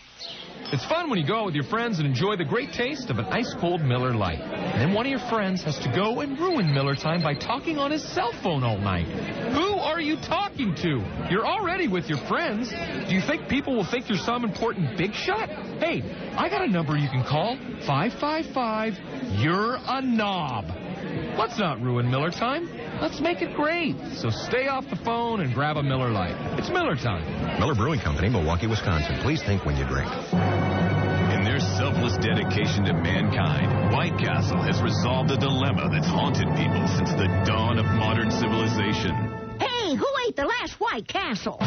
It's fun when you go out with your friends and enjoy the great taste of an ice-cold Miller Lite. And then one of your friends has to go and ruin Miller time by talking on his cell phone all night. Who are you talking to? You're already with your friends. Do you think people will think you're some important big shot? Hey, I got a number you can call. 555, you're a knob. Let's not ruin Miller time. Let's make it great. So stay off the phone and grab a Miller Lite. It's Miller time. Miller Brewing Company, Milwaukee, Wisconsin. Please think when you drink. In their selfless dedication to mankind, White Castle has resolved a dilemma that's haunted people since the dawn of modern civilization. Hey, who ate the last White Castle?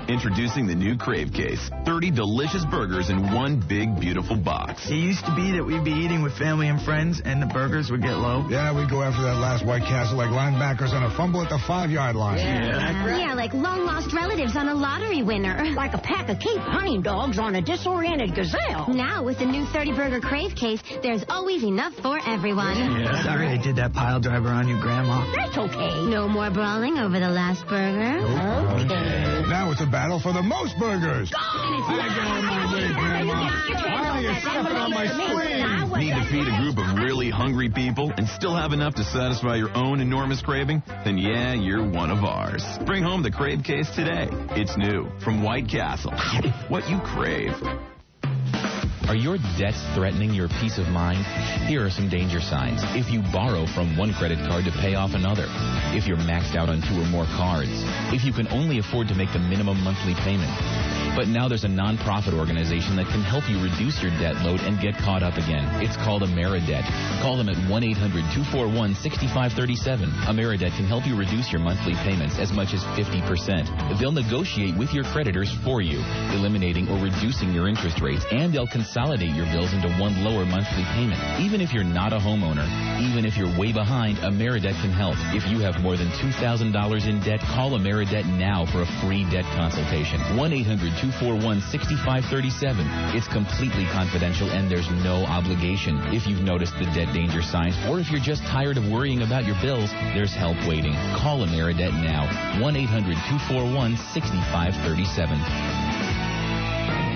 Introducing the new Crave Case. 30 delicious burgers in one big, beautiful box. It used to be that we'd be eating with family and friends, and the burgers would get low. Yeah, we'd go after that last White Castle like linebackers on a fumble at the 5-yard line. Yeah, like long-lost relatives on a lottery winner. Like a pack of Cape hunting dogs on a disoriented gazelle. Now, with the new 30-burger Crave Case, there's always enough for everyone. Yeah. Sorry I did that pile driver on you, Grandma. That's okay. No more brawling over the last burger. Okay. Now it's a battle for the most burgers. Need to feed a group of really hungry people and still have enough to satisfy your own enormous craving? Then yeah, you're one of ours. Bring home the Crave Case today. It's new from White Castle. What you crave. Are your debts threatening your peace of mind? Here are some danger signs. If you borrow from one credit card to pay off another. If you're maxed out on 2 or more cards. If you can only afford to make the minimum monthly payment. But now there's a non-profit organization that can help you reduce your debt load and get caught up again. It's called AmeriDebt. Call them at 1-800-241-6537. AmeriDebt can help you reduce your monthly payments as much as 50%. They'll negotiate with your creditors for you, eliminating or reducing your interest rates, and they'll consolidate your bills into one lower monthly payment. Even if you're not a homeowner, even if you're way behind, AmeriDebt can help. If you have more than $2,000 in debt, call AmeriDebt now for a free debt consultation. 1-800-241-6537. It's completely confidential and there's no obligation. If you've noticed the debt danger signs or if you're just tired of worrying about your bills, there's help waiting. Call AmeriDebt now. 1-800-241-6537.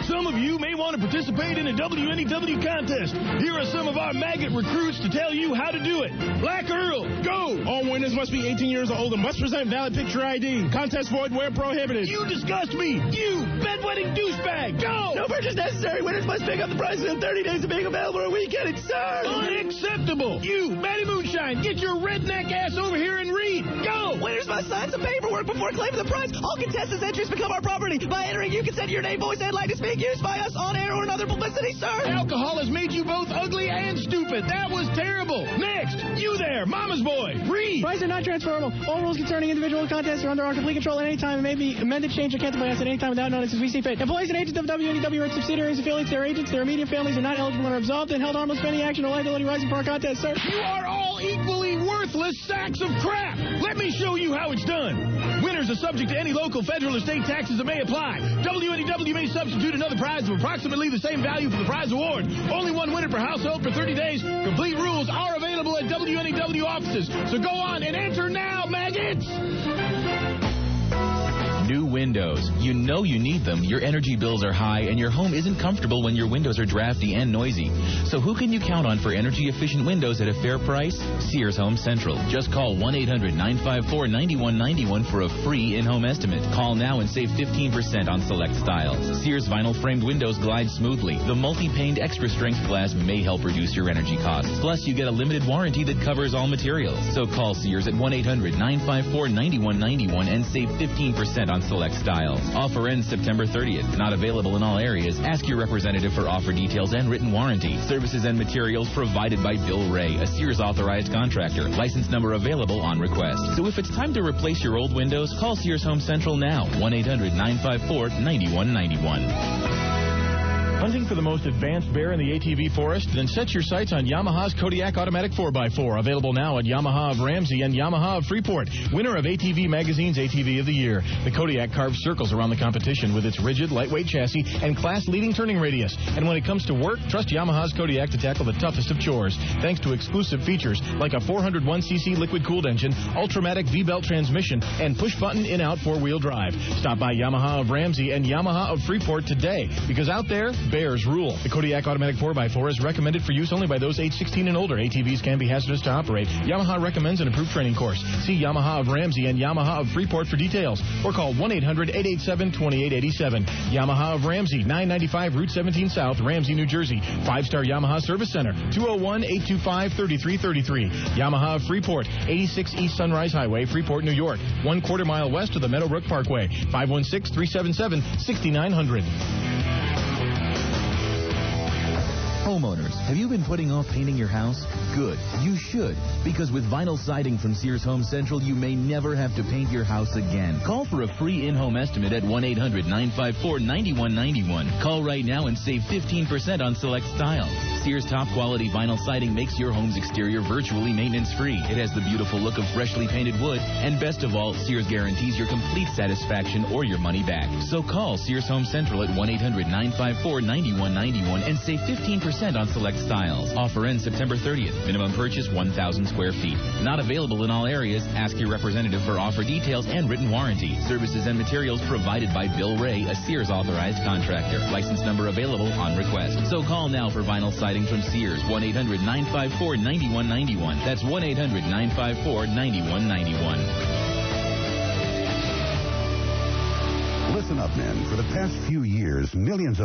Some of you may want to participate in a WNEW contest. Here are some of our maggot recruits to tell you how to do it. Black Earl, go! All winners must be 18 years old and must present valid picture ID. Contest void where prohibited. You disgust me! You bedwetting douchebag, go! No purchase necessary. Winners must pick up the price within 30 days of being available or we get it, sir! Unacceptable! You, Matty Moonshine, get your redneck ass over here and read. Go! Winners must sign some paperwork before claiming the prize. All contestants' entries become our property. By entering, you consent to your name, voice, and likeness being used by us on air or in other publicity, sir. Alcohol has made you both ugly and stupid. That was terrible. Next, you there, mama's boy, read. Prizes are not transferable. All rules concerning individual contests are under our complete control at any time and may be amended, changed, or canceled by us at any time without notice as we see fit. Employees and agents of WNEW or its subsidiaries, affiliates, their agents, their immediate families are not eligible and are absolved and held harmless for any action or liability rising for our contest, sir. You are all equally worthless. worthless sacks of crap. Let me show you how it's done. Winners are subject to any local, federal, or state taxes that may apply. WNEW may substitute another prize of approximately the same value for the prize award. Only one winner per household for 30 days. Complete rules are available at WNEW offices. So go on and enter now, maggots! New windows. You know you need them. Your energy bills are high, and your home isn't comfortable when your windows are drafty and noisy. So who can you count on for energy-efficient windows at a fair price? Sears Home Central. Just call 1-800-954-9191 for a free in-home estimate. Call now and save 15% on select styles. Sears vinyl-framed windows glide smoothly. The multi-paned extra-strength glass may help reduce your energy costs. Plus, you get a limited warranty that covers all materials. So call Sears at 1-800-954-9191 and save 15% on select styles. Offer ends September 30th. Not available in all areas. Ask your representative for offer details and written warranty. Services and materials provided by Bill Ray, a Sears authorized contractor. License number available on request. So if it's time to replace your old windows, call Sears Home Central now. 1-800-954-9191. Hunting for the most advanced bear in the ATV forest? Then set your sights on Yamaha's Kodiak Automatic 4x4. Available now at Yamaha of Ramsey and Yamaha of Freeport. Winner of ATV Magazine's ATV of the Year. The Kodiak carves circles around the competition with its rigid, lightweight chassis and class-leading turning radius. And when it comes to work, trust Yamaha's Kodiak to tackle the toughest of chores. Thanks to exclusive features like a 401cc liquid-cooled engine, Ultramatic V-belt transmission, and push-button in-out four-wheel drive. Stop by Yamaha of Ramsey and Yamaha of Freeport today, because out there, bears rule. The Kodiak Automatic 4x4 is recommended for use only by those age 16 and older. ATVs can be hazardous to operate. Yamaha recommends an approved training course. See Yamaha of Ramsey and Yamaha of Freeport for details, or call 1-800-887-2887. Yamaha of Ramsey, 995 Route 17 South, Ramsey, New Jersey. 5-star Yamaha Service Center, 201-825-3333. Yamaha of Freeport, 86 East Sunrise Highway, Freeport, New York. 1/4 mile west of the Meadowbrook Parkway. 516-377-6900. Homeowners, have you been putting off painting your house? Good. You should, because with vinyl siding from Sears Home Central, you may never have to paint your house again. Call for a free in-home estimate at 1-800-954-9191. Call right now and save 15% on select styles. Sears top-quality vinyl siding makes your home's exterior virtually maintenance-free. It has the beautiful look of freshly painted wood, and best of all, Sears guarantees your complete satisfaction or your money back. So call Sears Home Central at 1-800-954-9191 and save 15% on select styles. Offer ends September 30th. Minimum purchase 1,000 square feet. Not available in all areas. Ask your representative for offer details and written warranty. Services and materials provided by Bill Ray, a Sears authorized contractor. License number available on request. So call now for vinyl siding from Sears. 1-800-954-9191. That's 1-800-954-9191. Listen up, men. For the past few years, millions of